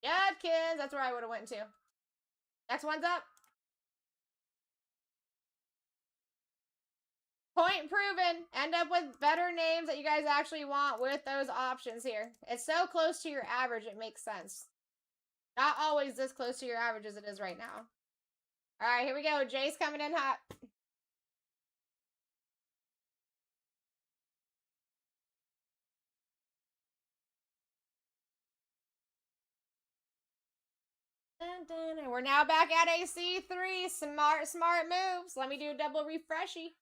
Judkins, that's where I would have went to. Next one's up. Point proven. End up with better names that you guys actually want with those options here. It's so close to your average, it makes sense. Not always this close to your average as it is right now. All right, here we go. Jay's coming in hot. Dun, dun, and we're now back at a C3. Smart moves. Let me do a double refreshy.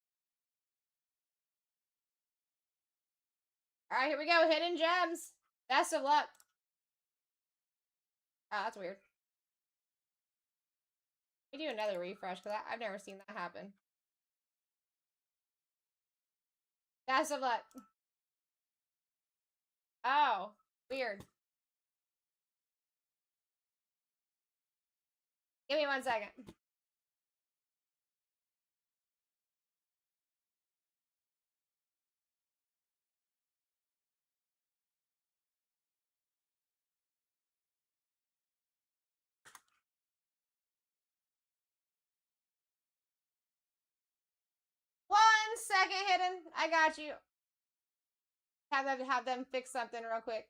All right, here we go. Hidden gems. Best of luck. Oh, that's weird. Let me do another refresh because I've never seen that happen. Best of luck. Oh, weird. Give me 1 second. One second, Hidden. I got you. Have them fix something real quick.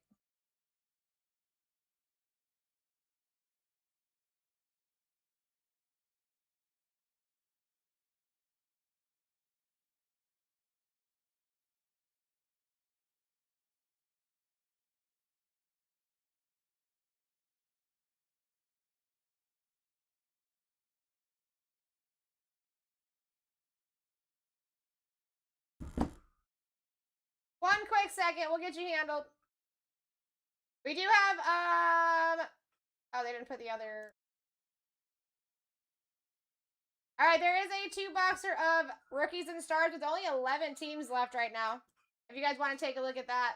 One quick second. We'll get you handled. We do have, oh, they didn't put the other. All right, there is a 2-boxer of rookies and stars with only 11 teams left right now. If you guys want to take a look at that.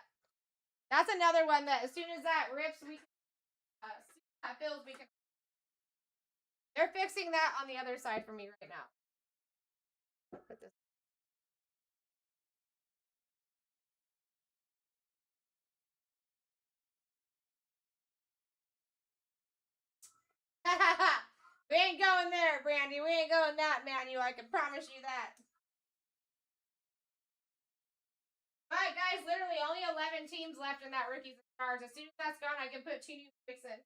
That's another one that as soon as that rips, we can, that fills, we can. They're fixing that on the other side for me right now. Put this. We ain't going there, Brandy. We ain't going that manual. I can promise you that. Alright, guys. Literally only 11 teams left in that rookies and stars. As soon as that's gone, I can put 2 new picks in.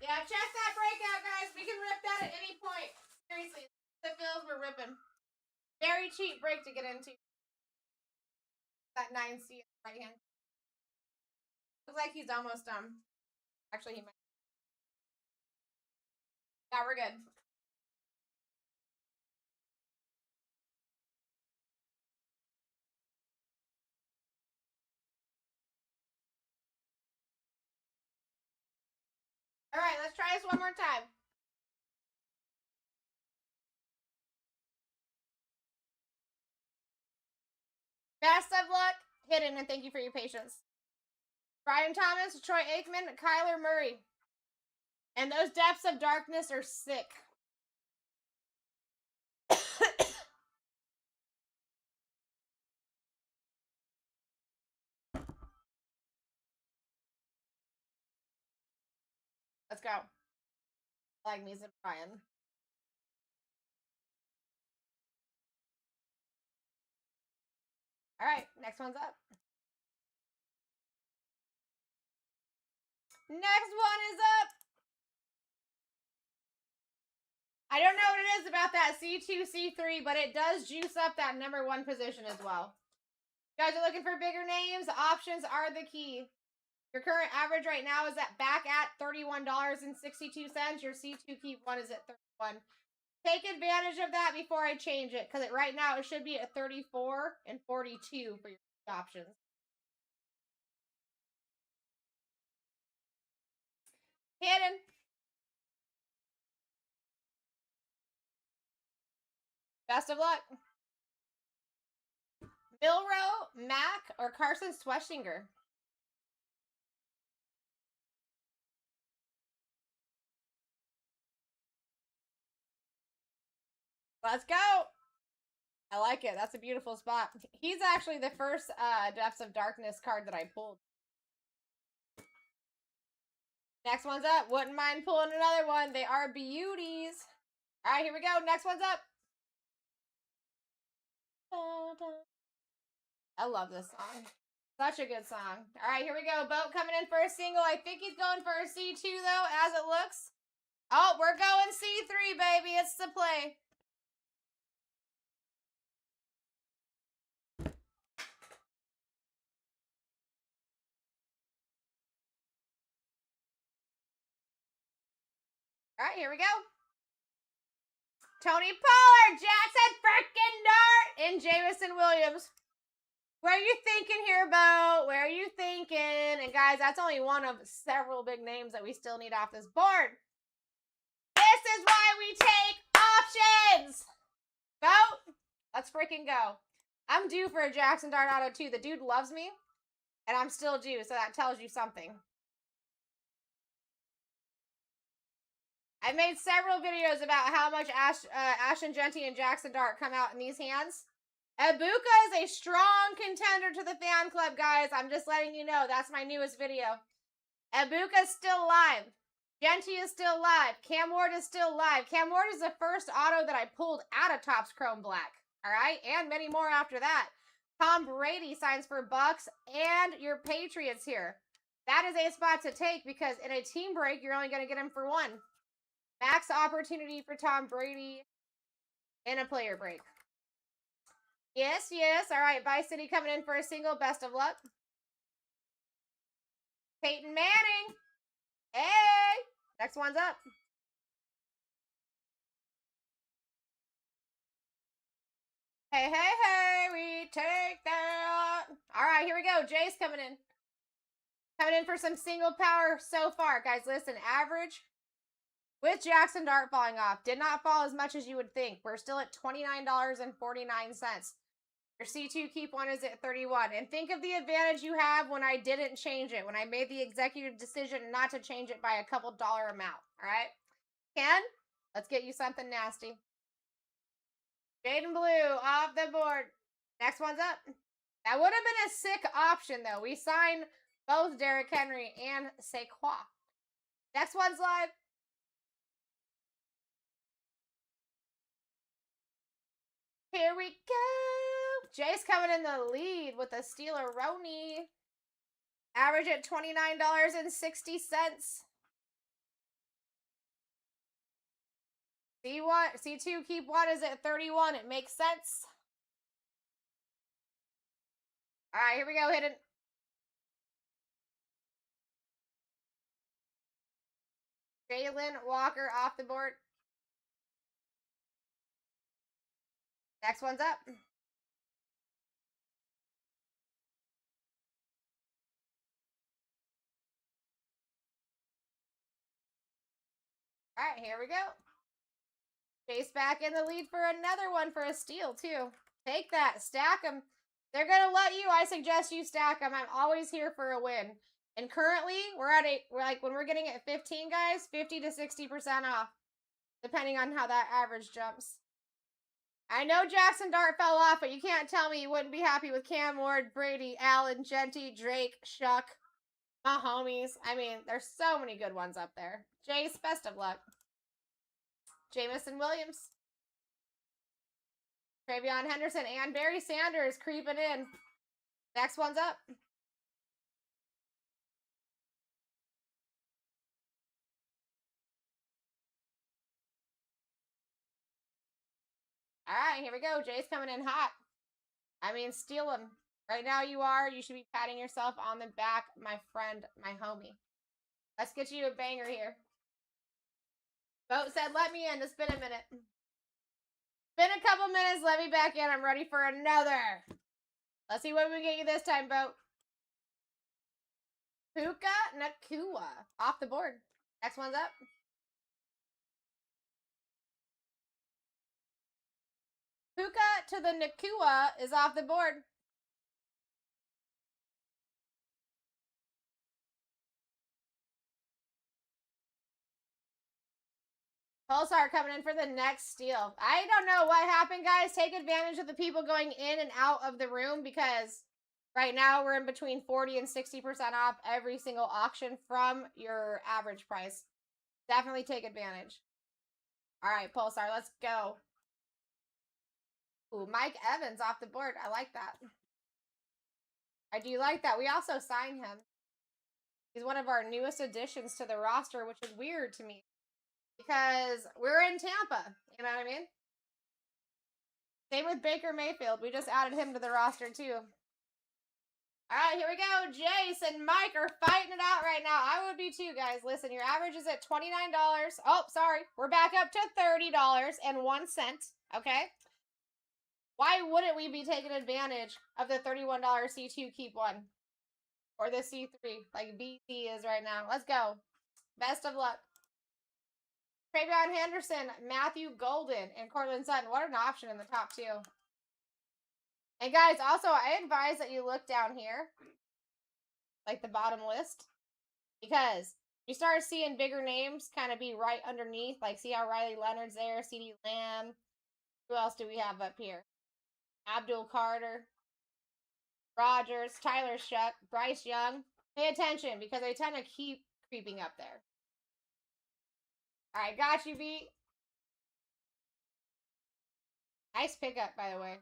Yeah, check that breakout, guys. We can rip that at any point. Seriously, the fills we're ripping. Very cheap break to get into. That 9C right hand. Looks like he's almost done. Actually, he might. Yeah, we're good. All right, let's try this one more time. Best of luck, Hidden, and thank you for your patience. Brian Thomas, Troy Aikman, Kyler Murray. And those depths of darkness are sick. Let's go. I like me some Brian. All right, next one's up. Next one is up. I don't know what it is about that C2, C3, but it does juice up that #1 position as well. You guys are looking for bigger names? Options are the key. Your current average right now is back at $31.62. Your C2 keep one is at 31. Take advantage of that before I change it, because right now it should be at 34 and 42 for your options. Hidden. Best of luck. Milrow, Mac, or Carson Schweschinger? Let's go. I like it. That's a beautiful spot. He's actually the first Depths of Darkness card that I pulled. Next one's up. Wouldn't mind pulling another one. They are beauties. All right, here we go. Next one's up. I love this song. Such a good song. All right, here we go. Boat coming in for a single. I think he's going for a C2, though, as it looks. Oh, we're going C3, baby. It's the play. All right, here we go. Tony Pollard, Jackson frickin' Dart, and Jamison Williams. Where are you thinking here, Bo? Where are you thinking? And guys, that's only one of several big names that we still need off this board. This is why we take options. Bo, let's freaking go. I'm due for a Jackson Dart auto too. The dude loves me, and I'm still due, so that tells you something. I've made several videos about how much Ashton Genty and Jackson Dart come out in these hands. Ibuka is a strong contender to the fan club, guys. I'm just letting you know. That's my newest video. Ibuka is still live. Genty is still live. Cam Ward is still live. Cam Ward is the first auto that I pulled out of Topps Chrome Black. All right? And many more after that. Tom Brady signs for Bucks and your Patriots here. That is a spot to take because in a team break, you're only going to get him for one. Max opportunity for Tom Brady in a player break. Yes, yes. All right, Vice City coming in for a single. Best of luck. Peyton Manning. Hey. Next one's up. Hey, hey, hey. We take that. All right, here we go. Jay's coming in. Coming in for some single power so far. Guys, listen. Average with Jackson Dart falling off. Did not fall as much as you would think. We're still at $29.49. Your C2 keep one is at 31. And think of the advantage you have when I didn't change it. When I made the executive decision not to change it by a couple dollar amount. All right? Ken, let's get you something nasty. Jaden Blue off the board. Next one's up. That would have been a sick option, though. We signed both Derrick Henry and Saquon. Next one's live. Here we go. Jay's coming in the lead with a Steeler-Roni. Average at $29.60. C2 keep one is at 31. It makes sense. All right, here we go. Hidden. Jalen Walker off the board. Next one's up. All right, here we go. Chase back in the lead for another one for a steal, too. Take that. Stack them. They're going to let you. I suggest you stack them. I'm always here for a win. And currently, when we're getting at 15, guys, 50 to 60% off, depending on how that average jumps. I know Jackson Dart fell off, but you can't tell me you wouldn't be happy with Cam Ward, Brady, Allen, Genty, Drake, Shuck, my homies. I mean, there's so many good ones up there. Jace, best of luck. Jamison Williams. Travion Henderson and Barry Sanders creeping in. Next one's up. All right, here we go. Jay's coming in hot. I mean, stealing. Right now you are. You should be patting yourself on the back, my friend, my homie. Let's get you a banger here. Boat said, let me in. It's been a minute. Been a couple minutes. Let me back in. I'm ready for another. Let's see what we get you this time, Boat. Puka Nakua. Off the board. Next one's up. Puka to the Nakua is off the board. Pulsar coming in for the next steal. I don't know what happened, guys. Take advantage of the people going in and out of the room because right now we're in between 40 and 60% off every single auction from your average price. Definitely take advantage. All right, Pulsar, let's go. Ooh, Mike Evans off the board. I like that. I do like that. We also signed him. He's one of our newest additions to the roster, which is weird to me because we're in Tampa. You know what I mean? Same with Baker Mayfield. We just added him to the roster, too. All right, here we go. Jace and Mike are fighting it out right now. I would be, too, guys. Listen, your average is at $29. Oh, sorry. We're back up to $30.01, okay? Why wouldn't we be taking advantage of the $31 C2 keep one? Or the C3, like BC is right now. Let's go. Best of luck. Travion Henderson, Matthew Golden, and Cortland Sutton. What an option in the top two. And guys, also, I advise that you look down here, like the bottom list, because you start seeing bigger names kind of be right underneath. Like, see how Riley Leonard's there, CeeDee Lamb. Who else do we have up here? Abdul Carter, Rogers, Tyler Shuck, Bryce Young. Pay attention because they tend to keep creeping up there. All right, got you, B. Nice pickup, by the way.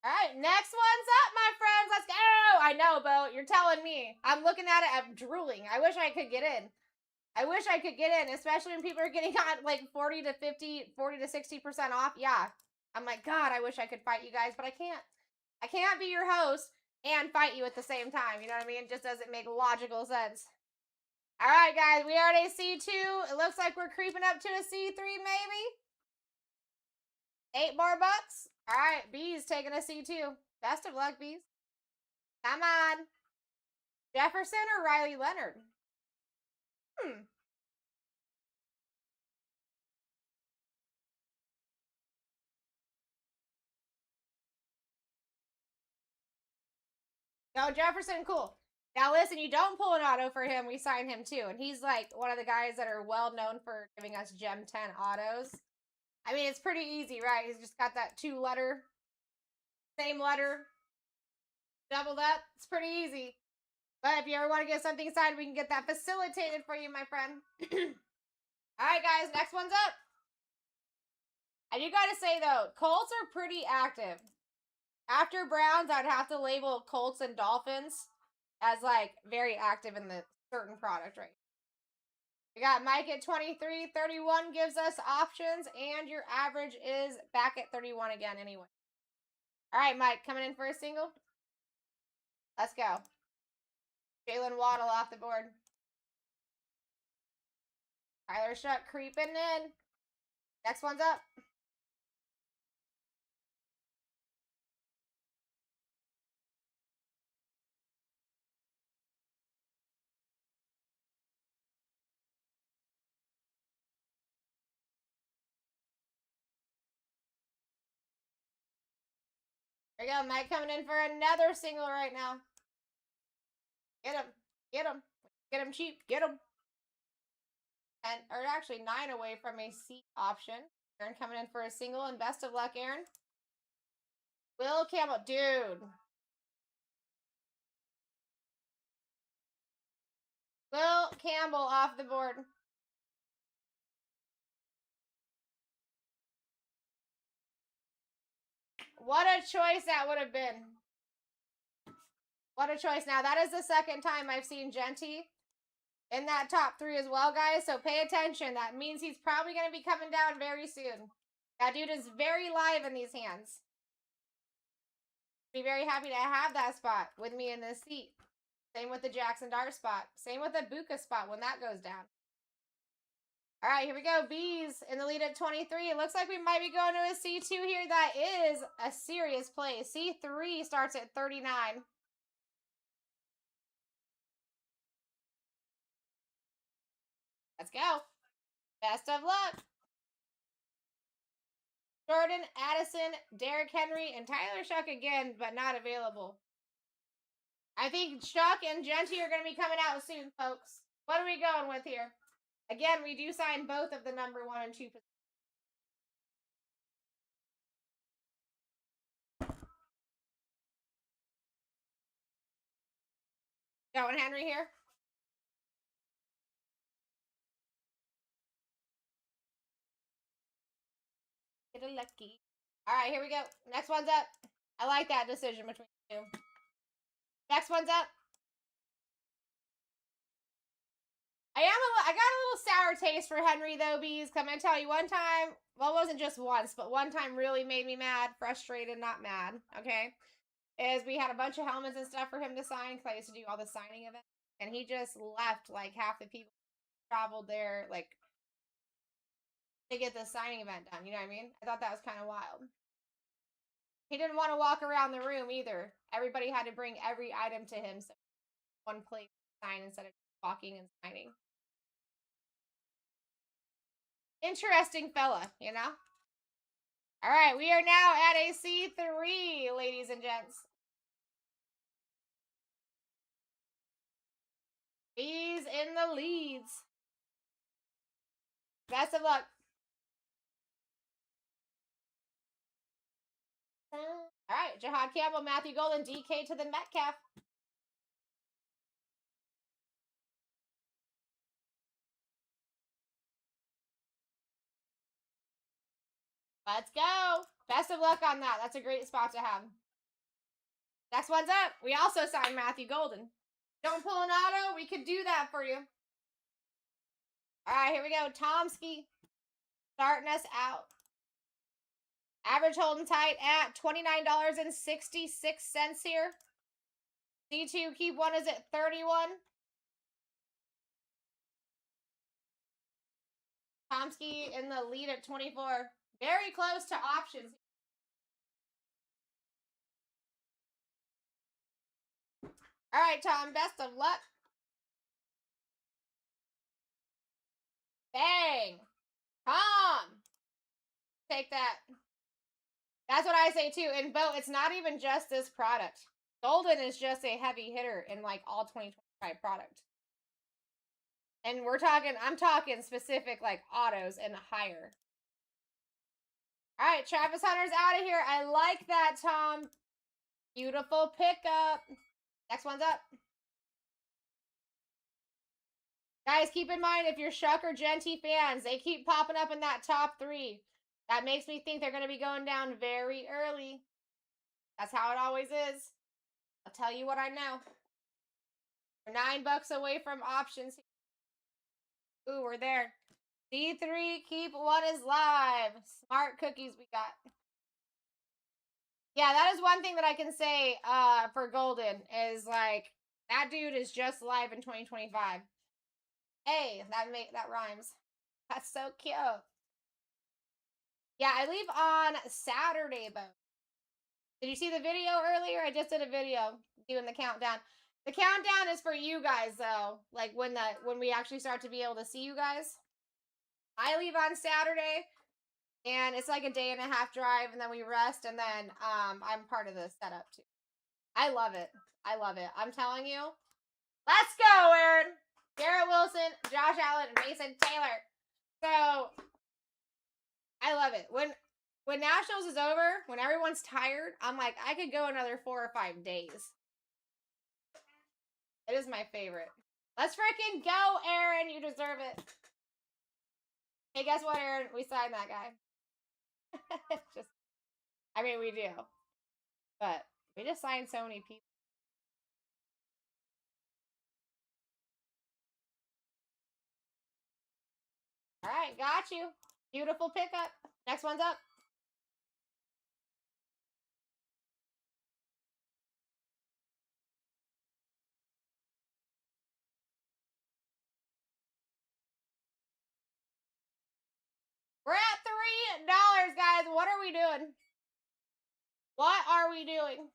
All right, next one's up, my friends. Let's go. I know, Bo. You're telling me. I'm looking at it. I'm drooling. I wish I could get in. I wish I could get in, especially when people are getting on like 40 to 50, 40 to 60% off. Yeah. I'm like, God, I wish I could fight you guys, but I can't. I can't be your host and fight you at the same time. You know what I mean? It just doesn't make logical sense. All right, guys. We are at a C2. It looks like we're creeping up to a C3, maybe. 8 more bucks. All right, B's taking a C2. Best of luck, B's. Come on. Jefferson or Riley Leonard? No, Jefferson, cool. Now listen, you don't pull an auto for him. We sign him too. And he's like one of the guys that are well known for giving us Gem 10 autos. I mean, it's pretty easy, right? He's just got that 2-letter, same letter, doubled up. It's pretty easy. But if you ever want to get something signed, we can get that facilitated for you, my friend. All right, guys, next one's up. I do gotta say, though, Colts are pretty active. After Browns, I'd have to label Colts and Dolphins as, like, very active in the certain product right. We got Mike at 23. 31 gives us options, and your average is back at 31 again anyway. All right, Mike, coming in for a single. Let's go. Jalen Waddle off the board. Tyler Shuck creeping in. Next one's up. There you go, Mike coming in for another single right now. Get him. Get him. Get him cheap. Get him. And, or actually 9 away from a seat option. Aaron coming in for a single, and best of luck, Aaron. Will Campbell. Dude. Will Campbell off the board. What a choice that would have been. What a choice. Now, that is the second time I've seen Genty in that top 3 as well, guys. So pay attention. That means he's probably going to be coming down very soon. That dude is very live in these hands. Be very happy to have that spot with me in this seat. Same with the Jackson Dart spot. Same with the Buka spot when that goes down. All right, here we go. Bees in the lead at 23. It looks like we might be going to a C2 here. That is a serious play. C3 starts at 39. Let's go. Best of luck. Jordan, Addison, Derrick Henry, and Tyler Shuck again, but not available. I think Shuck and Genty are going to be coming out soon, folks. What are we going with here? Again, we do sign both of the number 1 and 2 positions. Going Henry here. Get a lucky. All right, here we go. Next one's up. I like that decision between the 2. Next one's up. I got a little sour taste for Henry, though, Bees. Come and tell you one time, well, it wasn't just once, but one time really made me mad, frustrated, not mad, okay? Is we had a bunch of helmets and stuff for him to sign, because I used to do all the signing events, and he just left, like, half the people traveled there, like, to get the signing event done, you know what I mean? I thought that was kind of wild. He didn't want to walk around the room, either. Everybody had to bring every item to him, so one place to sign instead of walking and signing. Interesting fella, you know? All right, we are now at a C3, ladies and gents. Bees in the leads. Best of luck. All right, Jahad Campbell, Matthew Golden, DK to the Metcalf. Let's go. Best of luck on that. That's a great spot to have. Next one's up. We also signed Matthew Golden. Don't pull an auto. We could do that for you. All right, here we go. Tomsky starting us out. Average holding tight at $29.66 here. C2 keep one is at 31. Tomsky in the lead at 24. Very close to options. All right, Tom, best of luck. Bang. Tom. Take that. That's what I say too. And Bo, it's not even just this product. Golden is just a heavy hitter in like all 2025 product. And I'm talking specific like autos and higher. All right, Travis Hunter's out of here. I like that, Tom. Beautiful pickup. Next one's up. Guys, keep in mind, if you're Shuck or Genty fans, they keep popping up in that top 3. That makes me think they're going to be going down very early. That's how it always is. I'll tell you what I know. We're $9 away from options. Ooh, we're there. D3, keep one is live. Smart cookies we got. Yeah, that is one thing that I can say for Golden is like that dude is just live in 2025. Hey, that rhymes. That's so cute. Yeah, I leave on Saturday, Bo. Did you see the video earlier? I just did a video doing the countdown. The countdown is for you guys though. Like when we actually start to be able to see you guys. I leave on Saturday. And it's like a day and a half drive, and then we rest, and then I'm part of the setup too. I love it. I love it. I'm telling you. Let's go, Aaron. Garrett Wilson, Josh Allen, and Mason Taylor. So I love it. When Nationals is over, when everyone's tired, I'm like, I could go another 4 or 5 days. It is my favorite. Let's freaking go, Aaron. You deserve it. Hey, guess what, Aaron? We signed that guy. I mean, we do. But we just signed so many people. All right, got you. Beautiful pickup. Next one's up. We're at $3, guys. What are we doing? What are we doing?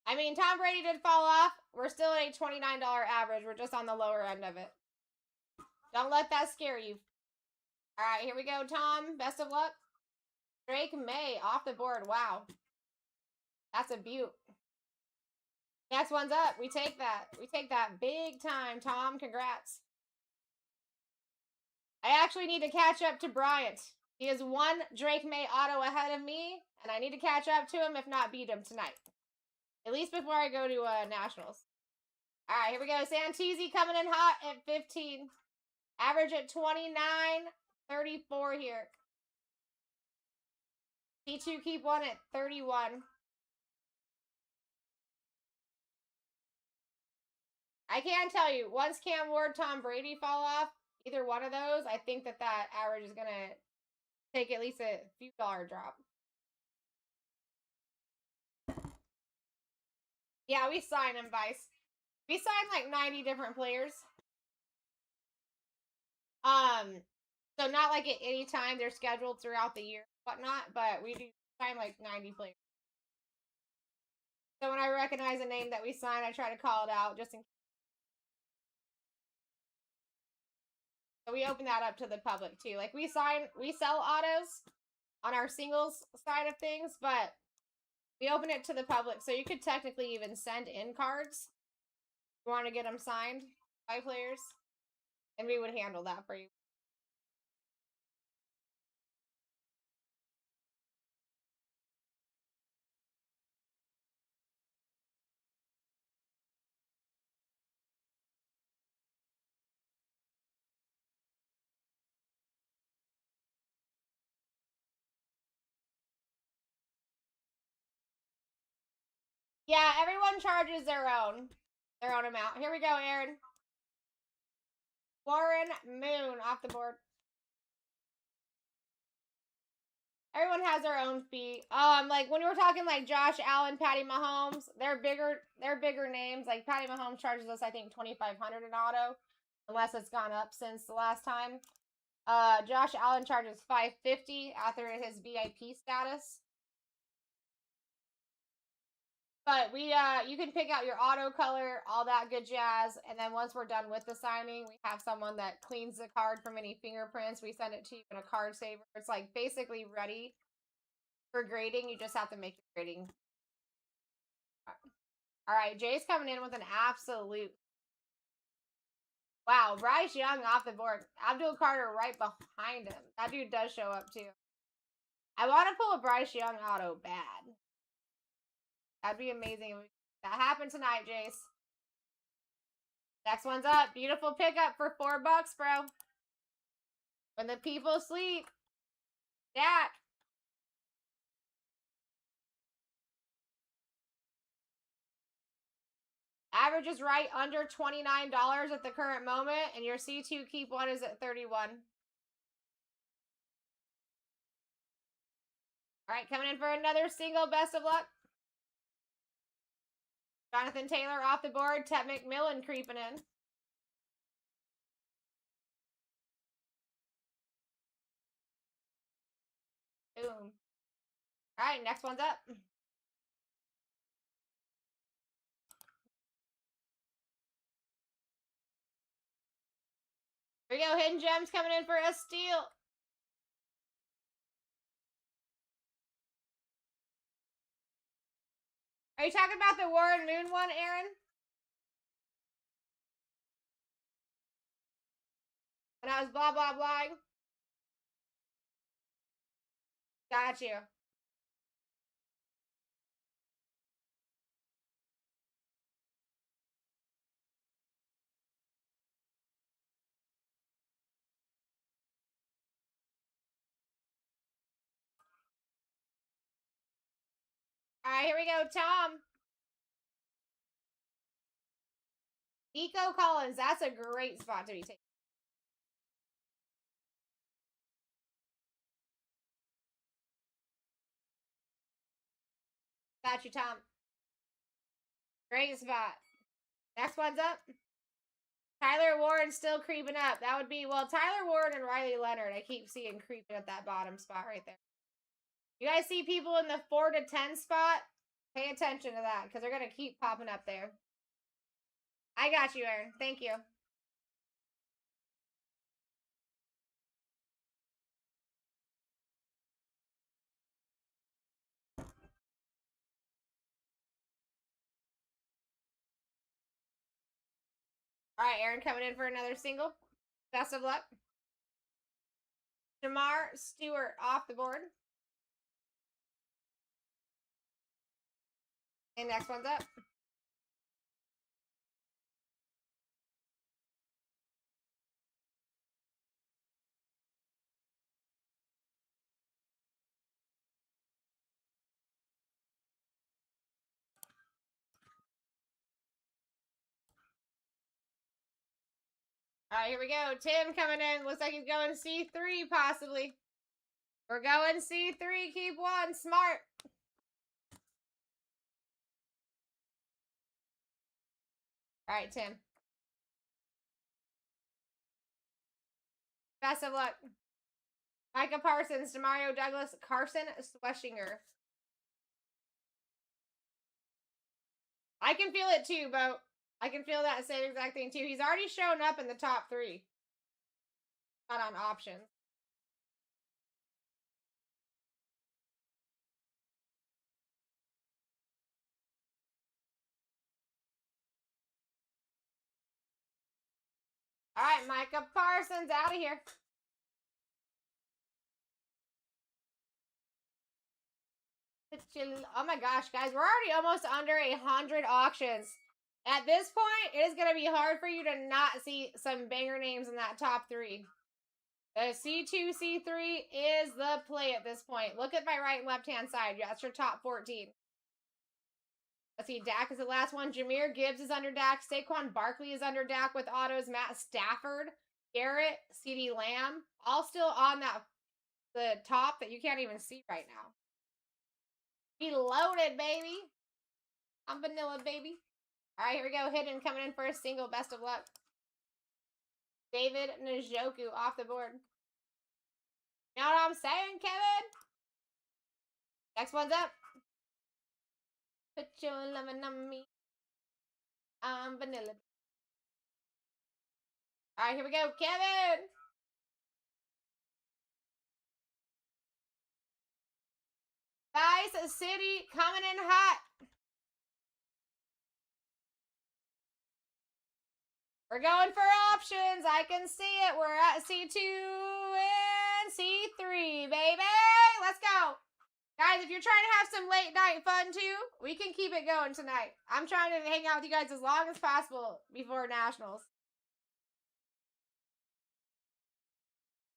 I mean, Tom Brady did fall off. We're still at a $29 average. We're just on the lower end of it. Don't let that scare you. All right, here we go, Tom. Best of luck. Drake May off the board. Wow. That's a beaut. Next one's up. We take that. We take that big time, Tom. Congrats. I actually need to catch up to Bryant. He is one Drake May auto ahead of me, and I need to catch up to him, if not beat him tonight. At least before I go to Nationals. All right, here we go. Santisi coming in hot at 15. Average at 29.34 here. T2 keep one at 31. I can tell you, once Cam Ward, Tom Brady fall off, either one of those, I think that average is going to take at least a few dollar drop. Yeah, we signed him, Vice. We signed like 90 different players. So not like at any time, they're scheduled throughout the year, whatnot, but we do sign like 90 players. So when I recognize a name that we sign, I try to call it out just in case. So we open that up to the public too. Like we sell autos on our singles side of things, but we open it to the public. So you could technically even send in cards if you want to get them signed by players, and we would handle that for you. Yeah, everyone charges their own amount. Here we go, Aaron. Warren Moon off the board. Everyone has their own fee. Like when we were talking like Josh Allen, Patty Mahomes, they're bigger names. Like Patty Mahomes charges us, I think, $2,500 an auto, unless it's gone up since the last time. Josh Allen charges $550 after his VIP status. But you can pick out your auto color, all that good jazz, and then once we're done with the signing, we have someone that cleans the card from any fingerprints. We send it to you in a card saver. It's like basically ready for grading. You just have to make your grading. All right, Jay's coming in with an absolute. Wow, Bryce Young off the board. Abdul Carter right behind him. That dude does show up too. I want to pull a Bryce Young auto bad. That'd be amazing. That happened tonight, Jace. Next one's up. Beautiful pickup for $4, bro. When the people sleep. Jack. Average is right under $29 at the current moment, and your C2 keep one is at 31. All right, coming in for another single. Best of luck. Jonathan Taylor off the board. Ted McMillan creeping in. Boom. All right, next one's up. Here we go. Hidden Gems coming in for a steal. Are you talking about the Warren Moon one, Aaron? When I was blah, blah, blah. Got you. All right, here we go, Tom. Nico Collins, that's a great spot to be taken. Got you, Tom. Great spot. Next one's up. Tyler Warren still creeping up. That would be, well, Tyler Warren and Riley Leonard. I keep seeing creeping at that bottom spot right there. You guys see people in the 4 to 10 spot? Pay attention to that because they're going to keep popping up there. I got you, Aaron. Thank you. All right, Aaron coming in for another single. Best of luck. Jamar Stewart off the board. And next one's up. All right, here we go. Tim coming in. Looks like he's going C3 possibly. We're going C3. Keep one. Smart. All right, Tim. Best of luck. Micah Parsons, Demario Douglas, Carson Sweshinger. I can feel it too, Bo. I can feel that same exact thing too. He's already shown up in the top 3. Not on options. All right, Micah Parsons out of here. Oh my gosh, guys, we're already almost under 100 auctions. At this point, it is going to be hard for you to not see some banger names in that top 3. The C2, C3 is the play at this point. Look at my right and left-hand side. Yeah, that's your top 14. Let's see, Dak is the last one. Jahmyr Gibbs is under Dak. Saquon Barkley is under Dak with autos. Matt Stafford, Garrett, CeeDee Lamb, all still on the top that you can't even see right now. Be loaded, baby. I'm vanilla, baby. All right, here we go. Hidden coming in for a single. Best of luck. David Njoku off the board. You know what I'm saying, Kevin? Next one's up. Put your lovin' on me. I'm vanilla. All right, here we go. Kevin. Vice City coming in hot. We're going for options. I can see it. We're at C2 and C3, baby. Let's go. Guys, if you're trying to have some late night fun too, we can keep it going tonight. I'm trying to hang out with you guys as long as possible before Nationals.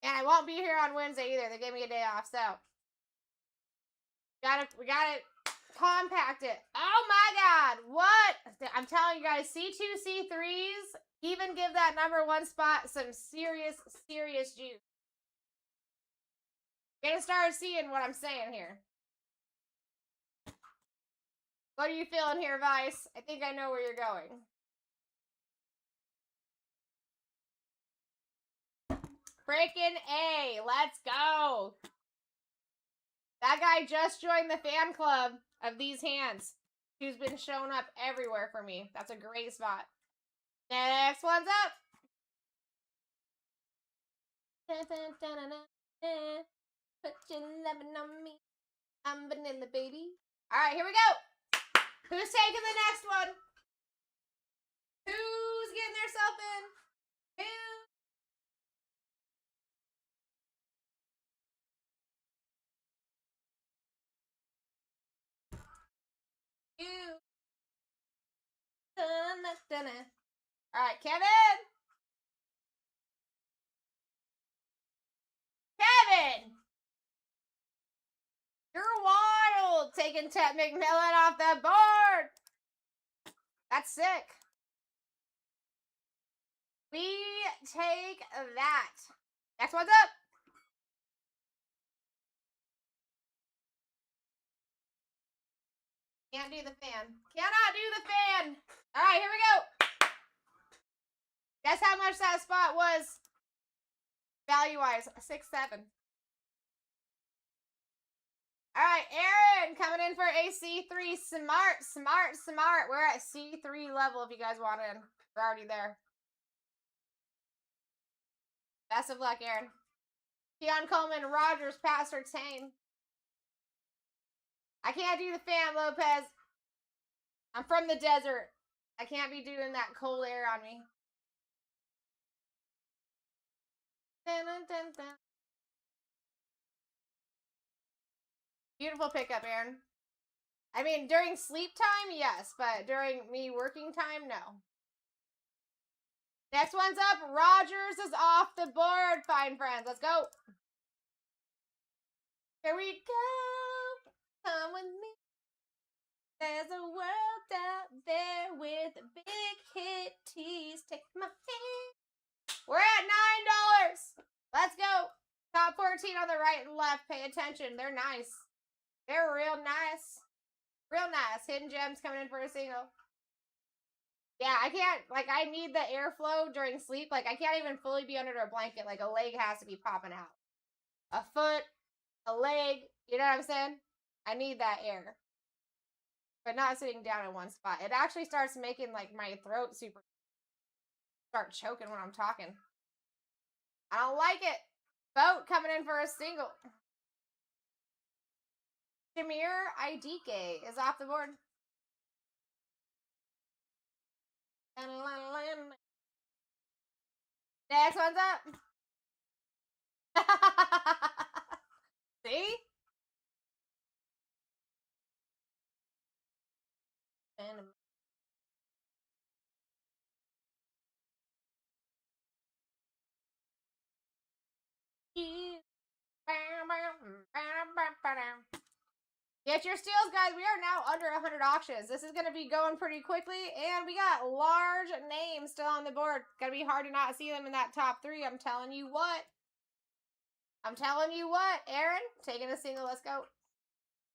And I won't be here on Wednesday either. They gave me a day off, so we gotta compact it. Oh my God, what? I'm telling you guys, C2, C3s, even give that #1 spot some serious juice. You're gonna start seeing what I'm saying here. What are you feeling here, Vice? I think I know where you're going. Freaking A. Let's go. That guy just joined the fan club of these hands, who's been showing up everywhere for me. That's a great spot. Next one's up. Put your lovin' on me. I'm vanilla, baby. All right, here we go. Who's taking the next one? Who's getting theirself in? Who? You. All right, Kevin. Kevin. You're wild. Taking Ted McMillan off the board. That's sick. We take that. Next one's up. Can't do the fan. Cannot do the fan. All right, here we go. Guess how much that spot was value-wise? 6-7. All right, Aaron coming in for a C3. Smart. We're at C3 level if you guys want in. We're already there. Best of luck, Aaron. Keon Coleman, Rogers, Pastor Tane. I can't do the fan, Lopez. I'm from the desert. I can't be doing that cold air on me. Dun, dun, dun, dun. Beautiful pickup, Aaron. I mean, during sleep time, yes, but during me working time, no. Next one's up. Rogers is off the board, fine friends. Let's go. Here we go. Come with me. There's a world out there with big hit tees. Take my hand. We're at $9. Let's go. Top 14 on the right and left. Pay attention. They're nice. They're real nice. Real nice. Hidden Gems coming in for a single. Yeah, I can't, like, I need the airflow during sleep. Like, I can't even fully be under a blanket. Like, a leg has to be popping out. A foot, a leg, you know what I'm saying? I need that air. But not sitting down in one spot. It actually starts making, like, my throat start choking when I'm talking. I don't like it. Boat coming in for a single. Shamir Idike is off the board. Next one's up. See? Get your steals, guys. We are now under 100 auctions. This is going to be going pretty quickly, and we got large names still on the board. Going to be hard to not see them in that top 3. I'm telling you what. Aaron, taking a single. Let's go.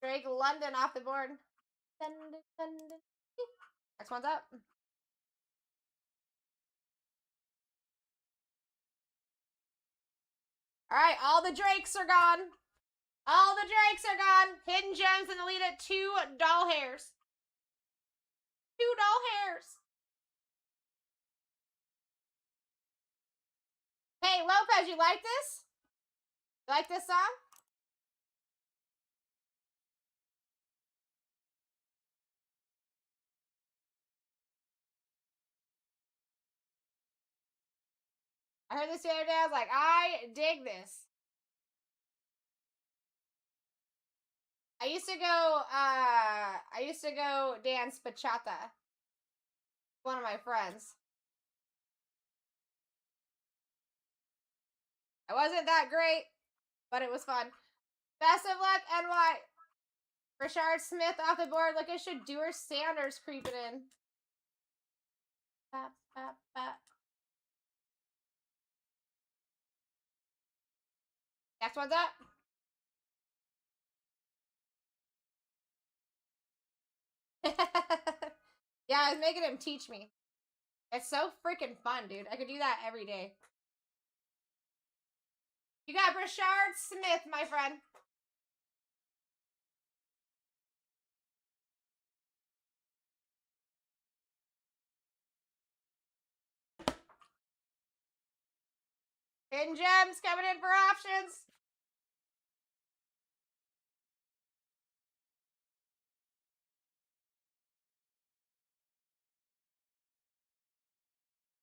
Drake London off the board. Next one's up. All right, all the Drakes are gone. All the Drakes are gone. Hidden Gems in the lead at 2 doll hairs. 2 doll hairs. Hey, Lopez, you like this? You like this song? I heard this the other day. I was like, I dig this. I used to go dance bachata. One of my friends. It wasn't that great, but it was fun. Best of luck, NY. Rashard Smith off the board. Look at Shadeur Sanders creeping in. Bap, bap, bap. Next one's up. Yeah, I was making him teach me. It's so freaking fun, dude. I could do that every day. You got Rashard Smith, my friend. Hidden Gems coming in for options.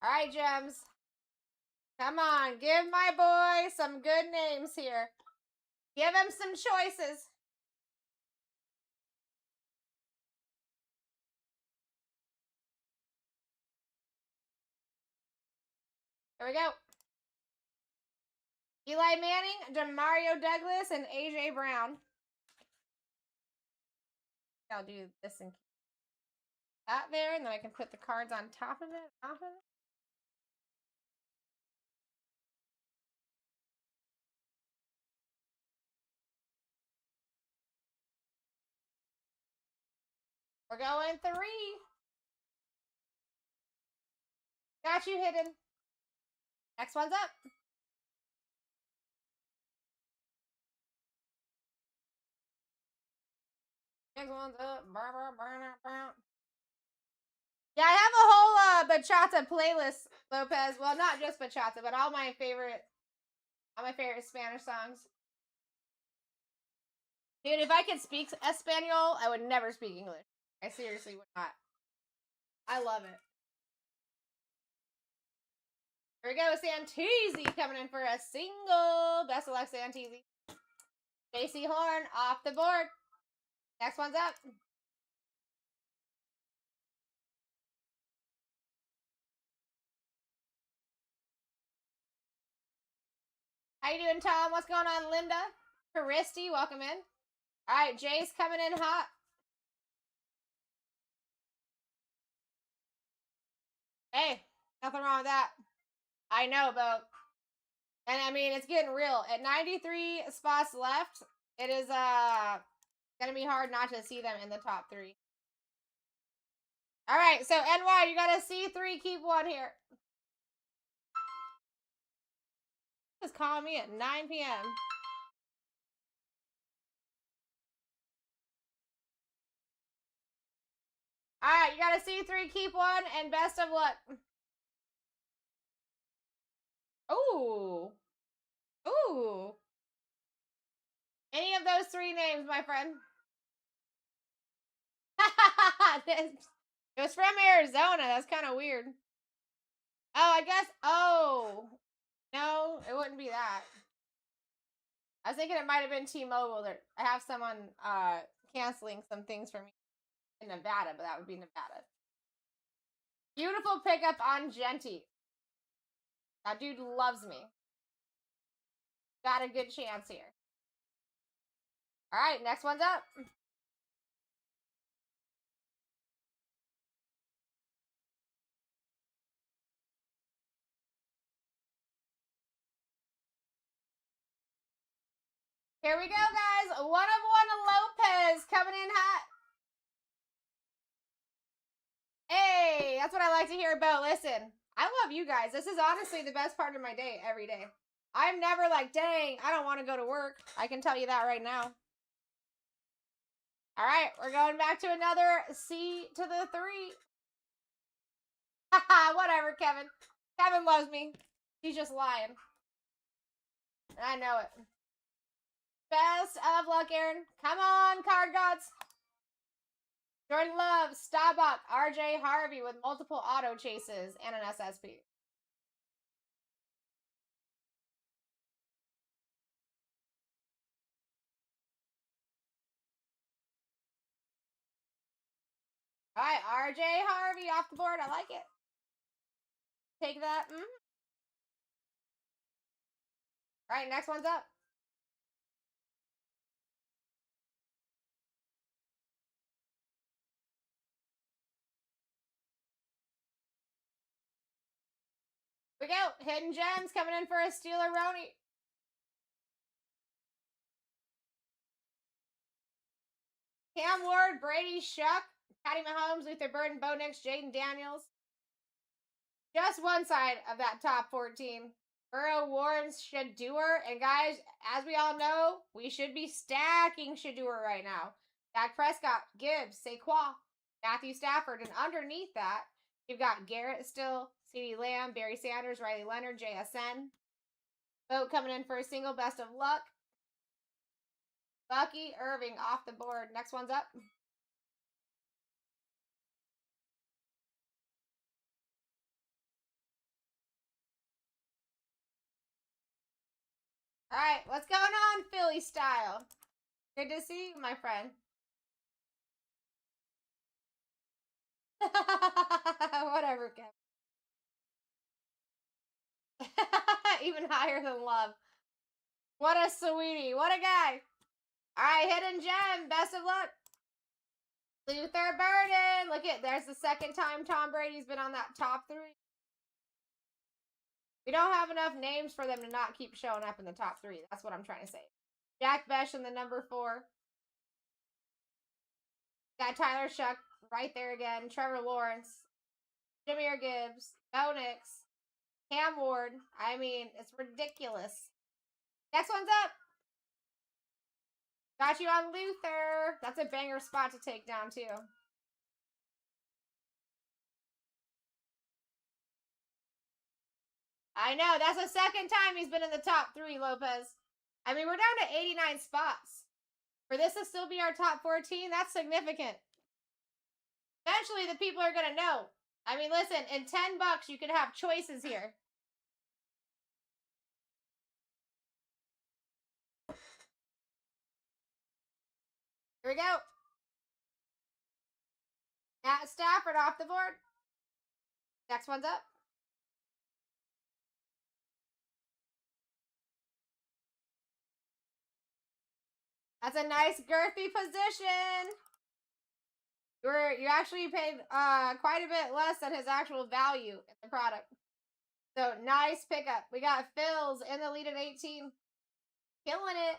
All right, Gems. Come on, give my boy some good names here. Give him some choices. Here we go. Eli Manning, Demario Douglas, and AJ Brown. I'll do this and that there, and then I can put the cards on top of it, off of it. We're going 3. Got you hidden. Next one's up. Next one's up. Yeah, I have a whole bachata playlist, Lopez. Well, not just bachata, but all my favorite Spanish songs. Dude, if I could speak Espanol, I would never speak English. I seriously would not. I love it. Here we go, Santisi coming in for a single. Best of luck, Santisi. JC Horn off the board. Next one's up. How you doing, Tom? What's going on, Linda? Christy, welcome in. All right, Jay's coming in hot. Hey, nothing wrong with that. I know, Bo. And I mean, it's getting real. At 93 spots left, it is gonna be hard not to see them in the top 3. All right, so NY, you got a C3, keep 1 here. Just calling me at 9 p.m. All right, you got a C3, keep 1, and best of luck. Ooh. Ooh. Any of those 3 names, my friend. It was from Arizona. That's kind of weird. Oh, I guess. Oh. No, it wouldn't be that. I was thinking it might have been T-Mobile. I have someone canceling some things for me in Nevada, but that would be Nevada. Beautiful pickup on Genty. That dude loves me. Got a good chance here. All right, next one's up. Here we go, guys. 1 of 1 Lopez coming in hot. Hey, that's what I like to hear about. Listen, I love you guys. This is honestly the best part of my day every day. I'm never like, dang, I don't want to go to work. I can tell you that right now. All right, we're going back to another C to the 3. Haha, whatever, Kevin. Kevin loves me. He's just lying. And I know it. Best of luck, Aaron. Come on, card gods. Jordan Love, Staubach, RJ Harvey with multiple auto chases and an SSP. All right, RJ Harvey off the board. I like it. Take that. All right, next one's up. Here we go. Hidden Gems coming in for a Steeler-Roni. Cam Ward, Brady Shuck, Patty Mahomes, Luther Burden, Bo Nix, Jaden Daniels. Just one side of that top 14. Burrow, Warren, Shadeur. And guys, as we all know, we should be stacking Shadeur right now. Dak Prescott, Gibbs, Saquon, Matthew Stafford. And underneath that, you've got Garrett still, CeeDee Lamb, Barry Sanders, Riley Leonard, JSN. Vote coming in for a single. Best of luck. Bucky Irving off the board. Next one's up. All right, what's going on, Philly style? Good to see you, my friend. Whatever, Kevin. Even higher than love. What a sweetie. What a guy. All right, Hidden Gem. Best of luck. Luther Burden. Look at, there's the second time Tom Brady's been on that top 3. We don't have enough names for them to not keep showing up in the top 3. That's what I'm trying to say. Jack Besh in the number 4. Got Tyler Shuck, right there again. Trevor Lawrence, Jahmyr Gibbs, Bo Nix, Cam Ward. I mean, it's ridiculous. Next one's up. Got you on Luther. That's a banger spot to take down, too. I know. That's the second time he's been in the top 3, Lopez. I mean, we're down to 89 spots. For this to still be our top 14, that's significant. Eventually, the people are going to know. I mean, listen, in $10, you could have choices here. Here we go. Matt Stafford off the board. Next one's up. That's a nice girthy position. You actually paid quite a bit less than his actual value in the product. So nice pickup. We got Phil's in the lead at 18. Killing it.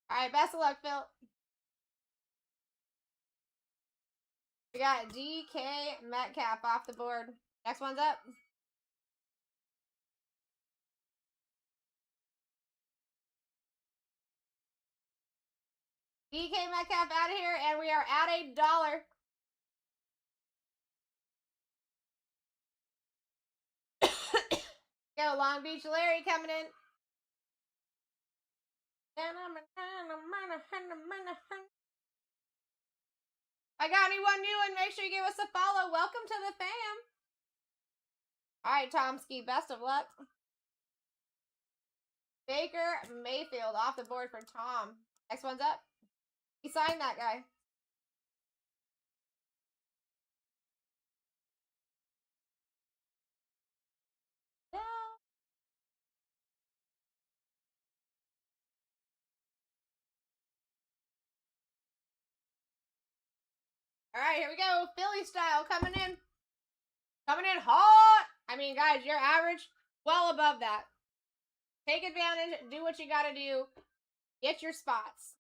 All right, best of luck, Phil. We got DK Metcalf off the board. Next one's up. DK Metcalf out of here, and we are at $1. Go, Long Beach Larry coming in. I got anyone new, and make sure you give us a follow. Welcome to the fam. All right, Tomsky, best of luck. Baker Mayfield off the board for Tom. Next one's up. He signed that guy. No. All right, here we go. Philly style coming in. Coming in hot. I mean, guys, your average, well above that. Take advantage. Do what you got to do. Get your spots.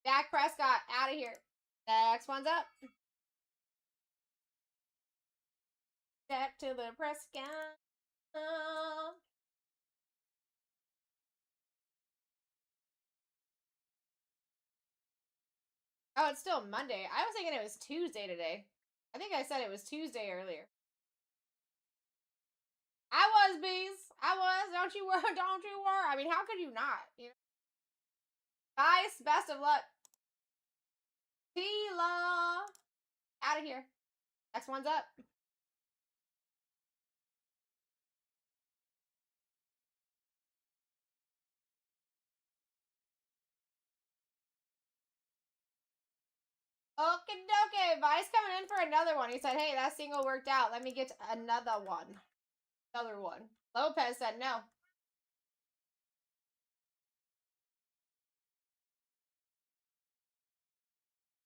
Dak Prescott out of here. Next one's up. Back to the Prescott. Oh, it's still Monday. I was thinking it was Tuesday today. I think I said it was Tuesday earlier. I was, bees. I was. Don't you worry. Don't you worry. I mean, how could you not? You know? Guys, best of luck. T-Law. Out of here. Next one's up. Okie dokie. Vice coming in for another one. He said, hey, that single worked out. Let me get another one. Another one. Lopez said no.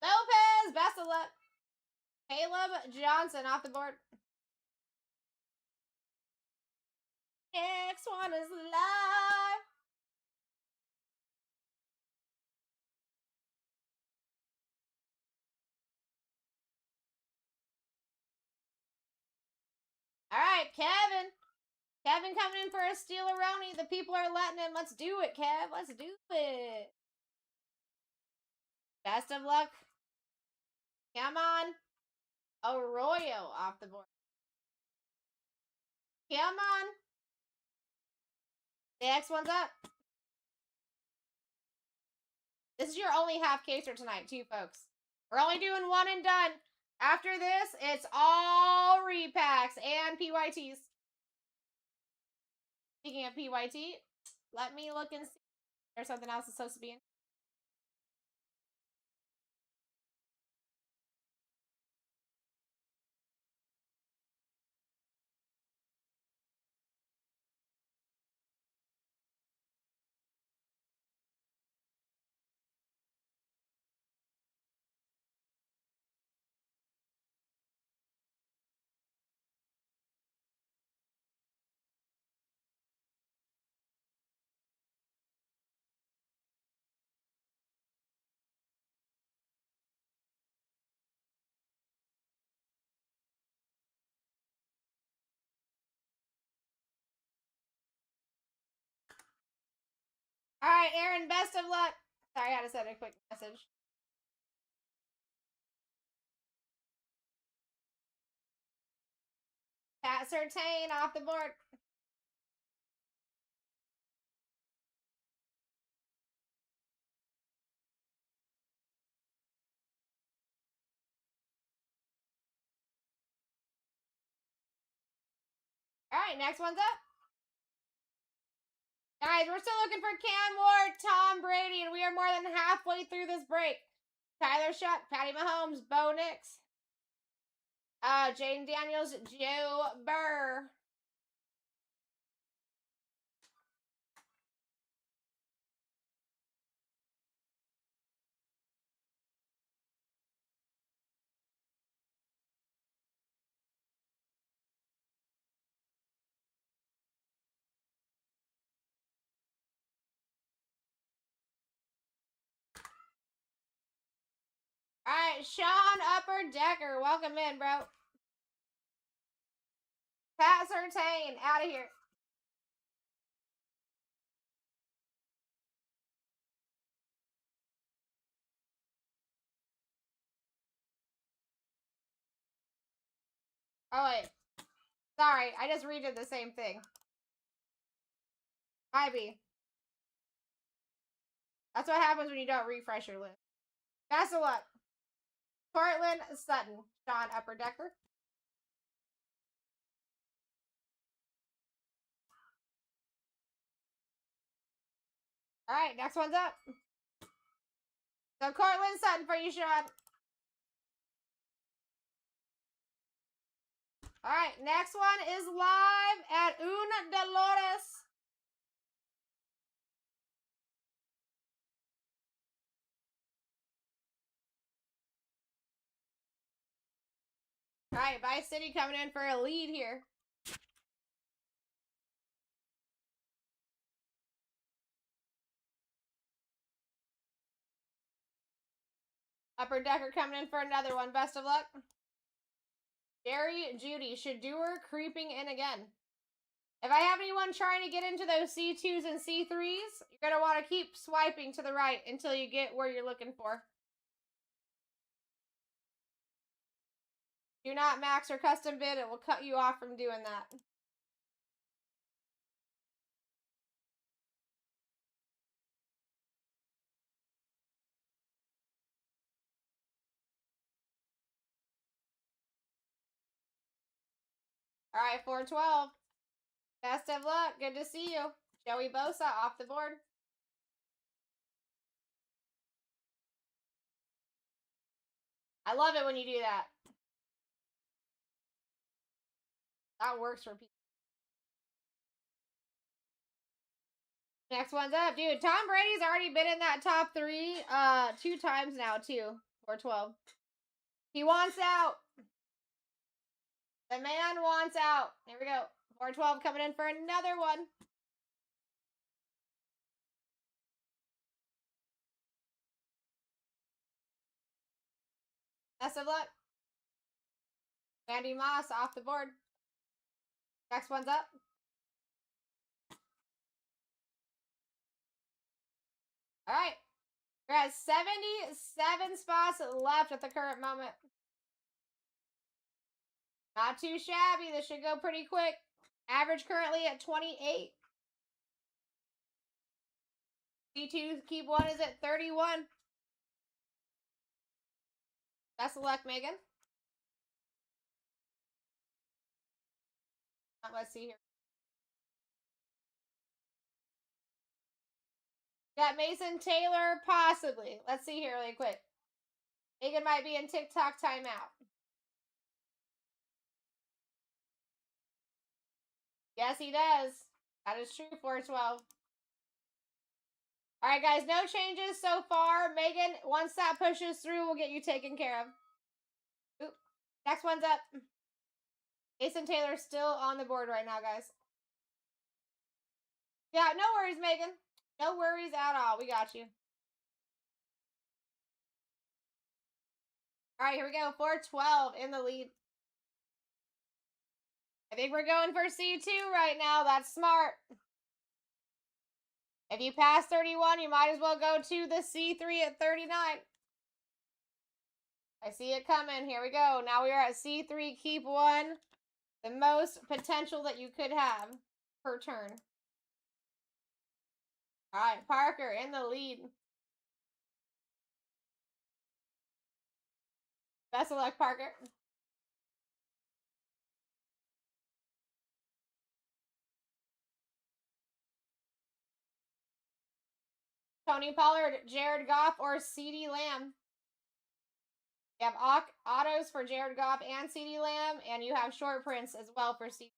Lopez, best of luck. Caleb Johnson off the board. Next one is live. All right, Kevin. Kevin coming in for a Steeleroni. The people are letting him. Let's do it, Kev. Let's do it. Best of luck. Come on. Arroyo off the board. Come on. Next one's up. This is your only half caser tonight, too, folks. We're only doing one and done. After this, it's all repacks and PYTs. Speaking of PYT, let me look and see if there's something else that's supposed to be in. All right, Aaron, best of luck. Sorry, I had to send a quick message. Pat Sertain off the board. All right, next one's up. Guys, we're still looking for Cam Ward, Tom Brady, and we are more than halfway through this break. Tyler Shuck, Patty Mahomes, Bo Nix, Jaden Daniels, Joe Burr. All right, Sean Upper Decker, welcome in, bro. Pat Sertain, out of here. Oh, wait. Sorry, I just redid the same thing. Ivy. That's what happens when you don't refresh your list. Best of luck. Portland Sutton, Sean Upper Decker. All right, next one's up. So Cortland Sutton for you, Sean. All right, next one is live at Un Dolores. All right, Vice City coming in for a lead here. Upper Decker coming in for another one. Best of luck. Jerry Judy, Shadur creeping in again. If I have anyone trying to get into those C2s and C3s, you're going to want to keep swiping to the right until you get where you're looking for. Do not max or custom bid. It will cut you off from doing that. All right, 412. Best of luck. Good to see you. Joey Bosa off the board. I love it when you do that. That works for people. Next one's up. Dude, Tom Brady's already been in that top 3 2 times now, too. 412. He wants out. The man wants out. Here we go. 412 coming in for another one. Best of luck. Randy Moss off the board. Next one's up. All right. We're at 77 spots left at the current moment. Not too shabby. This should go pretty quick. Average currently at 28. C2 keep one is at 31. Best of luck, Megan. Let's see here. Got Mason Taylor, possibly. Let's see here really quick. Megan might be in TikTok timeout. Yes, he does. That is true, 412. All right, guys, no changes so far. Megan, once that pushes through, we'll get you taken care of. Oop. Next one's up. Mason Taylor's still on the board right now, guys. Yeah, no worries, Megan. No worries at all. We got you. All right, here we go. 412 in the lead. I think we're going for C2 right now. That's smart. If you pass 31, you might as well go to the C3 at 39. I see it coming. Here we go. Now we are at C3. Keep one. The most potential that you could have per turn. All right, Parker in the lead. Best of luck, Parker. Tony Pollard, Jared Goff, or CeeDee Lamb. You have autos for Jared Goff and CeeDee Lamb, and you have short prints as well for CeeDee.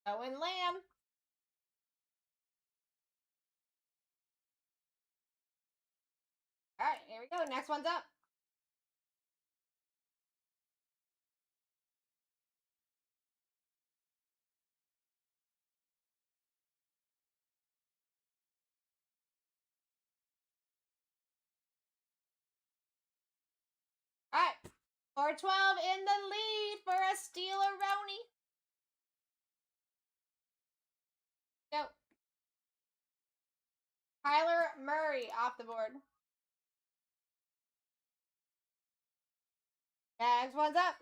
Owen Lamb. All right, here we go. Next one's up. All right, 412 in the lead for a Steeler-Roni. Go. Kyler Murray off the board. Next one's up.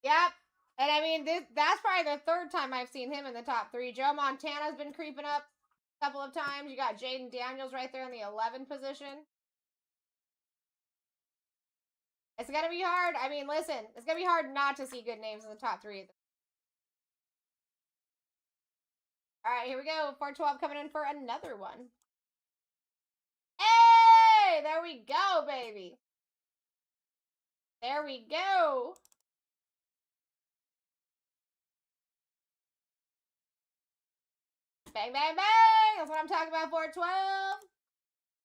Yep. And I mean, that's probably the third time I've seen him in the top 3. Joe Montana's been creeping up a couple of times. You got Jaden Daniels right there in the 11 position. It's going to be hard. I mean, listen, it's going to be hard not to see good names in the top 3. All right, here we go. 412 coming in for another one. Hey, there we go, baby. There we go. Bang, bang, bang. That's what I'm talking about, 412.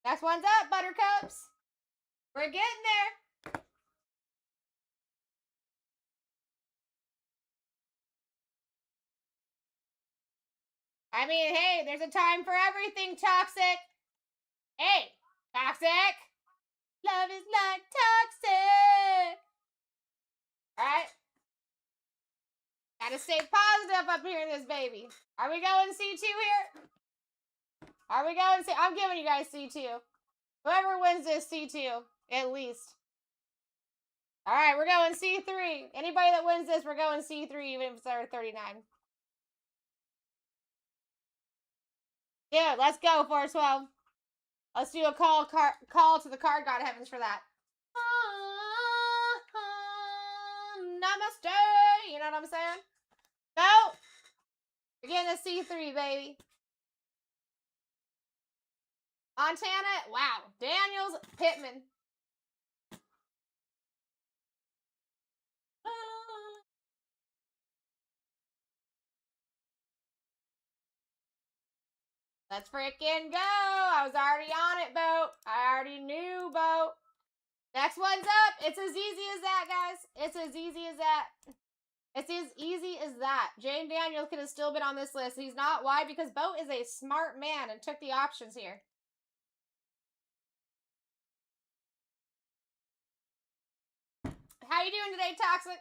Next one's up, Buttercups. We're getting there. I mean, hey, there's a time for everything, Toxic. Hey, Toxic. Love is not toxic. All right. Gotta stay positive up here in this baby. Are we going C2 here? Are we going C? I'm giving you guys C2. Whoever wins this, C2, at least. All right, we're going C3. Anybody that wins this, we're going C3, even if it's our 39. Dude, let's go, 412. Let's do a call to the card god heavens for that. Namaste. You know what I'm saying? Go. You're getting a C3, baby. Montana. Wow. Daniels. Pittman. Let's freaking go. I was already on it, Bo. I already knew, Bo. Next one's up. It's as easy as that, guys. It's as easy as that. It's as easy as that. Jane Daniels could have still been on this list. He's not. Why? Because Bo is a smart man and took the options here. How you doing today, Toxic?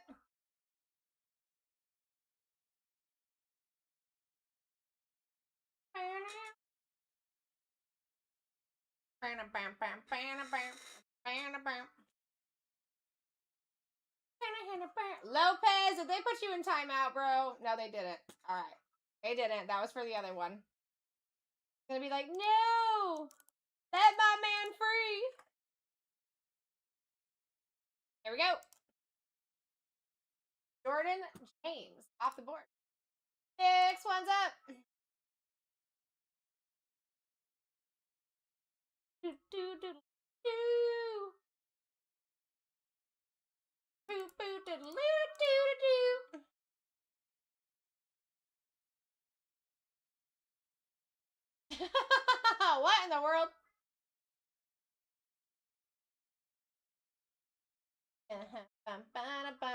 Lopez, did they put you in timeout, bro? No, they didn't. All right. They didn't. That was for the other one. Gonna be like, no! Let my man free! Here we go. Jordan James off the board. Next one's up. Do, do, do, do. Boo, boo, do, do, do, do. What in the world?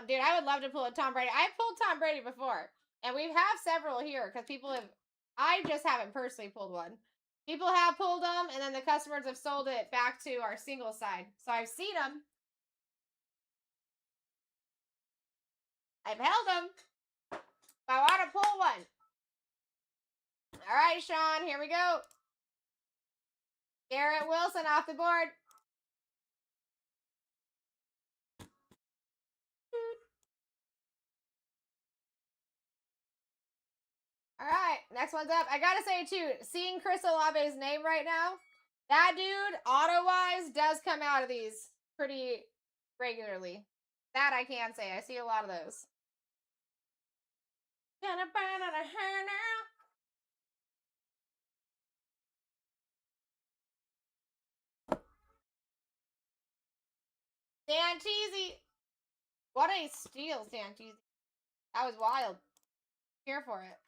Dude, I would love to pull a Tom Brady. I've pulled Tom Brady before. And we have several here because people have I just haven't personally pulled one. People have pulled them, and then the customers have sold it back to our single side. So I've seen them. I've held them. I want to pull one. All right, Sean, here we go. Garrett Wilson off the board. All right, next one's up. I gotta say too, seeing Chris Olave's name right now, that dude, auto-wise, does come out of these pretty regularly. That I can say. I see a lot of those. Gonna burn on a hair now. Santisi. What a steal, Santisi. That was wild. Here for it.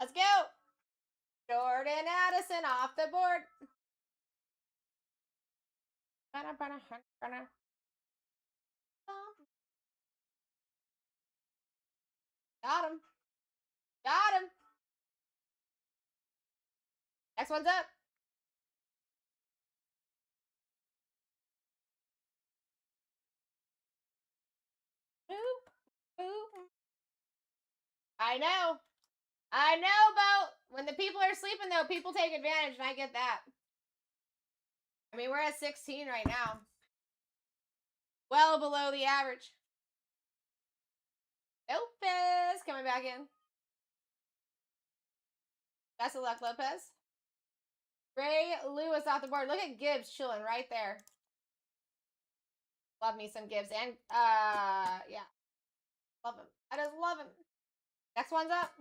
Let's go. Jordan Addison off the board. Got him. Got him. Next one's up. Boop. Boop. I know. I know, Bo. When the people are sleeping, though, people take advantage, and I get that. I mean, we're at 16 right now. Well below the average. Lopez coming back in. Best of luck, Lopez. Ray Lewis off the board. Look at Gibbs chilling right there. Love me some Gibbs. And, yeah. Love him. I just love him. Next one's up.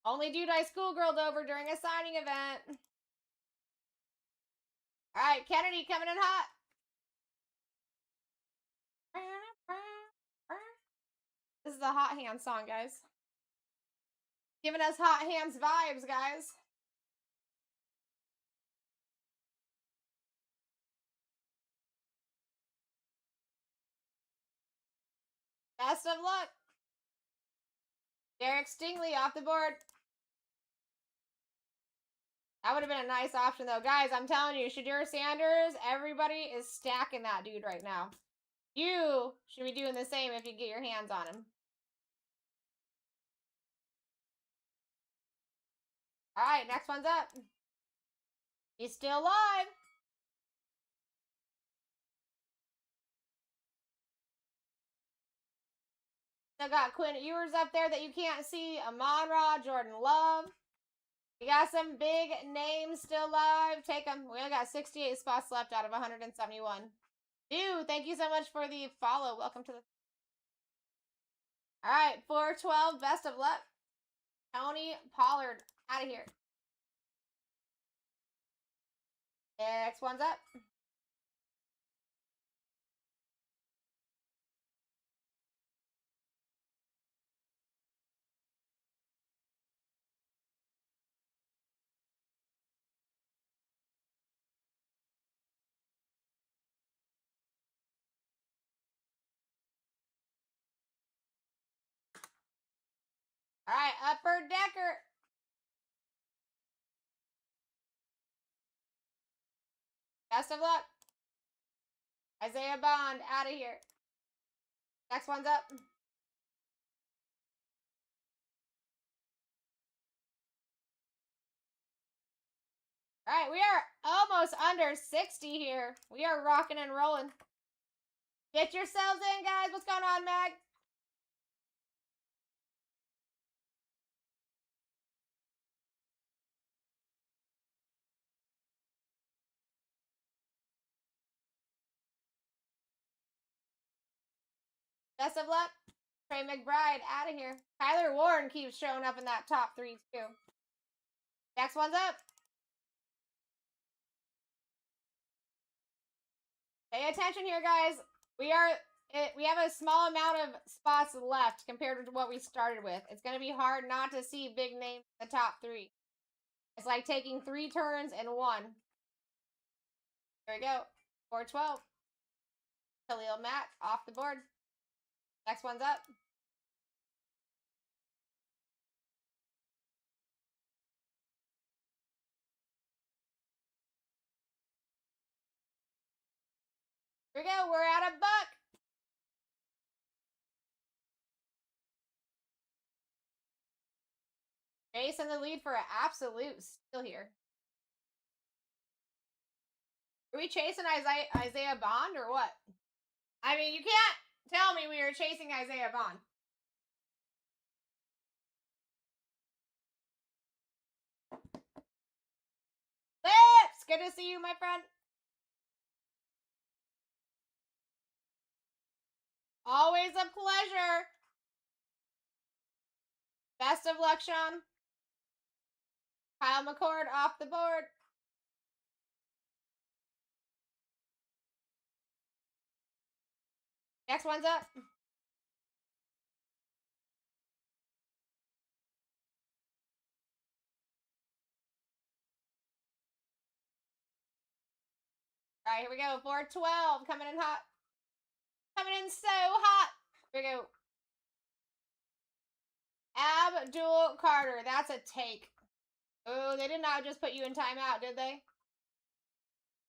Only dude I schoolgirled over during a signing event. All right, Kennedy coming in hot. This is a Hot Hands song, guys. Giving us Hot Hands vibes, guys. Best of luck. Derek Stingley off the board. That would have been a nice option, though. Guys, I'm telling you, Shadur Sanders, everybody is stacking that dude right now. You should be doing the same if you get your hands on him. All right, next one's up. He's still alive. Still got Quinn Ewers up there that you can't see. Amon-Ra, Jordan Love. We got some big names still live. Take them. We only got 68 spots left out of 171. Dude, thank you so much for the follow. Welcome to the... All right, 412. Best of luck. Tony Pollard out of here. Next one's up. All right, Upper Decker. Best of luck. Isaiah Bond out of here. Next one's up. All right, we are almost under 60 here. We are rocking and rolling. Get yourselves in, guys. What's going on, Mag? Best of luck. Trey McBride out of here. Tyler Warren keeps showing up in that top 3, too. Next one's up. Pay attention here, guys. We have a small amount of spots left compared to what we started with. It's going to be hard not to see big names in the top 3. It's like taking 3 turns in 1. There we go. 412. Khalil Mack off the board. Next one's up. Here we go. We're at $1. Jason the lead for an absolute steal here. Are we chasing Isaiah Bond or what? I mean, you can't tell me we were chasing Isaiah Bond. Lips! Good to see you, my friend. Always a pleasure. Best of luck, Sean. Kyle McCord off the board. Next one's up. All right, here we go. 412 coming in hot. Coming in so hot. Here we go. Abdul Carter. That's a take. Oh, they did not just put you in timeout, did they?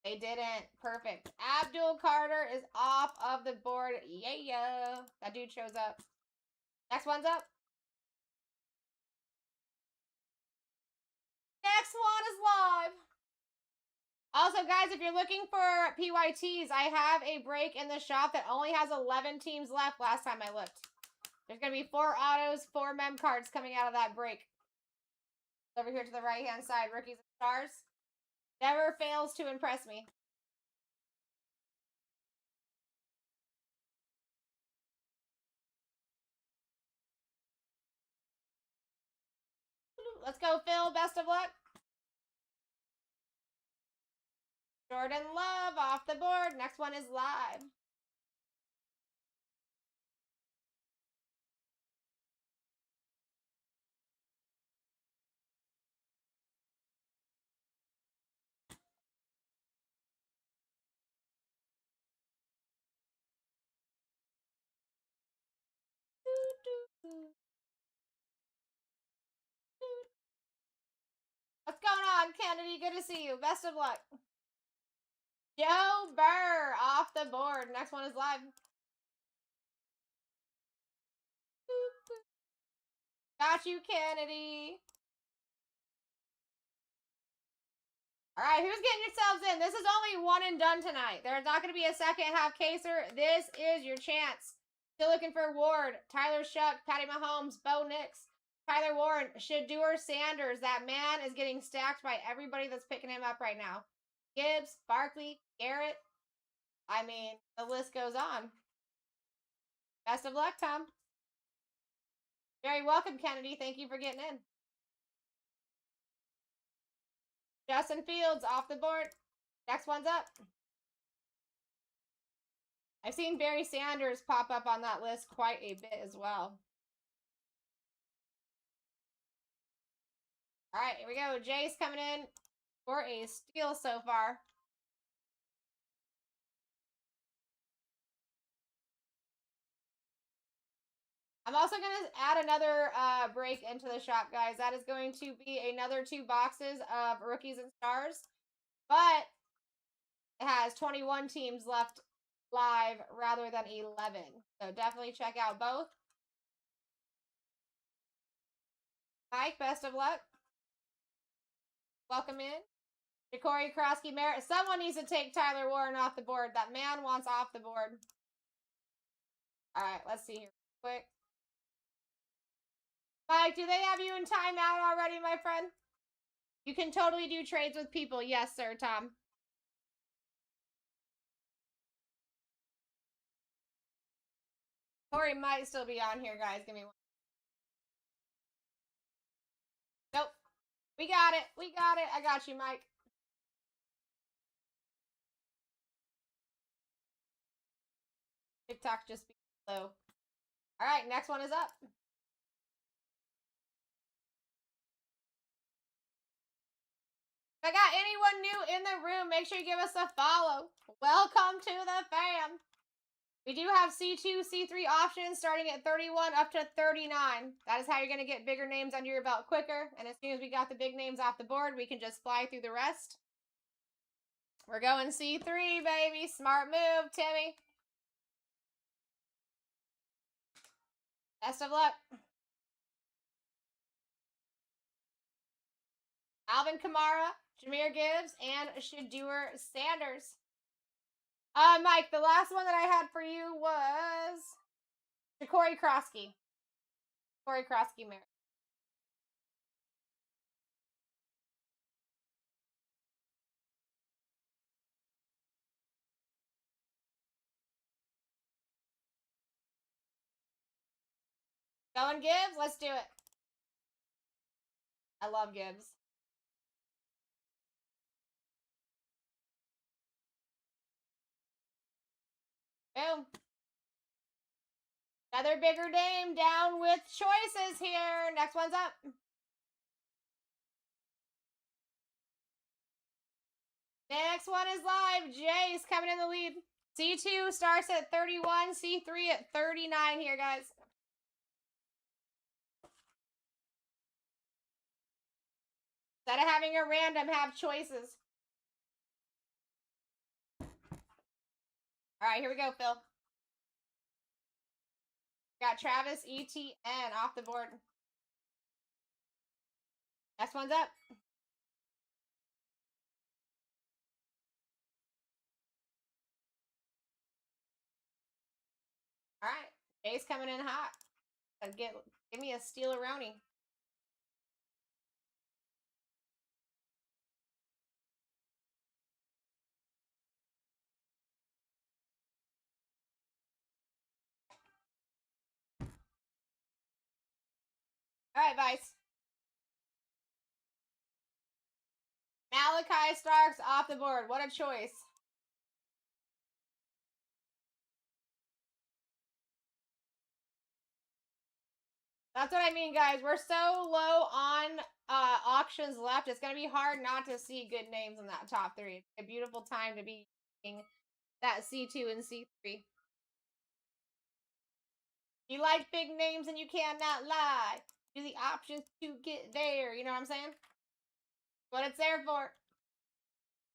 They didn't. Perfect. Abdul Carter is off of the board. Yeah. That dude shows up. Next one's up. Next one is live. Also, guys, if you're looking for PYTs, I have a break in the shop that only has 11 teams left last time I looked. There's going to be 4 autos, 4 mem cards coming out of that break. Over here to the right-hand side, Rookies and Stars. Never fails to impress me. Let's go, Phil. Best of luck. Jordan Love off the board. Next one is live. What's going on, Kennedy? Good to see you. Best of luck. Joe Burr off the board. Next one is live. Got you, Kennedy. All right, who's getting yourselves in? This is only one and done tonight. There's not going to be a second half caser. This is your chance. Still looking for Ward, Tyler Shuck, Patty Mahomes, Bo Nix, Tyler Warren, Shedeur Sanders. That man is getting stacked by everybody that's picking him up right now. Gibbs, Barkley, Garrett. I mean, the list goes on. Best of luck, Tom. Very welcome, Kennedy. Thank you for getting in. Justin Fields off the board. Next one's up. I've seen Barry Sanders pop up on that list quite a bit as well. All right, here we go. Jay's coming in for a steal so far. I'm also going to add another break into the shop, guys. That is going to be another 2 boxes of Rookies and Stars. But it has 21 teams left live rather than 11. So definitely check out both. Mike, best of luck. Welcome in. Ja'Cory Krosky Merritt. Someone needs to take Tyler Warren off the board. That man wants off the board. All right, let's see here quick. Mike, do they have you in timeout already, my friend? You can totally do trades with people. Yes, sir, Tom. Corey might still be on here, guys. Give me one. Nope. We got it. We got it. I got you, Mike. TikTok just be slow. All right, next one is up. If I got anyone new in the room, make sure you give us a follow. Welcome to the fam. We do have C2, C3 options starting at 31 up to 39. That is how you're going to get bigger names under your belt quicker. And as soon as we got the big names off the board, we can just fly through the rest. We're going C3, baby. Smart move, Timmy. Best of luck. Alvin Kamara, Jameer Gibbs, and Shedeur Sanders. Mike, the last one that I had for you was Corey Krosky. Corey Krosky, Mary. Going Gibbs? Let's do it. I love Gibbs. Boom. Another bigger name down with choices here. Next one's up. Next one is live. Jay's coming in the lead. C2 starts at 31, C3 at 39 here, guys. Instead of having a random, have choices. All right, here we go, Phil. Got Travis Etienne off the board. Next one's up. All right, Jay's coming in hot. Give me a steal-a-roni. All right, Vice. Malachi Starks off the board. What a choice. That's what I mean, guys. We're so low on auctions left. It's going to be hard not to see good names in that top 3. It's a beautiful time to be using that C2 and C3. You like big names and you cannot lie. Do the options to get there. You know what I'm saying? What it's there for.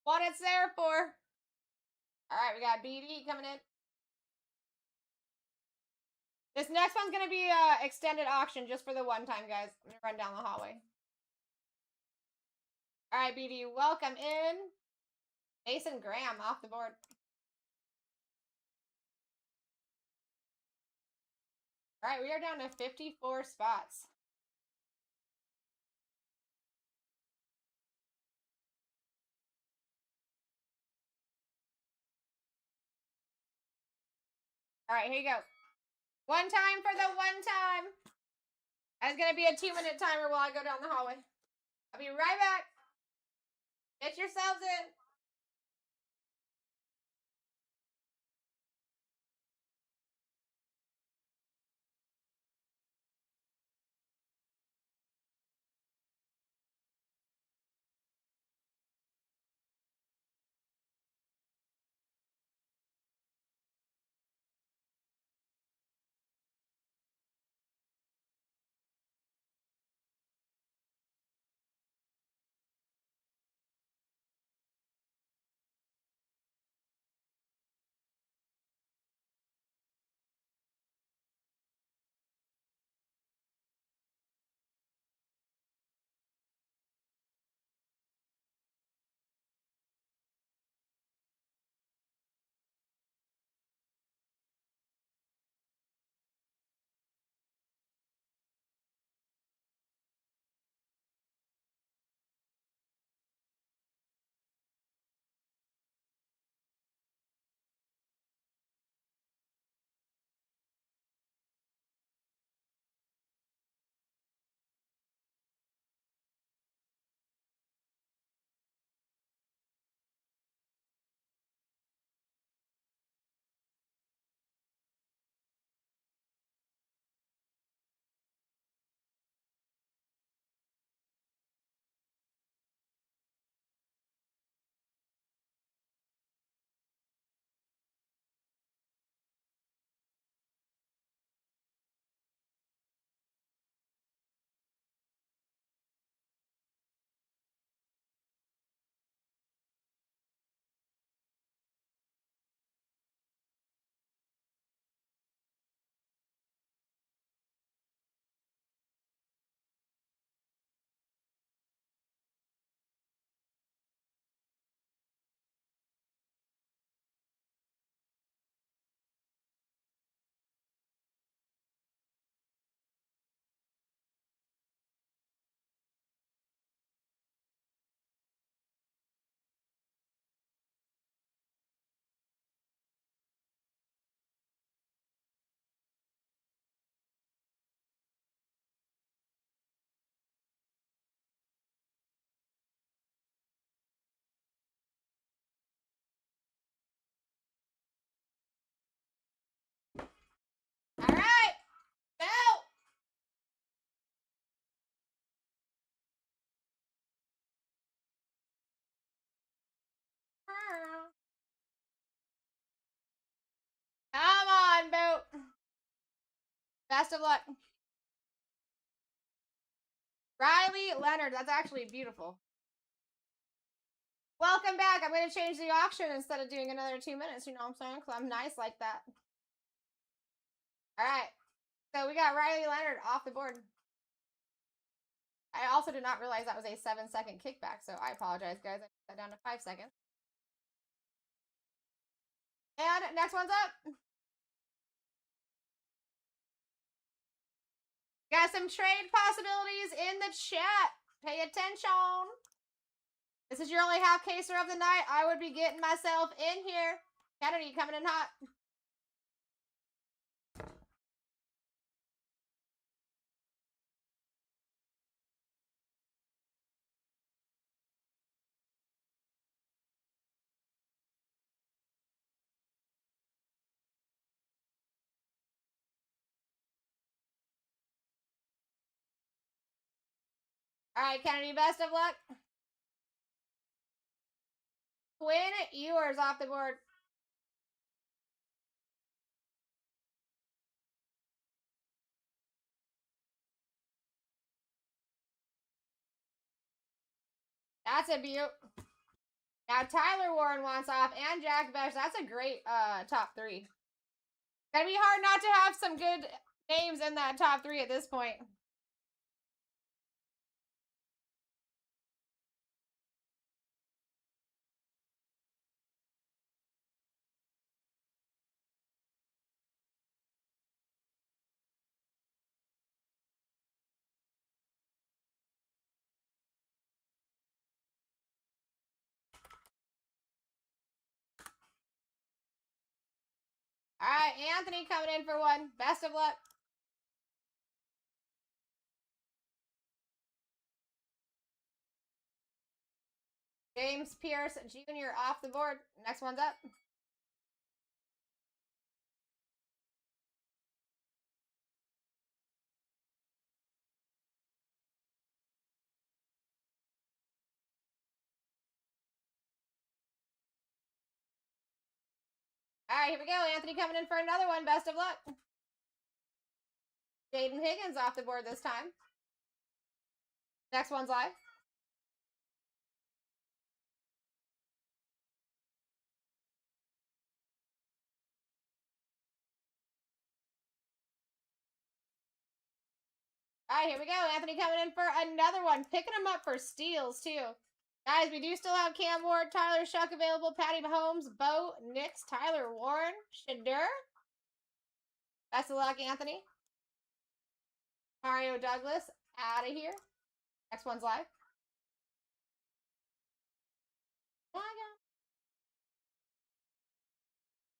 What it's there for. All right, we got BD coming in. This next one's going to be extended auction just for the one time, guys. I'm going to run down the hallway. All right, BD, welcome in. Mason Graham off the board. All right, we are down to 54 spots. All right, here you go. One time for the one time. That's going to be a 2-minute timer while I go down the hallway. I'll be right back. Get yourselves in. Best of luck. Riley Leonard. That's actually beautiful. Welcome back. I'm going to change the auction instead of doing another 2 minutes. You know what I'm saying? Because I'm nice like that. All right. So we got Riley Leonard off the board. I also did not realize that was a 7-second kickback. So I apologize, guys. I put that down to 5 seconds. And next one's up. Got some trade possibilities in the chat. Pay attention. This is your only half caser of the night. I would be getting myself in here. Kennedy coming in hot. All right, Kennedy, best of luck. Quinn Ewers off the board. That's a beaut. Now Tyler Warren wants off and Jack Besh. That's a great top 3. Gonna be hard not to have some good names in that top 3 at this point. All right, Anthony coming in for one. Best of luck. James Pierce Jr. off the board. Next one's up. All right, here we go. Anthony coming in for another one. Best of luck. Jaden Higgins off the board this time. Next one's live. All right, here we go. Anthony coming in for another one. Picking him up for steals, too. Guys, we do still have Cam Ward, Tyler Shuck available, Patty Mahomes, Bo Nix, Tyler Warren, Shadur. Best of luck, Anthony. Mario Douglas out of here. Next one's live.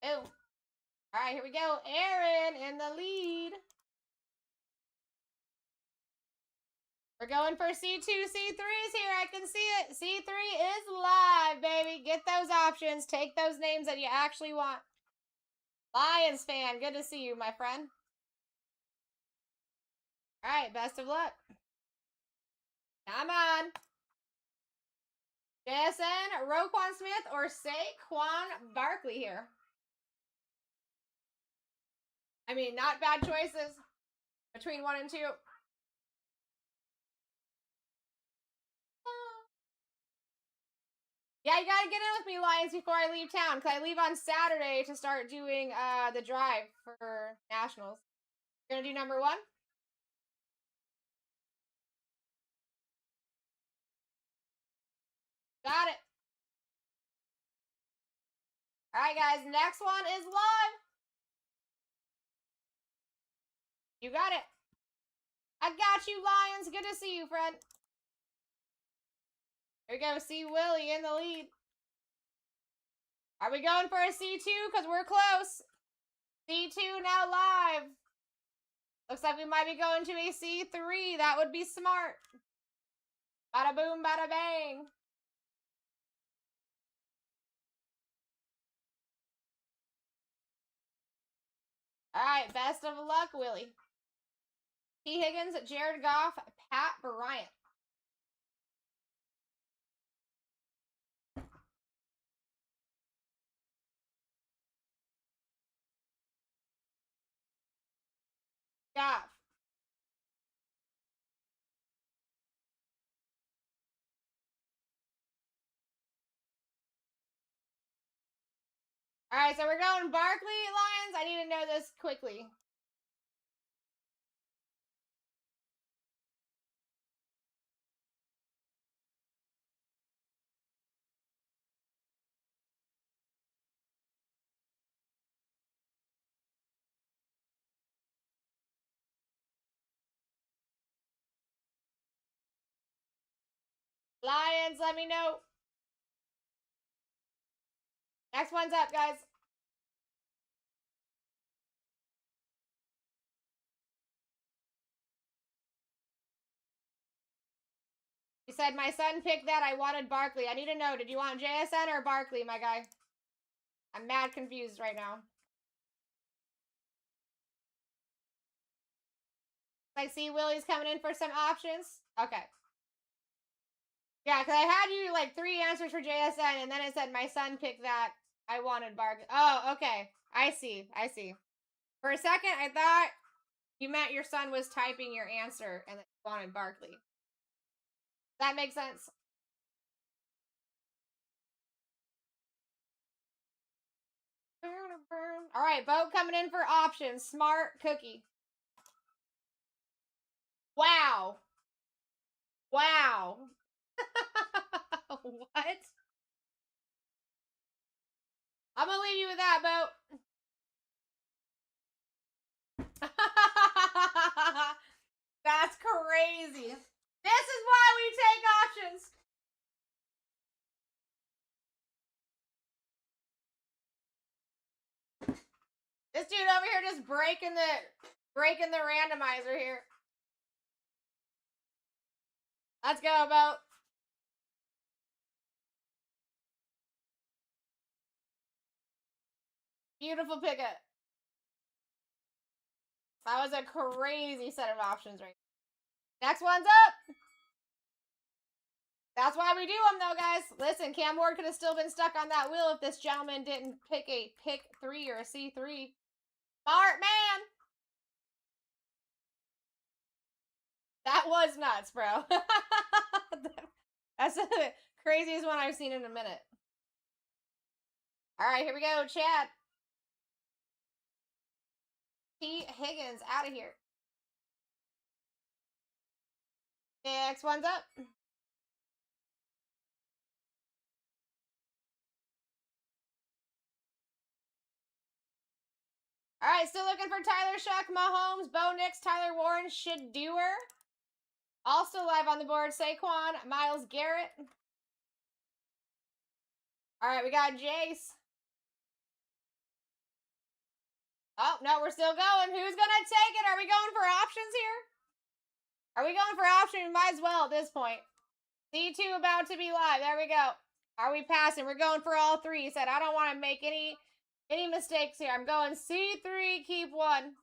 Oh. All right, here we go. Aaron in the lead. We're going for C2, C3s here. I can see it. C3 is live, baby. Get those options. Take those names that you actually want. Lions fan, good to see you, my friend. All right, best of luck. Come on. JSN, Roquan Smith, or Saquon Barkley here. I mean, not bad choices between 1 and 2. Yeah, you gotta get in with me, Lions, before I leave town, because I leave on Saturday to start doing the drive for Nationals. You're gonna do number 1? Got it. All right, guys, next one is live. You got it. I got you, Lions. Good to see you, friend. Here we go. See Willie in the lead. Are we going for a C2? Because we're close. C2 now live. Looks like we might be going to a C3. That would be smart. Bada boom, bada bang. All right, best of luck, Willie. T. Higgins, Jared Goff, Pat Bryant. Got All right, so we're going Barkley, Lions. I need to know this quickly. Lions, let me know. Next one's up, guys. You said my son picked that. I wanted Barkley. I need to know. Did you want JSN or Barkley, my guy? I'm mad confused right now. I see Willie's coming in for some options. Okay. Yeah, because I had you like 3 answers for JSN, and then it said my son picked that. I wanted Barkley. Oh, okay. I see. I see. For a second, I thought you meant your son was typing your answer and that you wanted Barkley. That makes sense. All right, vote coming in for options. Smart Cookie. Wow. Wow. What? I'm gonna leave you with that, Bo. That's crazy. This is why we take options. This dude over here just breaking the randomizer here. Let's go, Bo. Beautiful pickup. That was a crazy set of options right now. Next one's up. That's why we do them, though, guys. Listen, Cam Ward could have still been stuck on that wheel if this gentleman didn't pick a pick 3 or a C3. Smart man. That was nuts, bro. That's the craziest one I've seen in a minute. All right, here we go, Chad. T. Higgins out of here. Next one's up. All right, still looking for Tyler Shuck, Mahomes, Bo Nix, Tyler Warren, Shadour. Also live on the board, Saquon, Myles Garrett. All right, we got Jace. Oh, no, we're still going. Who's going to take it? Are we going for options here? Are we going for options? We might as well at this point. C2 about to be live. There we go. Are we passing? We're going for all 3. He said, I don't want to make any mistakes here. I'm going C3, keep 1.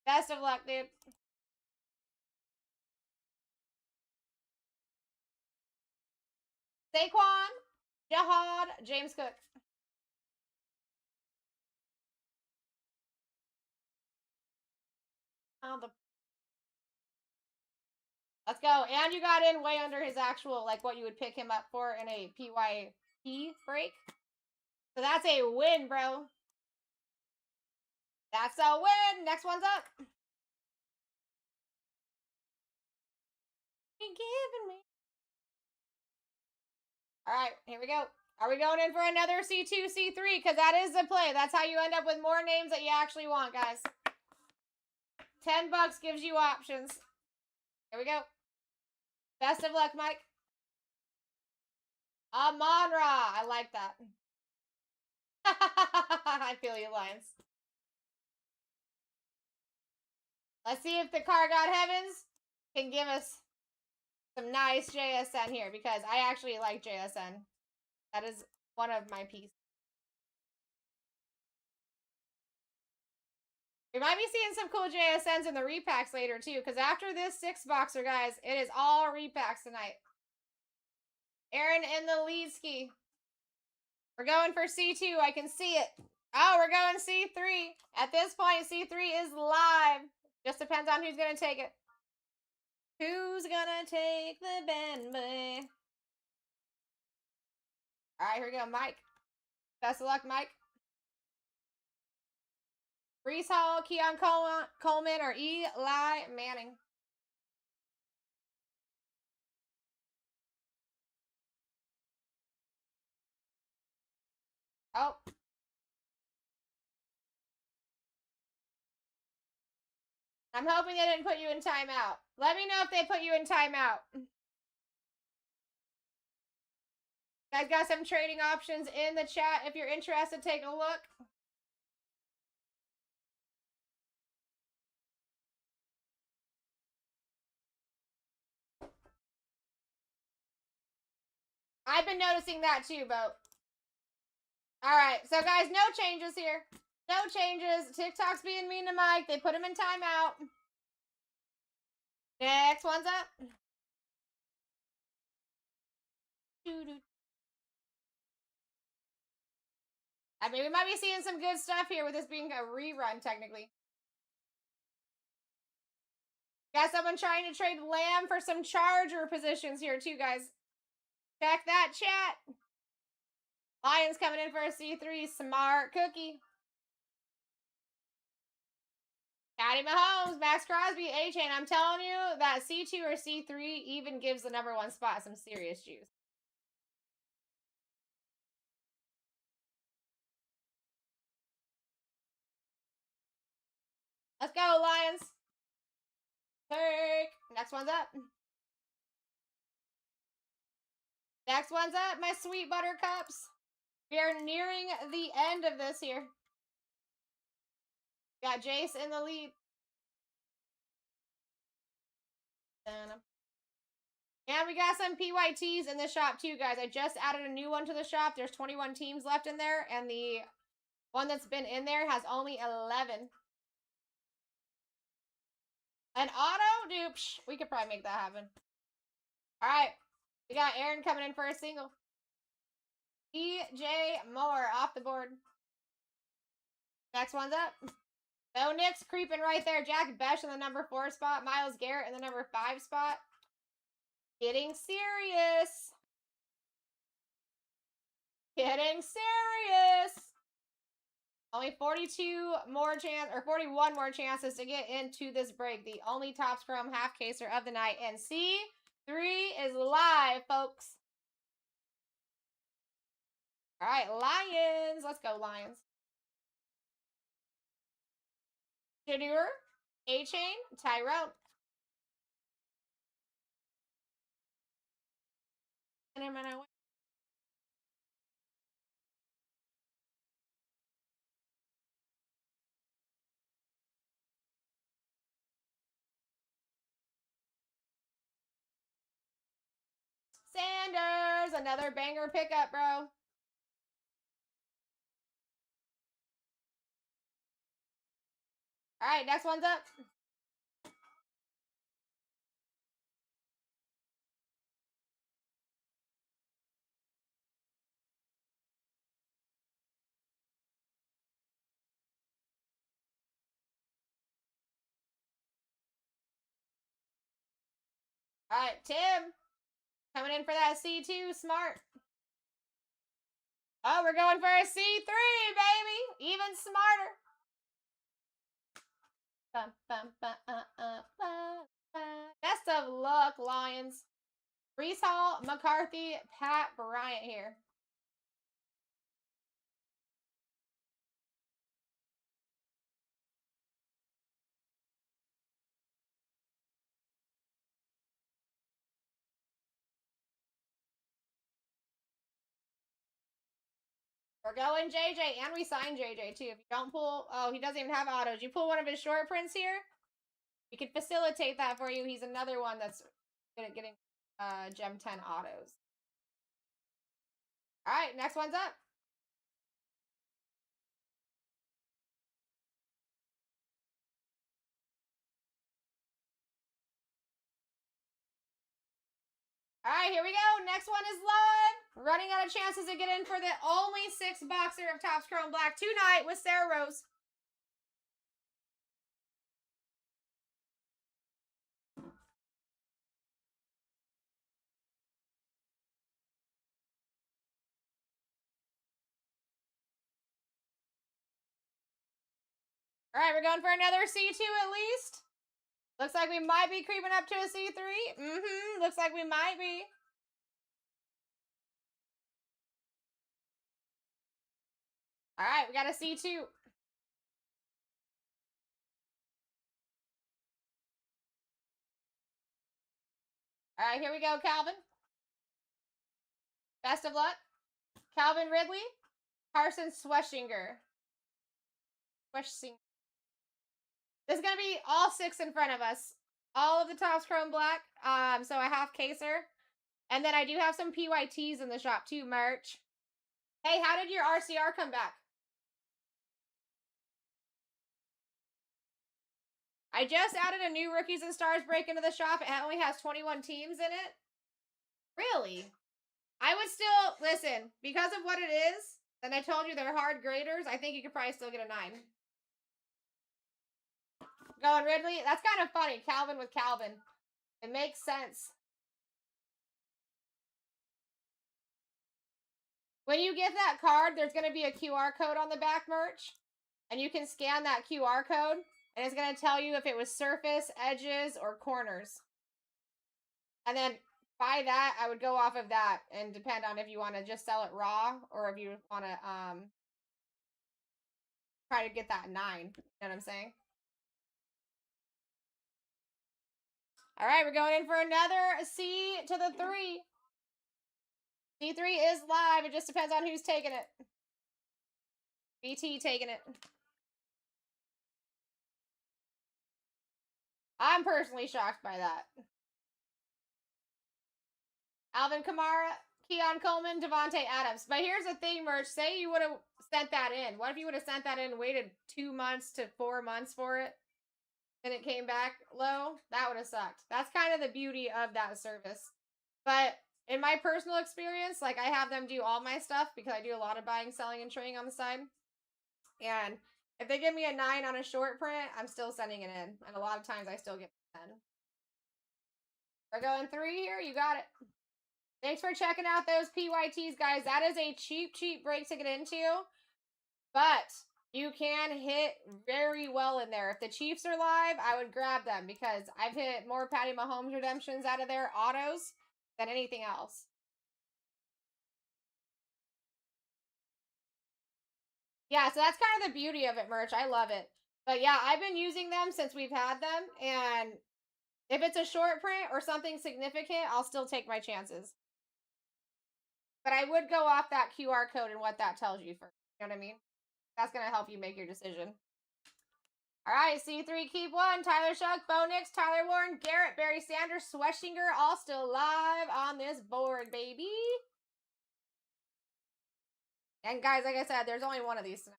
Best of luck, dude. Saquon, Jahad, James Cook. Let's go. And you got in way under his actual, like, what you would pick him up for in a PYP break. So that's a win, bro. That's a win. Next one's up. You giving me. All right, here we go. Are we going in for another C2, C3? Because that is the play. That's how you end up with more names that you actually want, guys. $10 gives you options. Here we go. Best of luck, Mike. Amon-Ra. I like that. I feel you, Lions. Let's see if the Car God Heavens can give us some nice JSN here, because I actually like JSN. That is one of my pieces. We might be seeing some cool JSNs in the repacks later, too, because after this 6-boxer, guys, it is all repacks tonight. Aaron in the lead ski. We're going for C2. I can see it. Oh, we're going C3. At this point, C3 is live. Just depends on who's going to take it. Who's going to take the Bentley? All right, here we go, Mike. Best of luck, Mike. Brees Hall, Keon Coleman, or Eli Manning. Oh. I'm hoping they didn't put you in timeout. Let me know if they put you in timeout. Guys got some trading options in the chat. If you're interested, take a look. I've been noticing that too, Bo. Alright, so guys, no changes here. No changes. TikTok's being mean to Mike. They put him in timeout. Next one's up. I mean, we might be seeing some good stuff here with this being a rerun, technically. Got someone trying to trade Lamb for some Charger positions here, too, guys. Check that chat. Lions coming in for a C3. Smart cookie. Patty Mahomes, Max Crosby, A-Chain. I'm telling you, that C2 or C3 even gives the #1 spot some serious juice. Let's go, Lions. Take. Next one's up. Next one's up, my sweet buttercups. We are nearing the end of this here. Got Jace in the lead. And we got some PYTs in the shop too, guys. I just added a new one to the shop. There's 21 teams left in there, and the one that's been in there has only 11. An auto? Dude, we could probably make that happen. All right. We got Aaron coming in for a single. DJ Moore off the board. Next one's up. Bo Nix creeping right there. Jack Besh in the #4 spot. Myles Garrett in the #5 spot. Getting serious. Getting serious. Only 42 more or 41 more chances to get into this break. The only Topps Chrome half caser of the night. And C3 is live, folks. All right, Lions. Let's go, Lions. Shadur, A-Chain, Tyrone. Sanders, another banger pickup, bro. All right, next one's up. All right, Tim. Coming in for that C2. Smart. Oh, we're going for a C3, baby. Even smarter. Best of luck, Lions. Brees Hall, McCarthy, Pat Bryant here. We're going JJ, and we signed JJ too. If you don't pull, oh, he doesn't even have autos. You pull one of his short prints here, we can facilitate that for you. He's another one that's good at getting Gem 10 autos. All right, next one's up. All right, here we go. Next one is live. Running out of chances to get in for the only 6-boxer of Topps Chrome Black tonight with Sarah Rose. All right, we're going for another C2 at least. Looks like we might be creeping up to a C3. Looks like we might be. All right, we got a C2. All right, here we go, Calvin. Best of luck. Calvin Ridley, Carson Schweschinger. This is going to be all 6 in front of us. All of the Topps Chrome Black. So a half caser. And then I do have some PYTs in the shop too, merch. Hey, how did your RCR come back? I just added a new Rookies and Stars break into the shop. It only has 21 teams in it. Really? I would still, listen, because of what it is, and I told you they're hard graders, I think you could probably still get a 9. Going Ridley? That's kind of funny. Calvin with Calvin. It makes sense. When you get that card, there's going to be a QR code on the back, merch. And you can scan that QR code. And it's going to tell you if it was surface, edges, or corners. And then by that, I would go off of that and depend on if you want to just sell it raw or if you want to try to get that 9. You know what I'm saying? All right, we're going in for another C to the 3. C3 is live. It just depends on who's taking it. BT taking it. I'm personally shocked by that. Alvin Kamara, Keon Coleman, Devontae Adams. But here's the thing, merch. Say you would have sent that in. What if you would have sent that in and waited 2 months to 4 months for it? And it came back low? That would have sucked. That's kind of the beauty of that service. But in my personal experience, like I have them do all my stuff because I do a lot of buying, selling, and trading on the side. And if they give me a 9 on a short print, I'm still sending it in. And a lot of times I still get 10. We're going 3 here. You got it. Thanks for checking out those PYTs, guys. That is a cheap, cheap break to get into. But you can hit very well in there. If the Chiefs are live, I would grab them because I've hit more Patty Mahomes redemptions out of their autos than anything else. Yeah, so that's kind of the beauty of it, merch. I love it. But yeah, I've been using them since we've had them. And if it's a short print or something significant, I'll still take my chances. But I would go off that QR code and what that tells you first. You know what I mean? That's going to help you make your decision. All right, C3, keep 1. Tyler Shuck, Bo Nix, Tyler Warren, Garrett, Barry Sanders, Schweschinger, all still live on this board, baby. And guys, like I said, there's only one of these tonight.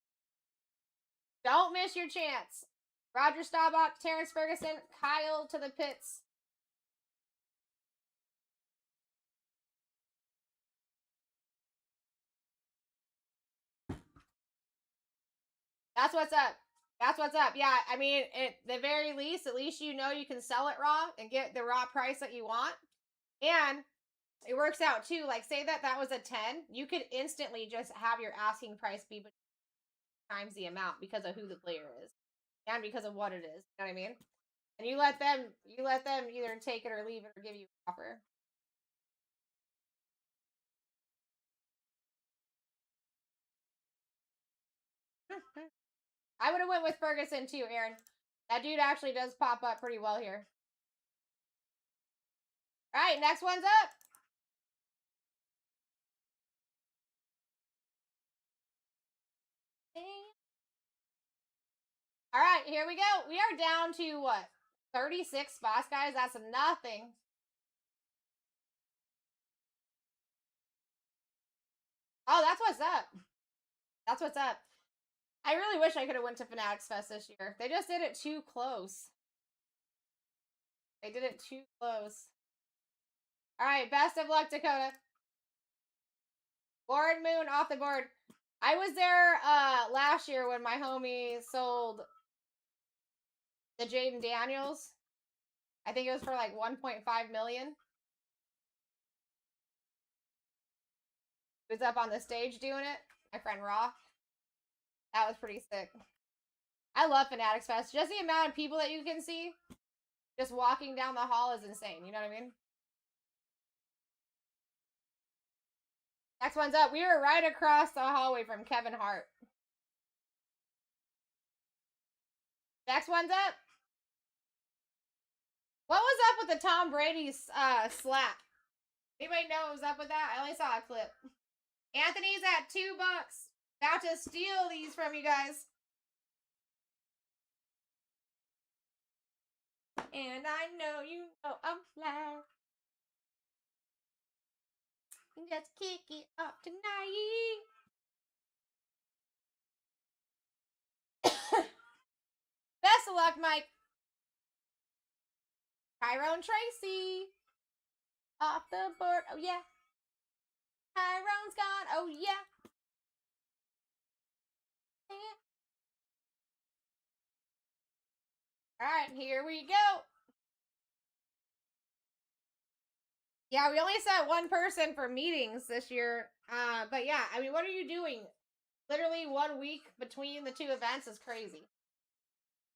Don't miss your chance. Roger Staubach, Terrence Ferguson, Kyle to the pits. That's what's up. That's what's up. Yeah, I mean, at the very least, at least you know you can sell it raw and get the raw price that you want. And it works out too. Like, say that was a 10, you could instantly just have your asking price be times the amount because of who the player is and because of what it is. You know what I mean? And you let them either take it or leave it or give you an offer. I would have went with Ferguson too, Aaron. That dude actually does pop up pretty well here. All right, next one's up. All right, here we go. We are down to what? 36 spots, guys. That's nothing. Oh, that's what's up. That's what's up. I really wish I could have went to Fanatics Fest this year. They just did it too close. They did it too close. All right, best of luck, Dakota. Warren Moon off the board. I was there last year when my homie sold the Jaden Daniels. I think it was for like 1.5 million. He was up on the stage doing it. My friend Raw. That was pretty sick. I love Fanatics Fest. Just the amount of people that you can see just walking down the hall is insane. You know what I mean? Next one's up. We were right across the hallway from Kevin Hart. Next one's up. What was up with the Tom Brady slap? Anybody know what was up with that? I only saw a clip. Anthony's at $2. About to steal these from you guys. And I know you know I'm fly. Let's kick it up tonight. Best of luck, Mike. Tyrone Tracy. Off the board. Oh, yeah. Tyrone's gone. Oh, yeah. All right, here we go. Yeah, we only set one person for meetings this year. But yeah, I mean, what are you doing? Literally 1 week between the two events is crazy.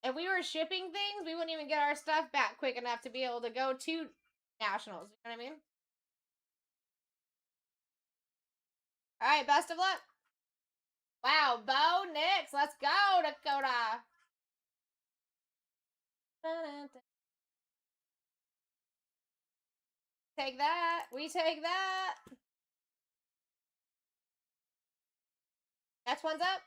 If we were shipping things, we wouldn't even get our stuff back quick enough to be able to go to nationals. You know what I mean? All right, best of luck. Wow, Bo Nix. Let's go, Dakota. Take that. We take that. Next one's up.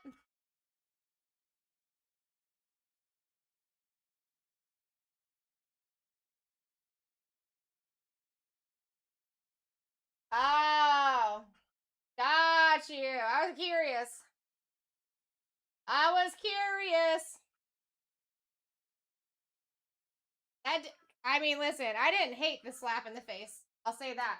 Oh, got you. I was curious. I mean, listen, I didn't hate the slap in the face. I'll say that.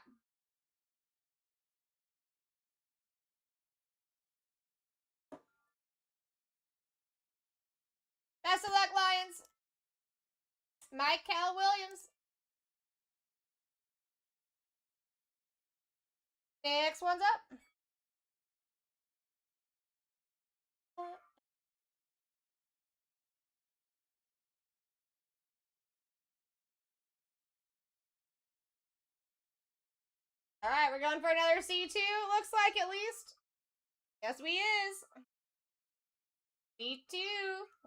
Best of luck, Lions. Michael Williams. Next one's up. All right, we're going for another C2. Looks like, at least. Yes, we is. C2.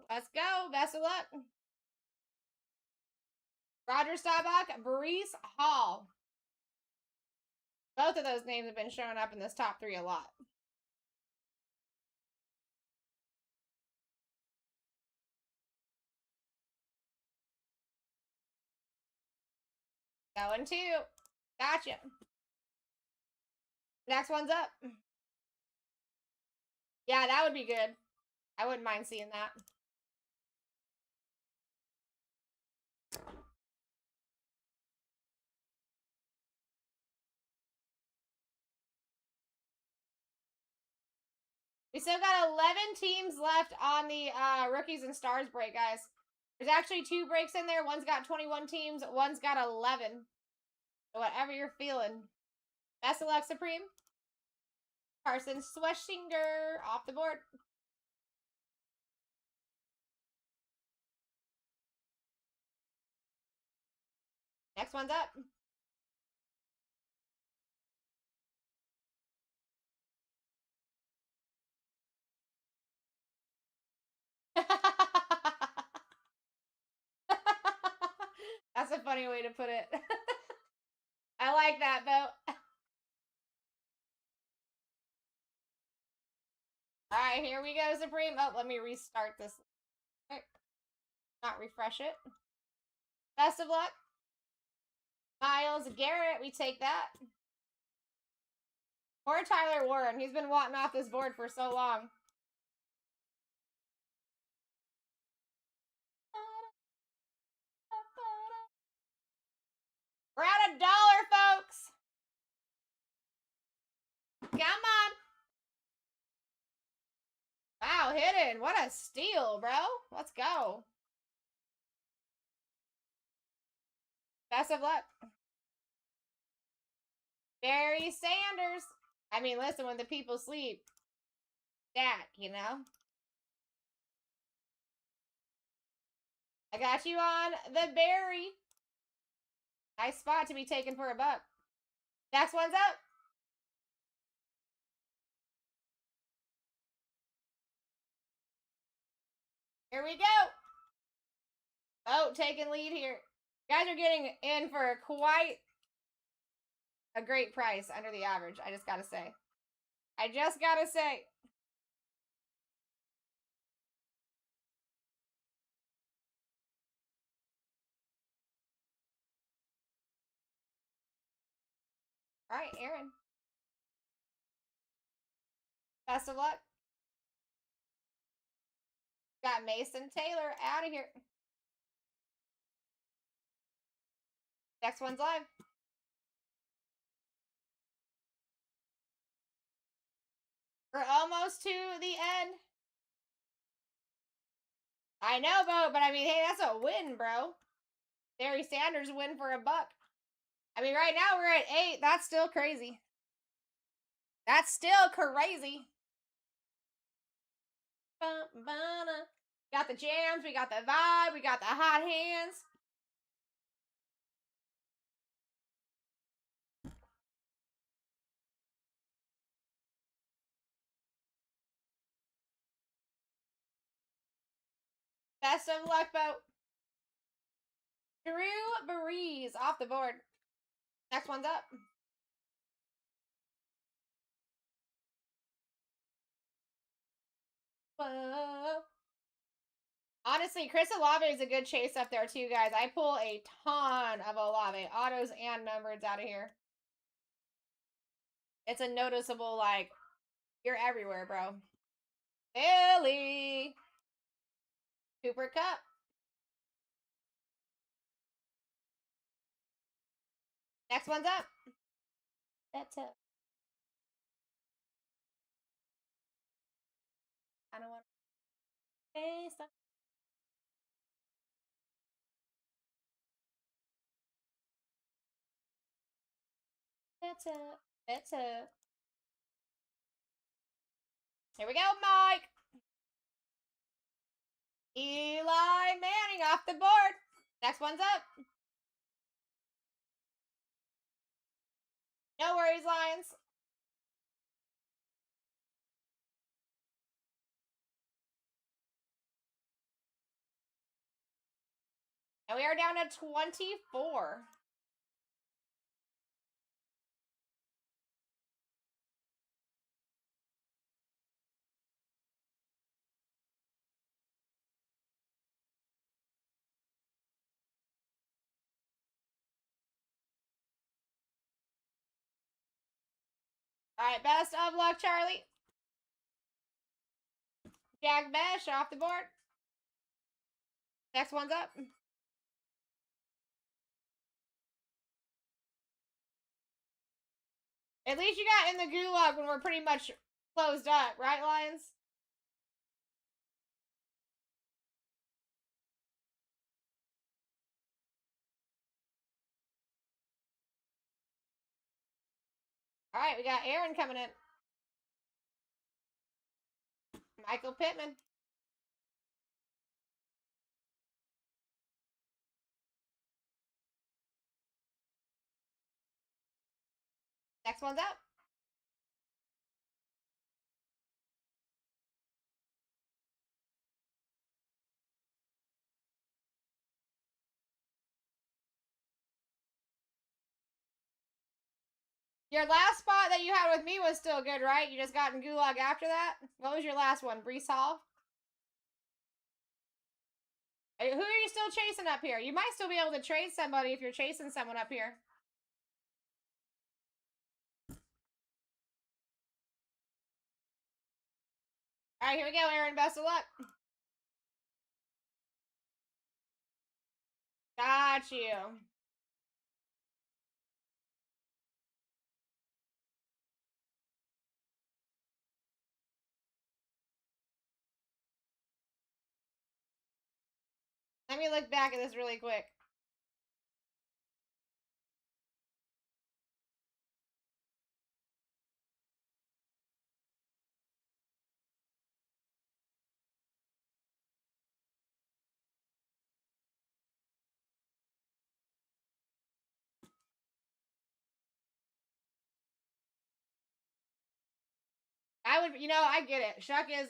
Let's go. Best of luck. Roger Staubach, Brees Hall. Both of those names have been showing up in this top 3 a lot. Going 2. Gotcha. Next one's up. Yeah, that would be good. I wouldn't mind seeing that. We still got 11 teams left on the Rookies and Stars break, guys. There's actually 2 breaks in there. One's got 21 teams. One's got 11. So whatever you're feeling. Best of luck, Supreme. Carson Schweschinger off the board. Next one's up. That's a funny way to put it. I like that, though. All right, here we go, Supreme. Oh, let me restart this. Right. Not refresh it. Best of luck. Miles Garrett, we take that. Poor Tyler Warren. He's been wanting off this board for so long. We're at $1, folks. Come on. Wow, hidden. What a steal, bro. Let's go. Best of luck. Barry Sanders. I mean, listen, when the people sleep, stack, you know? I got you on the berry. Nice spot to be taken for a buck. Next one's up. Here we go. Oh, taking lead here. You guys are getting in for quite a great price under the average, I just gotta say. I just gotta say. All right, Aaron. Best of luck. Got Mason Taylor out of here. Next one's live. We're almost to the end. I know, Bo, but I mean, hey, that's a win, bro. Barry Sanders win for a buck. I mean, right now we're at 8. That's still crazy. That's still crazy. Got the jams, we got the vibe, we got the hot hands. Best of luck, Bo. Drew Brees off the board. Next one's up. Whoa. Honestly, Chris Olave is a good chase up there too, guys. I pull a ton of Olave, autos and numbereds out of here. It's a noticeable, like, you're everywhere, bro. Billy. Cooper Cup. Next one's up. That's it. I don't want to say something. That's it. That's it. Here we go, Mike. Eli Manning off the board. Next one's up. No worries, Lions. And we are down to 24. All right, best of luck, Charlie. Jack Besh off the board. Next one's up. At least you got in the gulag when we're pretty much closed up, right, Lions? All right, we got Aaron coming in. Michael Pittman. Next one's up. Your last spot that you had with me was still good, right? You just got in gulag after that? What was your last one? Brees Hall? Who are you still chasing up here? You might still be able to trade somebody if you're chasing someone up here. All right, here we go, Aaron. Best of luck. Got you. Let me look back at this really quick. I would, you know, I get it. Shuck is,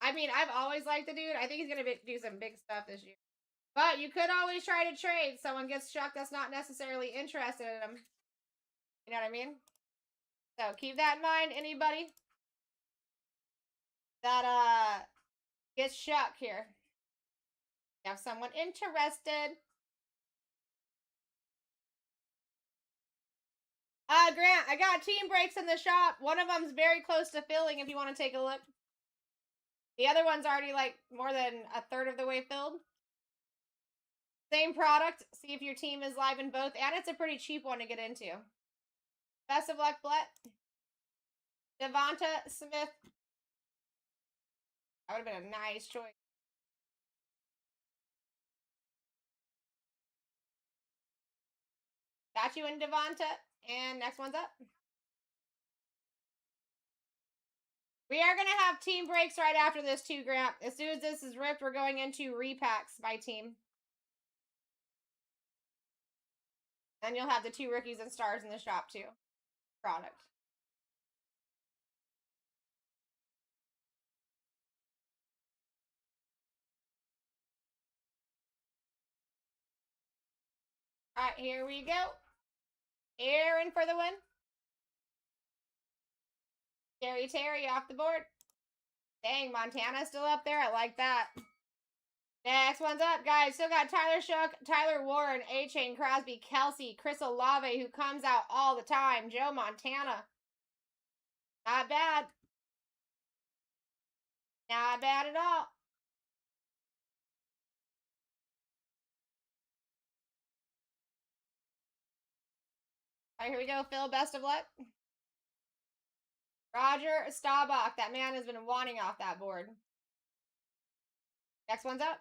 I mean, I've always liked the dude. I think he's going to do some big stuff this year. But you could always try to trade. Someone gets Shuck that's not necessarily interested in him. You know what I mean? So keep that in mind, anybody that gets Shuck here. You have someone interested. Grant, I got team breaks in the shop. One of them's very close to filling if you want to take a look. The other one's already like more than a third of the way filled. Same product. See if your team is live in both. And it's a pretty cheap one to get into. Best of luck, Blett. Devonta Smith. That would have been a nice choice. Got you in Devonta. And next one's up. We are going to have team breaks right after this too, Grant. As soon as this is ripped, we're going into repacks by team. And you'll have the 2 rookies and stars in the shop too. Product. All right, here we go. Aaron for the win. Terry off the board. Dang, Montana's still up there. I like that. Next one's up, guys. Still got Tyler Shook, Tyler Warren, A-Chain, Crosby, Kelsey, Chris Olave, who comes out all the time. Joe Montana. Not bad. Not bad at all. All right, here we go, Phil. Best of luck. Roger Staubach. That man has been wanting off that board. Next one's up.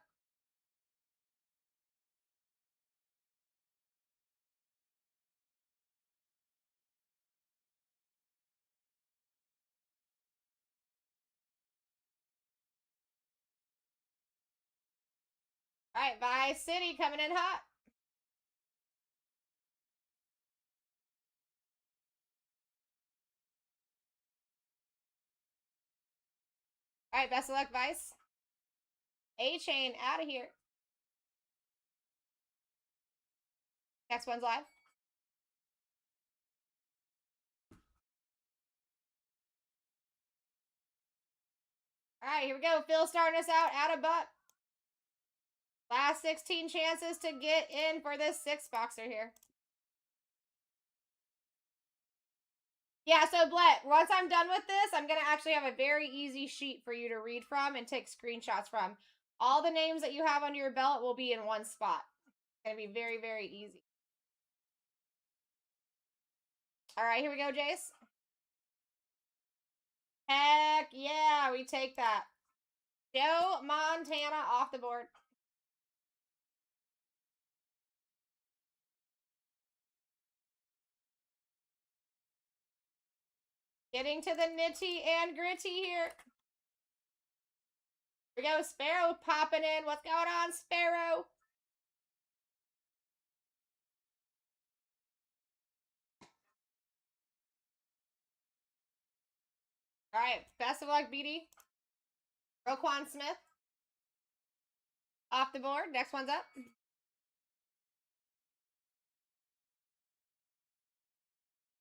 All right, Vice City coming in hot. All right, best of luck, Vice. A-Chain out of here. Next one's live. All right, here we go. Phil starting us out at a buck. Last 16 chances to get in for this 6-boxer here. Yeah, so Blett, once I'm done with this, I'm going to actually have a very easy sheet for you to read from and take screenshots from. All the names that you have under your belt will be in one spot. It's going to be very, very easy. All right, here we go, Jace. Heck yeah, we take that. Joe Montana off the board. Getting to the nitty and gritty here. Here we go, Sparrow popping in. What's going on, Sparrow? All right, best of luck, BD. Roquan Smith. Off the board. Next one's up.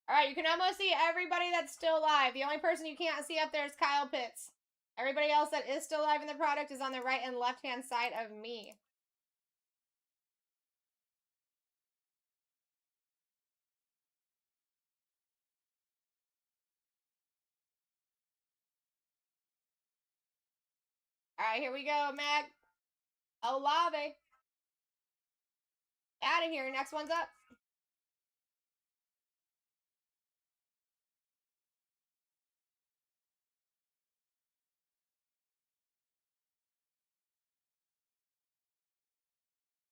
All right, you can almost see everybody that's still live. The only person you can't see up there is Kyle Pitts. Everybody else that is still live in the product is on the right and left-hand side of me. All right, here we go, Mag. Olave. Out of here. Next one's up.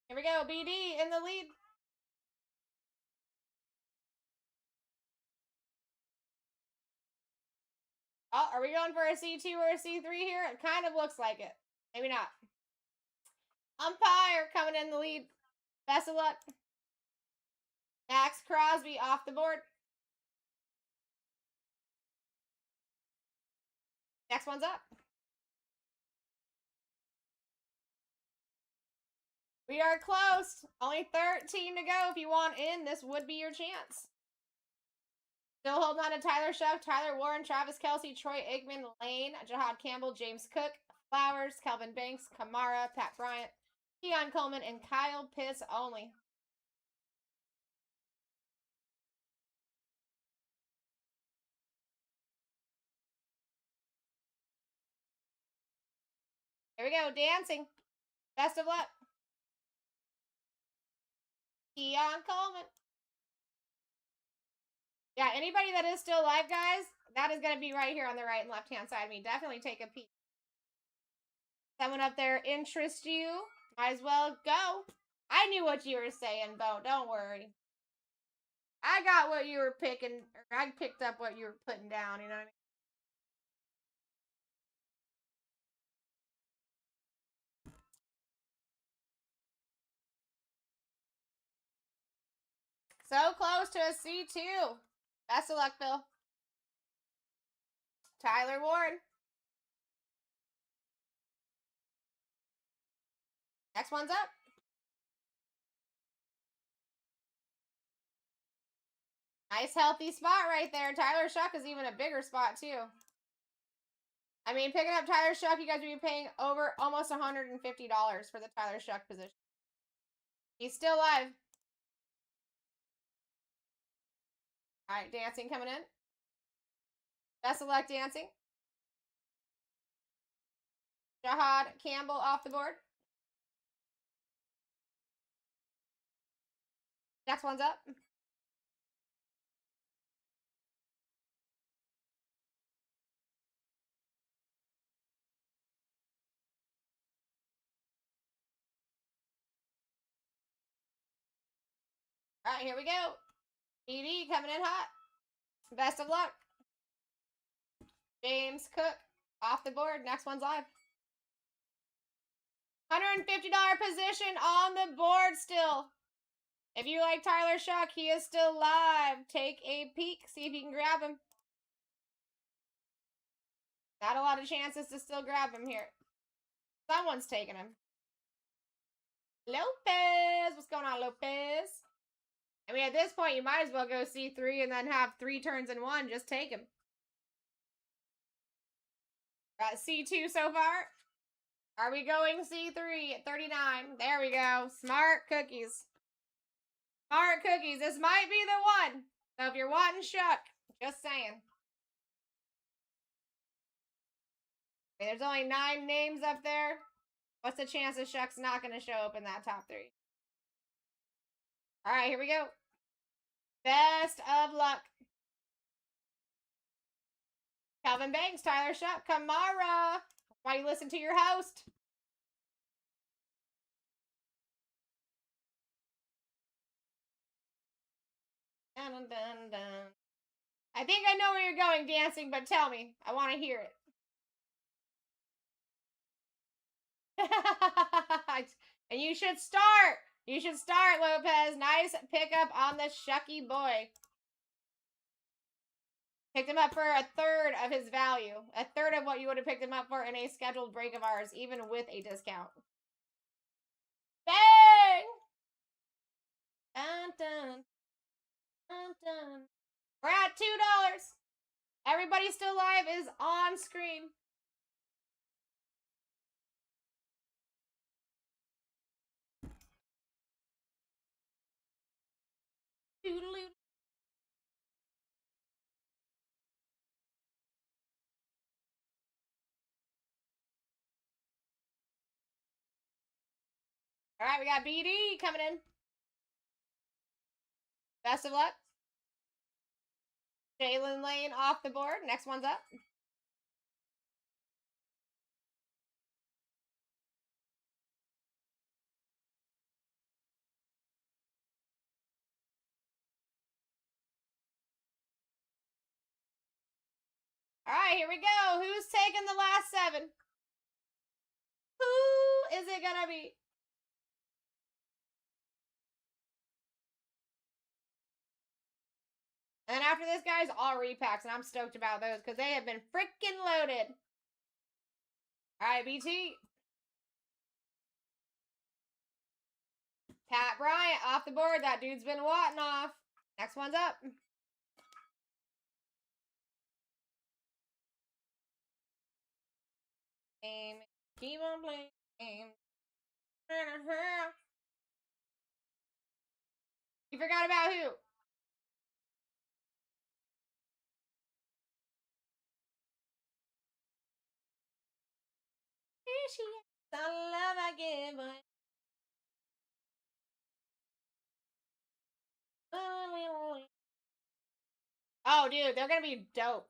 Here we go, BD in the lead. Oh, are we going for a C2 or a C3 here? It kind of looks like it. Maybe not. Umpire coming in the lead. Best of luck. Max Crosby off the board. Next one's up. We are close. Only 13 to go. If you want in, this would be your chance. Still holding on to Tyler Shuck, Tyler Warren, Travis Kelce, Troy Aikman, Lane, Jahad Campbell, James Cook, Flowers, Kelvin Banks, Kamara, Pat Bryant, Keon Coleman, and Kyle Pitts only. Here we go, dancing. Best of luck. Keon Coleman. Yeah, anybody that is still alive, guys, that is going to be right here on the right and left-hand side of me. Definitely take a peek. Someone up there interests you, might as well go. I knew what you were saying, Bo. Don't worry. I got what you were picking. Or I picked up what you were putting down, you know what I mean? So close to a C2. Best of luck, Bill. Tyler Ward. Next one's up. Nice healthy spot right there. Tyler Shuck is even a bigger spot too. I mean, picking up Tyler Shuck, you guys would be paying over almost $150 for the Tyler Shuck position. He's still alive. All right, dancing coming in. Best of luck, dancing. Jahad Campbell off the board. Next one's up. All right, here we go. BD coming in hot. Best of luck. James Cook off the board. Next one's live. $150 position on the board still. If you like Tyler Shuck, he is still live. Take a peek. See if you can grab him. Not a lot of chances to still grab him here. Someone's taking him. Lopez. What's going on, Lopez? I mean, at this point, you might as well go C3 and then have 3 turns in 1. Just take him. Got C2 so far. Are we going C3 at 39? There we go. Smart cookies. Smart cookies. This might be the one. So if you're wanting Shuck, just saying. Okay, there's only 9 names up there. What's the chance that Shuck's not going to show up in that top 3? All right, here we go. Best of luck. Kelvin Banks, Tyler Shuck, Kamara. Why you listen to your host? Dun, dun, dun, dun. I think I know where you're going, dancing, but tell me. I want to hear it. And you should start. You should start, Lopez. Nice pickup on the Shucky boy. Picked him up for a third of his value. A third of what you would have picked him up for in a scheduled break of ours, even with a discount. Bang! Dun, dun, dun, dun. We're at $2. Everybody still live is on screen. Doodaloo. All right, we got BD coming in. Best of luck. Jalen Lane off the board. Next one's up. All right, here we go. Who's taking the last 7? Who is it going to be? And after this, guys, all repacks, and I'm stoked about those because they have been freaking loaded. All right, BT. Pat Bryant off the board. That dude's been watting off. Next one's up. Keep on playing. You forgot about who? Here she is. The love I give. Oh, dude, they're gonna be dope.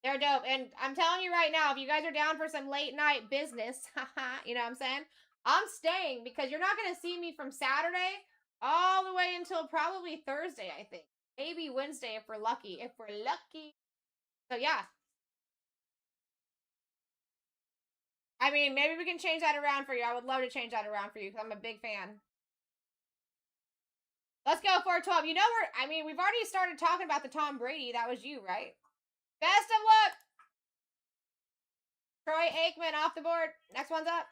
They're dope. And I'm telling you right now, if you guys are down for some late night business, you know what I'm saying? I'm staying because you're not going to see me from Saturday all the way until probably Thursday, I think. Maybe Wednesday if we're lucky. If we're lucky. So, yeah. I mean, maybe we can change that around for you. I would love to change that around for you because I'm a big fan. Let's go 412. You know, we've already started talking about the Tom Brady. That was you, right? Best of luck. Troy Aikman off the board. Next one's up.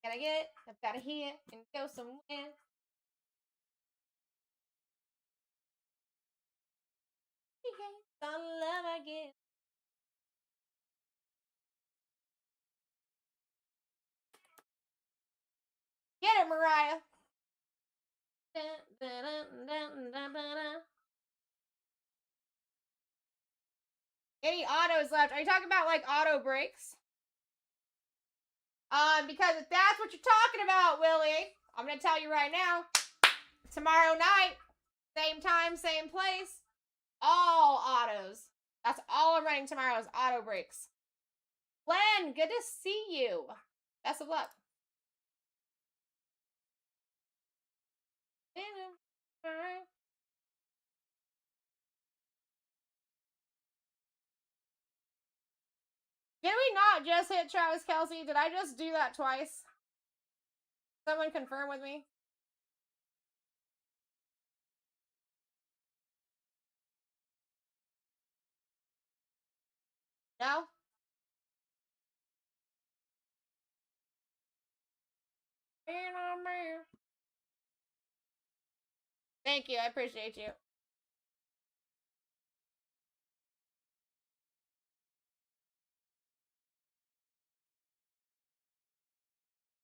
Gotta get up out of here and go somewhere. The love I give. Get it, Mariah. Any autos left? Are you talking about like auto breaks? Because if that's what you're talking about, Willie, I'm gonna tell you right now. Tomorrow night, same time, same place, all autos. That's all I'm running tomorrow is auto breaks. Glenn, good to see you. Best of luck. Did we not just hit Travis Kelce? Did I just do that twice? Someone confirm with me. No? Thank you. I appreciate you.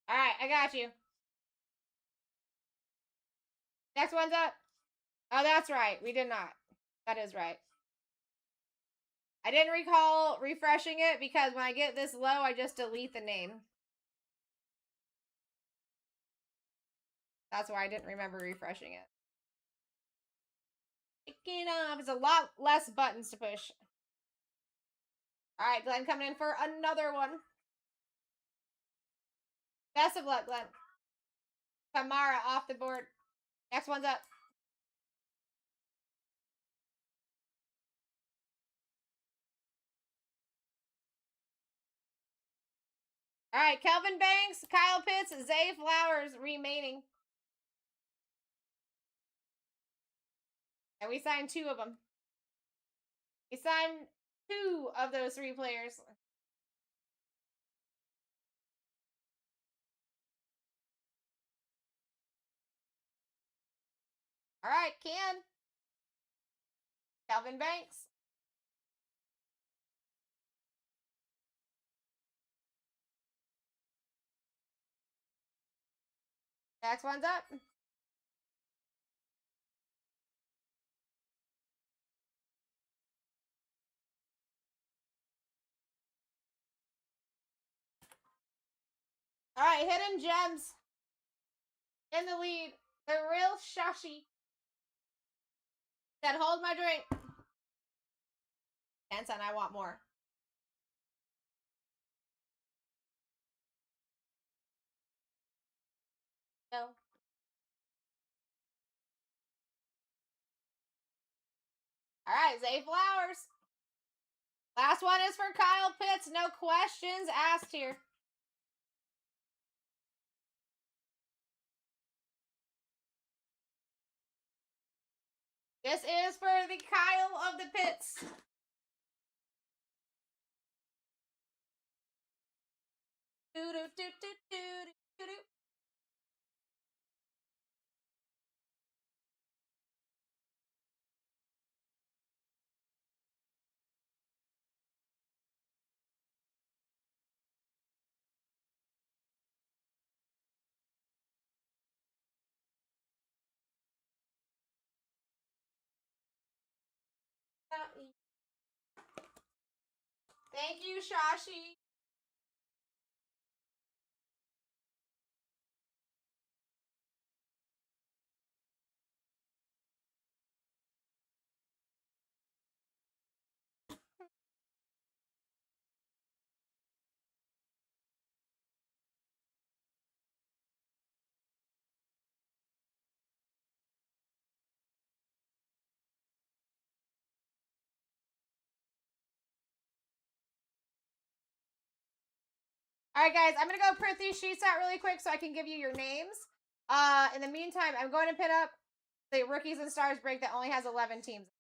All right, I got you. Next one's up. Oh, that's right. We did not. That is right. I didn't recall refreshing it because when I get this low, I just delete the name. That's why I didn't remember refreshing it. Pick it up. It's a lot less buttons to push. All right, Glenn coming in for another one. Best of luck, Glenn. Kamara off the board. Next one's up. All right, Kelvin Banks, Kyle Pitts, Zay Flowers remaining. And we signed 2 of them. We signed 2 of those 3 players. All right, Ken. Kelvin Banks. Next one's up. All right, hidden gems in the lead. The real Shashi said, "Hold my drink." Hanson, I want more. No. All right, Zay Flowers. Last one is for Kyle Pitts. No questions asked here. This is for the Kyle of the Pitts. Thank you, Shashi. All right, guys, I'm going to go print these sheets out really quick so I can give you your names. In the meantime, I'm going to put up the Rookies and Stars break that only has 11 teams.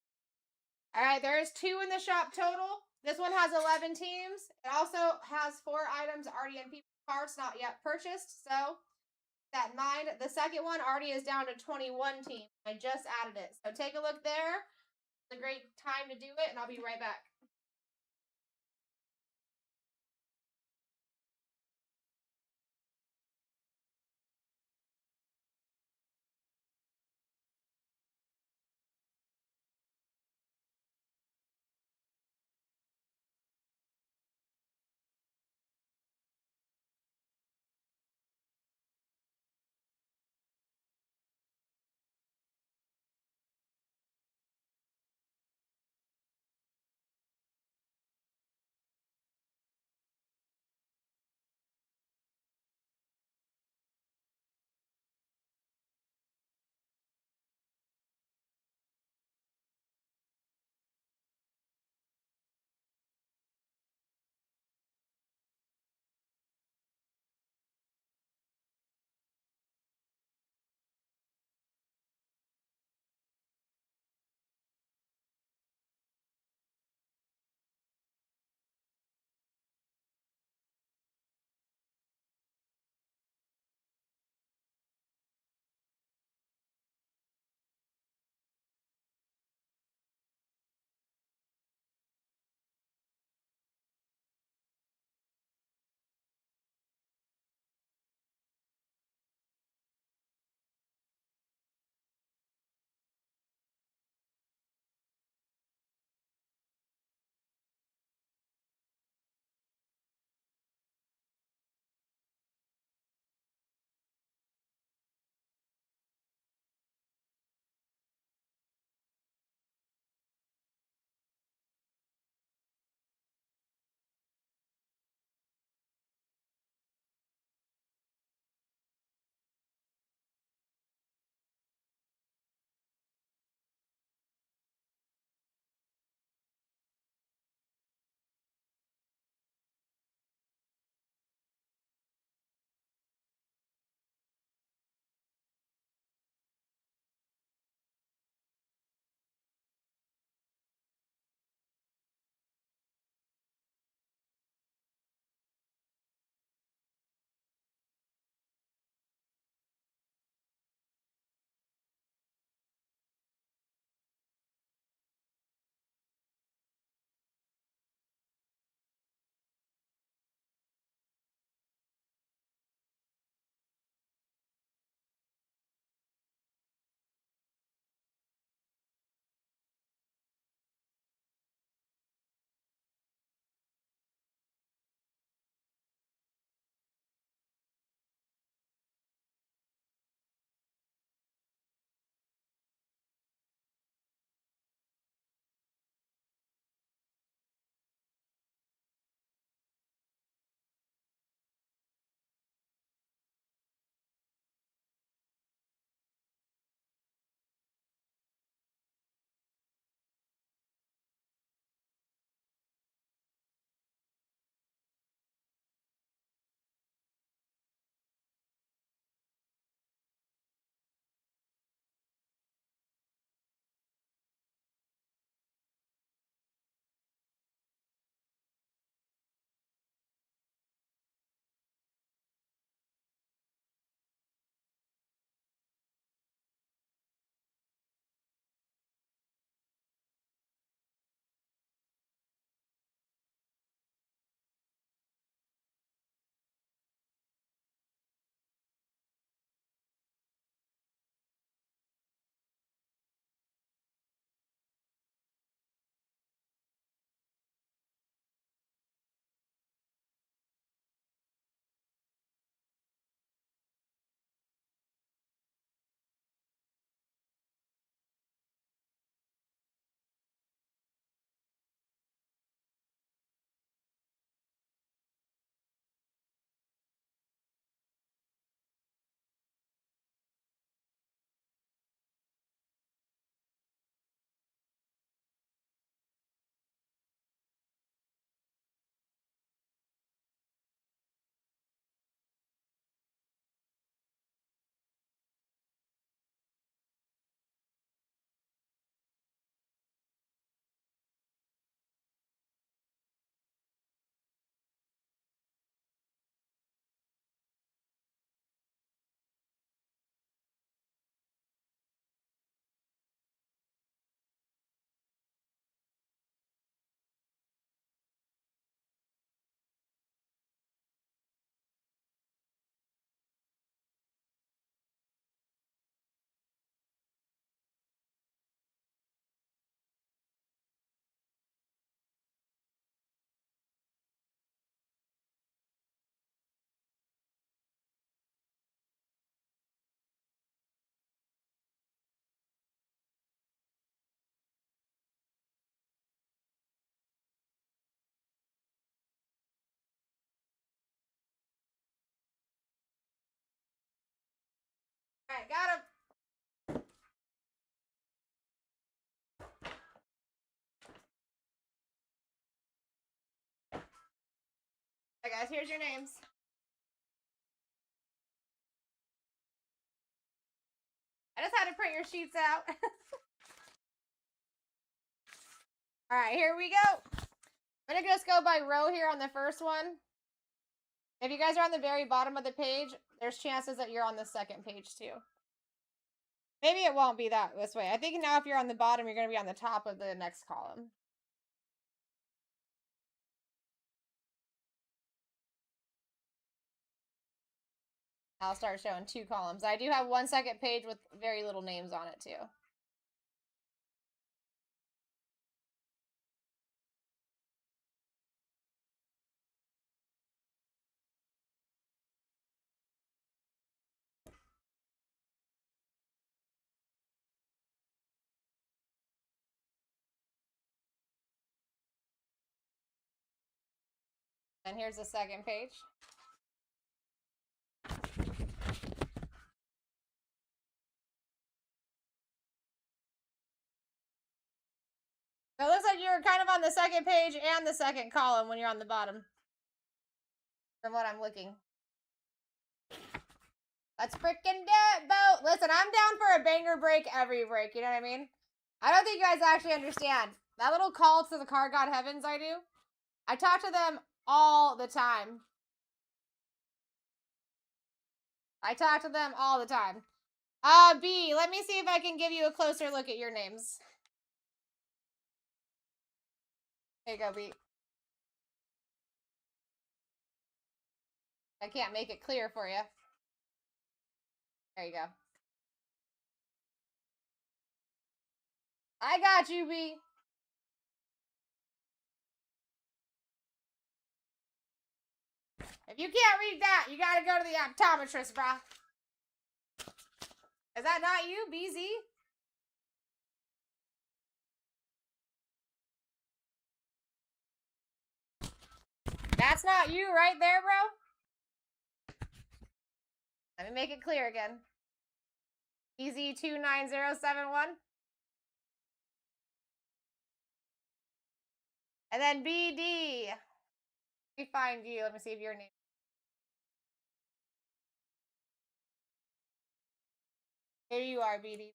All right, there is 2 in the shop total. This one has 11 teams. It also has 4 items already in people's carts, not yet purchased. So that 9. The second one already is down to 21 teams. I just added it. So take a look there. It's a great time to do it, and I'll be right back. Alright, got him. Alright, guys, here's your names. I just had to print your sheets out. Alright, here we go. I'm gonna just go by row here on the first one. If you guys are on the very bottom of the page, there's chances that you're on the second page too. Maybe it won't be that this way. I think now if you're on the bottom, you're gonna be on the top of the next column. I'll start showing 2 columns. I do have 1 second page with very little names on it too. And here's the second page. So it looks like you're kind of on the second page and the second column when you're on the bottom. From what I'm looking. Let's freaking do it, Bo! Listen, I'm down for a banger break every break, you know what I mean? I don't think you guys actually understand. That little call to the Card God Heavens I do, I talk to them all the time. I talk to them all the time. B, let me see if I can give you a closer look at your names. There you go, B. I can't make it clear for you. There you go. I got you, B. If you can't read that, you gotta go to the optometrist, brah. Is that not you, BZ? That's not you right there, bro? Let me make it clear again. BZ29071. And then BD. Let me find you. Let me see if your name. Here you are, BD.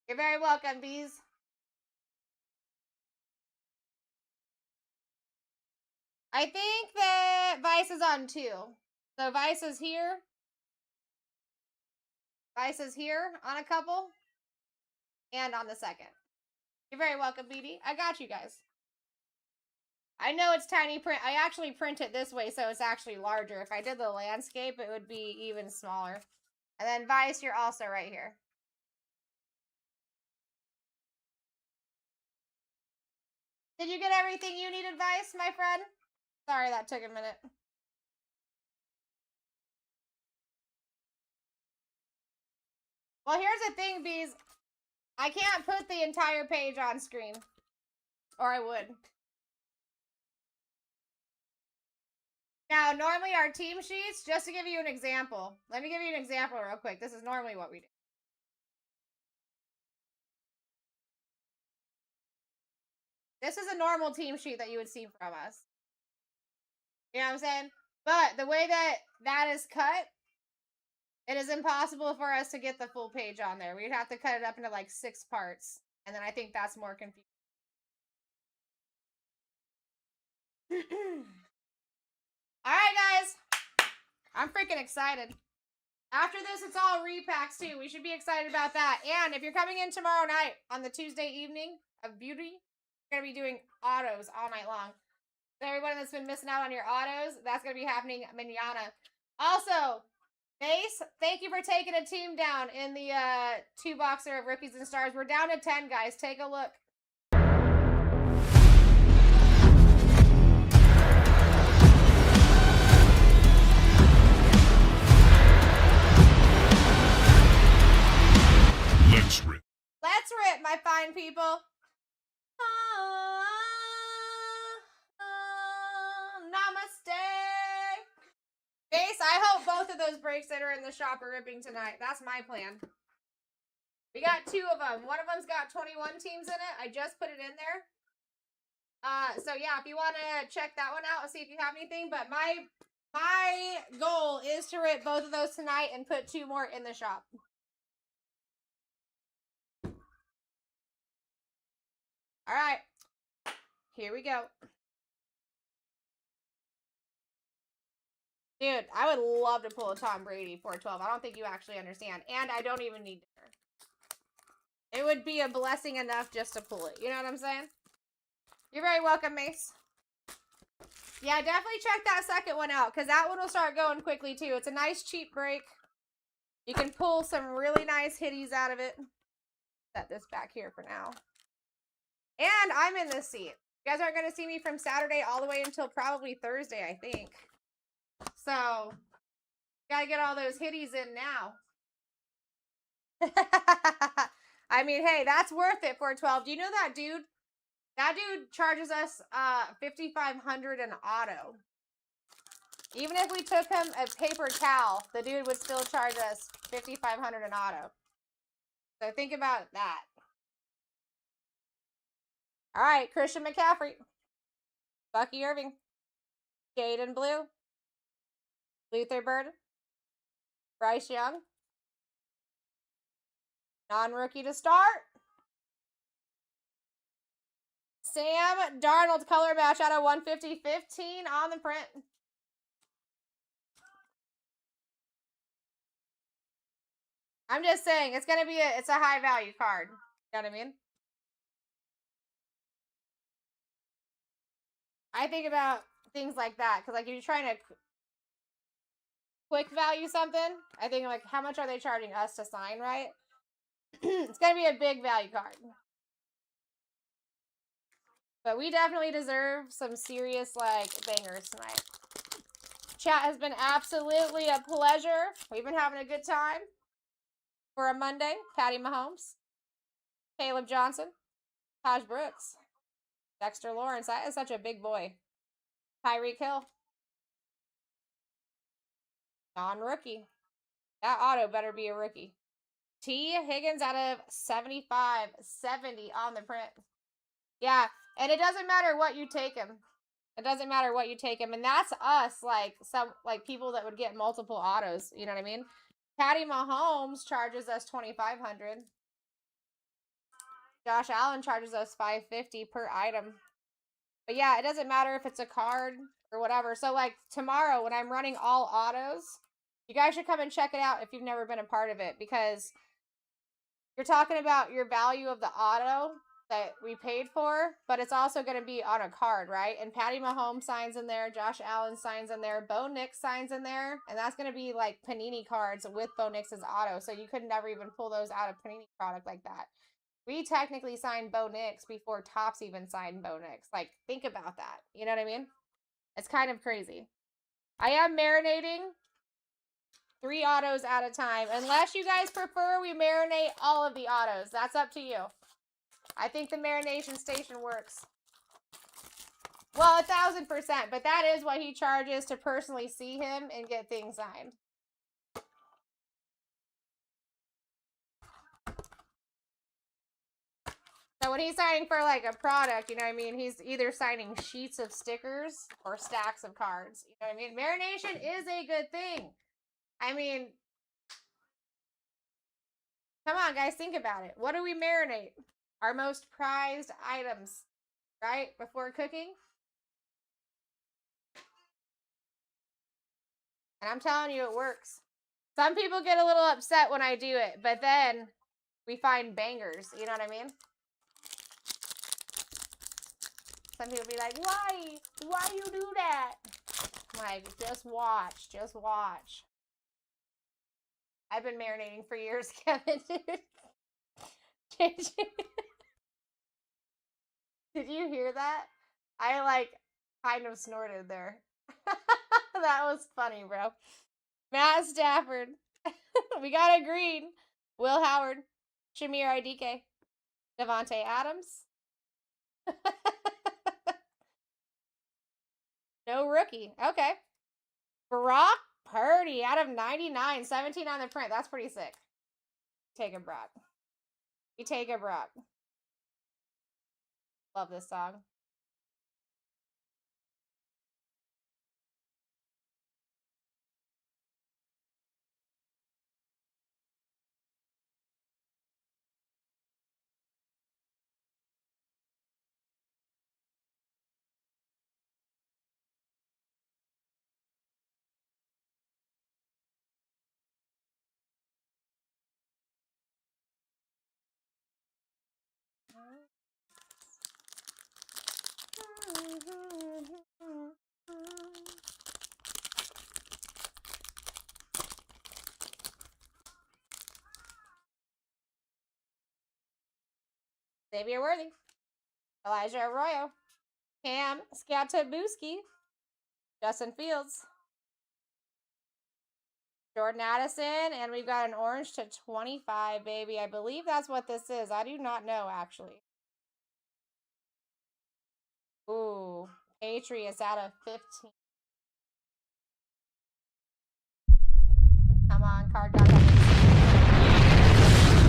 You're very welcome, bees. I think that Vice is on 2. So Vice is here. Vice is here on a couple. And on the second. You're very welcome, BD. I got you guys. I know it's tiny print. I actually print it this way, so it's actually larger. If I did the landscape, it would be even smaller. And then Vice, you're also right here. Did you get everything you needed, Vice, my friend? Sorry, that took a minute. Well, here's the thing, bees. I can't put the entire page on screen. Or I would. Now, normally our team sheets, just to give you an example. Let me give you an example real quick. This is normally what we do. This is a normal team sheet that you would see from us. You know what I'm saying? But the way that is cut, it is impossible for us to get the full page on there. We'd have to cut it up into like 6 parts. And then I think that's more confusing. Alright, guys. I'm freaking excited. After this, it's all repacks, too. We should be excited about that. And if you're coming in tomorrow night on the Tuesday evening of beauty, we're going to be doing autos all night long. So everyone that's been missing out on your autos, that's going to be happening manana. Also, Mace, thank you for taking a team down in the 2-boxer of Rookies and Stars. We're down to 10, guys. Take a look. Let's rip. Let's rip, my fine people. Namaste. Base, I hope both of those breaks that are in the shop are ripping tonight. That's my plan. We got 2 of them. One of them's got 21 teams in it. I just put it in there. So yeah, if you want to check that one out and see if you have anything. But my goal is to rip both of those tonight and put 2 more in the shop. All right. Here we go. Dude, I would love to pull a Tom Brady 412. I don't think you actually understand. And I don't even need dinner. It would be a blessing enough just to pull it. You know what I'm saying? You're very welcome, Mace. Yeah, definitely check that second one out, because that one will start going quickly, too. It's a nice, cheap break. You can pull some really nice hitties out of it. Set this back here for now. And I'm in this seat. You guys aren't going to see me from Saturday all the way until probably Thursday, I think. So, gotta get all those hitties in now. I mean, hey, that's worth it for 12. Do you know that dude? That dude charges us $5,500 in auto. Even if we took him a paper towel, the dude would still charge us $5,500 in auto. So think about that. All right, Christian McCaffrey, Bucky Irving, Jaden Blue, Luther Bird, Bryce Young, non-rookie to start. Sam Darnold color match out of 150-15 on the print. I'm just saying, it's gonna be it's a high value card. You know what I mean? I think about things like that, because like if you're trying to quick value something, I think like how much are they charging us to sign, right? It's gonna be a big value card. But we definitely deserve some serious like bangers tonight. Chat has been absolutely a pleasure. We've been having a good time for a Monday. Patty Mahomes, Caleb Johnson, Taj Brooks, Dexter Lawrence. That is such a big boy. Tyreek Hill, non-rookie. That auto better be a rookie. T. Higgins out of 75-70 on the print. Yeah, and it doesn't matter what you take him. It doesn't matter what you take him. And that's us, like, some like people that would get multiple autos. You know what I mean? Patty Mahomes charges us $2,500. Josh Allen charges us $550 per item. But yeah, it doesn't matter if it's a card or whatever. So like tomorrow when I'm running all autos, you guys should come and check it out if you've never been a part of it, because you're talking about your value of the auto that we paid for, but it's also going to be on a card, right? And Patty Mahomes signs in there, Josh Allen signs in there, Bo Nix signs in there, and that's going to be like Panini cards with Bo Nix's auto, so you could never even pull those out of Panini product like that. We technically signed Bo Nix before Topps even signed Bo Nix. Like, think about that. You know what I mean? It's kind of crazy. I am marinating 3 autos at a time. Unless you guys prefer we marinate all of the autos. That's up to you. I think the marination station works. Well, 1,000%. But that is what he charges to personally see him and get things signed. So when he's signing for like a product, you know what I mean? He's either signing sheets of stickers or stacks of cards. You know what I mean? Marination is a good thing. I mean, come on, guys, think about it. What do we marinate? Our most prized items, right? Before cooking. And I'm telling you, it works. Some people get a little upset when I do it, but then we find bangers. You know what I mean? Some people be like, why? Why you do that? I'm like, just watch. Just watch. I've been marinating for years, Kevin. Did you hear that? I like kind of snorted there. That was funny, bro. Matt Stafford. We got a green. Will Howard. Shamir IDK. Devontae Adams. No rookie. Okay. Brock Purdy out of 99. 17 on the print. That's pretty sick. Take it, Brock. You take it, Brock. Love this song. Xavier Worthy, Elijah Arroyo, Cam Scatabuski, Justin Fields, Jordan Addison, and we've got an orange to 25, baby. I believe that's what this is. I do not know, actually. Ooh, Patriots out of 15. Come on, card got that.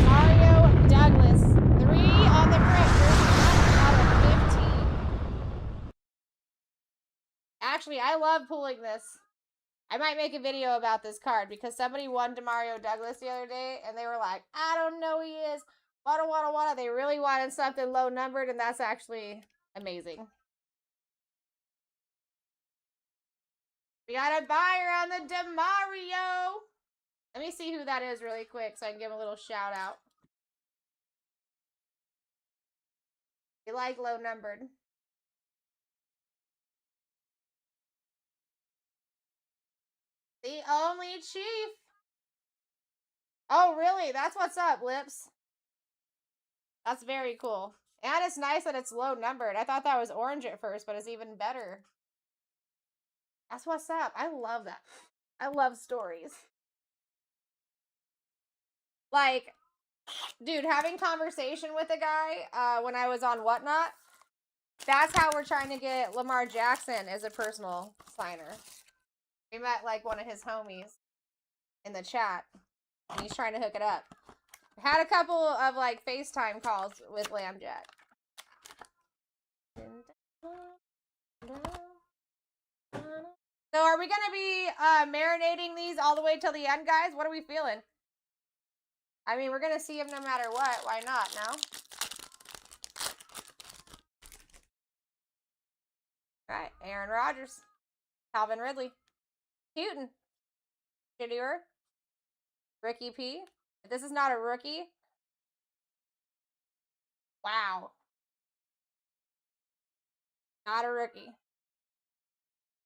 Mario Douglas, 3 on the print. Out of 15. Actually, I love pulling this. I might make a video about this card because somebody won Mario Douglas the other day and they were like, I don't know who he is. Wada. They really wanted something low numbered, and that's actually amazing. We got a buyer on the DeMario. Let me see who that is really quick so I can give him a little shout out. We like low numbered. The only chief. Oh, really? That's what's up, Lips. That's very cool. And it's nice that it's low numbered. I thought that was orange at first, but it's even better. That's what's up. I love that. I love stories. Like, dude, having conversation with a guy when I was on Whatnot, that's how we're trying to get Lamar Jackson as a personal signer. We met, like, one of his homies in the chat, and he's trying to hook it up. Had a couple of, like, FaceTime calls with Lambjack. So are we going to be marinating these all the way till the end, guys? What are we feeling? I mean, we're going to see him no matter what. Why not, no? All right, Aaron Rodgers. Calvin Ridley. Houghton. Shittier. Ricky P. If this is not a rookie. Wow. Not a rookie.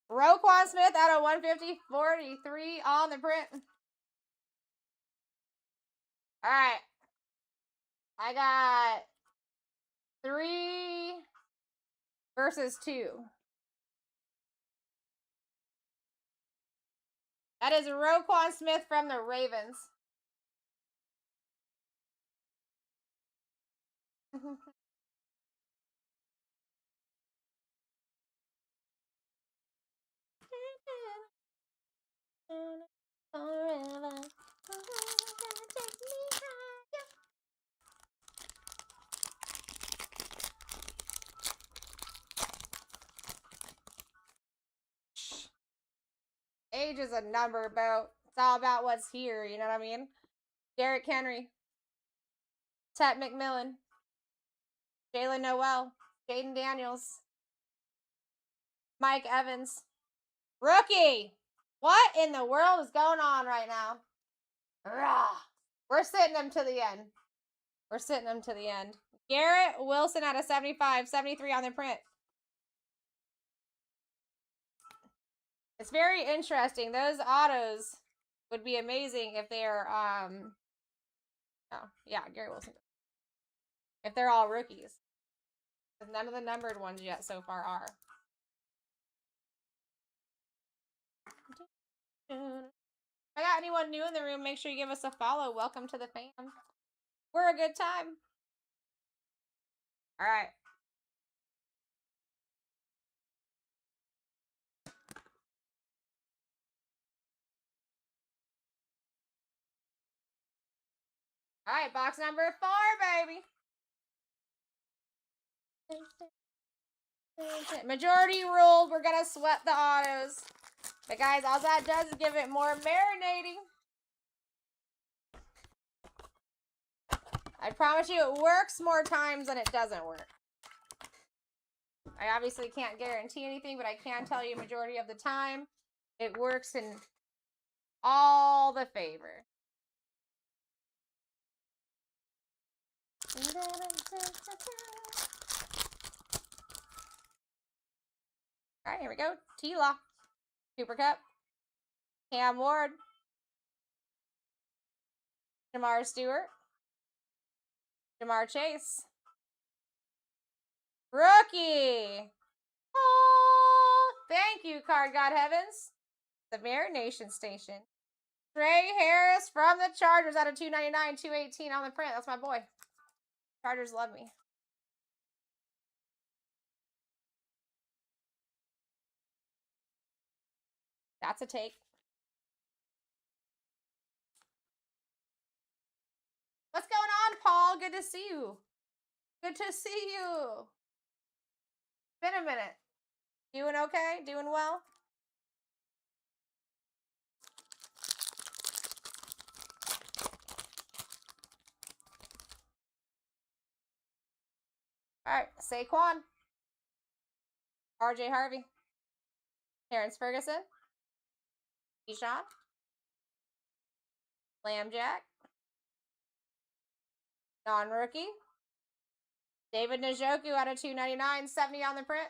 Roquan Smith out of 150, 43 on the print. All right. I got 3 versus 2. That is Roquan Smith from the Ravens. Age is a number, bro. It's all about what's here, you know what I mean? Derrick Henry. Tet McMillan. Jalen Noel. Jaden Daniels. Mike Evans. Rookie! What in the world is going on right now? Rah. We're sitting them to the end. We're sitting them to the end. Garrett Wilson out of 75, 73 on the print. It's very interesting. Those autos would be amazing if they're, oh, yeah, Garrett Wilson. If they're all rookies. Because none of the numbered ones yet so far are. If I got anyone new in the room, make sure you give us a follow. Welcome to the fam. We're a good time. All right. All right, box number 4, baby. Majority ruled. We're going to sweat the autos. But guys, all that does is give it more marinating. I promise you it works more times than it doesn't work. I obviously can't guarantee anything, but I can tell you majority of the time it works in all the favor. All right, here we go. T-Law. Cooper Cup. Cam Ward. Jamar Stewart. Jamar Chase. Rookie. Oh, thank you, Card God Heavens. The Marination Station. Trey Harris from the Chargers out of 299, 218 on the print. That's my boy. Chargers love me. That's a take. What's going on, Paul? Good to see you. Good to see you. Been a minute. Doing okay? Doing well? All right, Saquon. RJ Harvey. Terrence Ferguson. Keyshawn. Lambjack. Non-rookie. David Njoku out of 299, 70 on the print.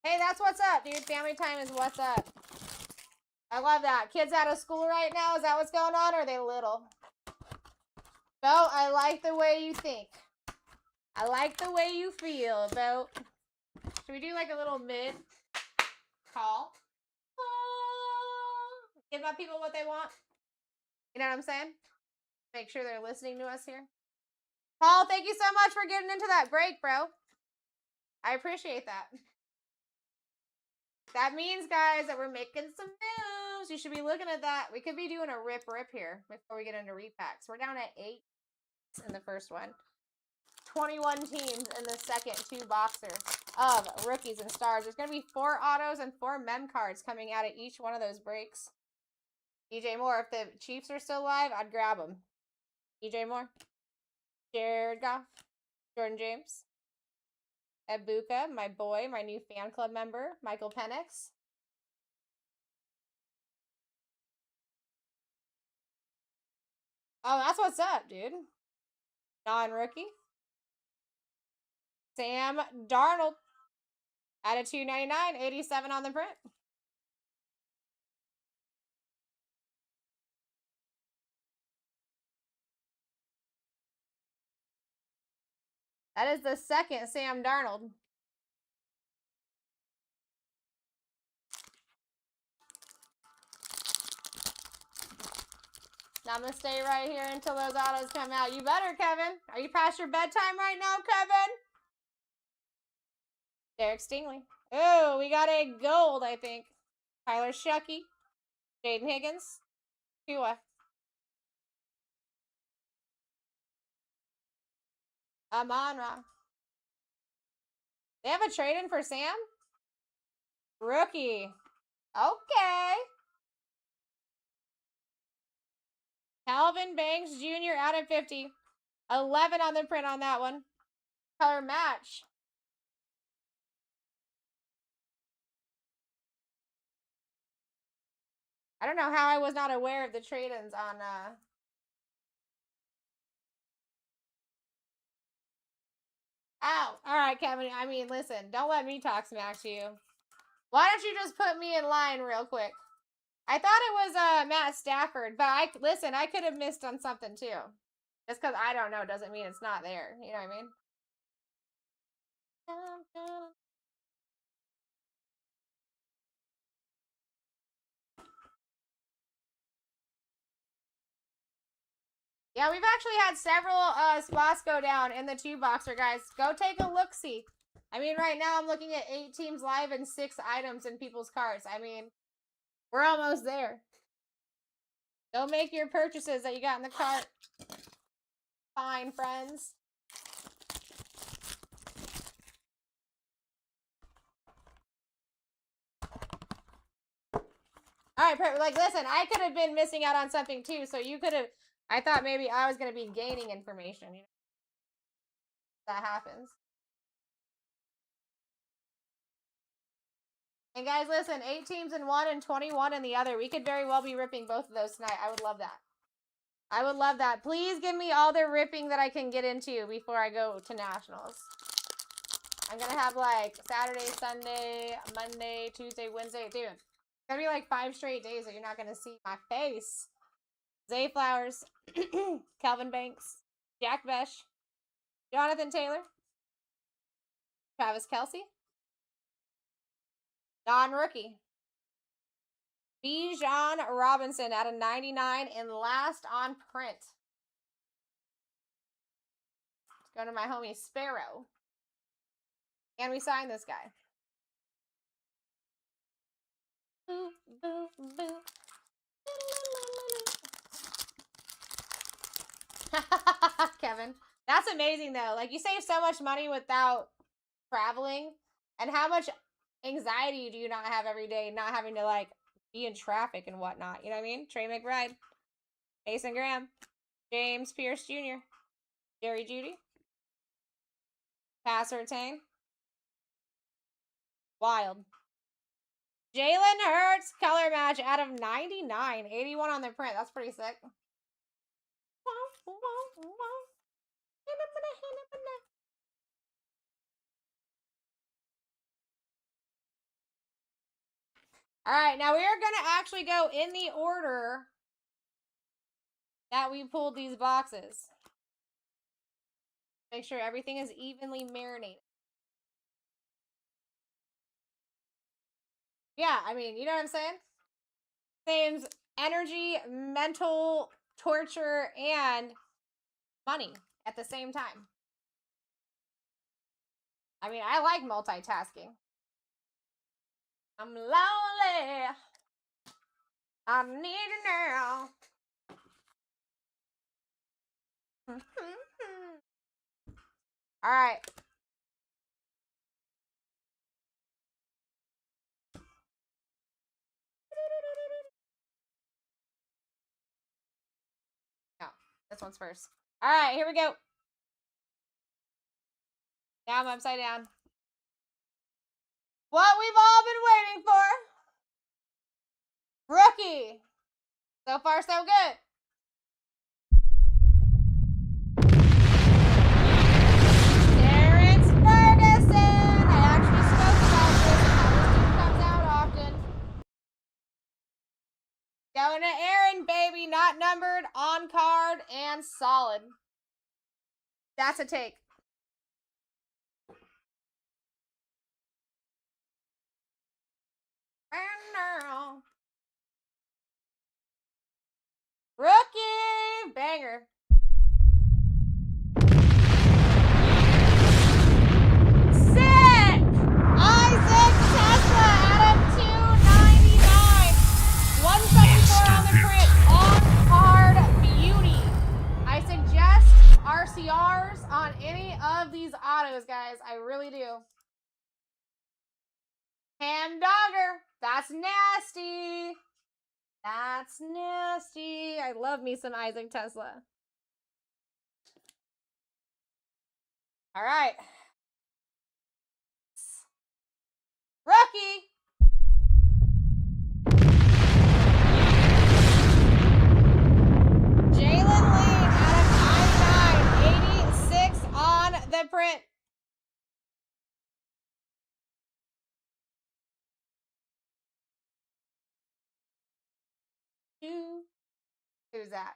Hey, that's what's up, dude. Family time is what's up. I love that. Kids out of school right now. Is that what's going on? Or are they little? Bo, I like the way you think. I like the way you feel, Bo. Should we do like a little mid call? Give my people what they want. You know what I'm saying? Make sure they're listening to us here. Paul, thank you so much for getting into that break, bro. I appreciate that. That means, guys, that we're making some moves. You should be looking at that. We could be doing a rip here before we get into repacks. We're down at 8 in the first one. 21 teams in the second 2 boxers of rookies and stars. There's going to be 4 autos and 4 mem cards coming out of each one of those breaks. DJ Moore, if the Chiefs are still alive, I'd grab them. DJ Moore. Jared Goff. Jordan James. Ebuka, my boy, my new fan club member. Michael Penix. Oh, that's what's up, dude. Non-rookie. Sam Darnold. Out of 299, 87 on the print. That is the second Sam Darnold. Now I'm going to stay right here until those autos come out. You better, Kevin. Are you past your bedtime right now, Kevin? Derek Stingley. Oh, we got a gold, I think. Tyler Shucky. Jaden Higgins. Tua. Amon-Ra. They have a trade-in for Sam? Rookie. Okay. Calvin Banks Jr. out of 50. 11 on the print on that one. Color match. I don't know how I was not aware of the trade-ins on Ow. All right, Kevin. I mean, listen, don't let me talk smack to you. Why don't you just put me in line real quick? I thought it was Matt Stafford, but I could have missed on something too. Just because I don't know doesn't mean it's not there. You know what I mean? Yeah, we've actually had several spots go down in the 2-boxer, guys. Go take a look-see. I mean, right now I'm looking at 8 teams live and 6 items in people's carts. I mean, we're almost there. Go make your purchases that you got in the cart. Fine, friends. All right, like, listen, I could have been missing out on something too, so you could have. I thought maybe I was going to be gaining information. You know, that happens. And guys, listen, 8 teams in one and 21 in the other. We could very well be ripping both of those tonight. I would love that. I would love that. Please give me all the ripping that I can get into before I go to nationals. I'm going to have like Saturday, Sunday, Monday, Tuesday, Wednesday. Dude, it's going to be like 5 straight days that you're not going to see my face. Zay Flowers, Calvin Banks, Jack Besh, Jonathan Taylor, Travis Kelce, non-rookie, Bijan Robinson out of 99 and last on print. Let's go to my homie Sparrow. And we signed this guy. Boo, boo, boo. Kevin. That's amazing, though. Like, you save so much money without traveling. And how much anxiety do you not have every day not having to, like, be in traffic and whatnot? You know what I mean? Trey McBride, Mason Graham, James Pierce Jr., Jerry Jeudy, Passer Tang, Wild. Jalen Hurts, color match out of 99. 81 on the print. That's pretty sick. All right, now we are going to actually go in the order that we pulled these boxes. Make sure everything is evenly marinated. Yeah, I mean, you know what I'm saying? Saves energy, mental torture, and money at the same time. I mean, I like multitasking. I'm lonely. I need you now. All right. No, this one's first. All right, here we go. Now I'm upside down. What we've all been waiting for. Rookie. So far, so good. Terrence Ferguson. I actually spoke about this and how this dude comes out often. Going to Aaron, baby. Not numbered, on card, and solid. That's a take. Rookie banger. Sick! Isaac Tesla out of 299. 174 on the print. On card beauty. I suggest RCRs on any of these autos, guys. I really do. Ham Dogger. That's nasty. That's nasty. I love me some Isaac Tesla. All right. Rookie. Jalen Lee out of 99. 86 on the print. who's that?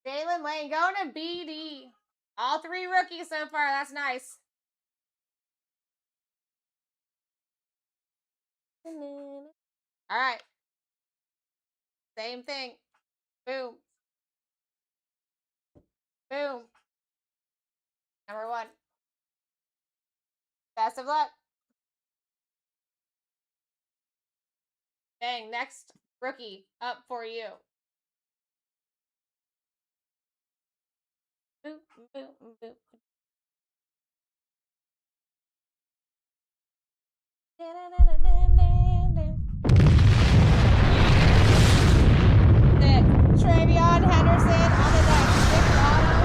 Jalen Lane going to BD. All 3 rookies so far. That's nice. All right. Same thing. Boom. Boom. Number 1. Best of luck. Dang, next rookie up for you. Boop, boop, boop. Travion Henderson on the next sticker auto.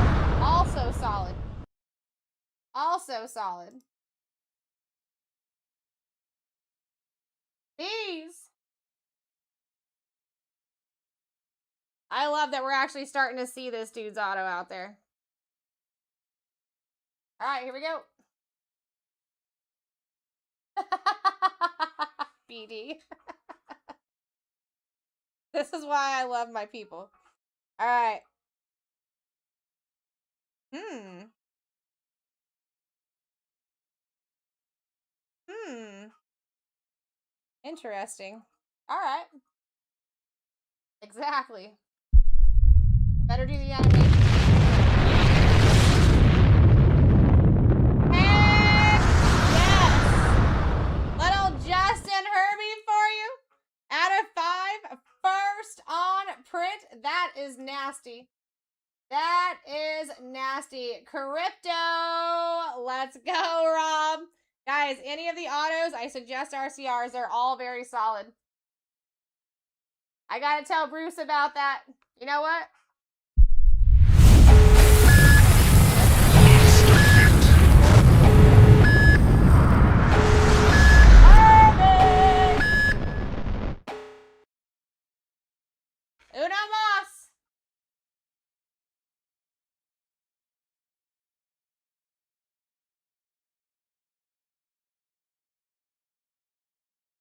Also solid. Also solid. These. I love that we're actually starting to see this dude's auto out there. All right, here we go. BD. This is why I love my people. All right. Interesting. All right. Exactly. Better do the animation. Heck yes! Little Justin Herbie for you. Out of 5, first on print. That is nasty. That is nasty. Crypto. Let's go, Rob. Guys, any of the autos, I suggest RCRs. They're all very solid. I gotta tell Bruce about that. You know what? Uno mas.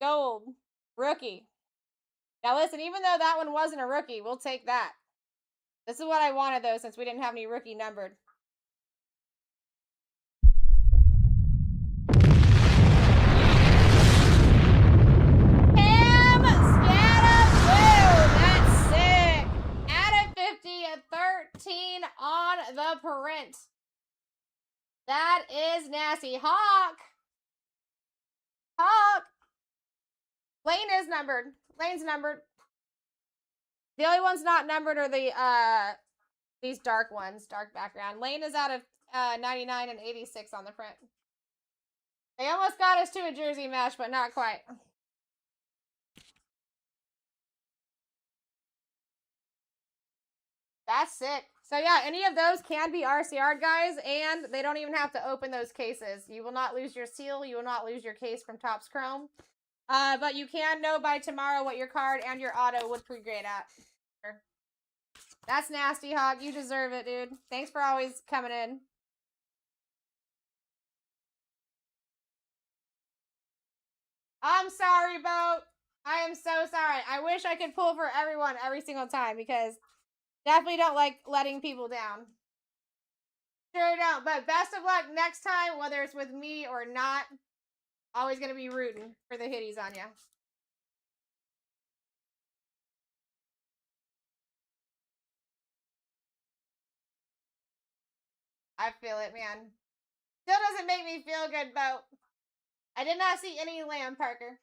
Gold. Rookie. Now listen, even though that one wasn't a rookie, we'll take that. This is what I wanted, though, since we didn't have any rookie numbered. Cam Scatterblue. That's sick. Out of 50 at 13 on the print. That is nasty. Hawk. Hawk. Lane is numbered. Lane's numbered. The only ones not numbered are the these dark ones, dark background. Lane is out of 99 and 86 on the print. They almost got us to a jersey match, but not quite. That's sick. So yeah, any of those can be RCR, guys, and they don't even have to open those cases. You will not lose your seal. You will not lose your case from Topps Chrome. But you can know by tomorrow what your card and your auto would pre-grade at. That's nasty, Hawk. You deserve it, dude. Thanks for always coming in. I'm sorry, Boat. I am so sorry. I wish I could pull for everyone every single time because definitely don't like letting people down. Sure don't. But best of luck next time, whether it's with me or not. Always going to be rooting for the hitties on you. I feel it, man. Still doesn't make me feel good, Boat. I did not see any lamb, Parker.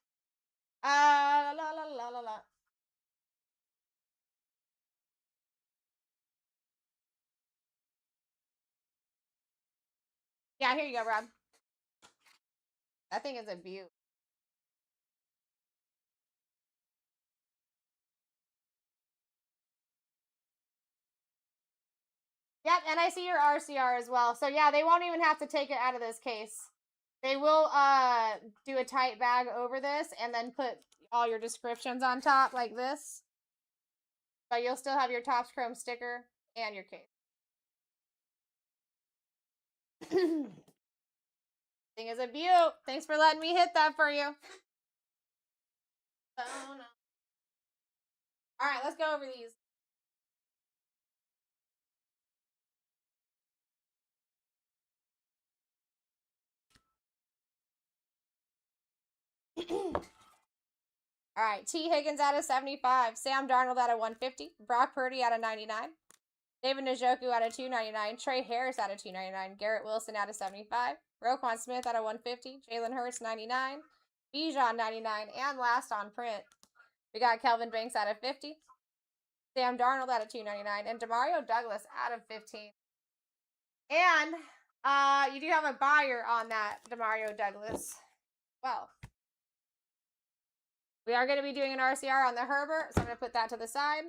La la la la la. Yeah, here you go, Rob. That thing is a beaut. Yep, and I see your RCR as well. So yeah, they won't even have to take it out of this case. They will do a tight bag over this and then put all your descriptions on top like this. But you'll still have your Topps Chrome sticker and your case. Thing is a beaut. Thanks for letting me hit that for you. Oh, no. All right, let's go over these. All right, T. Higgins out of 75. Sam Darnold out of 150. Brock Purdy out of 99. David Njoku out of 299. Trey Harris out of 299. Garrett Wilson out of 75. Roquan Smith out of 150. Jalen Hurts 99. Bijan 99. And last on print, we got Kelvin Banks out of 50. Sam Darnold out of 299. And Demario Douglas out of 15. And you do have a buyer on that Demario Douglas. Well, we are going to be doing an RCR on the Herbert, so I'm going to put that to the side.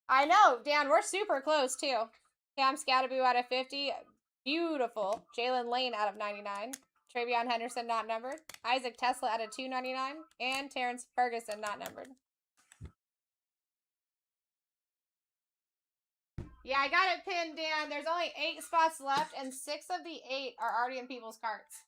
I know, Dan, we're super close, too. Cam Scatterboo out of 50. Beautiful. Jalen Lane out of 99. Travion Henderson not numbered. Isaac Tesla out of 299. And Terrence Ferguson not numbered. Yeah, I got it pinned, Dan. There's only 8 spots left, and 6 of the 8 are already in people's carts.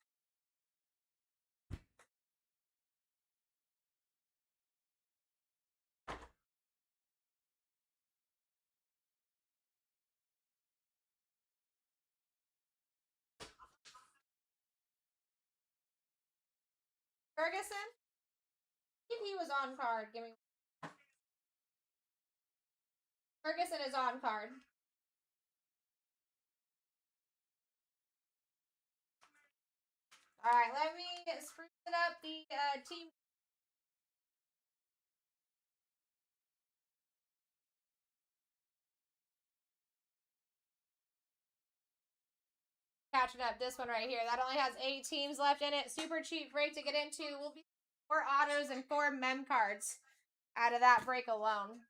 Ferguson? I think he was on card. Give me. Ferguson is on card. All right, let me spruce it up the team. Catching up this one right here. That only has 8 teams left in it. Super cheap break to get into. Will be 4 autos and 4 mem cards out of that break alone.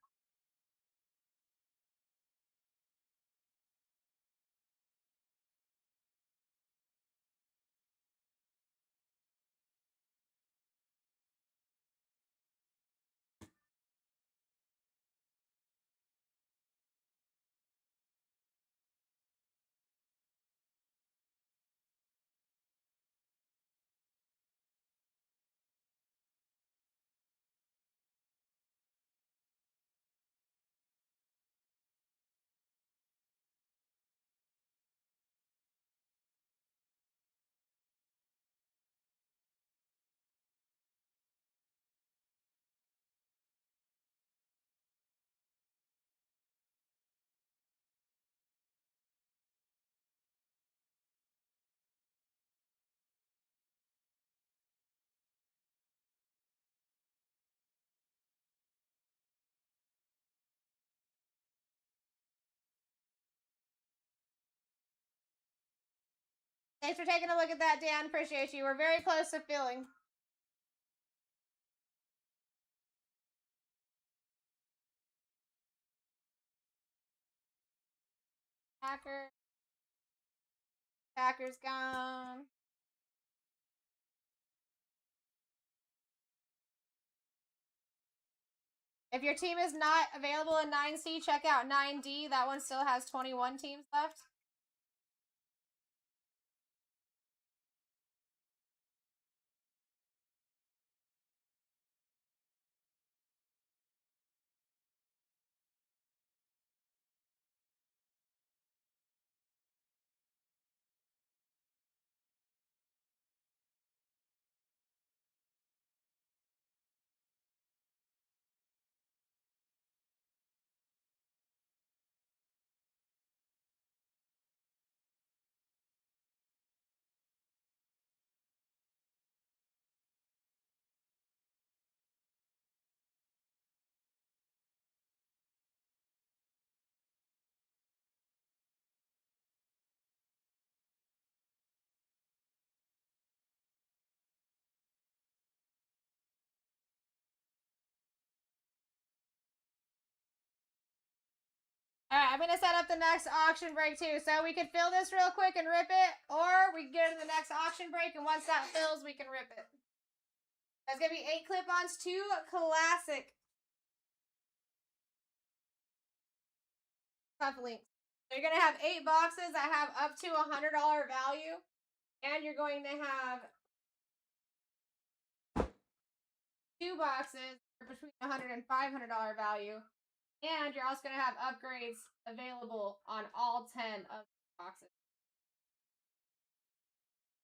Thanks for taking a look at that, Dan. Appreciate you. We're very close to filling. Packers gone. If your team is not available in 9C, check out 9D. That one still has 21 teams left. All right, I'm going to set up the next auction break too. So we can fill this real quick and rip it, or we can get into the next auction break, and once that fills, we can rip it. That's going to be 8 clip-ons, 2 classic cuff links. You're going to have 8 boxes that have up to $100 value. And you're going to have 2 boxes between $100 and $500 value. And you're also going to have upgrades available on all 10 of the boxes.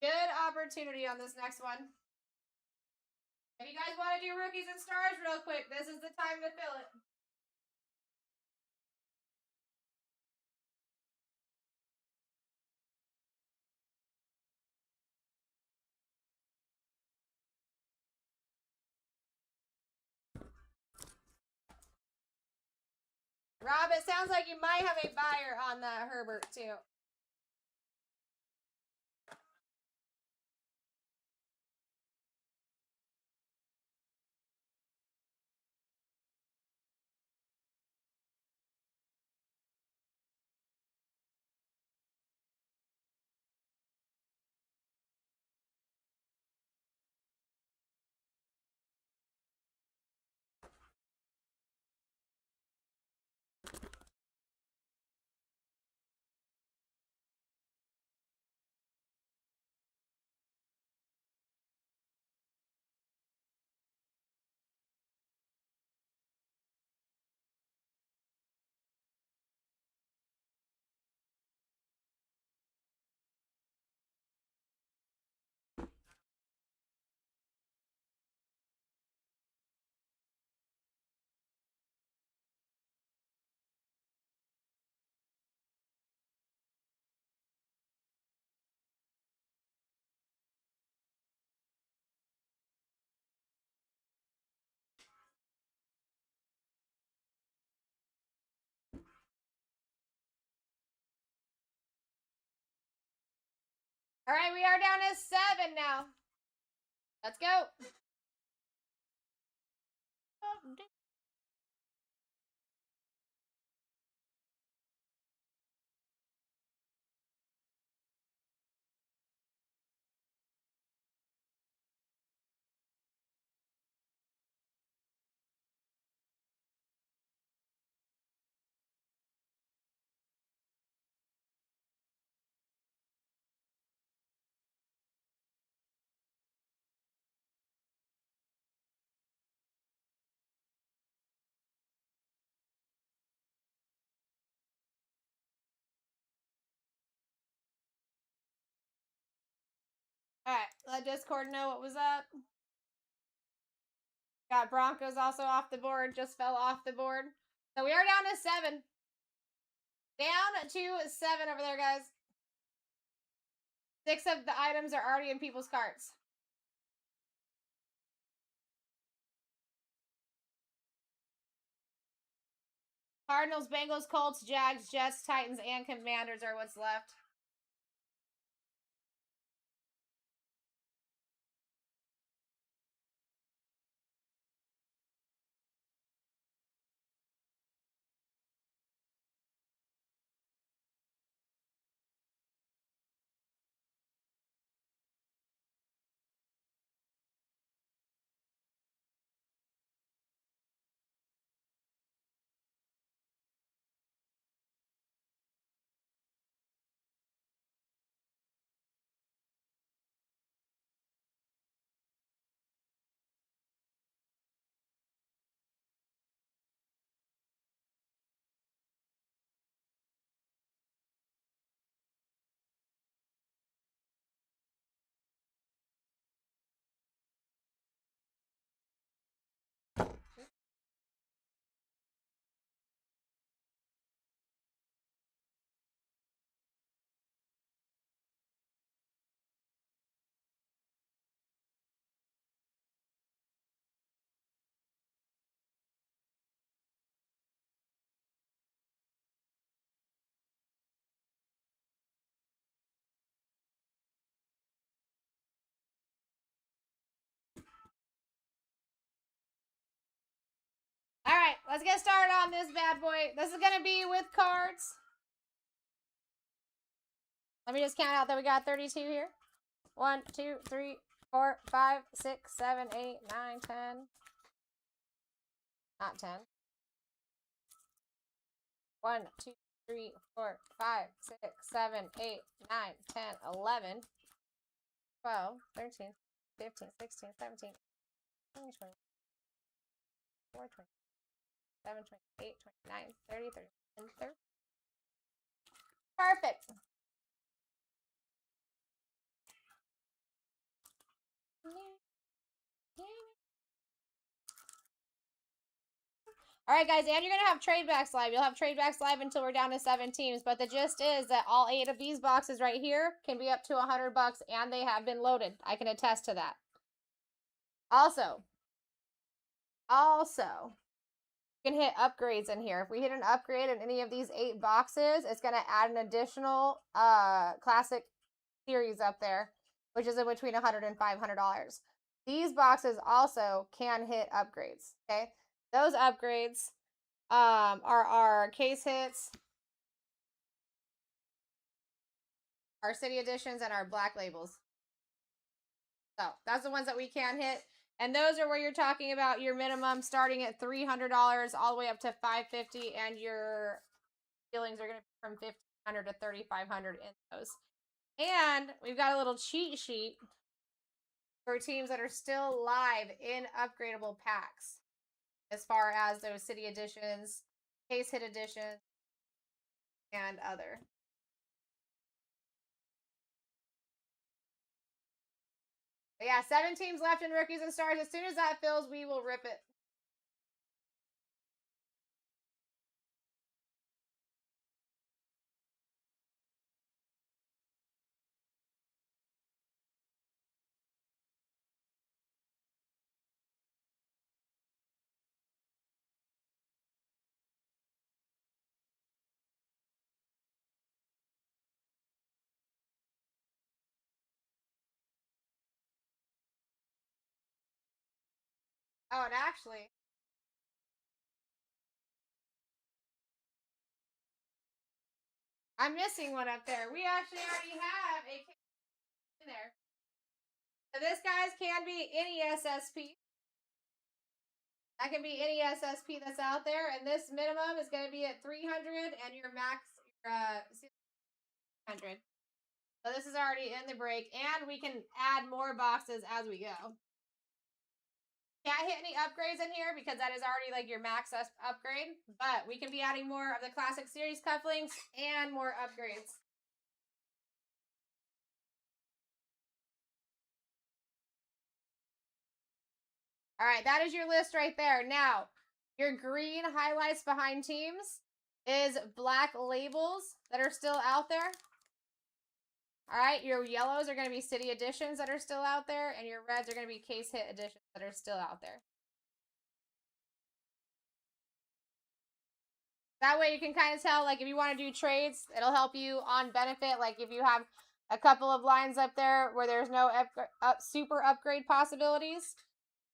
Good opportunity on this next one. If you guys want to do rookies and stars real quick, this is the time to fill it. Rob, it sounds like you might have a buyer on that Herbert, too. All right, we are down to 7 now. Let's go. All right, let Discord know what was up. Got Broncos also off the board, just fell off the board. So we are down to 7. Down to 7 over there, guys. 6 of the items are already in people's carts. Cardinals, Bengals, Colts, Jags, Jets, Titans, and Commanders are what's left. All right, let's get started on this bad boy. This is going to be with cards. Let me just count out that we got 32 here. 1, 2, 3, 4, 5, 6, 7, 8, 9, 10. Not 10. 1, 2, 3, 4, 5, 6, 7, 8, 9, 10, 11, 12, 13, 15, 16, 17, 20, 24, 27, 28, 29, 30, 31, 30. Perfect. All right, guys, and you're going to have trade backs live. You'll have trade backs live until we're down to 7 teams. But the gist is that all 8 of these boxes right here can be up to $100, and they have been loaded. I can attest to that. Also, you can hit upgrades in here. If we hit an upgrade in any of these 8 boxes, it's going to add an additional classic series up there, which is in between $100 and $500. These boxes also can hit upgrades, okay? Those upgrades are our case hits, our city editions, and our black labels. So that's the ones that we can hit. And those are where you're talking about your minimum starting at $300 all the way up to $550, and your ceilings are going to be from $1,500 to $3,500 in those. And we've got a little cheat sheet for teams that are still live in upgradable packs as far as those city editions, case hit editions, and other. But yeah, 7 teams left in rookies and stars. As soon as that fills, we will rip it. Oh, and actually, I'm missing one up there. We actually already have a case in there. So this, guys, can be any SSP. That can be any SSP that's out there. And this minimum is going to be at 300, and your max, 100. So this is already in the break, and we can add more boxes as we go. Can't hit any upgrades in here because that is already like your max upgrade, but we can be adding more of the classic series cufflinks and more upgrades. All right, that is your list right there. Now, your green highlights behind teams is black labels that are still out there. All right, your yellows are going to be city editions that are still out there, and your reds are going to be case hit editions that are still out there. That way you can kind of tell, like, if you want to do trades, it'll help you on benefit. Like, if you have a couple of lines up there where there's no super upgrade possibilities,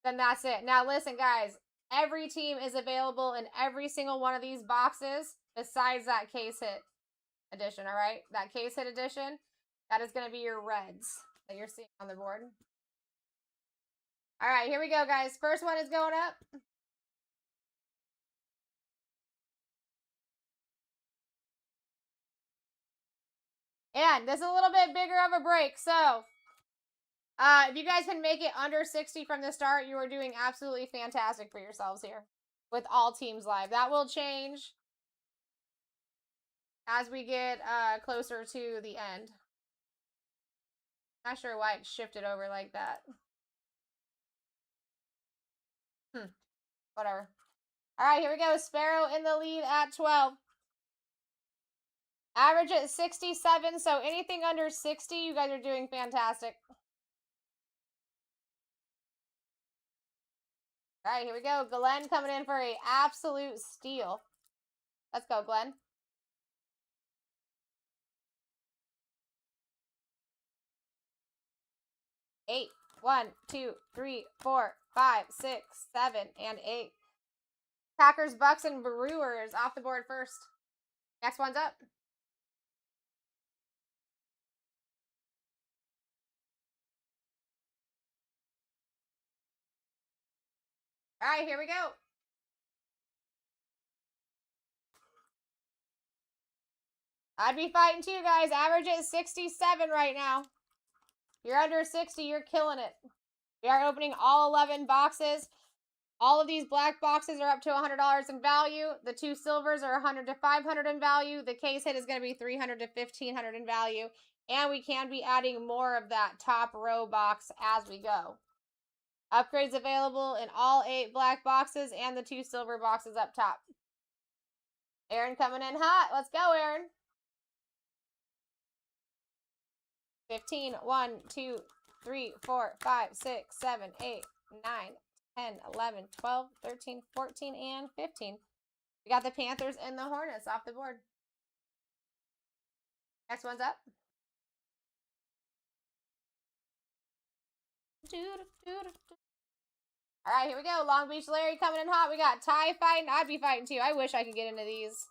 then that's it. Now, listen, guys, every team is available in every single one of these boxes besides that case hit edition, all right? That case hit edition, that is going to be your reds that you're seeing on the board. All right, here we go, guys. First one is going up. And this is a little bit bigger of a break. So, if you guys can make it under 60 from the start, you are doing absolutely fantastic for yourselves here with all teams live. That will change as we get closer to the end. Not sure why it shifted over like that. Whatever. All right, here we go. Sparrow in the lead at 12. Average at 67, so anything under 60, you guys are doing fantastic. All right, here we go. Glenn coming in for an absolute steal. Let's go, Glenn. Eight. 1, 2, 3, 4, 5, 6, 7, and 8. Packers, Bucks, and Brewers off the board first. Next one's up. All right, here we go. I'd be fighting too, guys. Average is 67 right now. If you're under 60, you're killing it. We are opening all 11 boxes. All of these black boxes are up to $100 in value. The 2 silvers are $100 to $500 in value. The case hit is going to be $300 to $1,500 in value. And we can be adding more of that top row box as we go. Upgrades available in all 8 black boxes and the 2 silver boxes up top. Aaron coming in hot. Let's go, Aaron. 15, 1, 2, 3, 4, 5, 6, 7, 8, 9, 10, 11, 12, 13, 14, and 15. We got the Panthers and the Hornets off the board. Next one's up. All right, here we go. Long Beach Larry coming in hot. We got Ty fighting. I'd be fighting too. I wish I could get into these.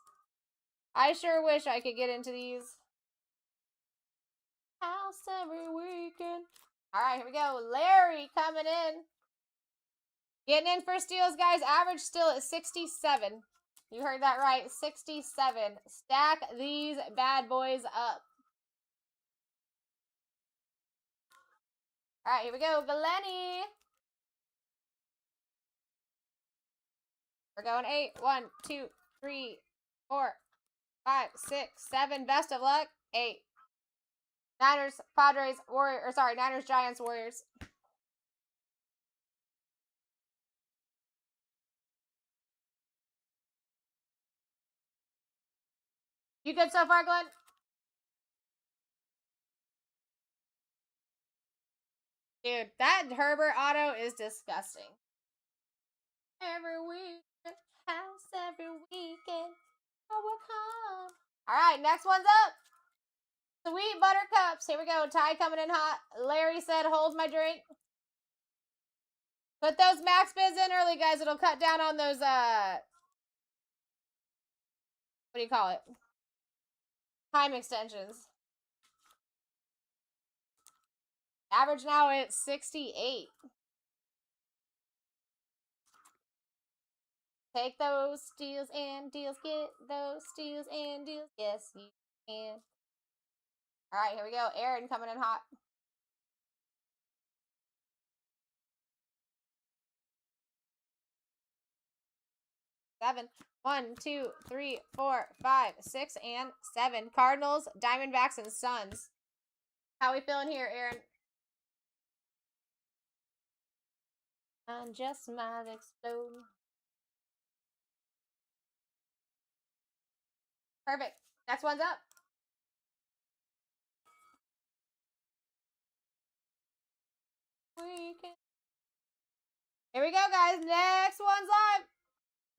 I sure wish I could get into these. House every weekend. All right, here we go. Larry coming in. Getting in for steals, guys. Average still at 67. You heard that right. 67. Stack these bad boys up. All right, here we go. Glenny. We're going 8. 1, 2, 3, 4, 5, 6, 7. Best of luck. 8. Niners, Padres, Warriors, Niners, Giants, Warriors. You good so far, Glenn? Dude, that Herbert auto is disgusting. Every weekend, house every weekend, I will come. All right, next one's up. Sweet Buttercups. Here we go. Ty coming in hot. Larry said, hold my drink. Put those max bids in early, guys. It'll cut down on those, what do you call it? Time extensions. Average now at 68. Take those steals and deals. Get those steals and deals. Yes, you can. All right, here we go. Aaron coming in hot. Seven. 1, 2, 3, 4, 5, 6, and 7. Cardinals, Diamondbacks, and Suns. How we feeling here, Aaron? I'm just might explode. Perfect. Next one's up. Here we go, guys. Next one's live.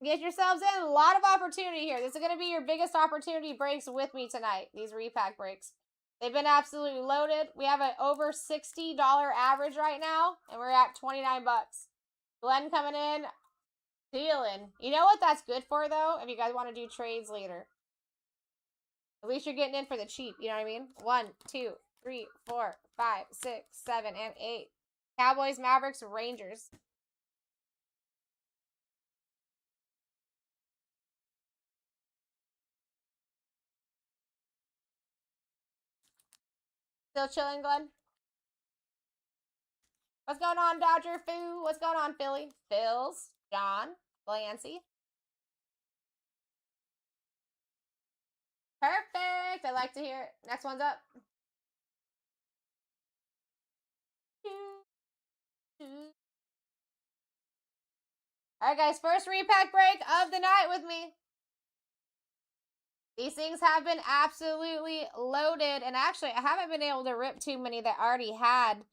Get yourselves in. A lot of opportunity here. This is going to be your biggest opportunity breaks with me tonight. These repack breaks. They've been absolutely loaded. We have an over $60 average right now, and we're at 29 bucks. Glenn coming in, dealing. You know what that's good for, though? If you guys want to do trades later. At least you're getting in for the cheap. You know what I mean? 1, 2, 3, 4, 5, 6, 7, and 8. Cowboys, Mavericks, Rangers. Still chilling, Glenn? What's going on, Dodger Foo? What's going on, Philly? Phils, John, Clancy. Perfect. I like to hear it. Next one's up. All right, guys. First repack break of the night with me. These things have been absolutely loaded. And actually, I haven't been able to rip too many that already had,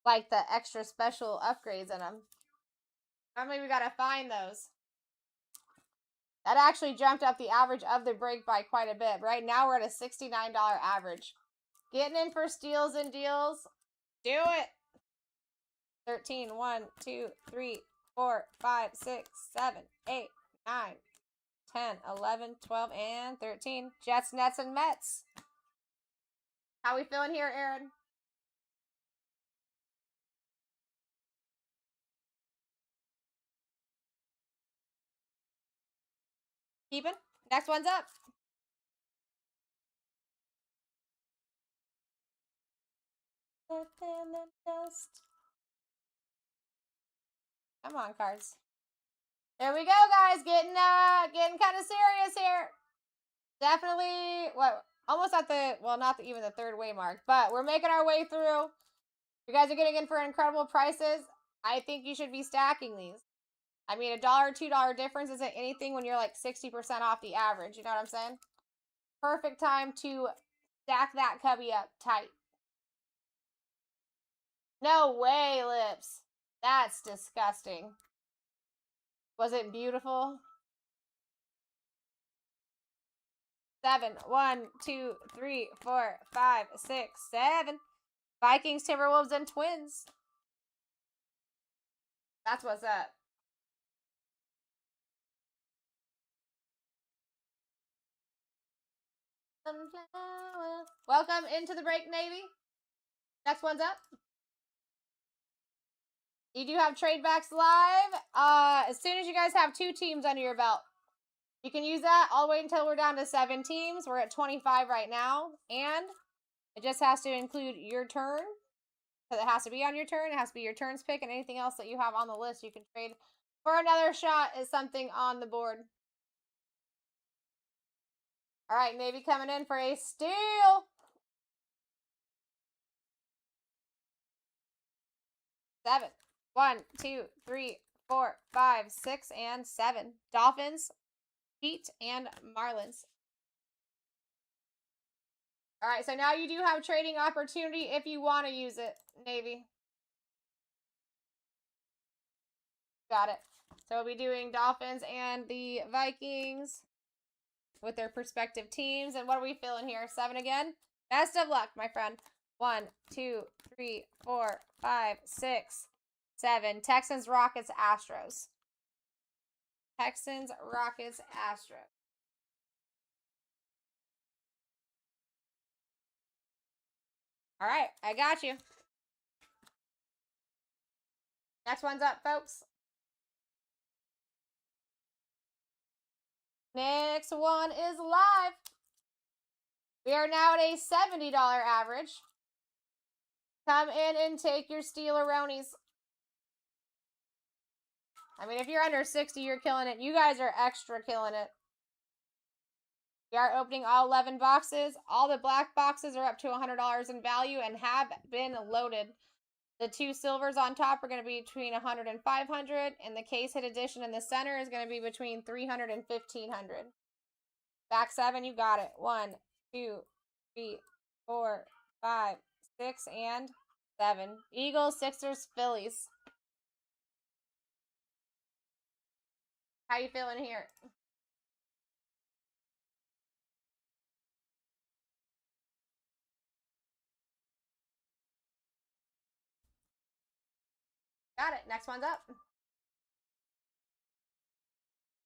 like, the extra special upgrades in them. Normally, we got to find those. That actually jumped up the average of the break by quite a bit. Right now, we're at a $69 average. Getting in for steals and deals. Do it. 13, 1, 2, 3, 4, 5, 6, 7, 8, 9, 10, 11, 12, and 13. Jets, Nets, and Mets. How we feeling here, Aaron? Keeping. Next one's up. And then dust. Come on, cards. There we go, guys. Getting kind of serious here. Definitely, what? Almost at the, well, not even the third way mark, but we're making our way through. You guys are getting in for incredible prices. I think you should be stacking these. I mean, $1, $2 difference isn't anything when you're like 60% off the average. You know what I'm saying? Perfect time to stack that cubby up tight. No way, Lips. That's disgusting. Was it beautiful? 7, 1, 2, 3, 4, 5, 6, 7. Vikings, Timberwolves, and Twins. That's what's up. Welcome into the break, Navy. Next one's up. You do have trade backs live. As soon as you guys have 2 teams under your belt, you can use that all the way until we're down to 7 teams. We're at 25 right now, and it just has to include your turn. So it has to be on your turn. It has to be your turn's pick, and anything else that you have on the list you can trade for another shot is something on the board. All right, Navy coming in for a steal. 7, 1, 2, 3, 4, 5, 6, and 7. Dolphins, Heat, and Marlins. All right, so now you do have trading opportunity if you want to use it, Navy. Got it. So we'll be doing Dolphins and the Vikings with their respective teams. And what are we feeling here? 7 again? Best of luck, my friend. 1, 2, 3, 4, 5, 6, 7. Texans, Rockets, Astros. Texans, Rockets, Astros. All right, I got you. Next one's up, folks. Next one is live. We are now at a $70 average. Come in and take your Steeleronies. I mean, if you're under 60, you're killing it. You guys are extra killing it. We are opening all 11 boxes. All the black boxes are up to $100 in value and have been loaded. The 2 silvers on top are going to be between $100 and $500, and the case hit edition in the center is going to be between $300 and $1,500. Back 7, you got it. 1, 2, 3, 4, 5, 6, and 7. Eagles, Sixers, Phillies. How you feeling here? Got it. Next one's up.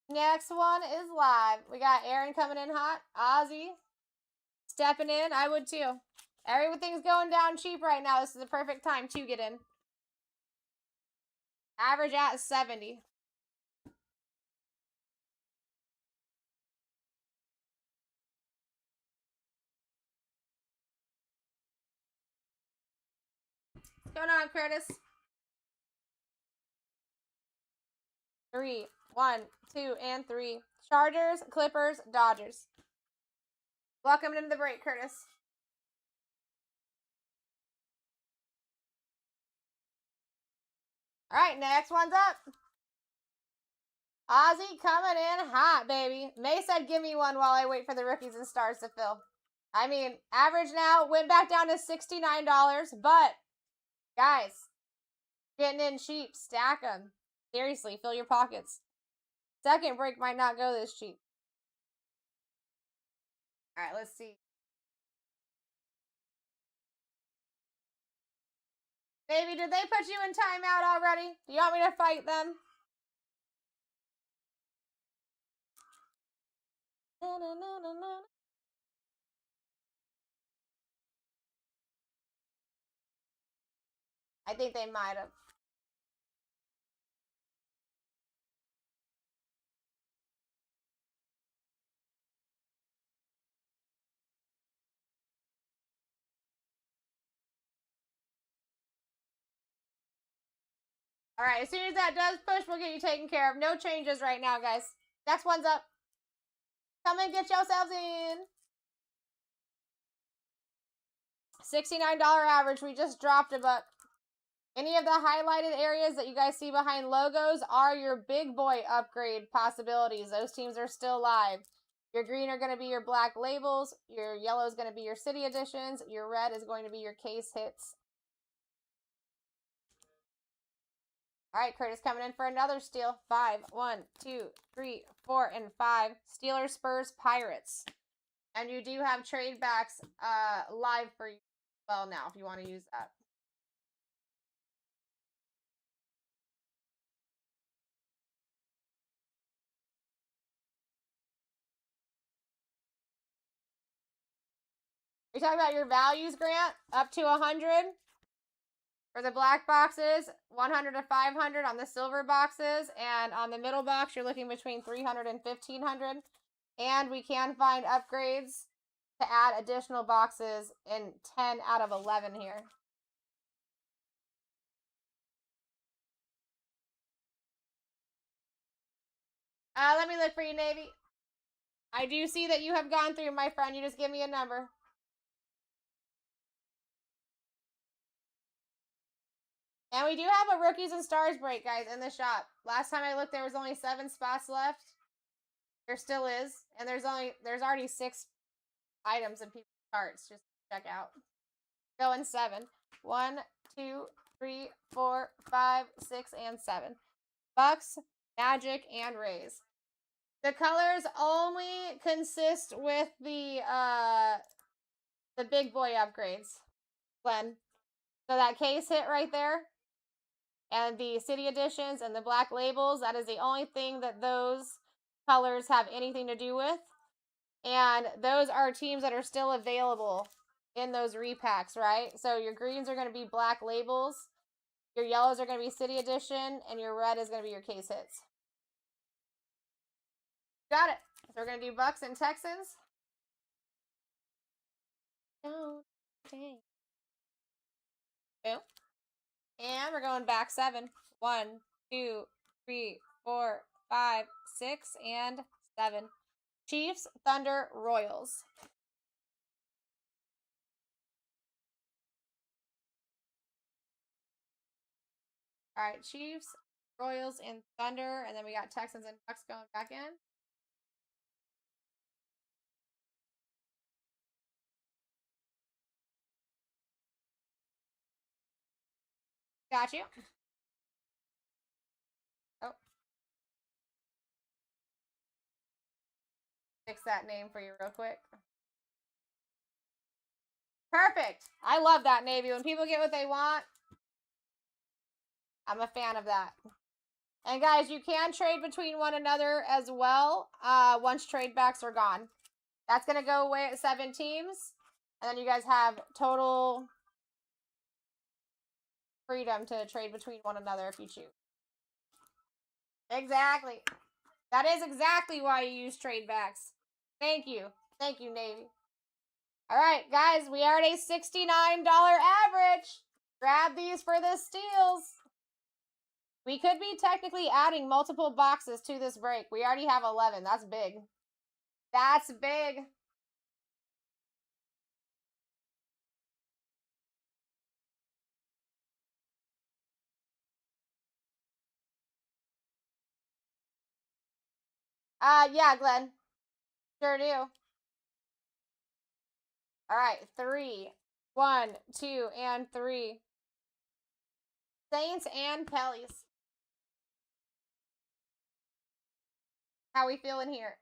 Next one is live. We got Aaron coming in hot. Ozzy stepping in. I would too. Everything's going down cheap right now. This is the perfect time to get in. Average at 70. What's going on, Curtis? 3, 1, 2, and 3. Chargers, Clippers, Dodgers. Welcome into the break, Curtis. All right, next one's up. Ozzy coming in hot, baby. May said give me one while I wait for the rookies and stars to fill. I mean, average now went back down to $69, but guys, getting in cheap, stack them. Seriously, fill your pockets. Second break might not go this cheap. All right, let's see. Baby, did they put you in timeout already? Do you want me to fight them? I think they might have. All right, as soon as that does push, we'll get you taken care of. No changes right now, guys. Next one's up. Come and get yourselves in. $69 average. We just dropped a buck. Any of the highlighted areas that you guys see behind logos are your big boy upgrade possibilities. Those teams are still live. Your green are going to be your black labels. Your yellow is going to be your city editions. Your red is going to be your case hits. All right, Curtis coming in for another steal. 5, 1, 2, 3, 4, and 5. Steelers, Spurs, Pirates. And you do have trade backs live for you well now if you want to use that. You're talking about your values, Grant? Up to 100 for the black boxes, 100 to 500 on the silver boxes, and on the middle box, you're looking between 300 and 1500. And we can find upgrades to add additional boxes in 10 out of 11 here. Let me look for you, Navy. I do see that you have gone through, my friend. You just give me a number. And we do have a Rookies and Stars break, guys, in the shop. Last time I looked, there was only 7 spots left. There still is. And there's already 6 items in people's carts. Just check out. Going 7. 1, 2, 3, 4, 5, 6, and 7. Bucks, Magic, and Rays. The colors only consist with the big boy upgrades, Glenn. So that case hit right there, and the city editions and the black labels, that is the only thing that those colors have anything to do with. And those are teams that are still available in those repacks, right? So your greens are going to be black labels, your yellows are going to be city edition, and your red is going to be your case hits. Got it. So we're going to do Bucks and Texans. Oh, dang. Boom. And we're going back 7. 1, 2, 3, 4, 5, 6, and 7. Chiefs, Thunder, Royals. All right, Chiefs, Royals, and Thunder. And then we got Texans and Bucks going back in. Got you. Oh. Fix that name for you real quick. Perfect. I love that, Navy. When people get what they want, I'm a fan of that. And guys, you can trade between one another as well once trade backs are gone. That's going to go away at 7 teams. And then you guys have total freedom to trade between one another if you choose. Exactly. That is exactly why you use trade backs. Thank you. Thank you, Navy. All right, guys, we are at a $69 average. Grab these for the steals. We could be technically adding multiple boxes to this break. We already have 11. That's big. That's big. Yeah, Glenn. Sure do. All right, 3, 1, 2, and 3. Saints and Kellys. How we feeling here?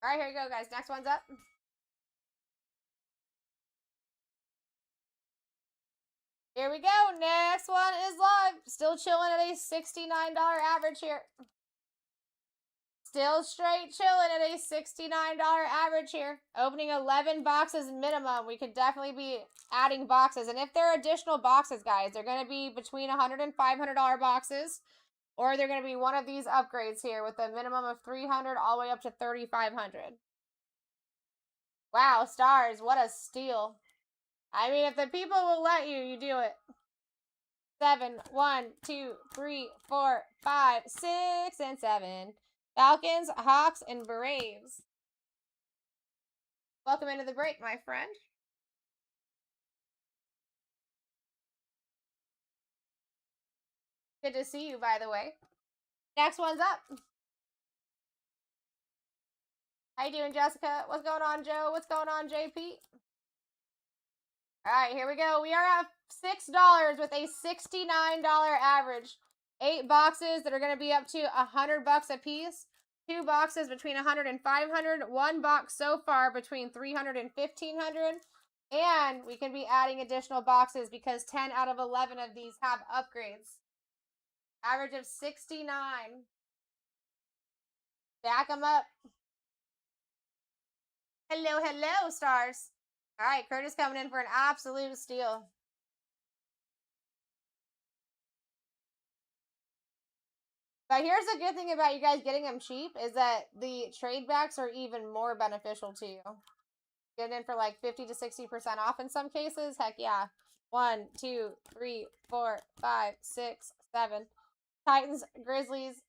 All right, here you go, guys. Next one's up. Here we go. Next one is live. Still chilling at a $69 average here. Still straight chilling at a $69 average here. Opening 11 boxes minimum. We could definitely be adding boxes. And if there are additional boxes, guys, they're going to be between $100 and $500 boxes. Or they're going to be one of these upgrades here with a minimum of 300 all the way up to 3,500. Wow, stars. What a steal. I mean, if the people will let you, you do it. 7, 1, 2, 3, 4, 5, 6, and 7. Falcons, Hawks, and Braves. Welcome into the break, my friend. Good to see you, by the way. Next one's up. How you doing, Jessica? What's going on, Joe? What's going on, JP? All right, here we go. We are at $6 with a $69 average. 8 boxes that are going to be up to $100 a piece. 2 boxes between 100 and 500. 1 box so far between 300 and 1,500. And we can be adding additional boxes because 10 out of 11 of these have upgrades. Average of 69. Back them up. Hello, hello, stars. All right, Curtis coming in for an absolute steal. But here's the good thing about you guys getting them cheap is that the trade backs are even more beneficial to you. Getting in for like 50 to 60% off in some cases. Heck yeah. 1, 2, 3, 4, 5, 6, 7. Titans, Grizzlies,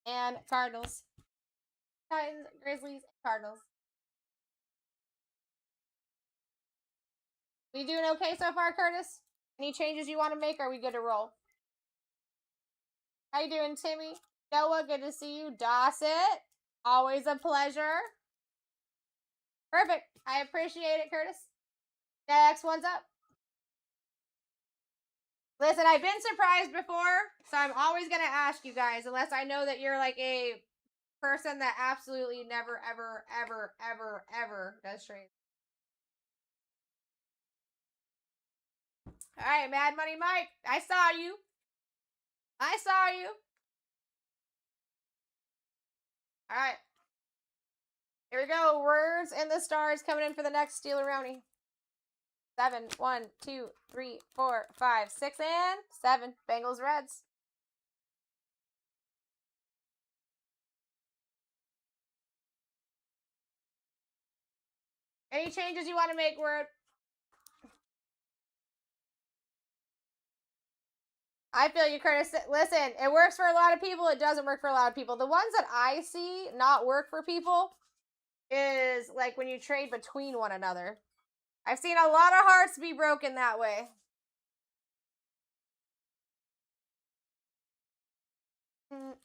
and Cardinals. Titans, Grizzlies, Cardinals. We doing okay so far, Curtis? Any changes you want to make, or are we good to roll? How you doing, Timmy? Noah, good to see you. Dawson, always a pleasure. Perfect. I appreciate it, Curtis. Next one's up. Listen, I've been surprised before, so I'm always going to ask you guys, unless I know that you're like a person that absolutely never, ever, ever, ever, ever does trades. All right, Mad Money Mike, I saw you. I saw you. All right. Here we go. Words and the stars coming in for the next Steeler-Roni. 7, 1, 2, 3, 4, 5, 6, and 7. Bengals, Reds. Any changes you want to make, Word? I feel you, Curtis. Listen, it works for a lot of people. It doesn't work for a lot of people. The ones that I see not work for people is like when you trade between one another. I've seen a lot of hearts be broken that way. All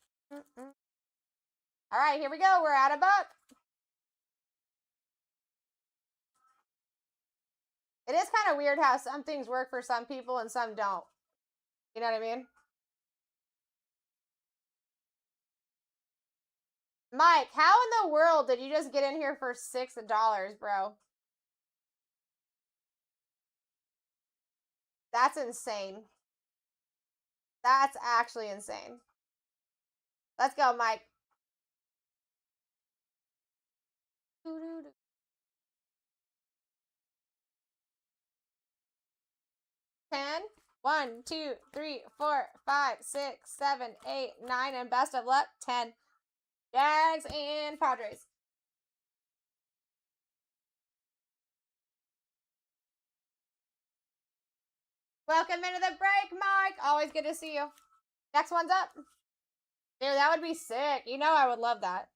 right, here we go. We're at a buck. It is kind of weird how some things work for some people and some don't. You know what I mean? Mike, how in the world did you just get in here for $6, bro? That's insane. That's actually insane. Let's go, Mike. 10. 1, 2, 3, 4, 5, 6, 7, 8, 9, and best of luck, 10. Jags and Padres. Welcome into the break, Mike. Always good to see you. Next one's up. Dude, that would be sick. You know I would love that.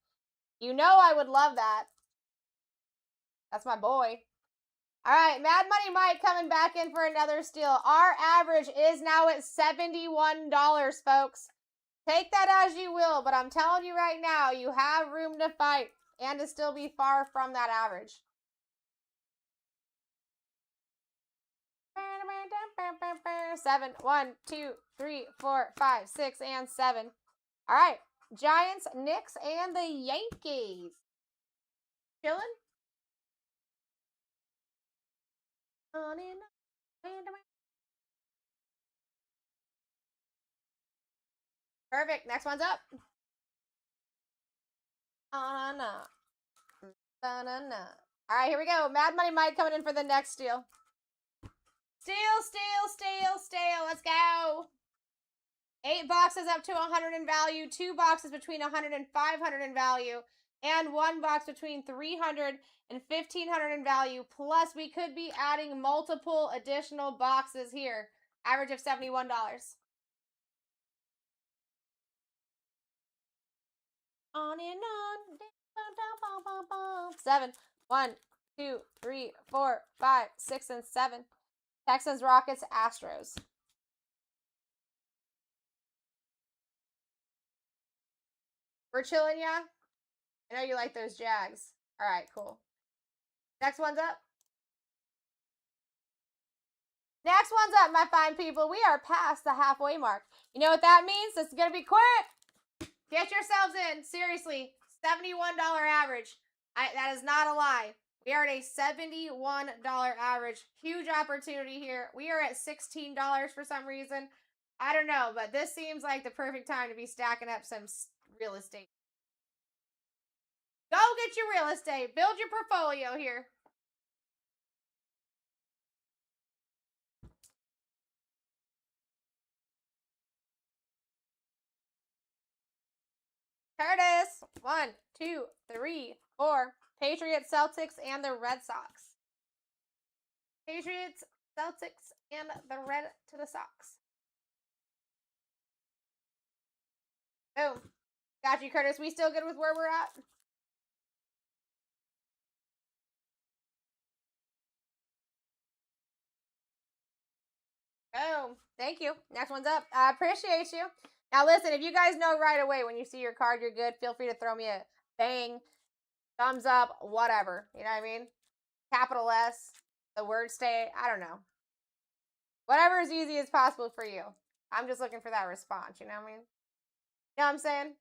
You know I would love that. That's my boy. All right, Mad Money Mike coming back in for another steal. Our average is now at $71, folks. Take that as you will, but I'm telling you right now, you have room to fight and to still be far from that average. 7, 1, 2, 3, 4, 5, 6, and 7. All right, Giants, Knicks, and the Yankees. Chilling? Perfect. Next one's up. All right, here we go. Mad Money Mike coming in for the next steal. Steal. Let's go. 8 boxes up to 100 in value, 2 boxes between 100 and 500 in value, and 1 box between 300 and 1500 in value. Plus, we could be adding multiple additional boxes here. Average of $71. On and on. 7. 1, 2, 3, 4, 5, 6, and 7. Texans, Rockets, Astros. We're chilling, yeah? I know you like those Jags. All right, cool. Next one's up. Next one's up, my fine people. We are past the halfway mark. You know what that means? It's going to be quick. Get yourselves in. Seriously, $71 average. That is not a lie. We are at a $71 average. Huge opportunity here. We are at $16 for some reason. I don't know, but this seems like the perfect time to be stacking up some real estate. Go get your real estate. Build your portfolio here. Curtis. 1, 2, 3, 4. Patriots, Celtics, and the Red Sox. Patriots, Celtics, and the Red to the Sox. Boom. Got you, Curtis. We still good with where we're at? Boom. Thank you. Next one's up. I appreciate you. Now, listen, if you guys know right away when you see your card you're good, feel free to throw me a bang, thumbs up, whatever. You know what I mean? Capital S, the word stay, I don't know. Whatever is easy as possible for you. I'm just looking for that response, you know what I mean? You know what I'm saying?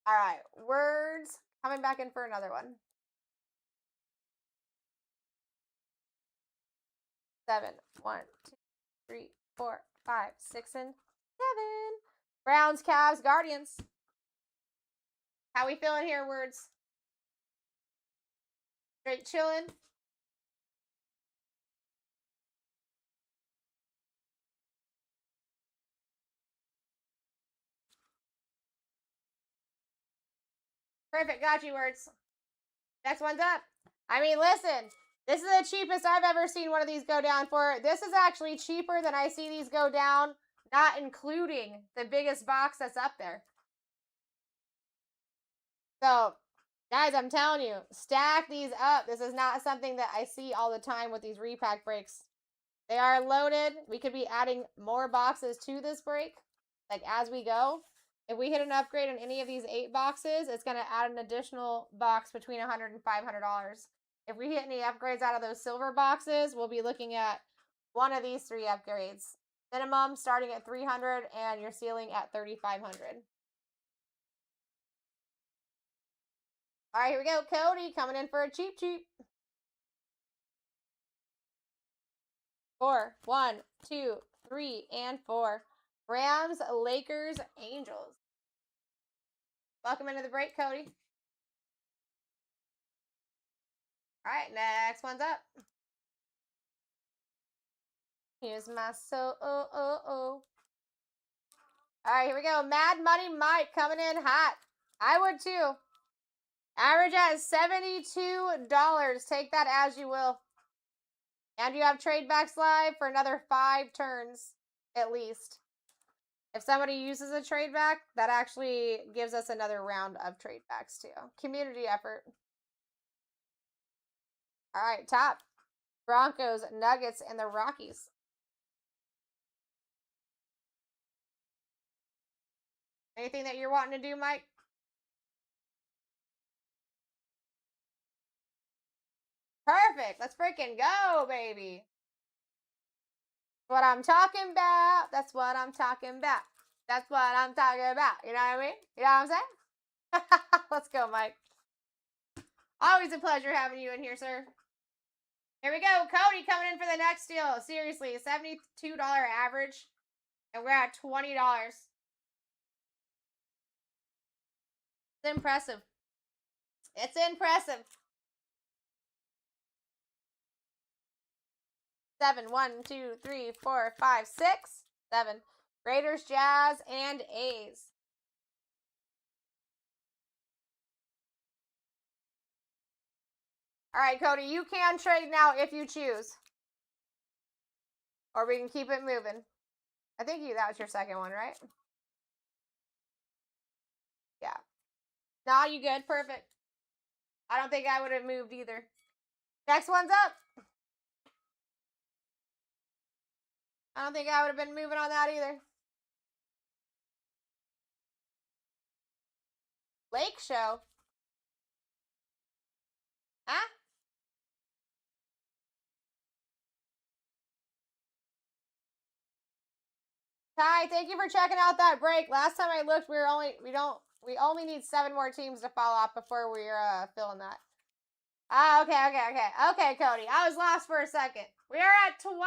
All right, words. Coming back in for another one. 7, 1, 2, 3, 4, 5, 6, and 7. Browns, Cavs, Guardians. How we feeling here, words? Straight chilling. Perfect. Got you, words. Next one's up. I mean, listen. This is the cheapest I've ever seen one of these go down for. This is actually cheaper than I see these go down, not including the biggest box that's up there. So, guys, I'm telling you, stack these up. This is not something that I see all the time with these repack breaks. They are loaded. We could be adding more boxes to this break, like as we go. If we hit an upgrade on any of these 8 boxes, it's going to add an additional box between $100 and $500. If we hit any upgrades out of those silver boxes, we'll be looking at one of these 3 upgrades. Minimum starting at $300 and your ceiling at $3,500. All right, here we go. Cody coming in for a cheap. 4, 1, 2, 3, and 4. Rams, Lakers, Angels. Welcome into the break, Cody. All right, next one's up. Here's my soul. All right, here we go. Mad Money Mike coming in hot. I would too. Average at $72. Take that as you will. And you have trade backs live for another 5 turns at least. If somebody uses a trade back, that actually gives us another round of trade backs too. Community effort. All right, top. Broncos, Nuggets, and the Rockies. Anything that you're wanting to do, Mike? Perfect. Let's freaking go, baby. What I'm talking about. That's what I'm talking about. That's what I'm talking about. You know what I mean? You know what I'm saying? Let's go, Mike. Always a pleasure having you in here, sir. Here we go. Cody coming in for the next deal. Seriously, $72 average. And we're at $20. It's impressive. It's impressive. 7, 1, 2, 3, 4, 5, 6, 7. Raiders, Jazz, and A's. All right, Cody, you can trade now if you choose. Or we can keep it moving. I think that was your second one, right? Yeah. Nah, you good. Perfect. I don't think I would have moved either. Next one's up. I don't think I would have been moving on that either. Lake Show. Huh? Ty, thank you for checking out that break. Last time I looked, we only need 7 more teams to fall off before we're filling that. Ah, okay, Cody. I was lost for a second. We are at 22.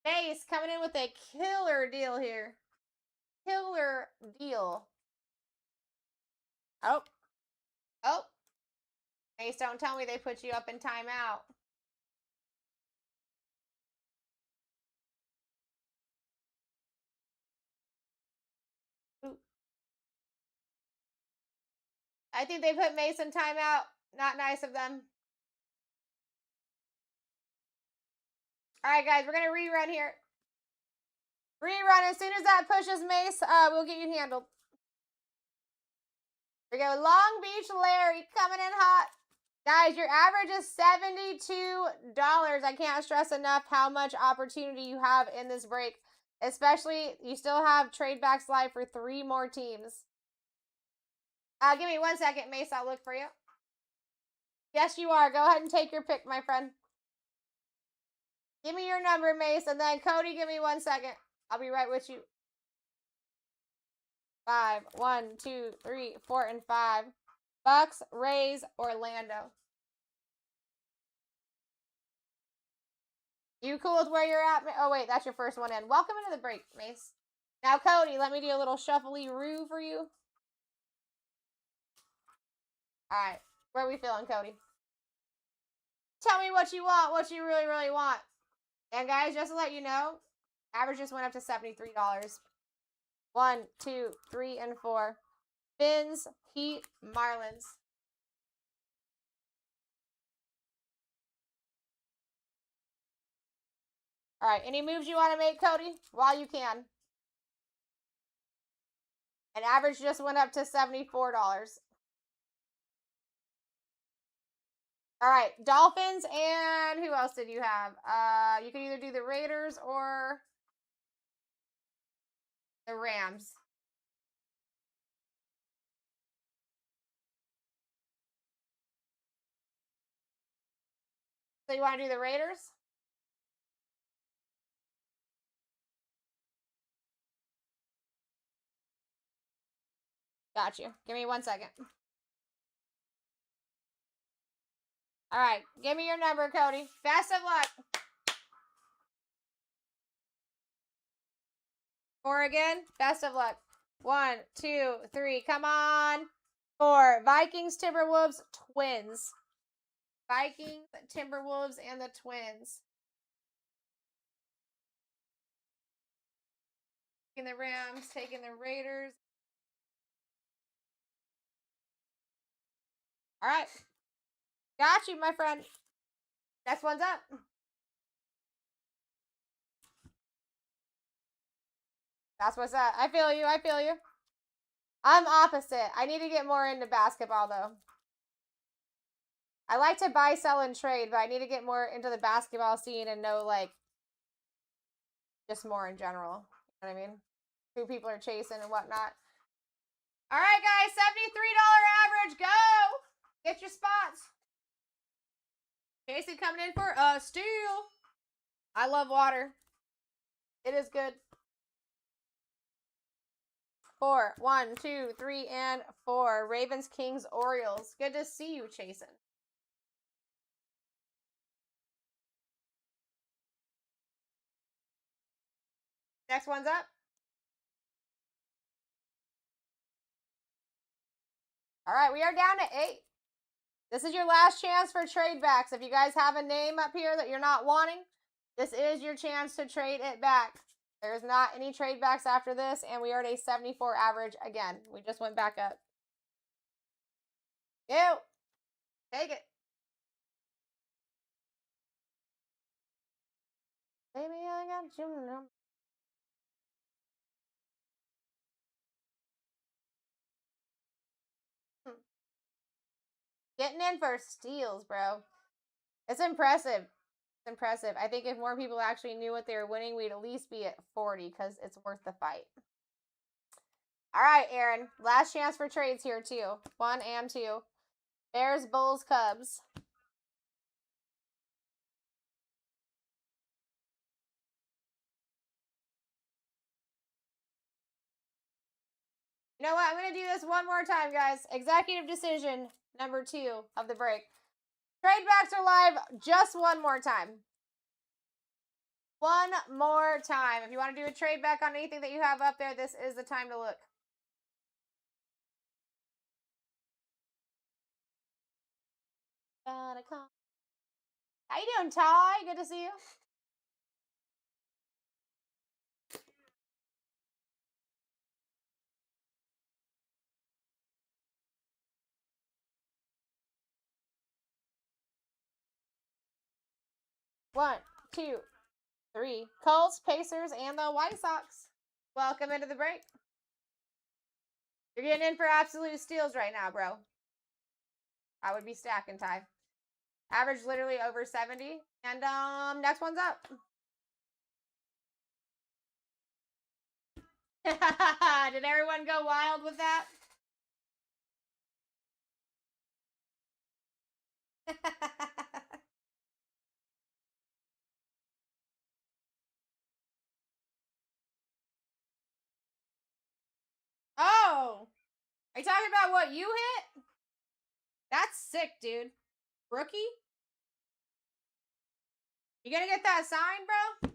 Mace coming in with a killer deal here. Killer deal. Oh. Mace, don't tell me they put you up in timeout. Ooh. I think they put Mace in timeout. Not nice of them. All right, guys, we're going to rerun here. Rerun. As soon as that pushes Mace, we'll get you handled. We go Long Beach Larry coming in hot. Guys, your average is $72. I can't stress enough how much opportunity you have in this break. Especially, you still have trade backs live for 3 more teams. Give me 1 second, Mace. I'll look for you. Yes, you are. Go ahead and take your pick, my friend. Give me your number, Mace, and then Cody, give me 1 second. I'll be right with you. 5, 1, 2, 3, 4, and 5. Bucks, Rays, Orlando. You cool with where you're at? Oh, wait, that's your first one in. Welcome into the break, Mace. Now, Cody, let me do a little shuffly-roo for you. All right, where are we feeling, Cody? Tell me what you want, what you really, really want. And, guys, just to let you know, average just went up to $73. 1, 2, 3, and 4. Finns, Heat, Marlins. All right, any moves you want to make, Cody? While you can. And average just went up to $74. All right, Dolphins, and who else did you have? You can either do the Raiders or the Rams. So you want to do the Raiders? Got you. Give me 1 second. All right, give me your number, Cody. Best of luck. 4 again. Best of luck. 1, 2, 3. Come on. 4. Vikings, Timberwolves, Twins. Vikings, Timberwolves, and the Twins. Taking the Rams, taking the Raiders. All right. Got you, my friend. Next one's up. That's what's up. I feel you. I'm opposite. I need to get more into basketball, though. I like to buy, sell, and trade, but I need to get more into the basketball scene and know, like, just more in general. You know what I mean? Who people are chasing and whatnot. All right, guys. $73 average. Go. Get your spots. Casey coming in for a steal. I love water. It is good. 4, 1, 2, 3, and 4. Ravens, Kings, Orioles. Good to see you, Chasen. Next one's up. All right, we are down to 8. This is your last chance for trade backs. If you guys have a name up here that you're not wanting, this is your chance to trade it back. There's not any trade backs after this, and we are at a 74 average again. We just went back up. Ew. Take it. Baby, I got you number. Getting in for steals, bro. It's impressive. It's impressive. I think if more people actually knew what they were winning, we'd at least be at 40 because it's worth the fight. All right, Aaron. Last chance for trades here, too. 1 and 2. Bears, Bulls, Cubs. You know what? I'm going to do this one more time, guys. Executive decision number 2 of the break. Trade backs are live just one more time. One more time. If you want to do a trade back on anything that you have up there, this is the time to look. How you doing, Ty? Good to see you. One, two, 3. Colts, Pacers, and the White Sox. Welcome into the break. You're getting in for absolute steals right now, bro. I would be stacking, Ty. Average literally over 70. And next one's up. Did everyone go wild with that? Oh! Are you talking about what you hit? That's sick, dude. Rookie? You gonna get that signed, bro?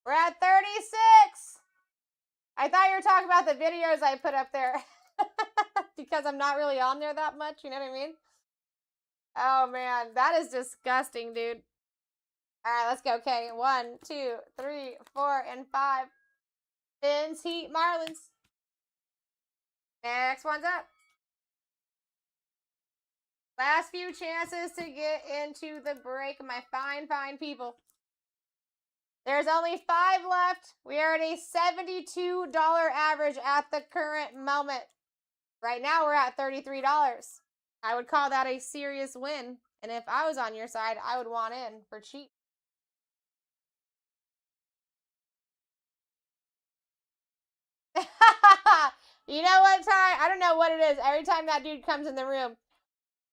We're at 36! I thought you were talking about the videos I put up there. Because I'm not really on there that much, you know what I mean? Oh, man. That is disgusting, dude. All right, let's go. Okay, 1, 2, 3, 4, and 5. Fins, Heat, Marlins. Next one's up. Last few chances to get into the break, my fine, fine people. There's only 5 left. We are at a $72 average at the current moment. Right now, we're at $33. I would call that a serious win. And if I was on your side, I would want in for cheap. You know what, Ty? I don't know what it is. Every time that dude comes in the room,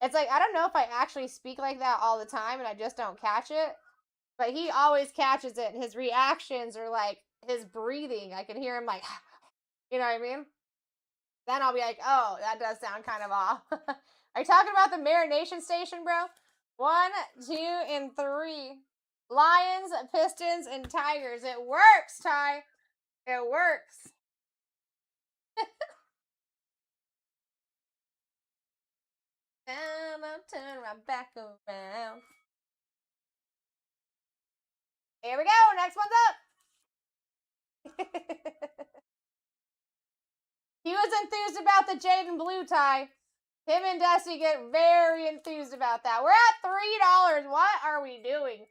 it's like, I don't know if I actually speak like that all the time and I just don't catch it. But he always catches it, and his reactions are like his breathing. I can hear him like, you know what I mean? Then I'll be like, oh, that does sound kind of off. Are you talking about the marination station, bro? 1, 2, and 3. Lions, Pistons, and Tigers. It works, Ty. It works. And I'll turn my back around. Here we go. Next one's up. He was enthused about the Jaden Blue tie. Him and Dusty get very enthused about that. We're at $3. What are we doing?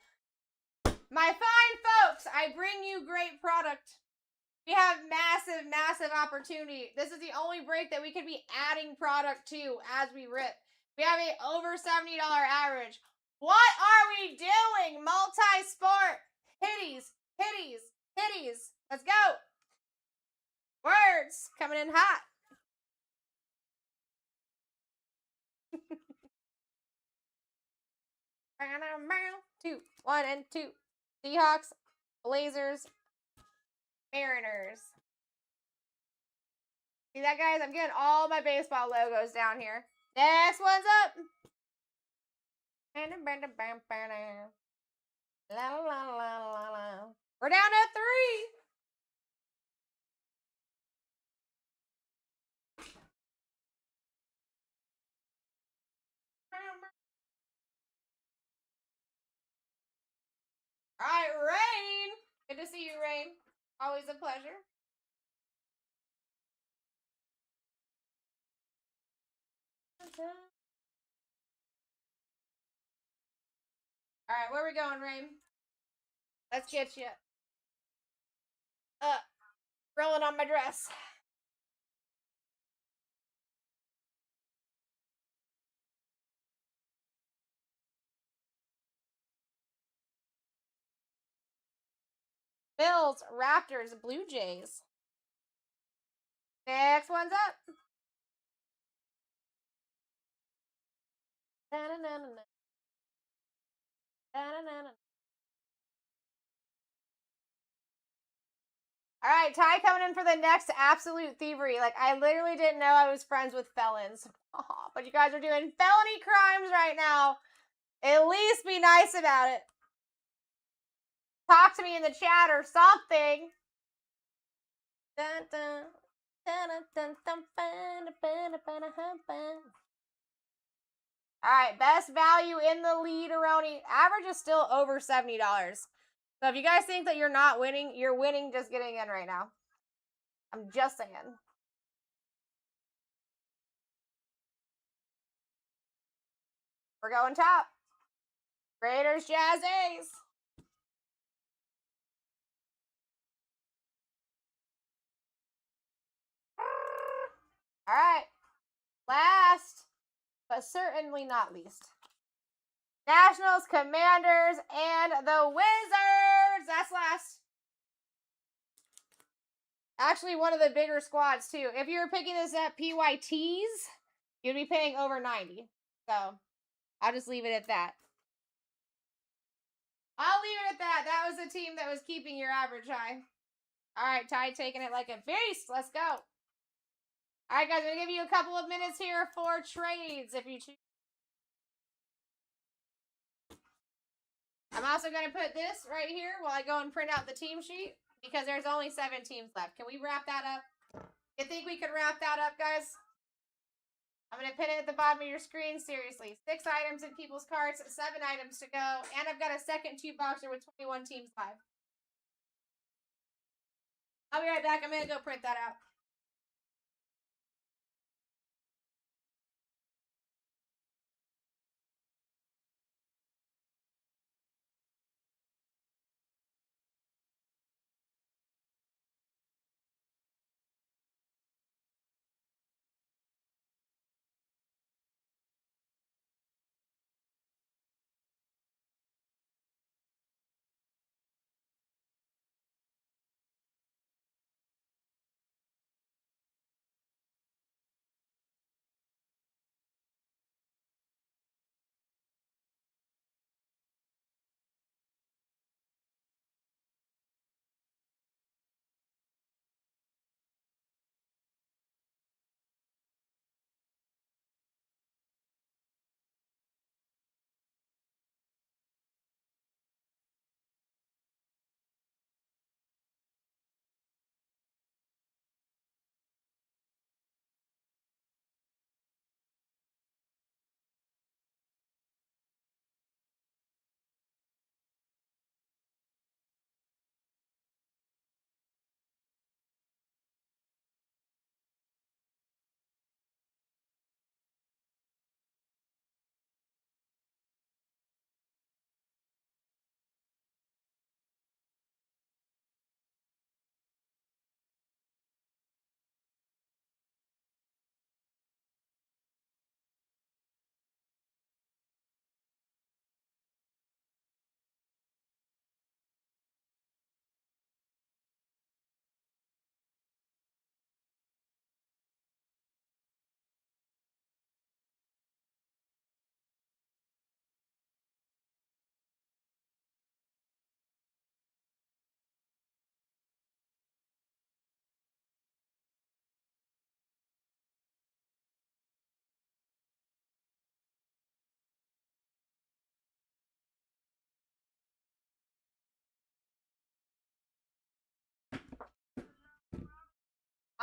My fine folks, I bring you great product. We have massive, massive opportunity. This is the only break that we could be adding product to as we rip. We have a over $70 average. What are we doing? Multi-sport. Hitties, hitties, hitties. Let's go. Words coming in hot. Two, 1 and 2. Seahawks, Blazers, Mariners. See that, guys? I'm getting all my baseball logos down here. Next one's up. We're down to 3. All right, Rain. Good to see you, Rain. Always a pleasure. All right, where we going, Rain? Let's get you. Rolling on my dress. Bills, Raptors, Blue Jays. Next one's up. Da-na-na-na-na. Da-na-na-na. All right, Ty coming in for the next absolute thievery. Like, I literally didn't know I was friends with felons. Oh, but you guys are doing felony crimes right now. At least be nice about it. Talk to me in the chat or something. Dun, dun, dun, dun, dun, dun, all right, best value in the lead, Aroni. Average is still over $70. So if you guys think that you're not winning, you're winning just getting in right now. I'm just saying. We're going top. Raiders, Jazz, A's. All right. Last, but certainly not least. Nationals, Commanders, and the Wizards. That's last. Actually, one of the bigger squads, too. If you were picking this at PYTs, you'd be paying over 90. So, I'll just leave it at that. I'll leave it at that. That was the team that was keeping your average high. All right, Ty taking it like a beast. Let's go. All right, guys, I'm going to give you a couple of minutes here for trades if you choose. I'm also going to put this right here while I go and print out the team sheet because there's only 7 teams left. Can we wrap that up? You think we could wrap that up, guys? I'm going to pin it at the bottom of your screen. Seriously. 6 items in people's carts, 7 items to go, and I've got a second 2-boxer with 21 teams live. I'll be right back. I'm going to go print that out.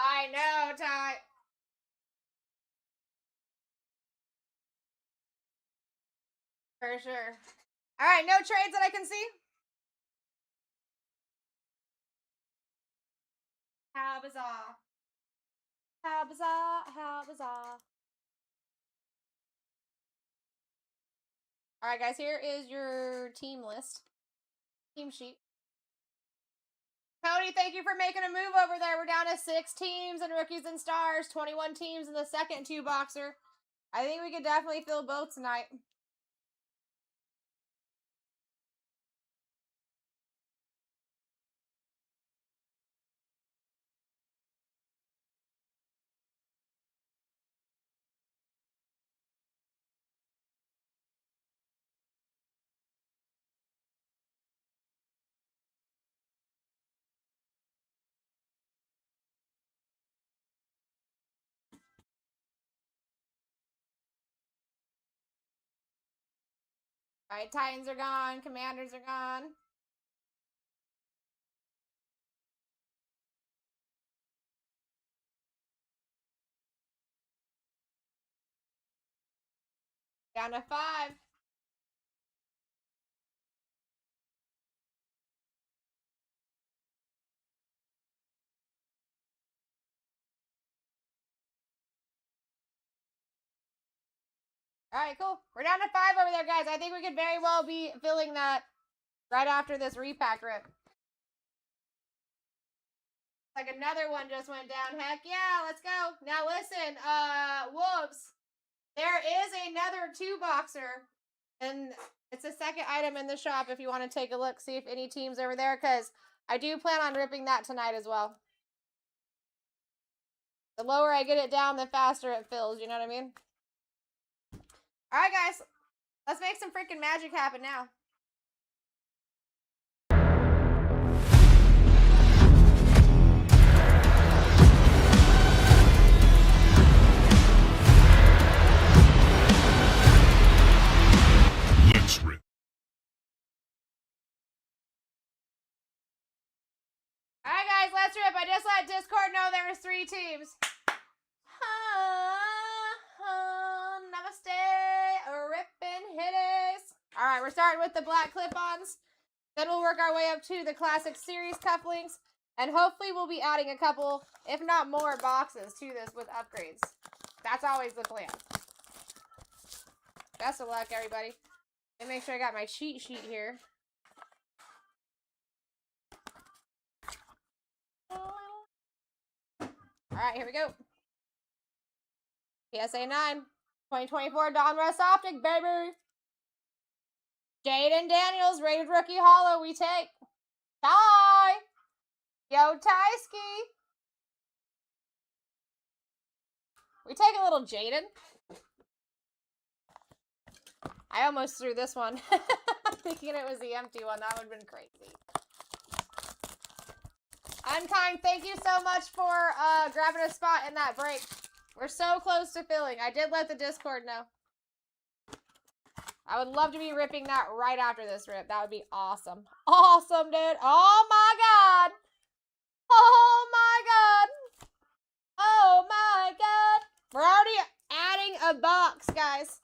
I know, Ty. For sure. All right, no trades that I can see? How bizarre. How bizarre. How bizarre. Alright, guys, here is your team list. Team sheet. Cody, thank you for making a move over there. We're down to 6 teams in Rookies and Stars, 21 teams in the second 2-boxer. I think we could definitely fill both tonight. Alright, Titans are gone. Commanders are gone. Down to 5. Alright, cool. We're down to 5 over there, guys. I think we could very well be filling that right after this repack rip. Like another one just went down. Heck yeah, let's go. Now listen, Wolves. There is another 2-boxer. And it's a second item in the shop if you want to take a look, see if any team's over there, because I do plan on ripping that tonight as well. The lower I get it down, the faster it fills, you know what I mean? Alright, guys. Let's make some freaking magic happen now. Let's rip. Alright, guys, let's rip. I just let Discord know there was 3 teams. Namaste, rippin' hitties. Alright, we're starting with the black clip-ons. Then we'll work our way up to the classic series cufflinks. And hopefully we'll be adding a couple, if not more, boxes to this with upgrades. That's always the plan. Best of luck, everybody. Let me make sure I got my cheat sheet here. Alright, here we go. PSA 9. 2024 Donruss Optic, baby. Jaden Daniels, rated rookie hollow, we take. Ty. Yo, Tyski. We take a little Jaden. I almost threw this one. Thinking it was the empty one. That would have been crazy. Unkind, thank you so much for grabbing a spot in that break. We're so close to filling. I did let the Discord know. I would love to be ripping that right after this rip. That would be awesome. Awesome, dude. Oh, my God. Oh, my God. Oh, my God. We're already adding a box, guys.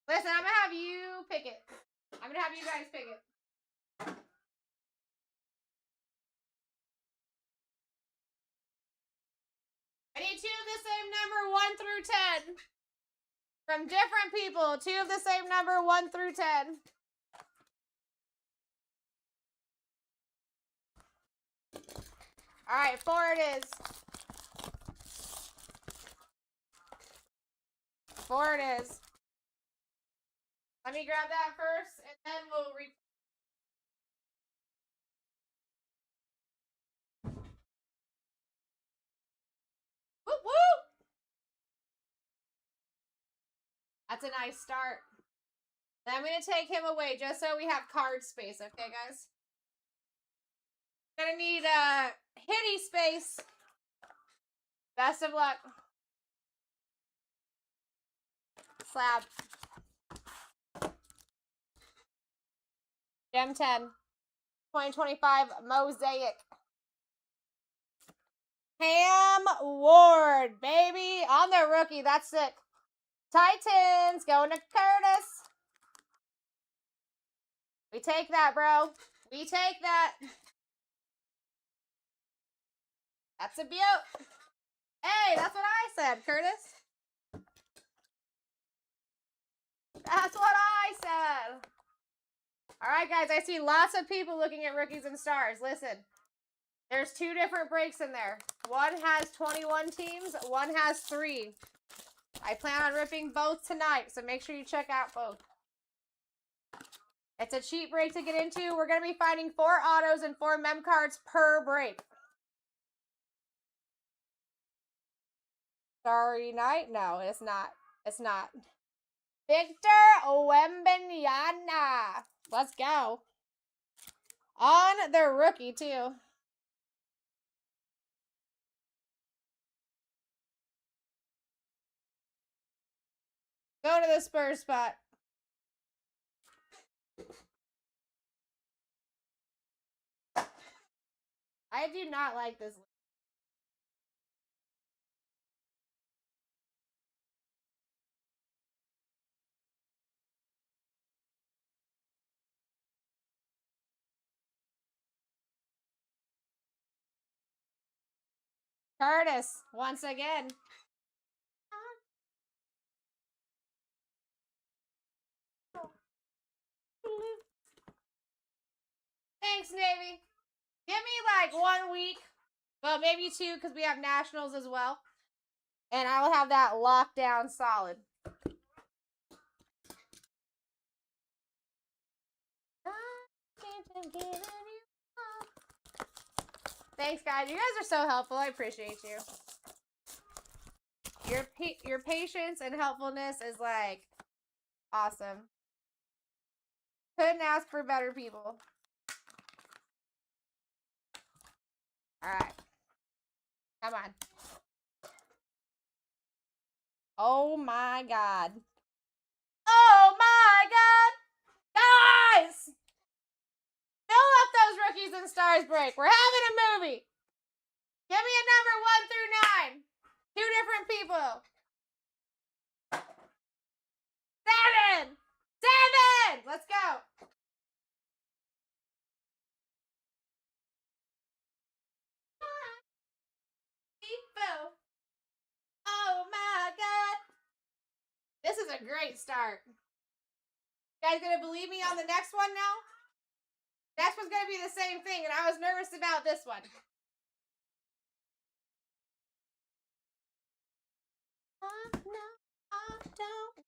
Listen, I'm going to have you pick it. I'm going to have you guys pick it. I need 2 of the same number, 1 through 10. From different people, 2 of the same number, 1 through 10. Alright, 4 it is. 4 it is. Let me grab that first, and then we'll Woo woo! That's a nice start. Then I'm going to take him away just so we have card space, okay, guys? Gonna need hitty space. Best of luck. Slab. Gem 10. 2025 Mosaic. Cam Ward, baby. On the rookie. That's sick. Titans going to Curtis. We take that, bro. We take that. That's a beaut. Hey, that's what I said, Curtis. That's what I said. All right, guys, I see lots of people looking at Rookies and Stars. Listen, there's 2 different breaks in there. One has 21 teams, one has 3. I plan on ripping both tonight, so make sure you check out both. It's a cheap break to get into. We're going to be finding 4 autos and 4 mem cards per break. Starry Night? No, it's not. It's not. Victor Wembanyama. Let's go. On the rookie, too. Go to the Spurs spot. I do not like this. Curtis, once again. Thanks, Navy. Give me like 1 week. Well, maybe 2 because we have nationals as well. And I will have that locked down solid. Thanks, guys. You guys are so helpful. I appreciate you. Your patience and helpfulness is like awesome. Couldn't ask for better people. All right. Come on. Oh my God. Oh my God. Guys! Fill up those Rookies and Stars break. We're having a movie. Give me a number 1 through 9. 2 different people. 7. 7. Let's go. Oh my God. This is a great start. You guys gonna believe me on the next one now? Next one's gonna be the same thing, and I was nervous about this one. No, I don't.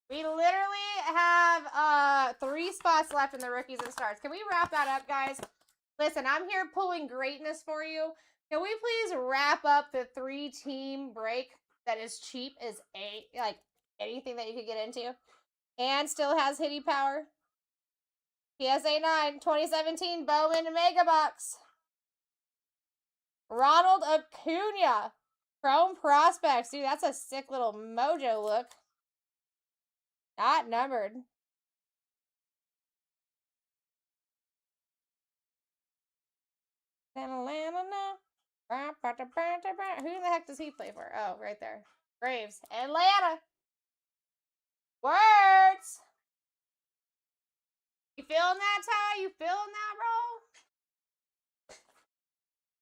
We literally have 3 spots left in the Rookies and Stars. Can we wrap that up, guys? Listen, I'm here pulling greatness for you. Can we please wrap up the 3-team break that is cheap as like anything that you could get into and still has hitty power? PSA 9, 2017 Bowman Mega Box. Ronald Acuna. Chrome Prospects. Dude, that's a sick little mojo look. Not numbered. Who the heck does he play for? Oh, right there. Braves. Atlanta. Words. You feeling that, Ty? You feeling that,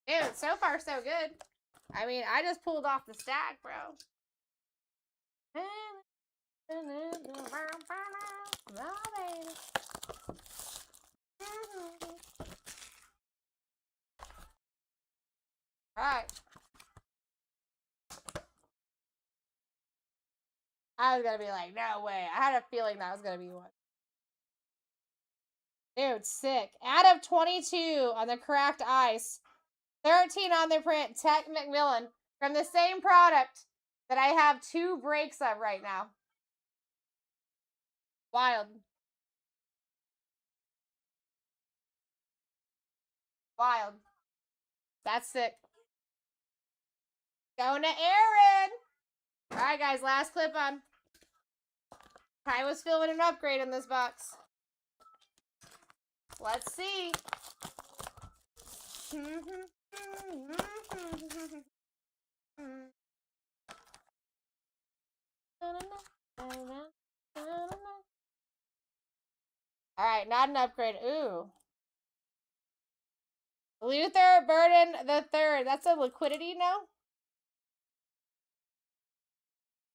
bro? Dude, so far so good. I mean, I just pulled off the stack, bro. Alright. I was gonna be like, no way. I had a feeling that was gonna be one. Dude, sick. Out of 22 on the cracked ice. 13 on the print. Tech McMillan. From the same product that I have 2 breaks of right now. Wild. Wild. That's sick. Going to Aaron. Alright, guys. Last clip on. I was feeling an upgrade in this box. Let's see. Alright, not an upgrade. Ooh. Luther Burden the Third. That's a liquidity, no?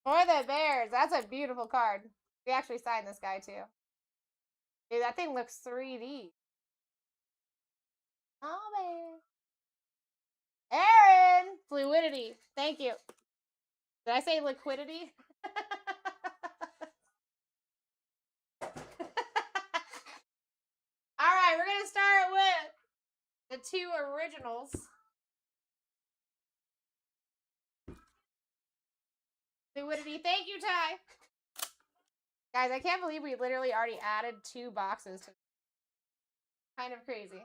For the Bears. That's a beautiful card. We actually signed this guy, too. Dude, that thing looks 3D. Oh, man. Aaron! Fluidity. Thank you. Did I say liquidity? Alright, we're going to start with the 2 originals. Fluidity. Thank you, Ty. Guys, I can't believe we literally already added 2 boxes. Kind of crazy.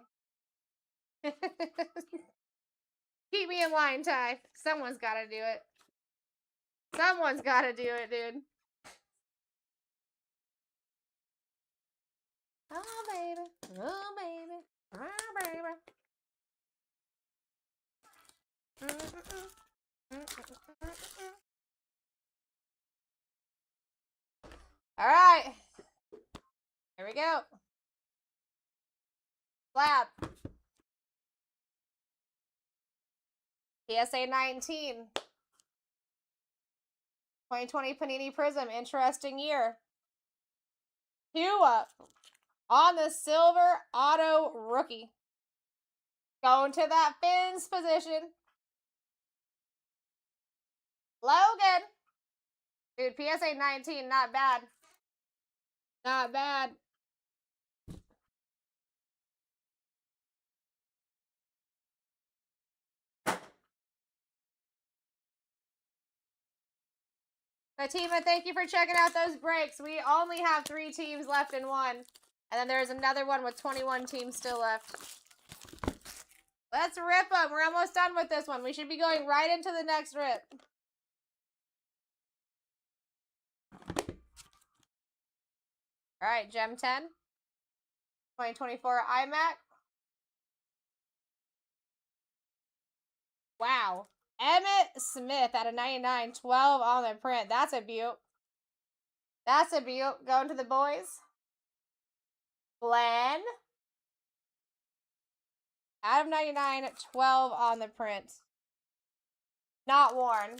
Keep me in line, Ty. Someone's got to do it. Someone's got to do it, dude. Oh, baby. Oh, baby. Oh, baby. All right. Here we go. Slab. PSA 19. 2020 Panini Prism. Interesting year. 2 up. On the silver auto rookie. Going to that Fins position. Logan. Dude, PSA 19, not bad. Not bad. Fatima, thank you for checking out those breaks. We only have 3 teams left in one. And then there's another one with 21 teams still left. Let's rip them. We're almost done with this one. We should be going right into the next rip. All right, Gem 10. 2024 iMac. Wow. Emmett Smith out of 99. 12 on the print. That's a beaut. That's a beaut. Going to the boys. Glenn. Out of 99. 12 on the print. Not worn.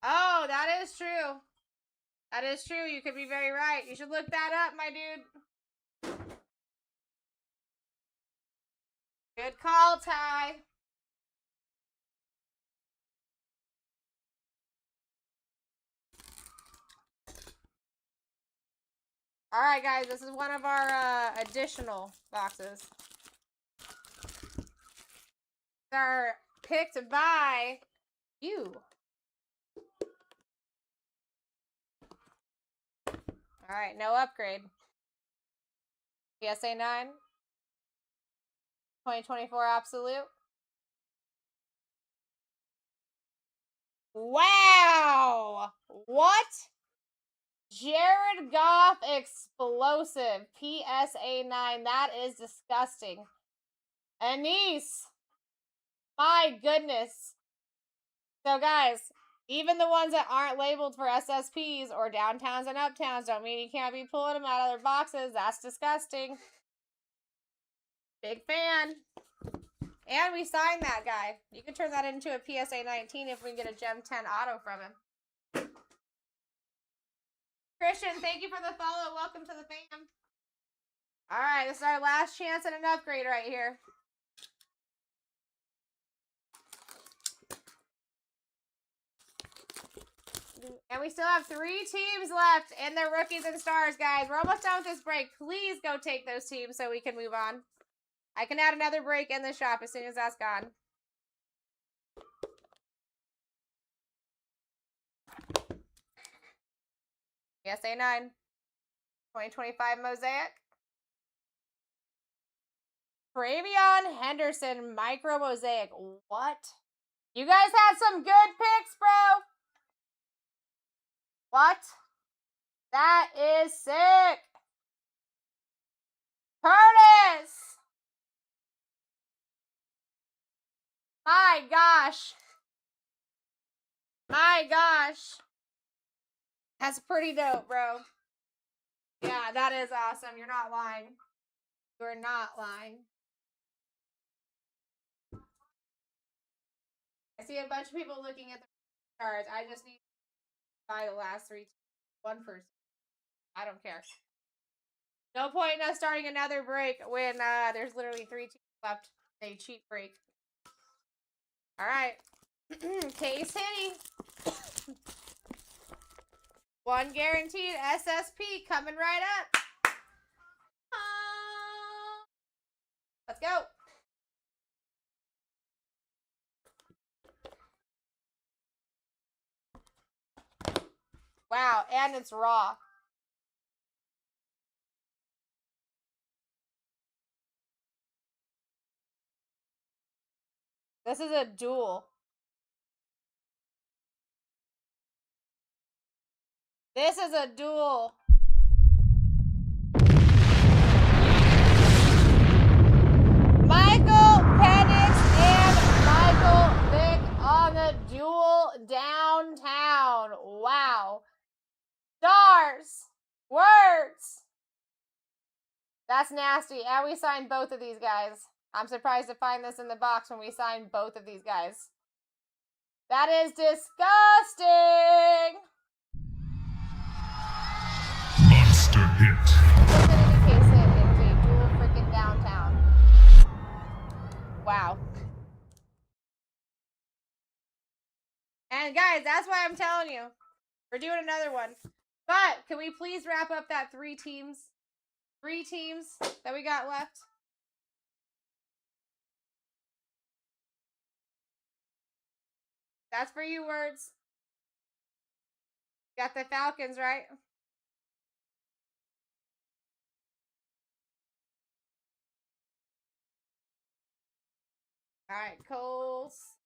Oh, that is true. That is true. You could be very right. You should look that up, my dude. Good call, Ty. All right, guys. This is one of our additional boxes. They're picked by you. All right, no upgrade. PSA 9. 2024 Absolute. Wow! What? Jared Goff Explosive. PSA 9. That is disgusting. Anise. My goodness. So, guys, even the ones that aren't labeled for SSPs or downtowns and uptowns don't mean you can't be pulling them out of their boxes. That's disgusting. Big fan. And we signed that guy. You can turn that into a PSA 19 if we can get a Gem 10 auto from him. Christian, thank you for the follow. Welcome to the fam. All right, this is our last chance at an upgrade right here. And we still have 3 teams left in the Rookies and Stars, guys. We're almost done with this break. Please go take those teams so we can move on. I can add another break in the shop as soon as that's gone. PSA 9. 2025 Mosaic. Travion Henderson Micro Mosaic. What? You guys had some good picks, bro. What? That is sick. Curtis. My gosh. My gosh. That's pretty dope, bro. Yeah, that is awesome. You're not lying. You're not lying. I see a bunch of people looking at the cards. I just need to buy the last three. One person. I don't care. No point in us starting another break when there's literally 3 teams left. A cheap break. All right. Case hitting. One guaranteed SSP coming right up. Let's go. Wow, and it's raw. This is a duel. This is a duel. Michael Penix and Michael Vick on the duel downtown. Wow. Stars. Words. That's nasty. And we signed both of these guys. I'm surprised to find this in the box when we signed both of these guys. That is disgusting. Monster hit. Case hit into a duel freaking downtown. Wow. And guys, that's why I'm telling you. We're doing another one. But can we please wrap up that 3 teams? 3 teams that we got left? That's for you, Words. Got the Falcons, right? All right, Coles.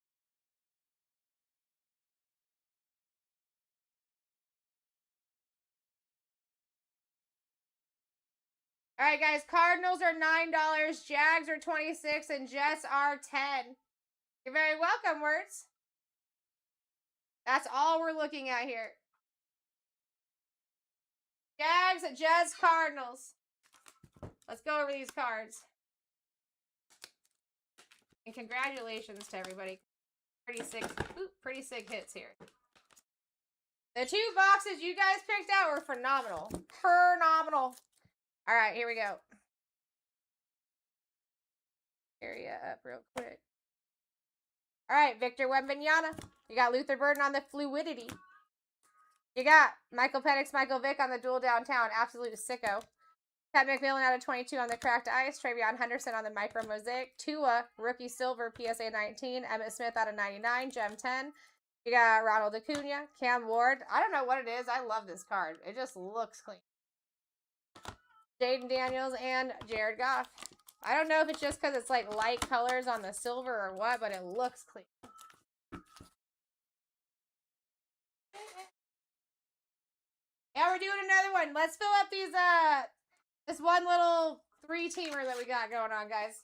All right, guys. Cardinals are $9, Jags are $26, and Jets are $10. You're very welcome, Words. That's all we're looking at here. Jags, Jets, Cardinals. Let's go over these cards. And congratulations to everybody. Pretty sick hits here. The 2 boxes you guys picked out were phenomenal. Phenomenal. All right, here we go. Area up real quick. All right, Victor Wembanyama. You got Luther Burden on the fluidity. You got Michael Penix, Michael Vick on the duel downtown. Absolute sicko. Pat McMillan out of 22 on the cracked ice. Travion Henderson on the micro mosaic. Tua, rookie silver, PSA 19. Emmitt Smith out of 99, gem 10. You got Ronald Acuna, Cam Ward. I don't know what it is. I love this card. It just looks clean. Jaden Daniels and Jared Goff. I don't know if it's just because it's like light colors on the silver or what, but it looks clean. Yeah, we're doing another one. Let's fill up these, this one little 3-teamer that we got going on, guys.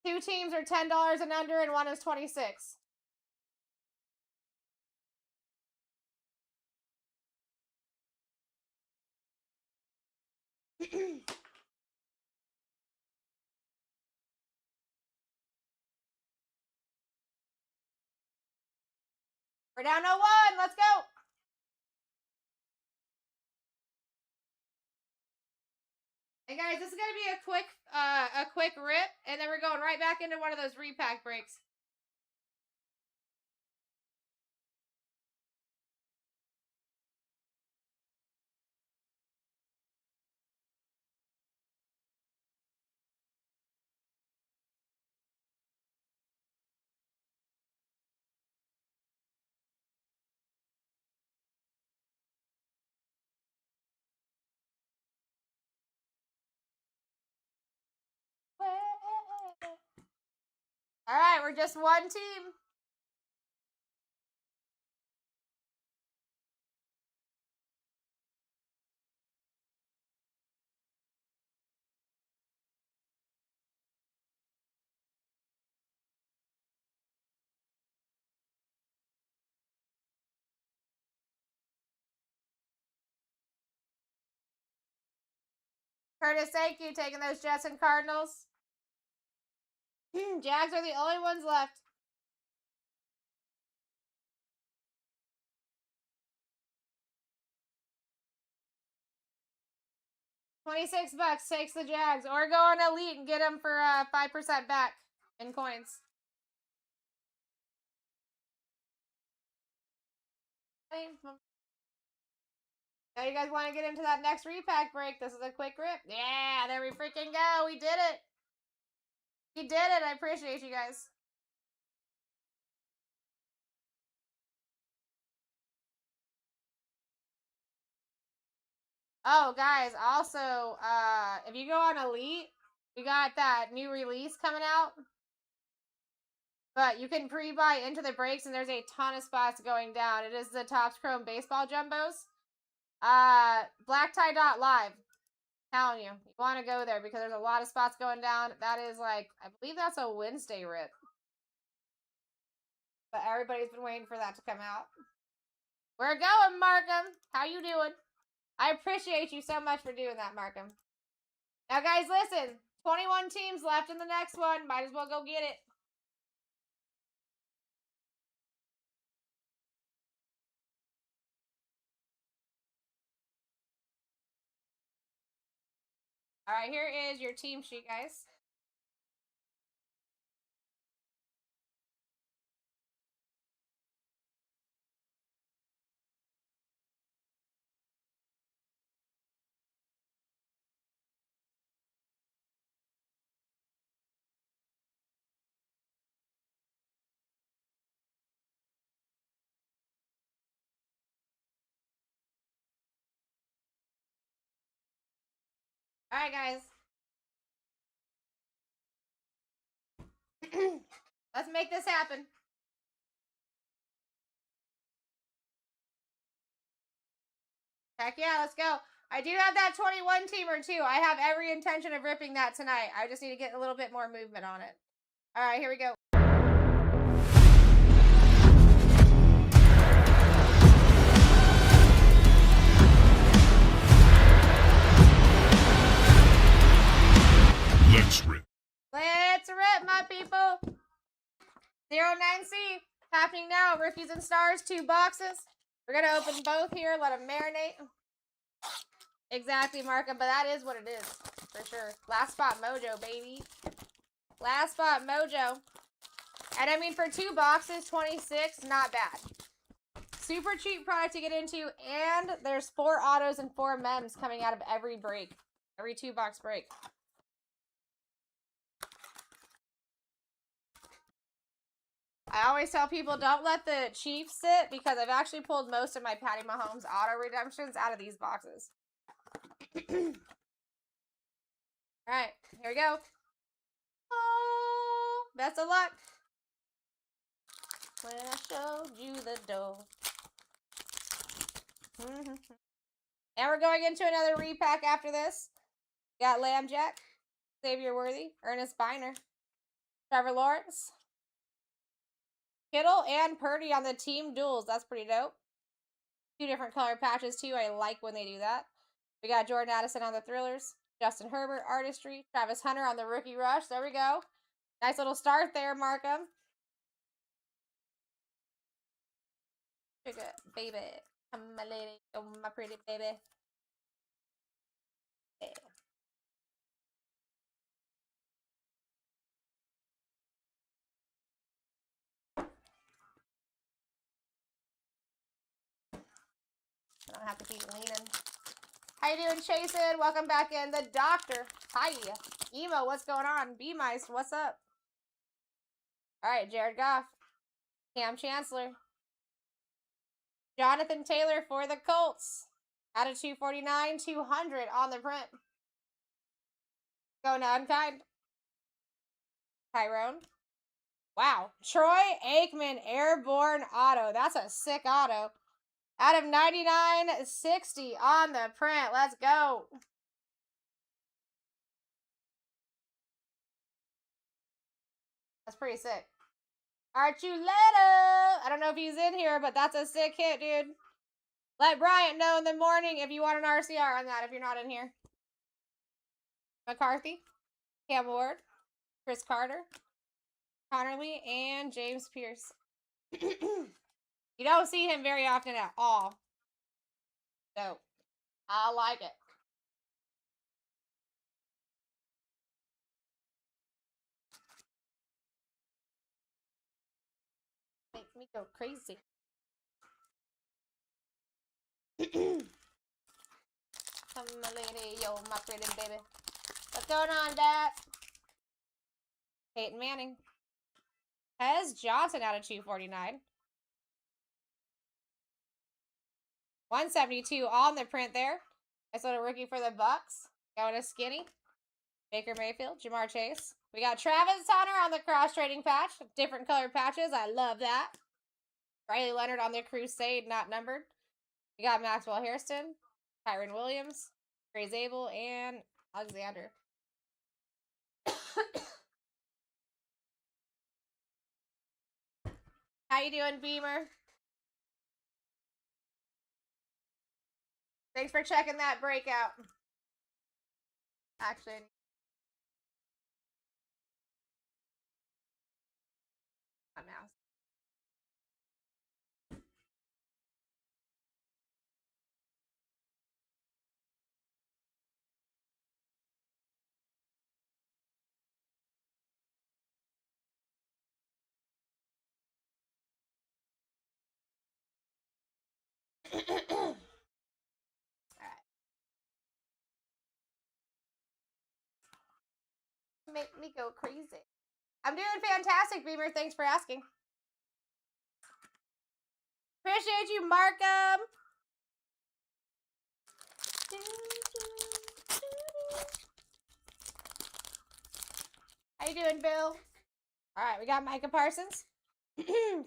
2 teams are $10 and under, and 1 is $26. We're down to 1. Let's go. And guys, this is gonna be a quick rip, and then we're going right back into one of those repack breaks. All right, we're just 1 team. Curtis, thank you. Taking those Jets and Cardinals. Jags are the only ones left. $26 takes the Jags. Or go on Elite and get them for 5% back in coins. Now you guys want to get into that next repack break. This is a quick rip. Yeah, there we freaking go. We did it. We did it. I appreciate you guys. Oh, guys, also, if you go on Elite, we got that new release coming out. But you can pre-buy into the breaks, and there's a ton of spots going down. It is the Topps Chrome Baseball Jumbos. BlackTie.live. Telling you want to go there because there's a lot of spots going down. That is like, I believe that's a Wednesday rip. But everybody's been waiting for that to come out. We're going, Markham. How you doing? I appreciate you so much for doing that, Markham. Now, guys, listen. 21 teams left in the next one. Might as well go get it. All right, here is your team sheet, guys. All right, guys. Let's make this happen. Heck yeah, let's go. I do have that 21 teamer too. I have every intention of ripping that tonight. I just need to get a little bit more movement on it. All right, here we go. Let's rip. Let's rip, my people. 09C happening now. Rookies and Stars, 2 boxes. We're going to open both here. Let them marinate. Exactly, Markham, but that is what it is. For sure. Last spot mojo, baby. Last spot mojo. And I mean, for 2 boxes, 26, not bad. Super cheap product to get into. And there's 4 autos and 4 mems coming out of every break. Every 2-box break. I always tell people, don't let the Chiefs sit, because I've actually pulled most of my Patty Mahomes auto redemptions out of these boxes. Alright, here we go. Oh, best of luck. When I showed you the door. And we're going into another repack after this. We got Lamb Jack, Xavier Worthy, Ernest Biner, Trevor Lawrence, Kittle, and Purdy on the team duels. That's pretty dope. 2 different color patches, too. I like when they do that. We got Jordan Addison on the Thrillers, Justin Herbert, Artistry, Travis Hunter on the Rookie Rush. There we go. Nice little start there, Markham. Sugar, baby. Come, my lady. Oh, my pretty baby. Yeah. I don't have to keep leaning. How you doing, Chasen? Welcome back in. The Doctor. Hi. Emo, what's going on? B-Mice, what's up? All right, Jared Goff. Cam Chancellor. Jonathan Taylor for the Colts. Out of 249, 200 on the print. Going to Unkind. Tyrone. Wow. Troy Aikman Airborne Auto. That's a sick auto. Out of 99, 60 on the print. Let's go. That's pretty sick. Archuleta. I don't know if he's in here, but that's a sick hit, dude. Let Bryant know in the morning if you want an RCR on that, if you're not in here. McCarthy, Cam Ward, Chris Carter, Connerly, and James Pierce. You don't see him very often at all. So, I like it. Makes me go crazy. Come my lady, yo, my pretty baby. What's going on, Dad? Peyton Manning. Hez Johnson out of 249. 172 on the print there. Nice little rookie for the Bucks. Going to Skinny. Baker Mayfield, Jamar Chase. We got Travis Hunter on the cross-trading patch. Different colored patches. I love that. Riley Leonard on the Crusade, not numbered. We got Maxwell Hairston, Kyron Williams, Gray Zabel, and Alexander. How you doing, Beamer? Thanks for checking that breakout. Actually, my mouse. Alright. Make me go crazy. I'm doing fantastic, Beamer. Thanks for asking. Appreciate you, Markham. How you doing, Bill? All right, we got Micah Parsons.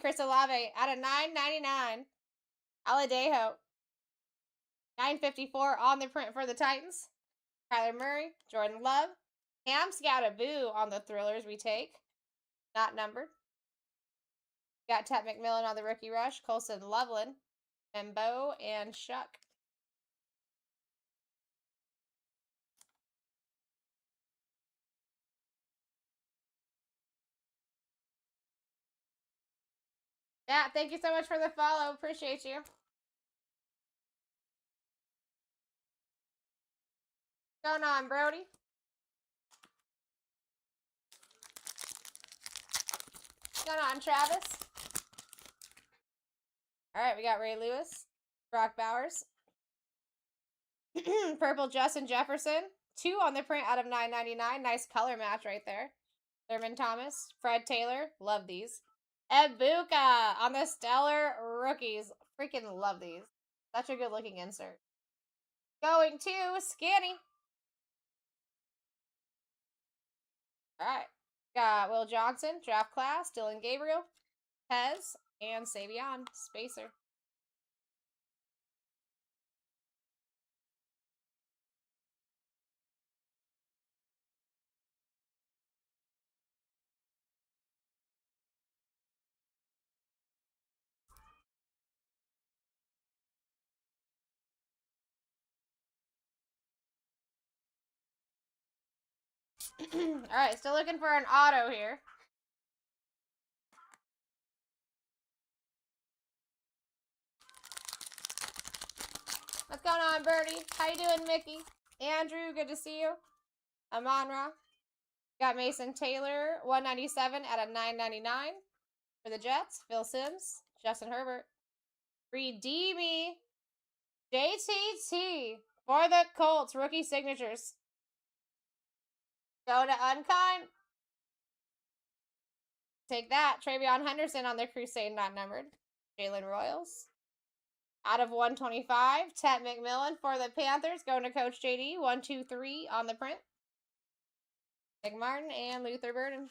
Chris Olave out of 9.99. Aladejo. 9.54 on the print for the Titans. Kyler Murray. Jordan Love. Ham Scout a Boo on the Thrillers we take. Not numbered. Got Ted McMillan on the rookie rush. Colson Loveland. Membo and Shuck. Yeah, thank you so much for the follow. Appreciate you. What's going on, Brody? What's going on, Travis? All right, we got Ray Lewis, Brock Bowers, purple Justin Jefferson, 2 on the print out of 9.99. Nice color match right there. Thurman Thomas, Fred Taylor, love these. Ebuka on the stellar rookies. Freaking love these. Such a good looking insert. Going to Skinny. All right. Got Will Johnson, draft class, Dylan Gabriel, Pez, and Savion, Spacer. Alright, still looking for an auto here. What's going on, Birdie? How you doing, Mickey? Andrew, good to see you. Amon-Ra. Got Mason Taylor, 197 out of 999 for the Jets. Phil Simms, Justin Herbert. Redeemy. JTT for the Colts. Rookie signatures. Go to Unkind. Take that. Travion Henderson on the Crusade, not numbered. Jalen Royals. Out of 125. Ted McMillan for the Panthers. Going to Coach JD. 123 on the print. Nick Martin and Luther Burden.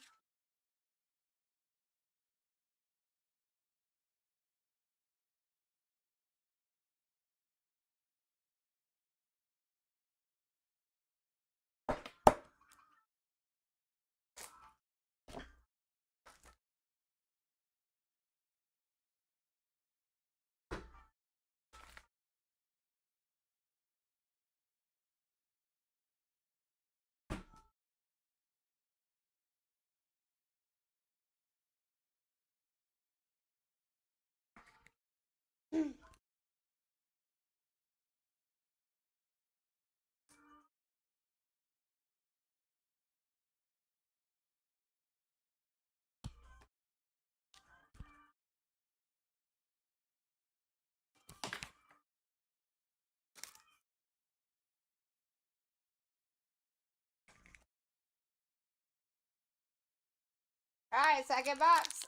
All right, second box.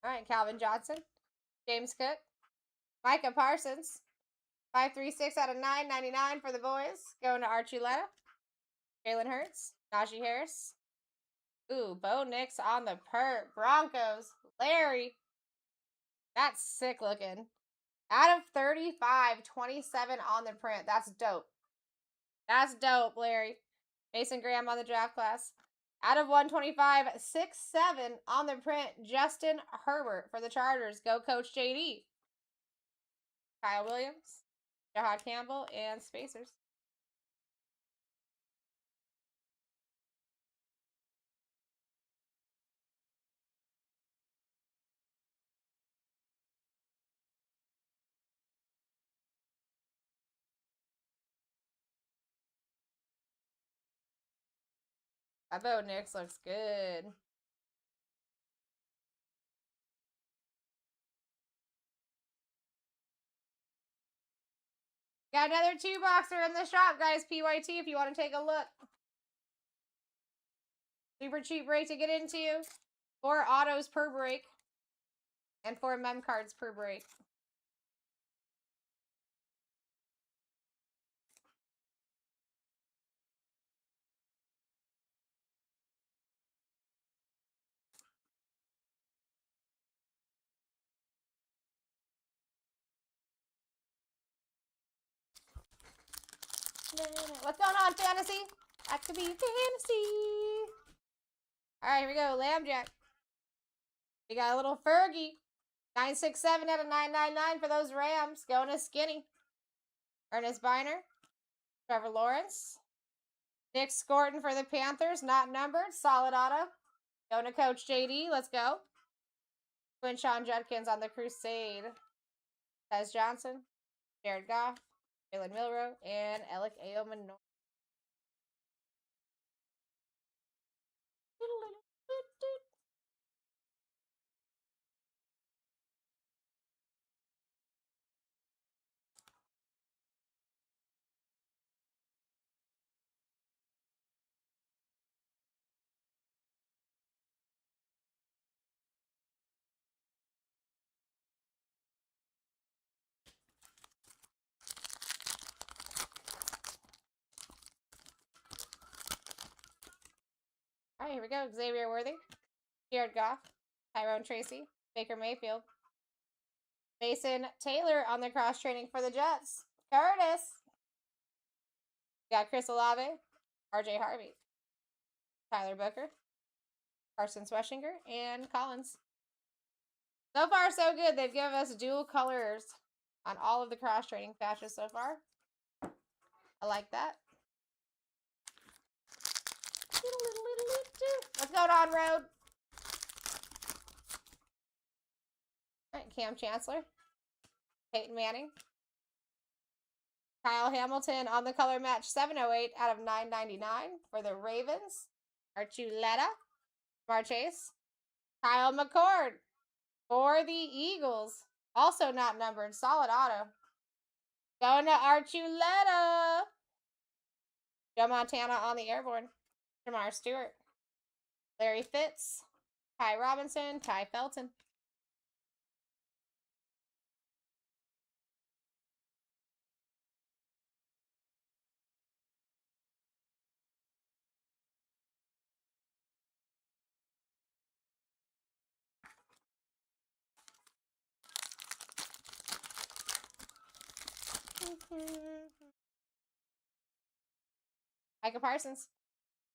All right, Calvin Johnson, James Cook, Micah Parsons, 536 out of 999 for the boys. Going to Archuleta, Jalen Hurts, Najee Harris. Ooh, Bo Nix on the perp. Broncos, Larry. That's sick looking. Out of 35, 27 on the print. That's dope. That's dope, Larry. Mason Graham on the draft class. Out of 125, 6-7 on the print. Justin Herbert for the Chargers. Go Coach JD. Kyle Williams, Jahad Campbell, and Spacers. That Bo Nix looks good. Got another 2-boxer in the shop, guys. PYT if you want to take a look. Super cheap break to get into. 4 autos per break. And 4 mem cards per break. What's going on, fantasy? That could be fantasy. Alright, here we go. Lambjack. We got a little Fergie. 967 out of 999 for those Rams. Going to Skinny. Ernest Biner. Trevor Lawrence. Nick Scorton for the Panthers. Not numbered. Solid auto. Going to Coach JD. Let's go. Quinshawn Judkins on the Crusade. Tez Johnson. Jared Goff. Jalen Milroe. And Alec Aoman. All right, here we go. Xavier Worthy, Jared Goff, Tyrone Tracy, Baker Mayfield, Mason Taylor on the cross training for the Jets. Curtis. Got Chris Olave, RJ Harvey, Tyler Booker, Carson Sweshinger, and Collins. So far, so good. They've given us dual colors on all of the cross training patches so far. I like that. What's going on, Road? All right, Cam Chancellor, Peyton Manning, Kyle Hamilton on the color match, 708 out of 999 for the Ravens. Archuleta, Jamar Chase, Kyle McCord for the Eagles. Also not numbered. Solid auto. Going to Archuleta. Joe Montana on the airborne. Jamar Stewart. Larry Fitz. Ty Robinson. Ty Felton. Micah Parsons.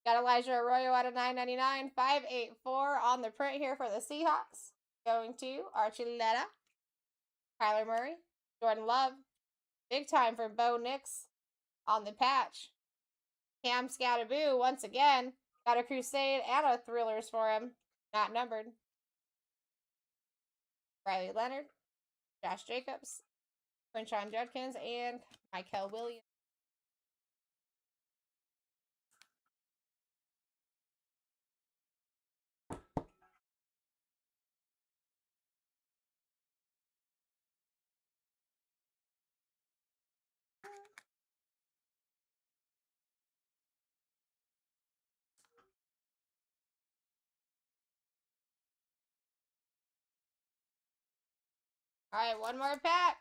Got Elijah Arroyo out of 999. 584 on the print here for the Seahawks. Going to Archuleta. Kyler Murray. Jordan Love. Big time for Bo Nix on the patch. Cam Scatterboo once again. Got a Crusade and a Thrillers for him. Not numbered. Riley Leonard. Josh Jacobs. Quinshawn Judkins. And Michael Williams. All right, one more pack.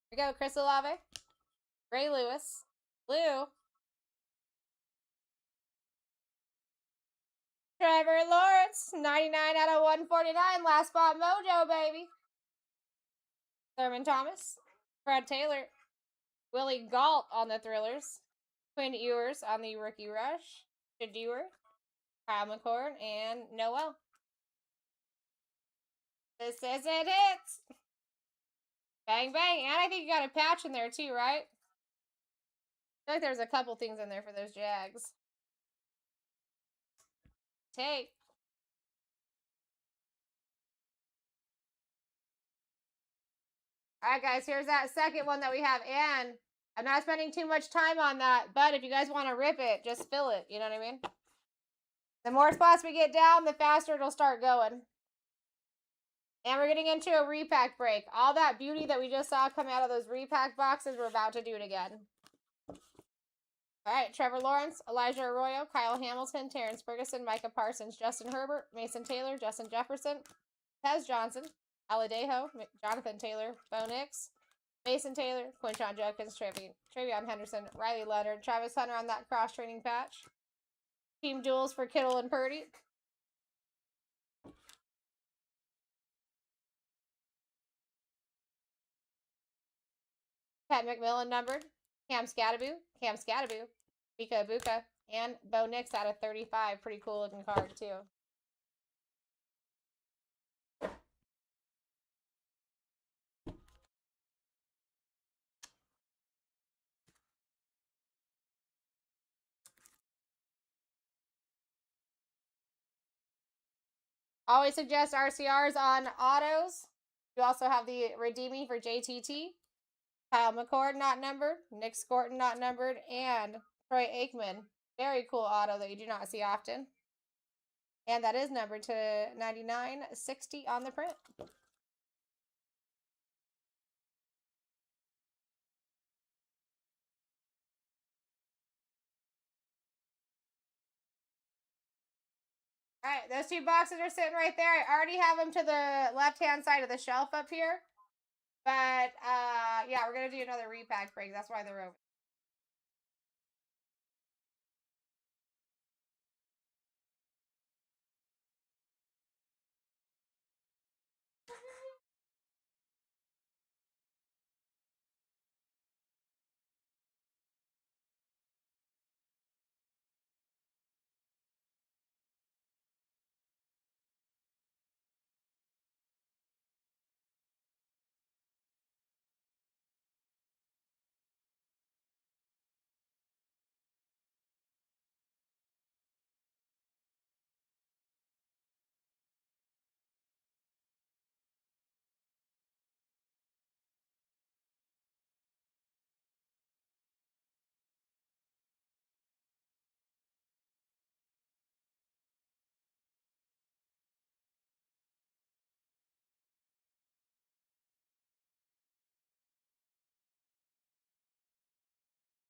Here we go, Chris Olave, Ray Lewis, Blue, Trevor Lawrence, 99 out of 149, last spot mojo, baby. Thurman Thomas, Fred Taylor, Willie Galt on the Thrillers, Quinn Ewers on the Rookie Rush, Shadeur, Kyle McCord, and Noel. This is it hits. Bang, bang. And I think you got a patch in there too, right? I feel like there's a couple things in there for those Jags. Take. All right, guys, here's that second one that we have. And I'm not spending too much time on that, but if you guys want to rip it, just fill it. You know what I mean? The more spots we get down, the faster it'll start going. And we're getting into a repack break. All that beauty that we just saw come out of those repack boxes, we're about to do it again. All right, Trevor Lawrence, Elijah Arroyo, Kyle Hamilton, Terrence Ferguson, Micah Parsons, Justin Herbert, Mason Taylor, Justin Jefferson, Tez Johnson, Aladejo, Jonathan Taylor, Bo Nix, Mason Taylor, Quinshon Judkins, Travion Henderson, Riley Leonard, Travis Hunter on that cross-training patch. Team duels for Kittle and Purdy. Pat McMillan numbered. Cam Scattaboo, Bika Ibuka, and Bo Nix out of 35. Pretty cool looking card, too. Always suggest RCRs on autos. You also have the redeeming for JTT. Kyle McCord not numbered. Nick Scorton not numbered. And Troy Aikman. Very cool auto that you do not see often. And that is numbered to 99.60 on the print. All right, those two boxes are sitting right there. I already have them to the left-hand side of the shelf up here. But, yeah, we're going to do another repack break. That's why they're over.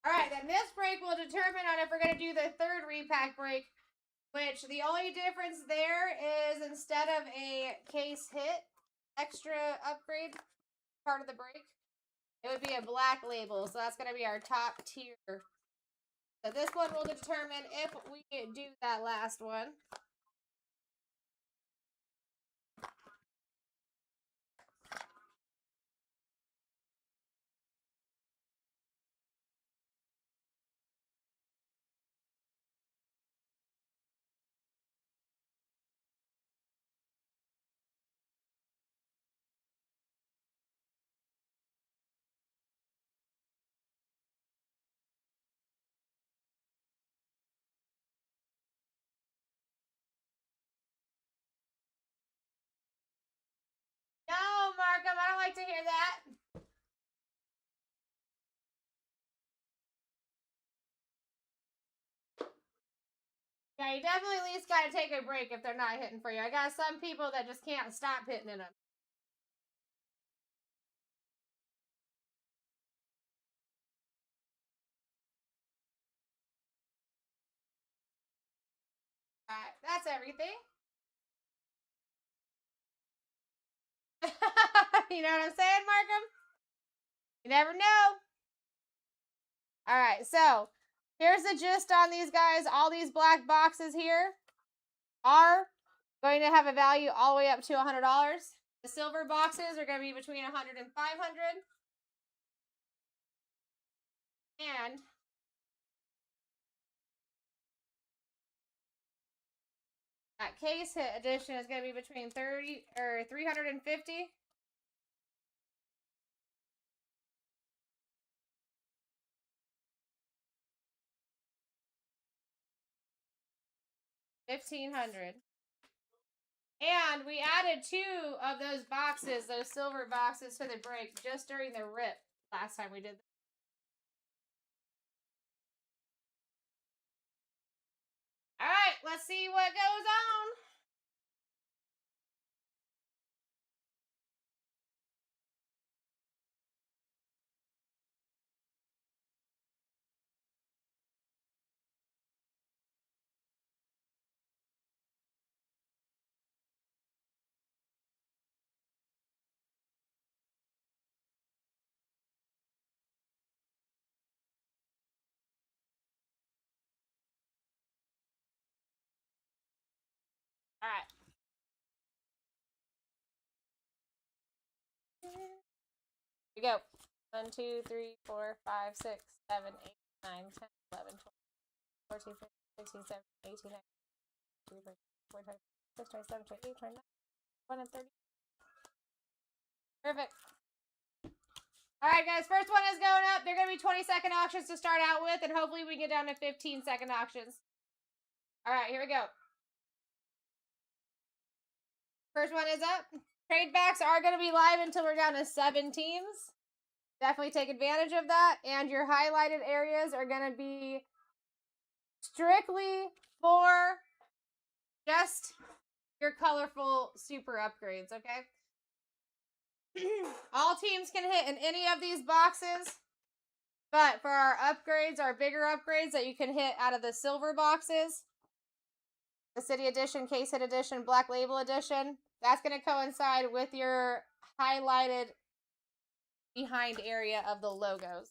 All right, then this break will determine on if we're going to do the third repack break, which the only difference there is instead of a case hit extra upgrade part of the break, it would be a black label. So that's going to be our top tier. So this one will determine if we do that last one. No, Markham, I don't like to hear that. Yeah, you definitely at least got to take a break if they're not hitting for you. I got some people that just can't stop hitting in them. Alright, that's everything. You know what I'm saying, Markham? You never know. Alright, so here's the gist on these guys. All these black boxes here are going to have a value all the way up to $100. The silver boxes are going to be between $100 and $500. And that case hit edition is going to be between 30 or 350. $1,500. And we added 2 of those boxes, those silver boxes, to the break just during the rip last time we did this. All right, let's see what goes on. All right. Here we go. 1, 2, 3, 4, 5, 6, 7, 8, 9, 10, 11, 12, 14, 15, 16, 17, 18, 19, 20, 21, 22, 23, 24, 25, 26, 27, 28, 29, 1 and 30. Perfect. All right, guys. First one is going up. They're going to be 20-second auctions to start out with, and hopefully we get down to 15-second auctions. All right, here we go. First one is up. Trade backs are going to be live until we're down to 7 teams. Definitely take advantage of that. And your highlighted areas are going to be strictly for just your colorful super upgrades, okay? All teams can hit in any of these boxes. But for our upgrades, our bigger upgrades that you can hit out of the silver boxes, the City Edition, Case Hit Edition, Black Label Edition, that's going to coincide with your highlighted behind area of the logos.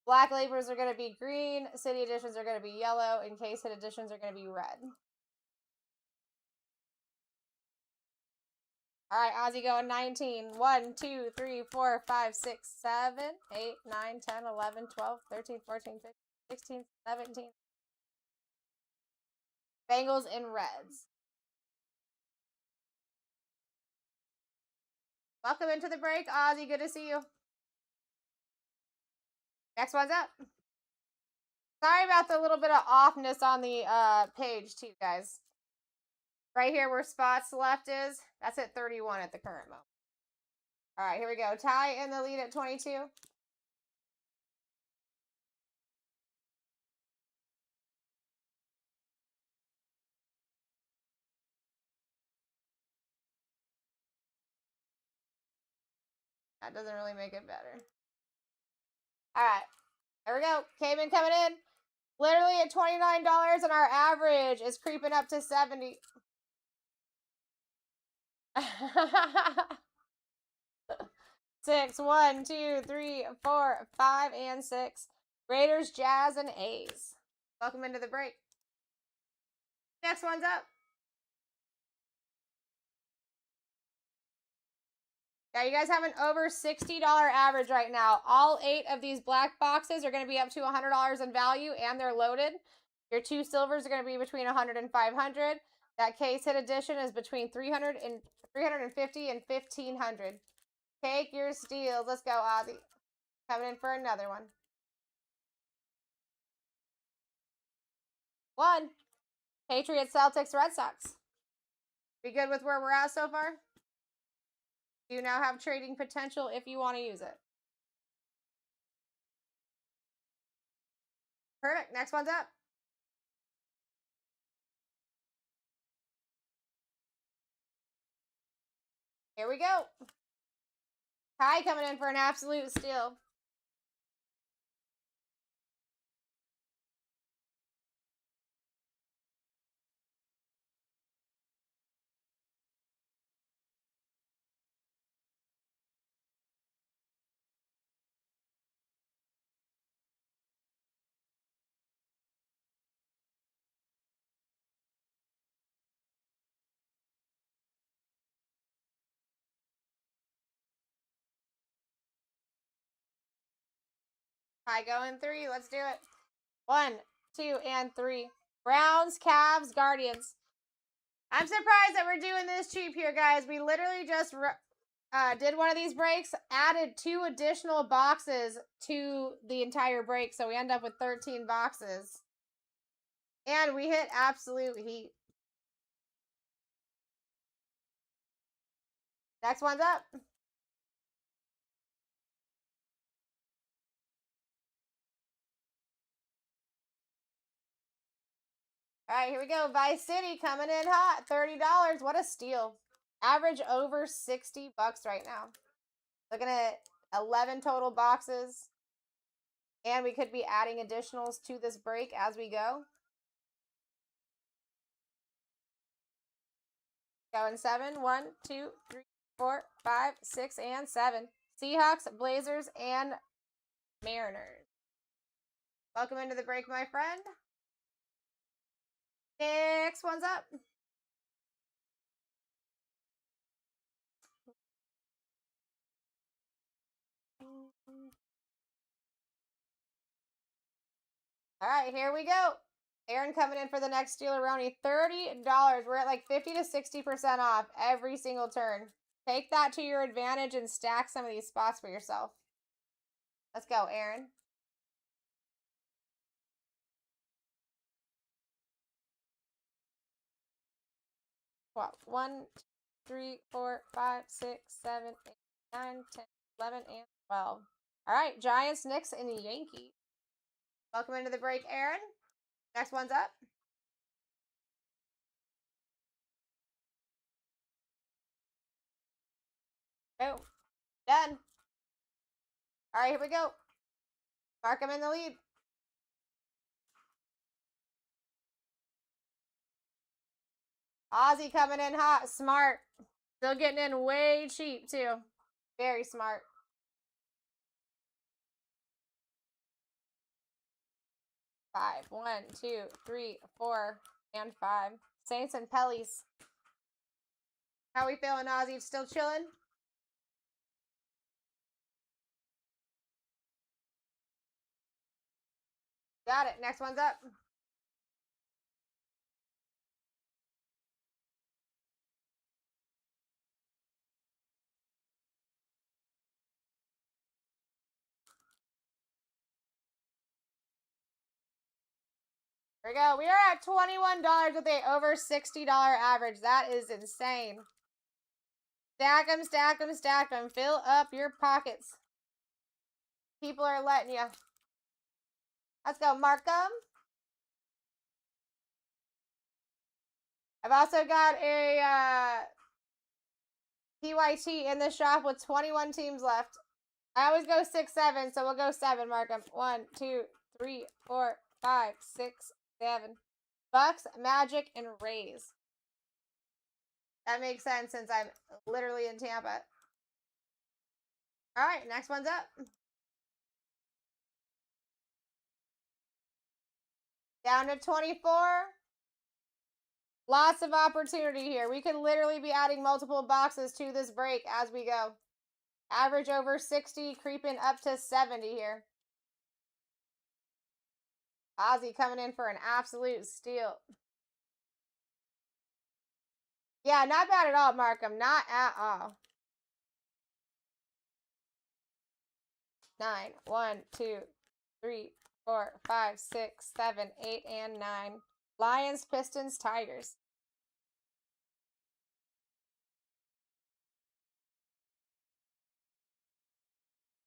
Black labels are going to be green, City Editions are going to be yellow, and Case Hit Editions are going to be red. All right, Ozzy going 19. 1, 2, 3, 4, 5, 6, 7, 8, 9, 10, 11, 12, 13, 14, 15, 16, 17. Bengals in reds. Welcome into the break, Ozzy. Good to see you. Next one's up. Sorry about the little bit of offness on the page, too, guys. Right here where spots left is, that's at 31 at the current moment. All right, here we go. Ty in the lead at 22. That doesn't really make it better. All right, there we go. Cayman coming in. Literally at $29, and our average is creeping up to 70. 6, 1, 2, 3, 4, 5, and 6. Raiders, Jazz, and A's. Welcome into the break. Next one's up. Yeah, you guys have an over $60 average right now. All 8 of these black boxes are going to be up to $100 in value, and they're loaded. Your 2 silvers are going to be between $100 and $500. That case hit edition is between $300 and $350 and $1,500. Take your steals. Let's go, Ozzy. Coming in for another one. 1. Patriots, Celtics, Red Sox. Be good with where we're at so far? You now have trading potential if you want to use it. Perfect. Next one's up. Here we go. Ty coming in for an absolute steal. Ty going 3. Let's do it. 1, 2, and 3. Browns, Cavs, Guardians. I'm surprised that we're doing this cheap here, guys. We literally just did one of these breaks, added 2 additional boxes to the entire break, so we end up with 13 boxes. And we hit absolute heat. Next one's up. All right, here we go. Vice City coming in hot. $30. What a steal. Average over 60 bucks right now. Looking at 11 total boxes. And we could be adding additionals to this break as we go. Going 7. 1, 2, 3, 4, 5, 6, and 7. Seahawks, Blazers, and Mariners. Welcome into the break, my friend. Next one's up. All right, here we go. Aaron coming in for the next Steeleroni. $30. We're at like 50 to 60% off every single turn. Take that to your advantage and stack some of these spots for yourself. Let's go, Aaron. Well, 1, 2, 3, 4, 5, 6, 7, 8, 9, 10, 11, and 12. All right, Giants, Knicks, and Yankees. Welcome into the break, Aaron. Next one's up. Boom. Done. All right, here we go. Mark them in the lead. Ozzy coming in hot. Smart. Still getting in way cheap, too. Very smart. Five. 1, 2, 3, 4, and 5. Saints and Pellies. How we feeling, Ozzy? Still chilling? Got it. Next one's up. Here we go. We are at $21 with a over $60 average. That is insane. Stack them, stack them, stack them. Fill up your pockets. People are letting you. Let's go, mark them. I've also got a PYT in the shop with 21 teams left. I always go 6, 7, so we'll go 7, mark them. 1, 2, 3, 4, 5, 6, 7. Bucks, Magic, and Rays. That makes sense since I'm literally in Tampa. All right, next one's up. Down to 24. Lots of opportunity here. We could literally be adding multiple boxes to this break as we go. Average over 60, creeping up to 70 here. Ozzy coming in for an absolute steal. Yeah, not bad at all, Markham. Not at all. 9. 1, 2, 3, 4, 5, 6, 7, 8, and 9. Lions, Pistons, Tigers.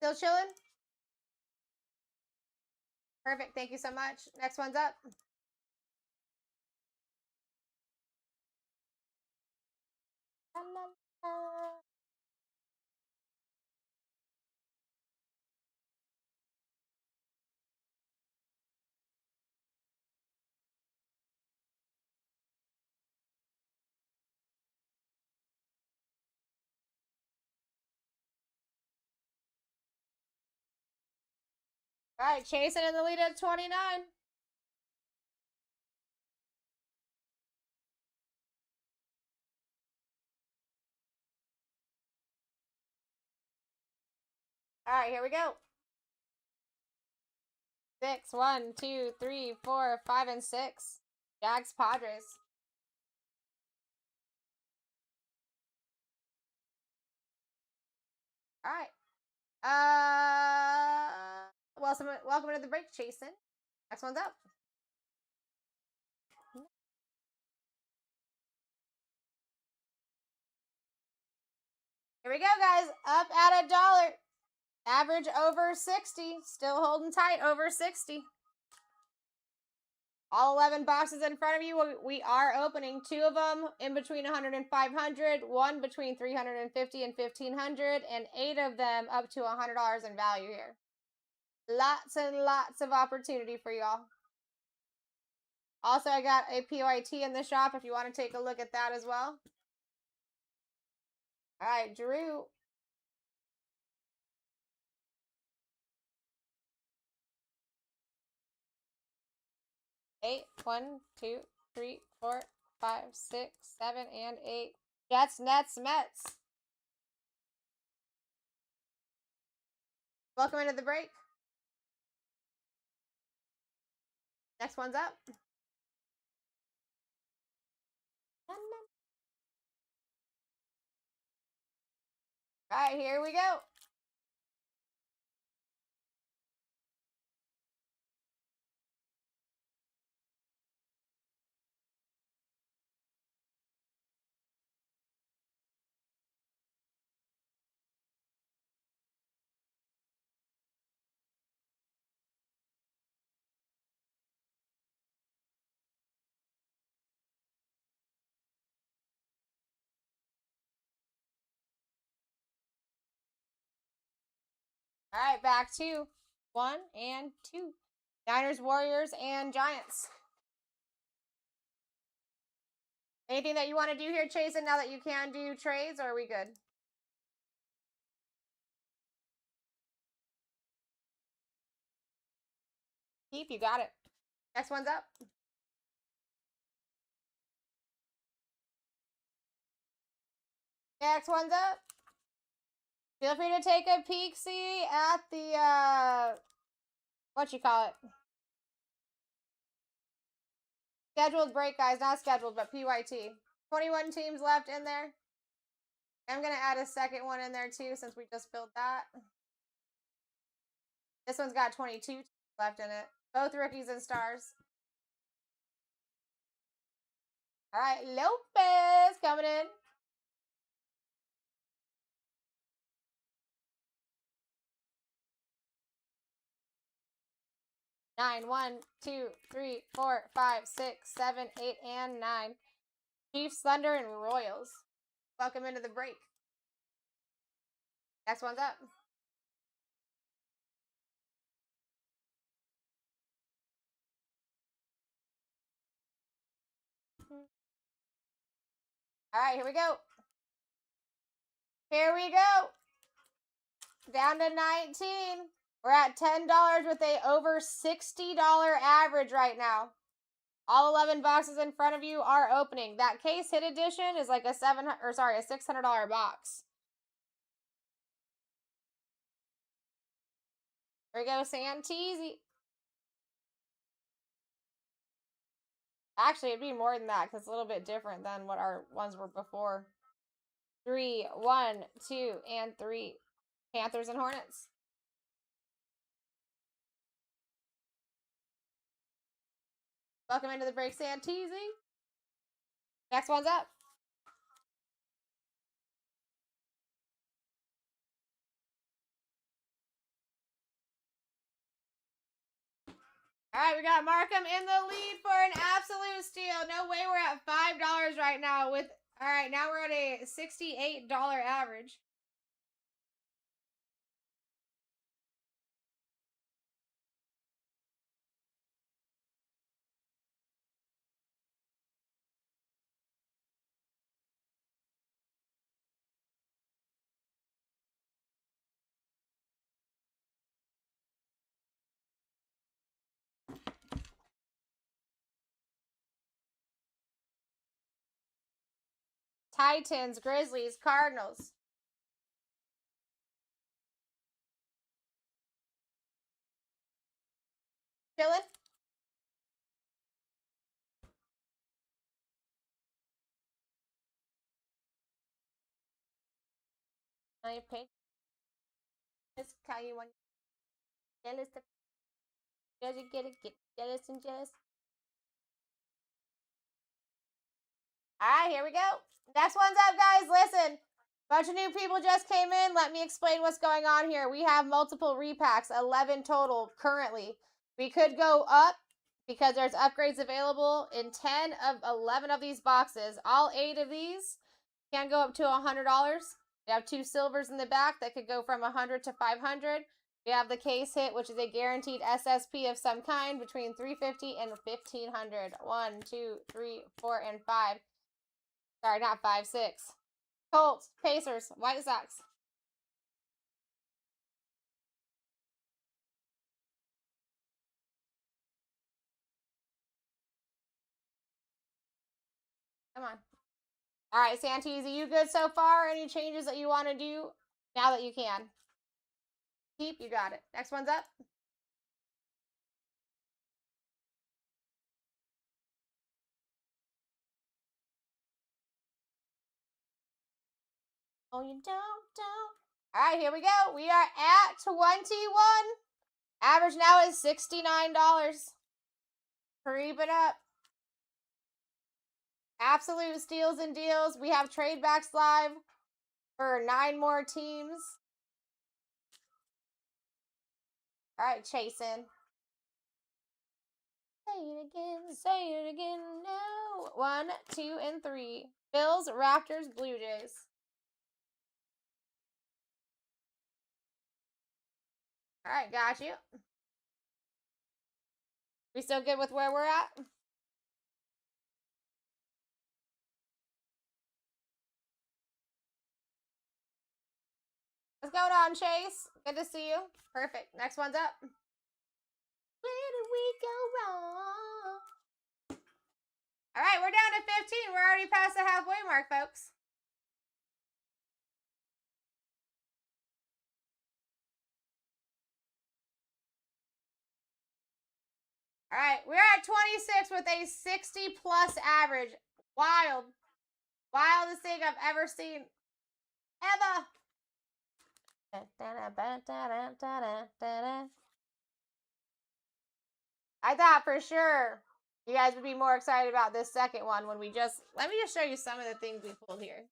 Still chilling? Perfect. Thank you so much. Next one's up. All right, chasing in the lead at 29. All right, here we go. 6, 1, 2, 3, 4, 5, and 6. Jags Padres. All right. Welcome to the break, Jason. Next one's up. Here we go, guys. Up at $1. Average over 60. Still holding tight over 60. All 11 boxes in front of you. We are opening 2 of them in between 100 and 500, 1 between 350 and 1500, and 8 of them up to $100 in value here. Lots and lots of opportunity for y'all. Also, I got a PYT in the shop if you want to take a look at that as well. All right, Drew. Eight, 1, 2, 3, 4, 5, 6, 7, and 8. Jets, Nets, Mets. Welcome into the break. Next one's up. All right, here we go. All right, back to 1 and 2. Niners, Warriors, and Giants. Anything that you want to do here, Chasen, now that you can do trades, or are we good? Keep, you got it. Next one's up. Next one's up. Feel free to take a peek, see at the, what you call it? Scheduled break, guys. Not scheduled, but PYT. 21 teams left in there. I'm going to add a second one in there, too, since we just filled that. This one's got 22 teams left in it. Both rookies and stars. All right, Lopez coming in. Nine, 1, 2, 3, 4, 5, 6, 7, 8, and 9. Chiefs, Thunder, and Royals. Welcome into the break. Next one's up. All right, here we go. Here we go. Down to 19. We're at $10 with a over $60 average right now. All 11 boxes in front of you are opening. That case hit edition is like a $600 box. Here we go, Santisi. Actually, it'd be more than that because it's a little bit different than what our ones were before. 3, 1, 2, and 3. Panthers and Hornets. Welcome into the break, Santisi. Next one's up. All right, we got Markham in the lead for an absolute steal. No way we're at $5 right now with, all right, now we're at a $68 average. Titans, Grizzlies, Cardinals. Chillin'? I pick this how you want jealous to get jealous and jealous. Alright, here we go. Next one's up, guys. Listen. Bunch of new people just came in. Let me explain what's going on here. We have multiple repacks, 11 total currently. We could go up because there's upgrades available in 10 of 11 of these boxes. All 8 of these can go up to $100. We have 2 silvers in the back that could go from 100 to 500. We have the case hit, which is a guaranteed SSP of some kind between 350 and 1500. 1, 2, 3, 4, and 5. Sorry, not 5, 6. Colts, Pacers, White Sox. Come on. All right, Santeezy, you good so far? Any changes that you want to do now that you can? Keep, you got it. Next one's up. Oh, you don't. All right, here we go. We are at 21. Average now is $69. Creep it up. Absolute steals and deals. We have trade backs live for 9 more teams. All right, chasing. Say it again, no. 1, 2, and 3. Bills, Raptors, Blue Jays. All right, got you. We still good with where we're at? What's going on, Chase? Good to see you. Perfect. Next one's up. Where did we go wrong? All right, we're down to 15. We're already past the halfway mark, folks. All right, we're at 26 with a 60-plus average. Wild. Wildest thing I've ever seen. Ever. I thought for sure you guys would be more excited about this second one when we just... Let me just show you some of the things we pulled here.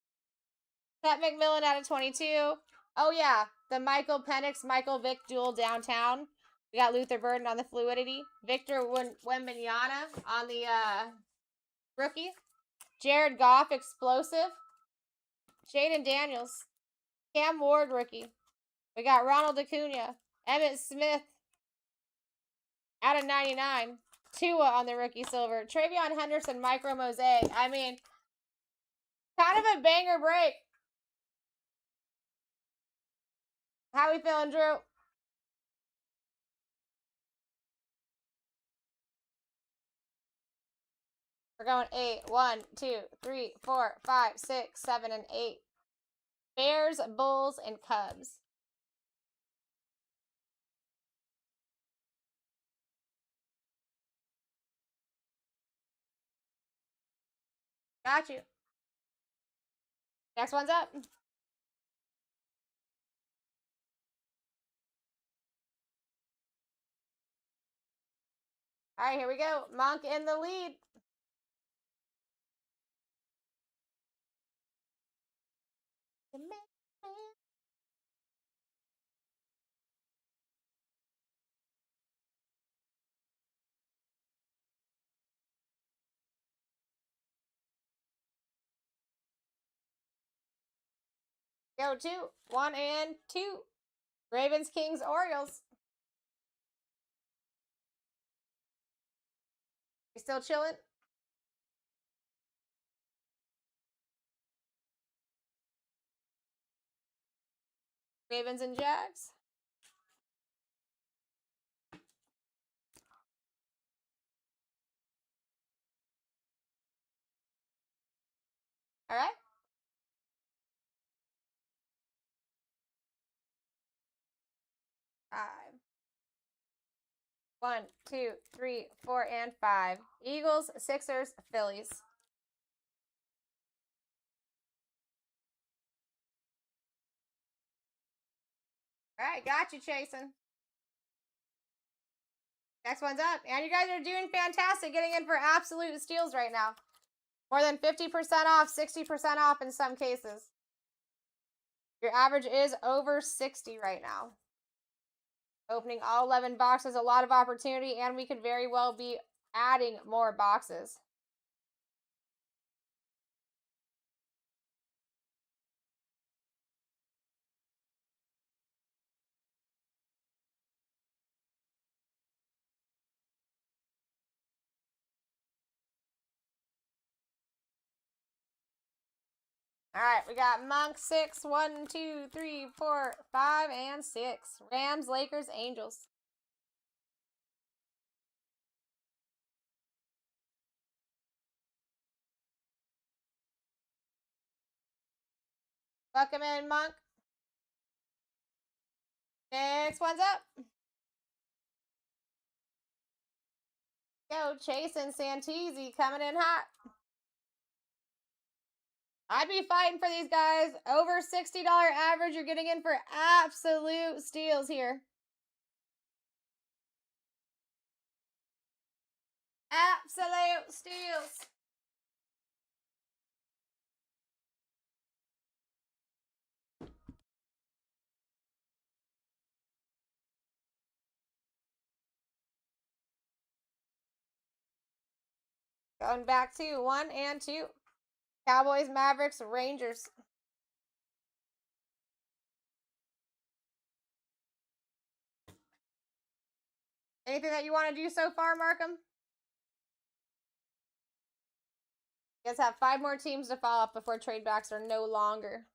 Pat McMillan out of 22. Oh, yeah. The Michael Penix, Michael Vick duel downtown. We got Luther Burden on the fluidity. Victor Wembanyama on the rookie. Jared Goff, explosive. Jaden Daniels. Cam Ward, rookie. We got Ronald Acuna. Emmitt Smith out of 99. Tua on the rookie silver. Travion Henderson, micro mosaic. I mean, kind of a banger break. How we feeling, Drew? We're going 8. 1, 2, 3, 4, 5, 6, 7, and 8. Bears, Bulls, and Cubs. Got you. Next one's up. All right, here we go. Monk in the lead. Go 2. 1 and 2. Ravens, Kings, Orioles. You still chilling? Ravens and Jags. All right. 5. 1, 2, 3, 4, and 5. Eagles, Sixers, Phillies. All right, got you, Chasen. Next one's up. And you guys are doing fantastic, getting in for absolute steals right now. More than 50% off, 60% off in some cases. Your average is over 60 right now. Opening all 11 boxes, a lot of opportunity, and we could very well be adding more boxes. All right, we got Monk 6, 1, 2, 3, 4, 5, and 6. Rams, Lakers, Angels. Welcome in, Monk. Next one's up. Go, Chase and Santisi coming in hot. I'd be fighting for these guys. Over $60 average. You're getting in for absolute steals here. Absolute steals. Going back to 1 and 2. Cowboys, Mavericks, Rangers. Anything that you want to do so far, Markham? You guys have 5 more teams to follow up before trade backs are no longer.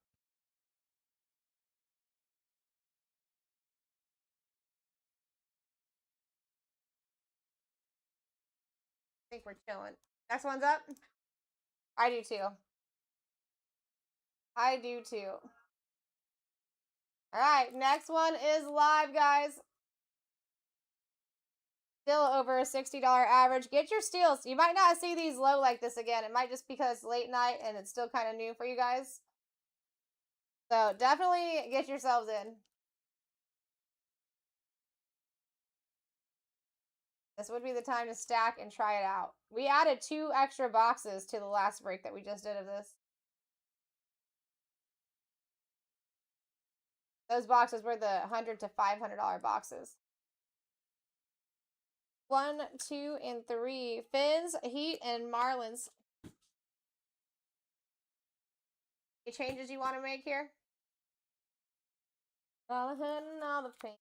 I think we're chilling. Next one's up. I do too. I do too. All right, next one is live, guys. Still over a $60 average. Get your steals. You might not see these low like this again. It might just because late night and it's still kind of new for you guys. So definitely get yourselves in. This would be the time to stack and try it out. We added 2 extra boxes to the last break that we just did of this. Those boxes were the $100 to $500 boxes. 1, 2, and 3. Finns, Heat, and Marlins. Any changes you want to make here? All the hood and all the paint.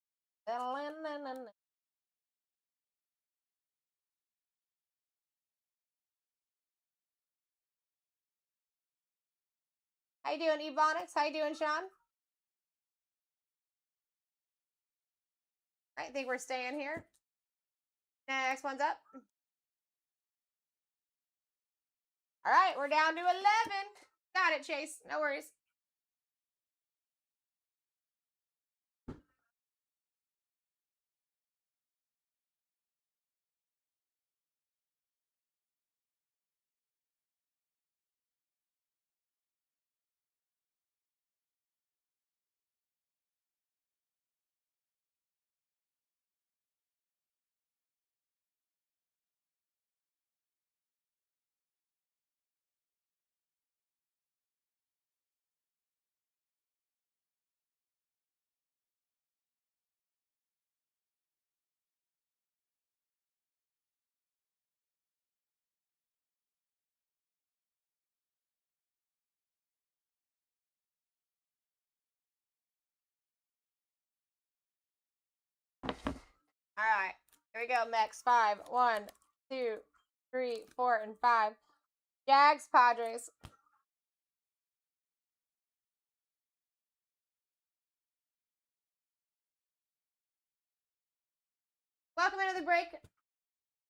How you doing, Ebonics? How you doing, Sean? I think we're staying here. Next one's up. All right, we're down to 11. Got it, Chase. No worries. All right, here we go. Next 5. 1, 2, 3, 4, and 5. Jags, Padres. Welcome into the break,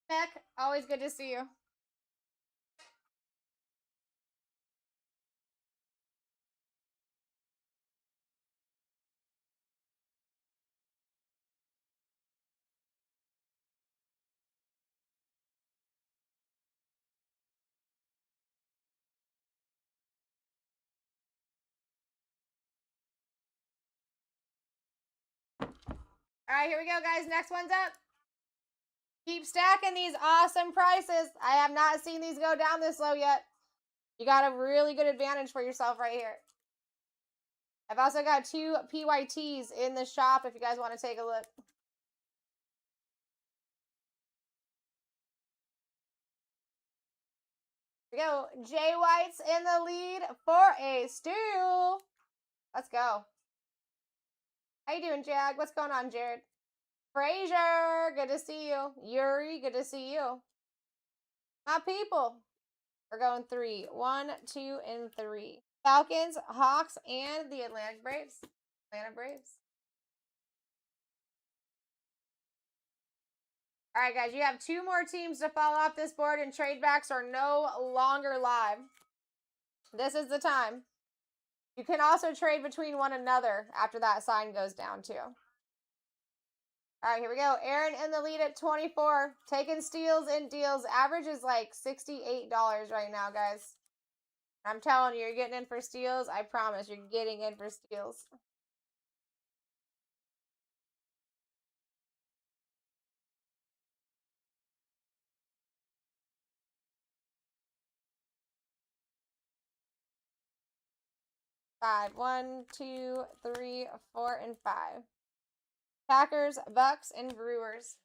Beck. Always good to see you. All right, here we go, guys. Next one's up. Keep stacking these awesome prices. I have not seen these go down this low yet. You got a really good advantage for yourself right here. I've also got 2 PYTs in the shop if you guys want to take a look. Here we go. Jay White's in the lead for a steal. Let's go. How you doing, Jag? What's going on, Jared? Frazier, good to see you. Yuri, good to see you. My people. We're going 3. 1, 2, and 3. Falcons, Hawks, and the Atlanta Braves. Atlanta Braves. All right, guys, you have 2 more teams to fall off this board, and trade backs are no longer live. This is the time. You can also trade between one another after that sign goes down, too. All right, here we go. Aaron in the lead at 24. Taking steals and deals. Average is like $68 right now, guys. I'm telling you, you're getting in for steals. I promise you're getting in for steals. Five. 1, 2, 3, 4, and 5. Packers, Bucks, and Brewers.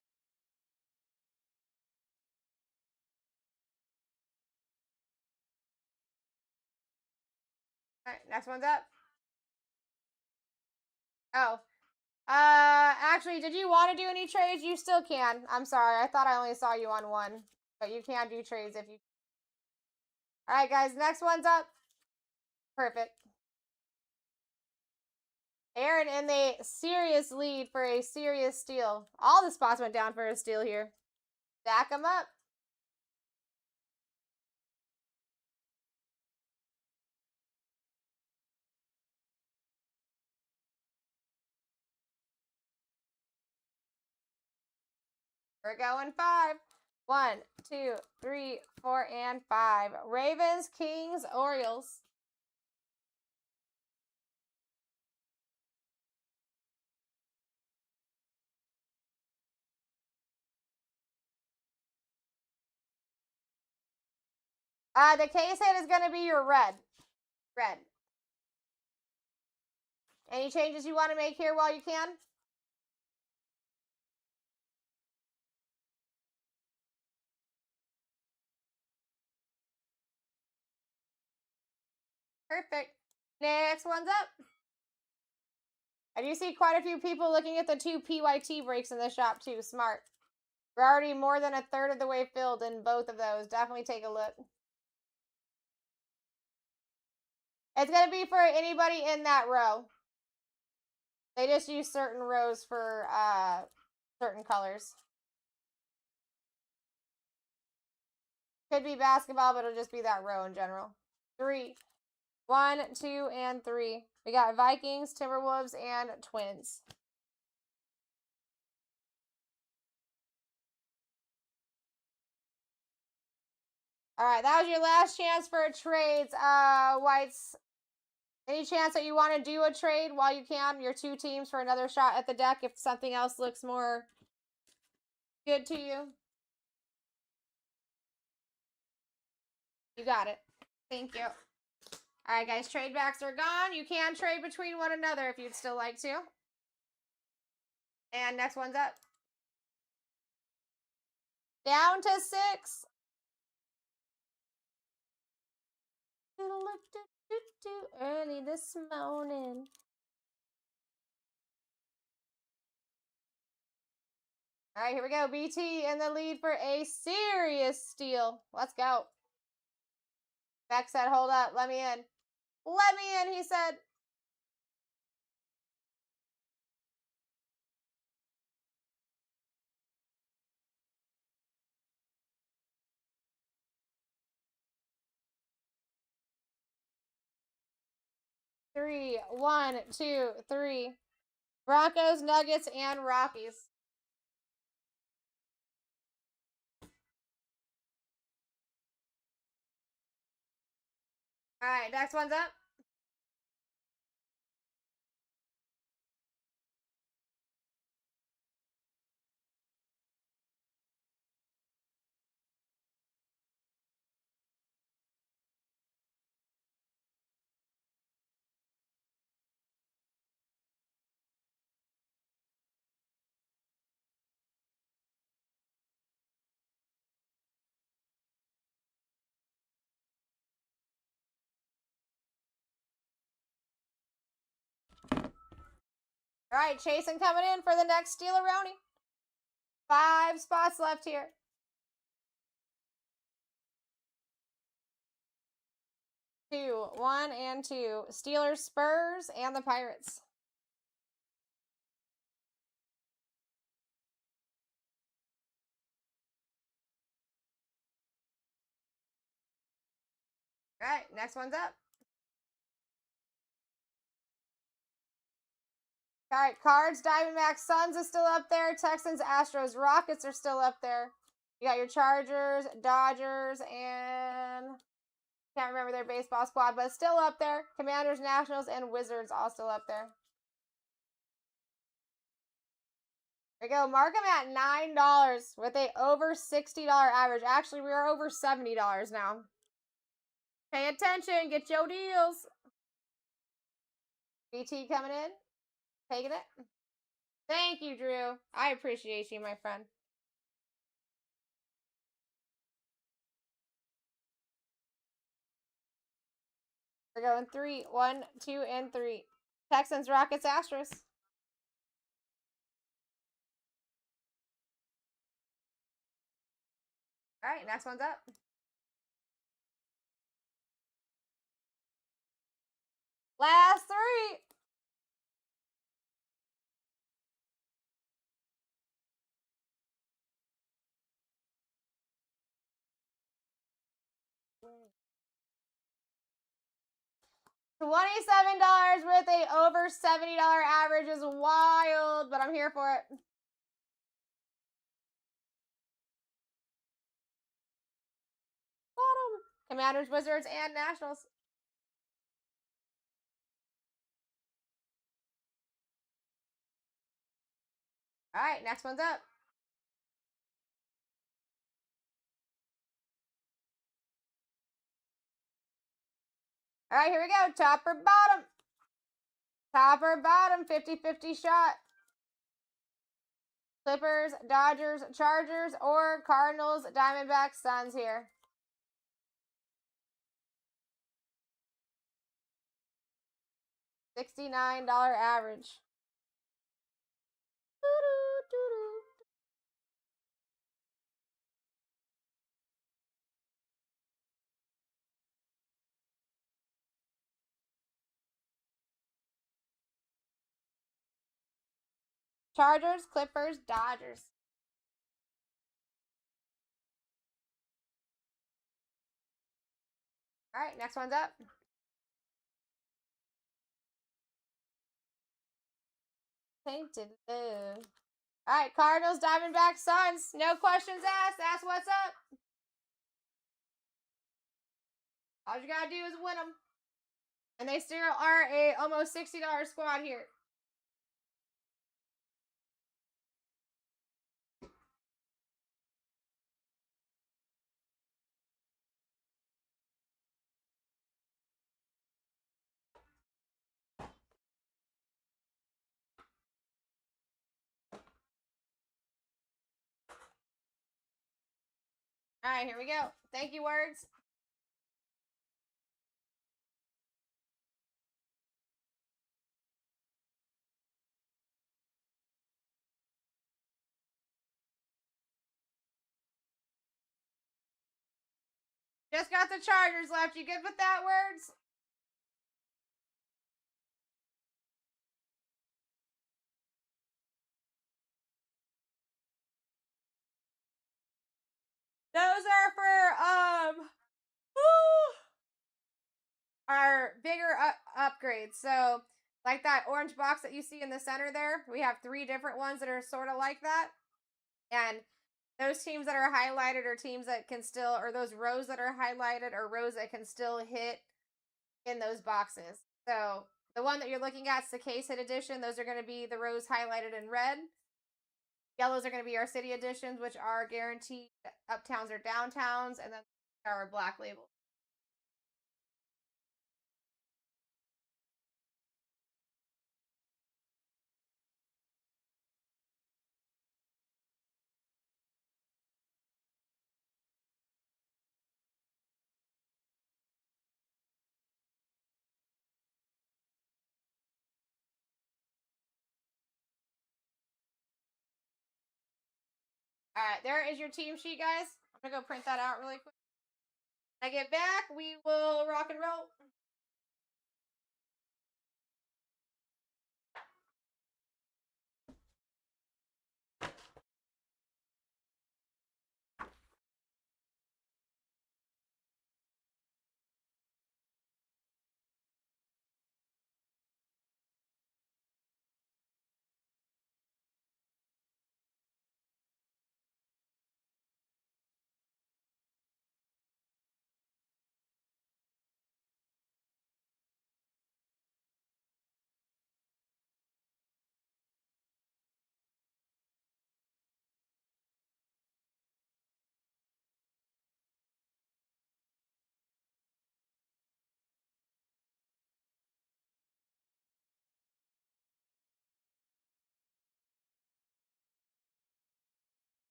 All right, next one's up. Oh. Actually, did you want to do any trades? You still can. I'm sorry. I thought I only saw you on 1. But you can do trades if you... All right, guys. Next one's up. Perfect. Aaron in the serious lead for a serious steal. All the spots went down for a steal here. Stack them up. We're going 5. 1, 2, 3, 4, and 5. Ravens, Kings, Orioles. The case hit is going to be your red. Red. Any changes you want to make here while you can? Perfect. Next one's up. I do see quite a few people looking at the 2 PYT breaks in the shop too. Smart. We're already more than a third of the way filled in both of those. Definitely take a look. It's going to be for anybody in that row. They just use certain rows for certain colors. Could be basketball, but it'll just be that row in general. 3. 1, 2, and 3. We got Vikings, Timberwolves, and Twins. All right, that was your last chance for trades. Whites, any chance that you want to do a trade while you can? Your 2 teams for another shot at the deck if something else looks more good to you? You got it. Thank you. All right, guys, trade backs are gone. You can trade between one another if you'd still like to. And next one's up. Down to 6. Early this morning. All right, here we go. BT in the lead for a serious steal. Let's go. Beck said, hold up. Let me in. Let me in, he said. Three, 1, 2, 3. Broncos, Nuggets, and Rockies. All right, next one's up. All right, Chasen coming in for the next Steeleroni. 5 spots left here. 2, 1, and 2. Steelers, Spurs, and the Pirates. All right, next one's up. All right, Cards, Diamondbacks, Suns is still up there. Texans, Astros, Rockets are still up there. You got your Chargers, Dodgers, and can't remember their baseball squad, but it's still up there. Commanders, Nationals, and Wizards all still up there. There we go. Mark them at $9 with a over $60 average. Actually, we are over $70 now. Pay attention. Get your deals. BT coming in. Taking it. Thank you, Drew. I appreciate you, my friend. We're going 3, 1, 2, and 3. Texans, Rockets, Astros. All right, next one's up. Last 3. $27 with a over $70 average is wild, but I'm here for it. Bottom. Commanders, Wizards, and Nationals. All right, next one's up. All right, here we go. Top or bottom? Top or bottom, 50-50 shot. Clippers, Dodgers, Chargers, or Cardinals, Diamondbacks, Suns here. $69 average. Chargers, Clippers, Dodgers. All right, next one's up. Tainted Love. All right, Cardinals, Diamondbacks, Suns. No questions asked. That's what's up. All you gotta do is win them. And they still are a almost $60 squad here. All right, here we go. Thank you, words. Just got the Chargers left. You good with that, words? Those are for our bigger upgrades. So, like that orange box that you see in the center there, we have 3 different ones that are sort of like that. And those teams that are highlighted are teams that can still, or those rows that are highlighted are rows that can still hit in those boxes. So, the one that you're looking at is the case hit edition. Those are going to be the rows highlighted in red. Yellows are going to be our city editions, which are guaranteed uptowns or downtowns, and then our black labels. Alright, there is your team sheet, guys. I'm gonna go print that out really quick. When I get back, we will rock and roll.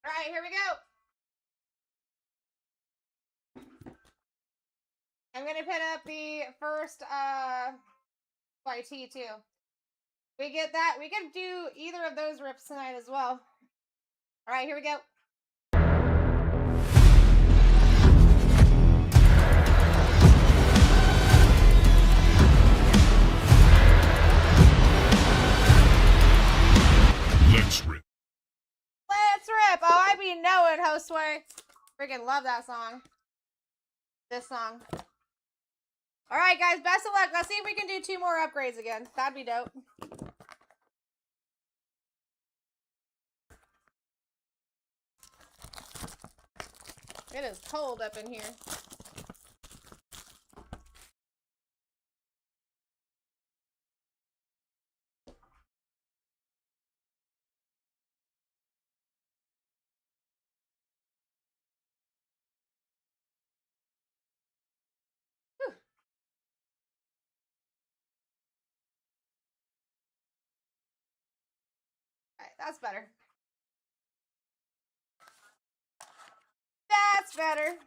Alright, here we go. I'm gonna put up the first YT too. We get that. We can do either of those rips tonight as well. Alright, here we go. Let's rip. Let's rip. Oh, I be knowing, Hostway. Freaking love that song. This song. Alright, guys, best of luck. Let's see if we can do 2 more upgrades again. That'd be dope. It is cold up in here. Alright, that's better. That's better.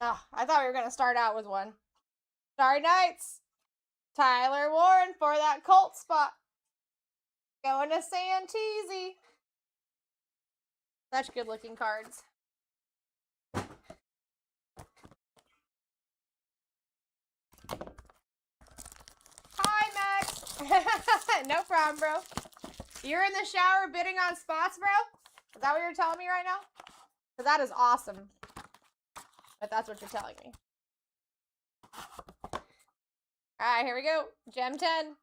Oh, I thought we were going to start out with one. Starry Nights. Tyler Warren for that Colt spot. Going to Santisi. Such good looking cards. Hi, Max. No problem, bro. You're in the shower bidding on spots, bro? Is that what you're telling me right now? Because that is awesome. If that's what you're telling me. All right, here we go. Gem 10.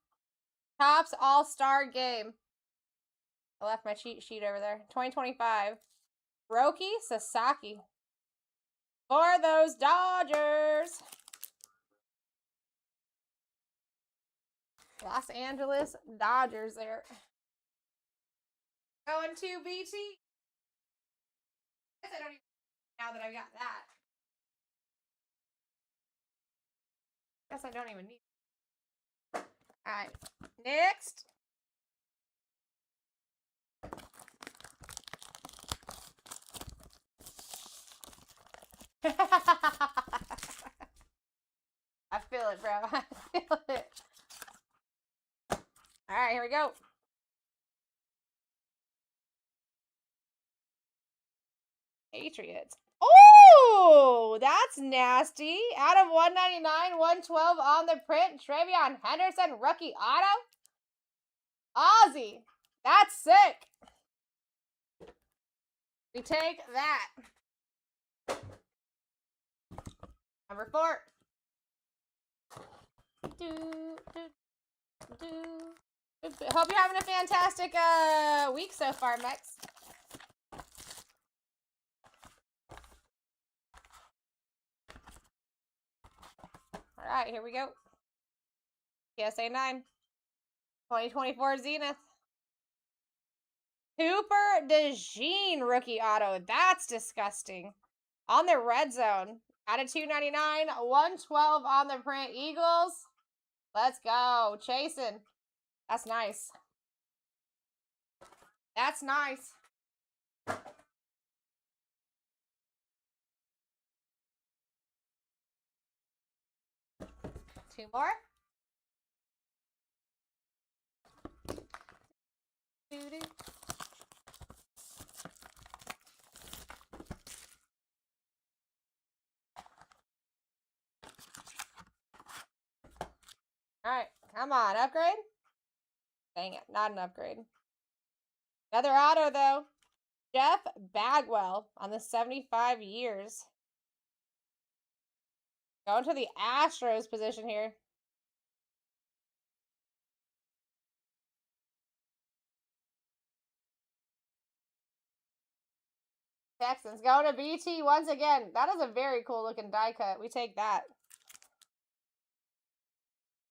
Topps All-Star Game. I left my cheat sheet over there. 2025. Roki Sasaki. For those Dodgers. Los Angeles Dodgers there. Going to BT. I guess I don't even now that I got that. Guess I don't even need. Alright. Next. I feel it, bro. I feel it. Alright, here we go. Patriots. Oh, that's nasty. Out of 199, 112 on the print. Travion Henderson, rookie auto. Ozzy. That's sick. We take that. Number 4. Hope you're having a fantastic week so far, Mex. All right, here we go. PSA 9. 2024 Zenith. Cooper DeJean rookie auto. That's disgusting. On the red zone. Out of 299. 112 on the print. Eagles. Let's go. Chasing. That's nice. That's nice. Two more. All right, come on, upgrade. Dang it, not an upgrade. Another auto though. Jeff Bagwell on the 75 years. Going to the Astros position here. Texans going to BT once again. That is a very cool looking die cut. We take that.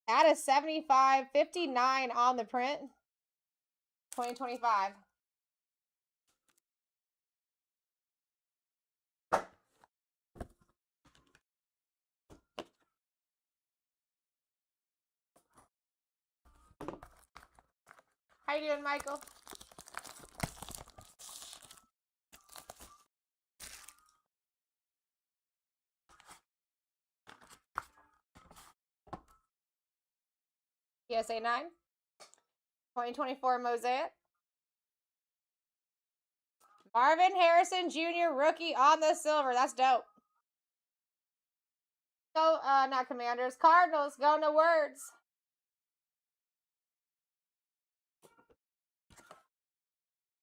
That is 75, 59 on the print. 2025. How you doing, Michael? PSA 9. 2024 Mosaic. Marvin Harrison Jr. rookie on the silver. That's dope. So, not Commanders. Cardinals going to Words.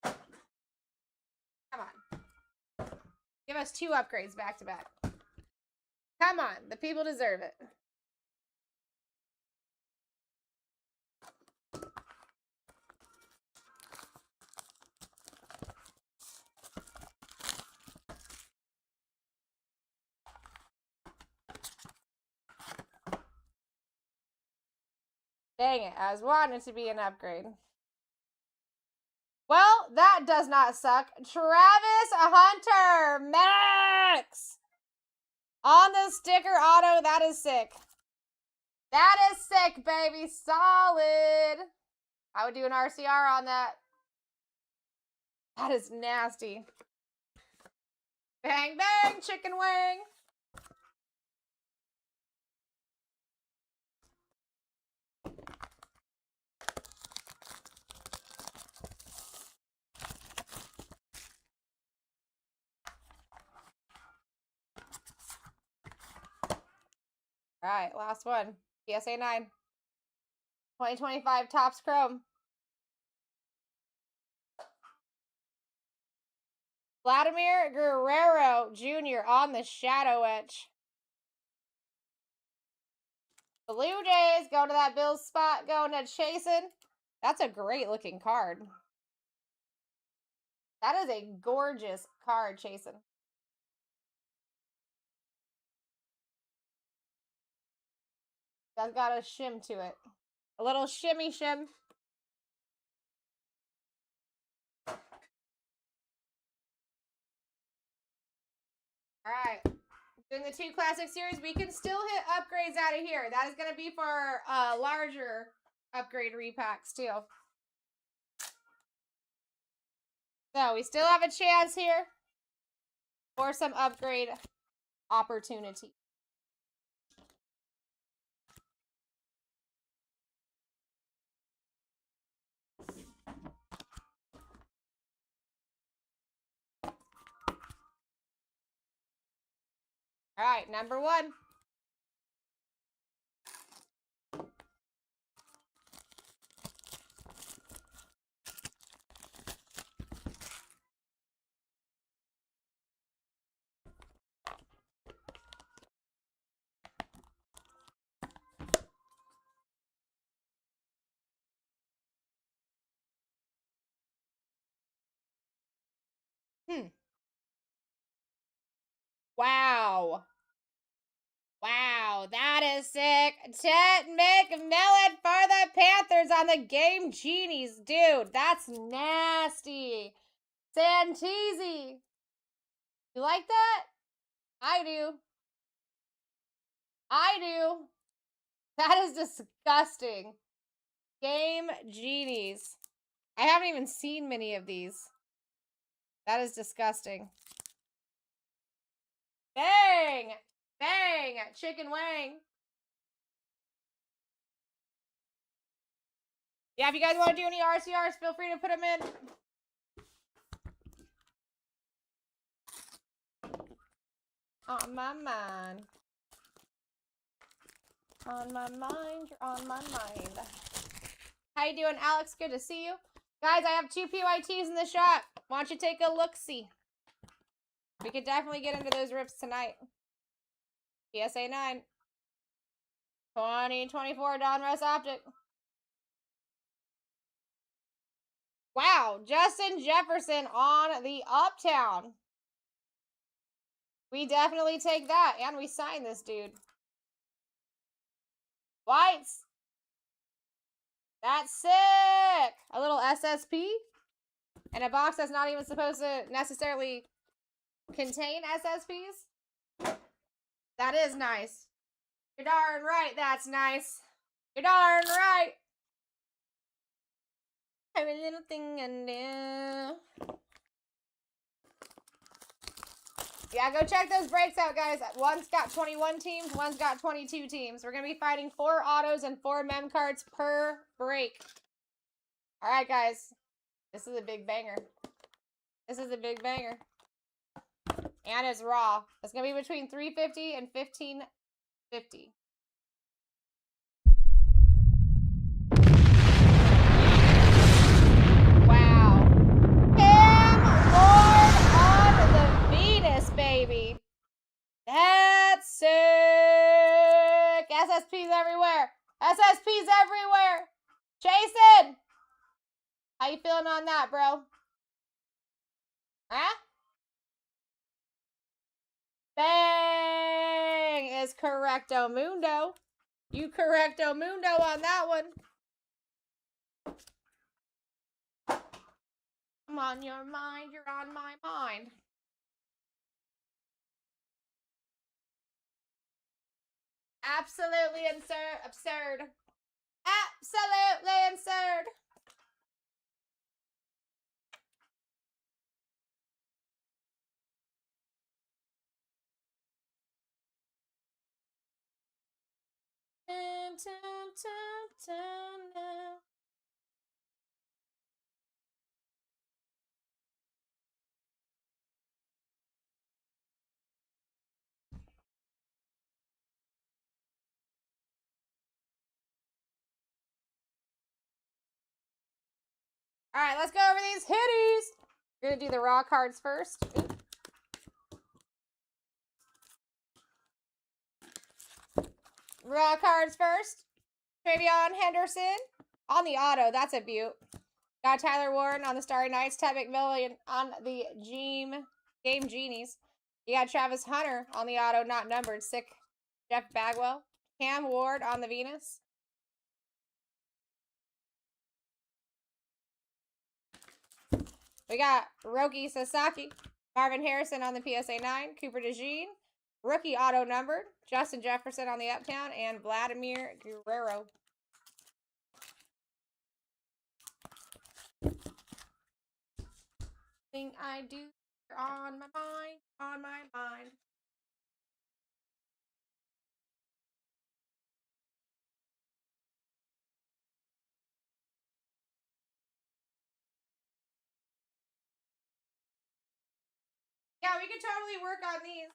Come on. Give us 2 upgrades back to back. Come on. The people deserve it. Dang it. I was wanting it to be an upgrade. Well, that does not suck. Travis Hunter. Max. On the sticker auto. That is sick. That is sick, baby. Solid. I would do an RCR on that. That is nasty. Bang, bang, chicken wing. All right, last one. PSA 9. 2025 Topps Chrome. Vladimir Guerrero Jr. on the shadow etch. Blue Jays going to that Bills spot, going to Chasen. That's a great looking card. That is a gorgeous card, Chasen. That's got a shim to it. A little shimmy shim. Alright. Doing the 2 classic series, we can still hit upgrades out of here. That is going to be for larger upgrade repacks too. So we still have a chance here for some upgrade opportunity. All right, number 1. Wow. Wow, that is sick. Chet McMillan for the Panthers on the Game Genies. Dude, that's nasty. Santisi. You like that? I do. I do. That is disgusting. Game Genies. I haven't even seen many of these. That is disgusting. Bang! Bang! Chicken wang. Yeah, if you guys want to do any RCRs, feel free to put them in. On my mind. On my mind, you're on my mind. How you doing, Alex? Good to see you. Guys, I have 2 PYTs in the shop. Why don't you take a look-see? We could definitely get into those rips tonight. PSA 9. 2024 Donruss Optic. Wow, Justin Jefferson on the Uptown. We definitely take that, and we sign this dude. Whites. That's sick. A little SSP. And a box that's not even supposed to necessarily contain SSPs. That is nice. You're darn right that's nice. You're darn right. Every little thing I do. Yeah, go check those breaks out, guys. One's got 21 teams, one's got 22 teams. We're going to be fighting 4 autos and 4 mem cards per break. All right, guys. This is a big banger. This is a big banger. And it's raw. It's going to be between 350 and 1550. Wow. Cam Lord on the Venus, baby. That's sick. SSPs everywhere. SSPs everywhere. Jason. How you feeling on that, bro? Huh? Bang is correcto mundo. You correcto mundo on that one. I'm on your mind, you're on my mind. Absolutely absurd. Absolutely absurd. All right, let's go over these hitties. We're going to do the raw cards first. Raw cards first. Travion Henderson on the auto. That's a beaut. Got Tyler Warren on the Starry Knights. Ted McMillan on the Game Genies. You got Travis Hunter on the auto, not numbered. Sick. Jeff Bagwell. Cam Ward on the Venus. We got Roki Sasaki. Marvin Harrison on the PSA 9. Cooper DeJean. Rookie auto numbered. Justin Jefferson on the Uptown. And Vladimir Guerrero. Thing I do on my mind. On my mind. Yeah, we could totally work on these.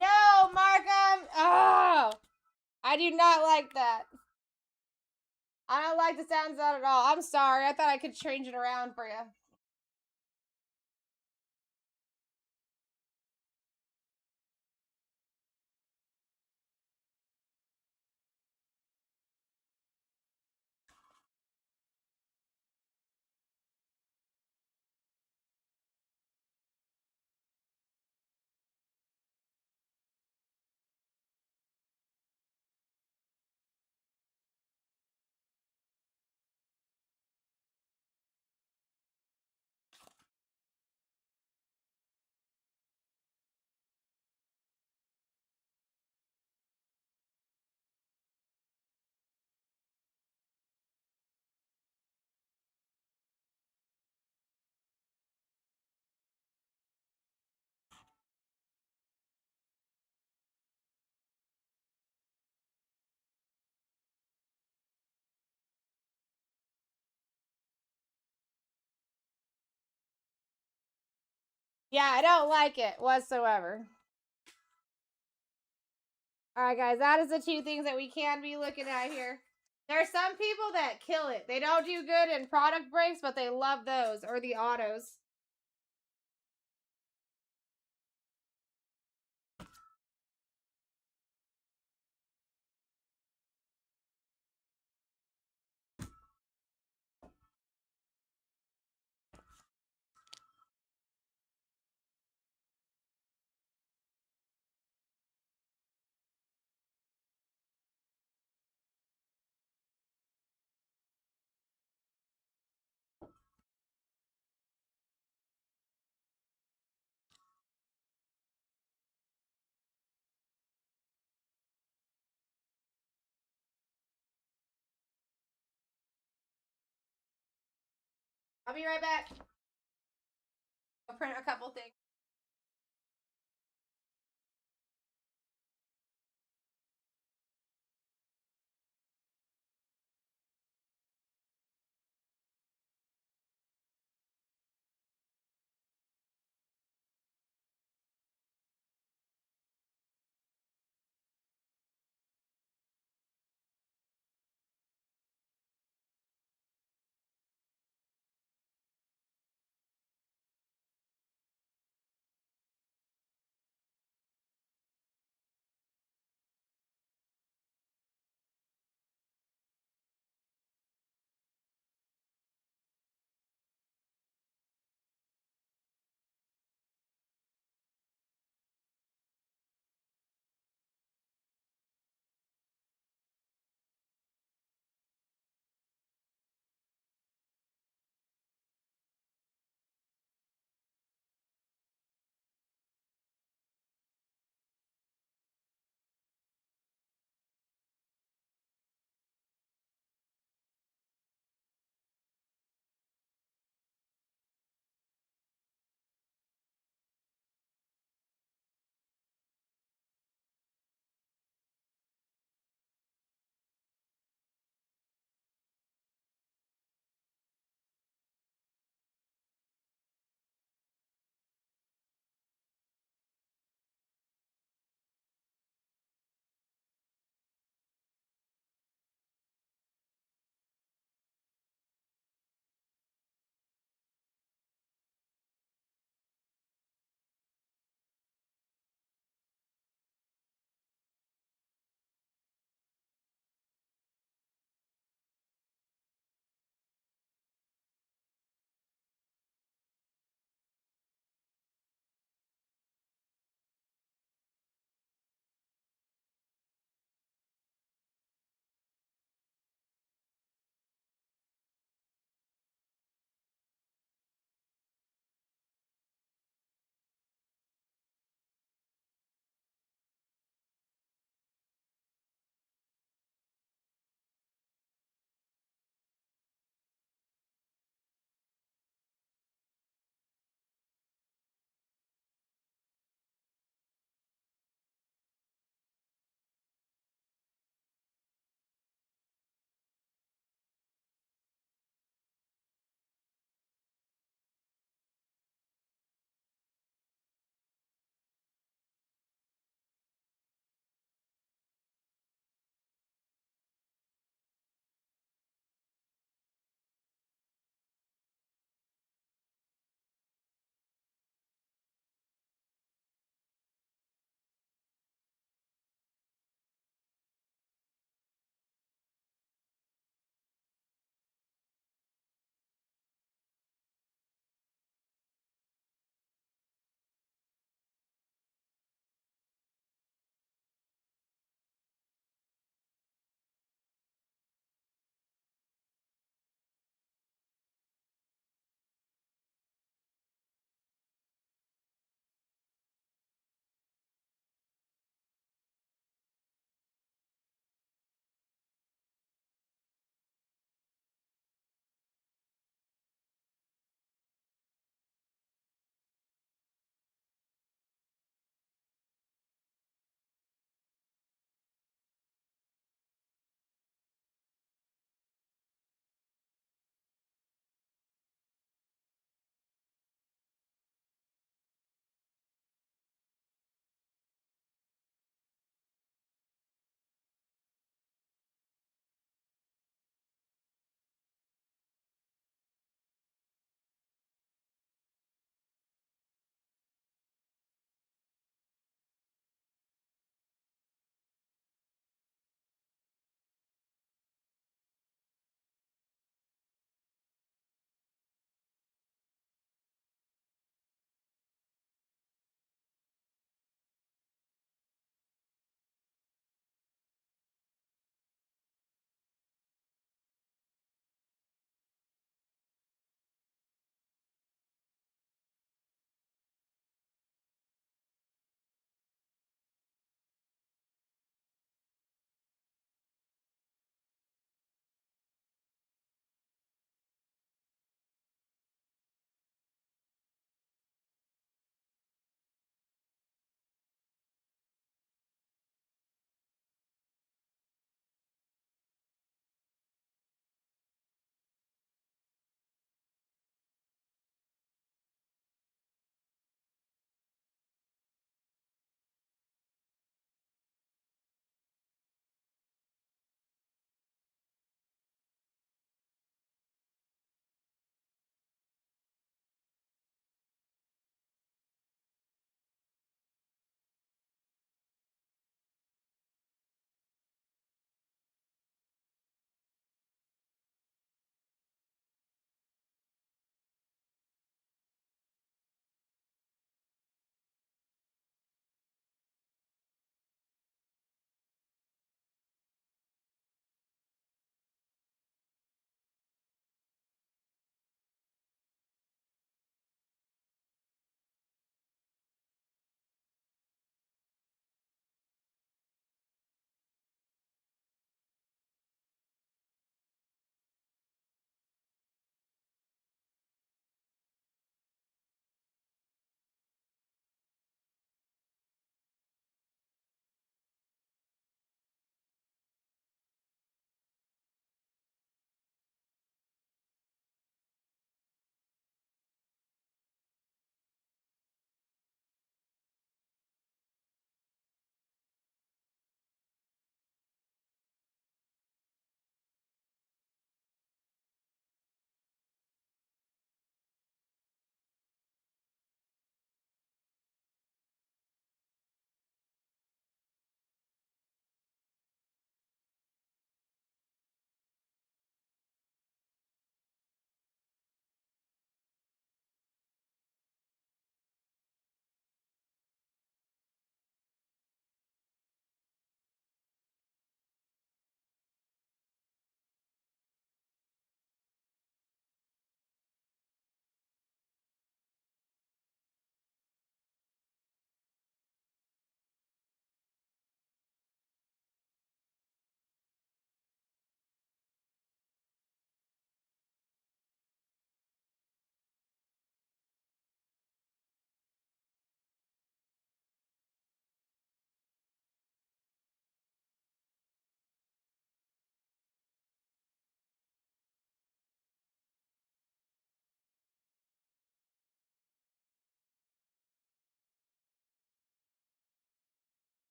No, Markham! Oh! I do not like that. I don't like the sounds of that at all. I'm sorry. I thought I could change it around for you. Yeah, I don't like it whatsoever. Alright, guys, that is the two things that we can be looking at here. There are some people that kill it. They don't do good in product breaks, but they love those, or the autos. I'll be right back. I'll print a couple things.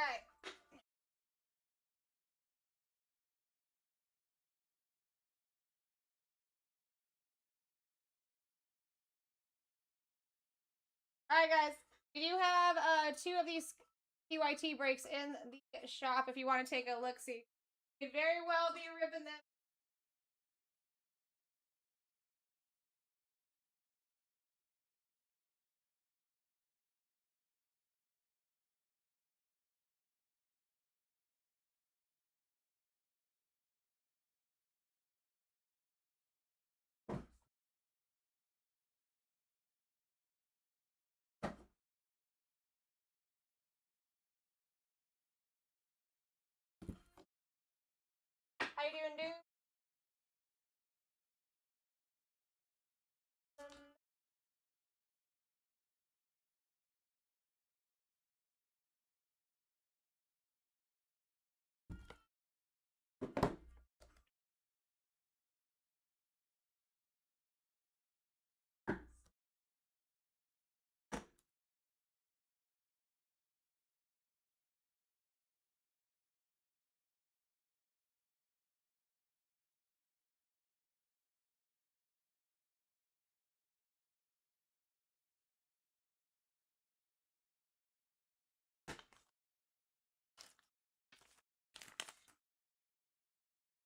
right. Alright, guys. We do have 2 of these PYT breaks in the shop if you want to take a look-see. Could very well be ripping them. How you doing, dude?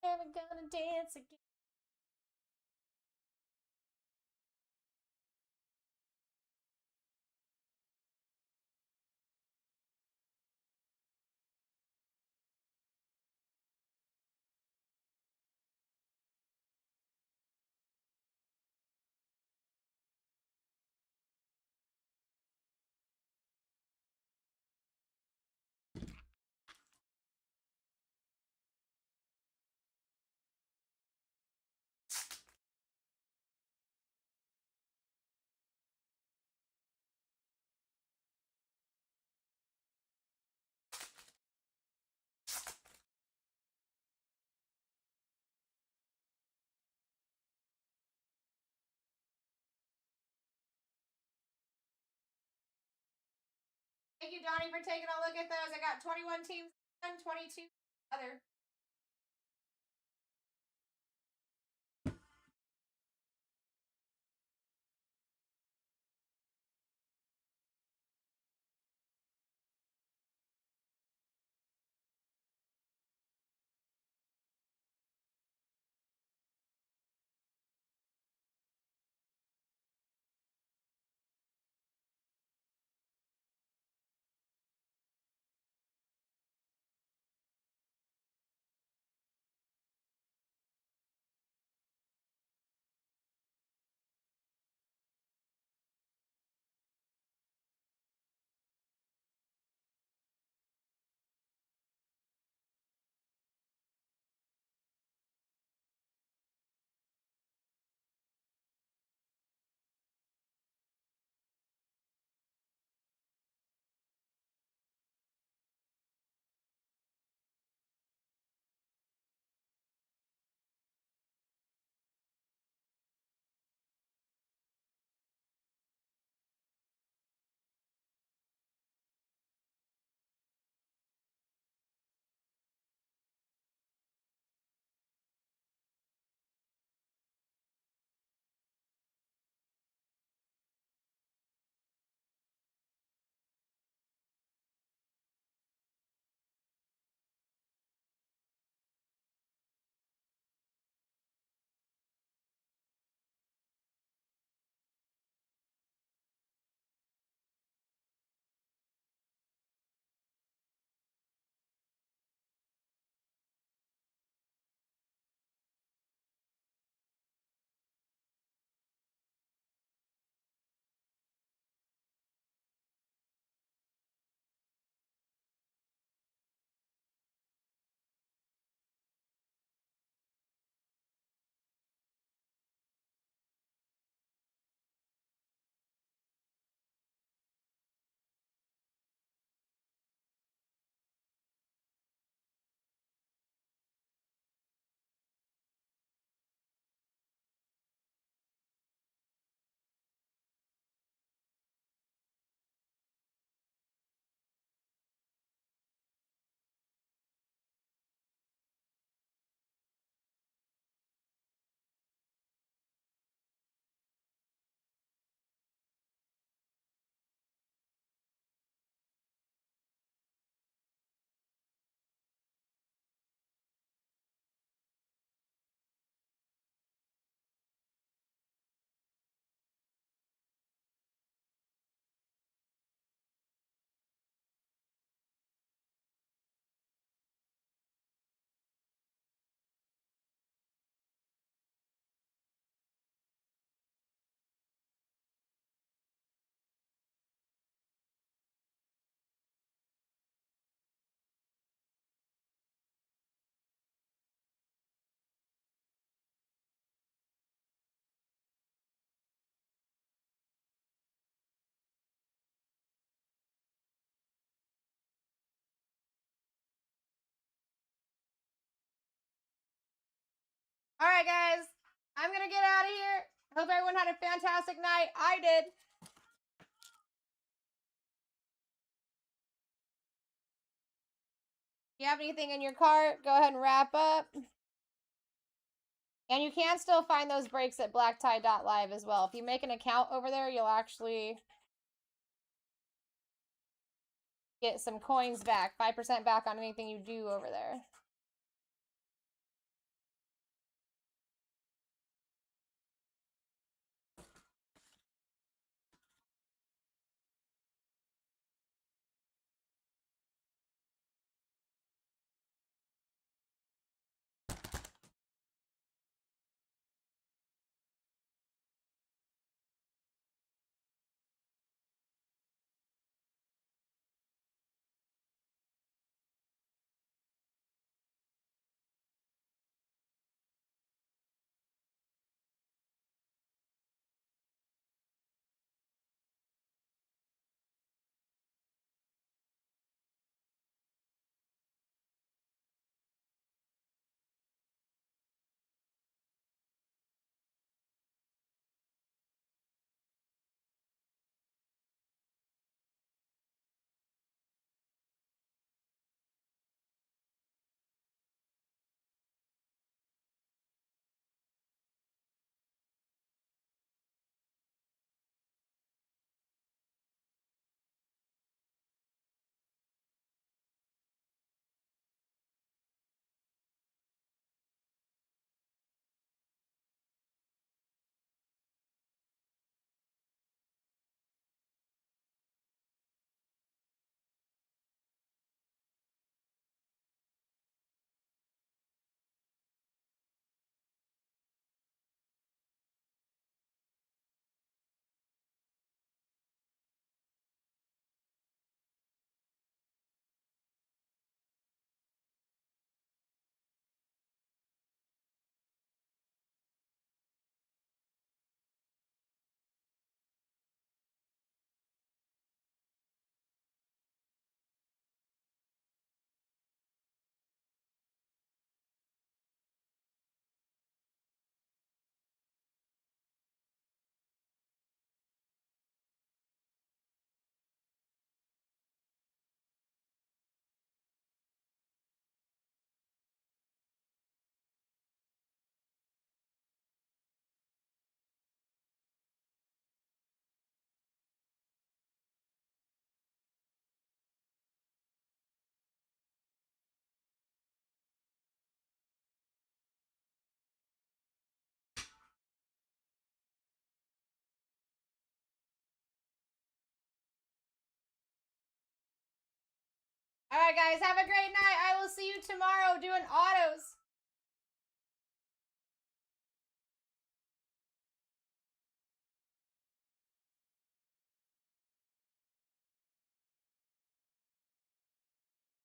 Never gonna dance again. Thank you, Donnie, for taking a look at those. I got 21 teams and 22 other. All right, guys. I'm going to get out of here. Hope everyone had a fantastic night. I did. If you have anything in your cart, go ahead and wrap up. And you can still find those breaks at BlackTie.live as well. If you make an account over there, you'll actually get some coins back. 5% back on anything you do over there. All right, guys. Have a great night. I will see you tomorrow doing autos.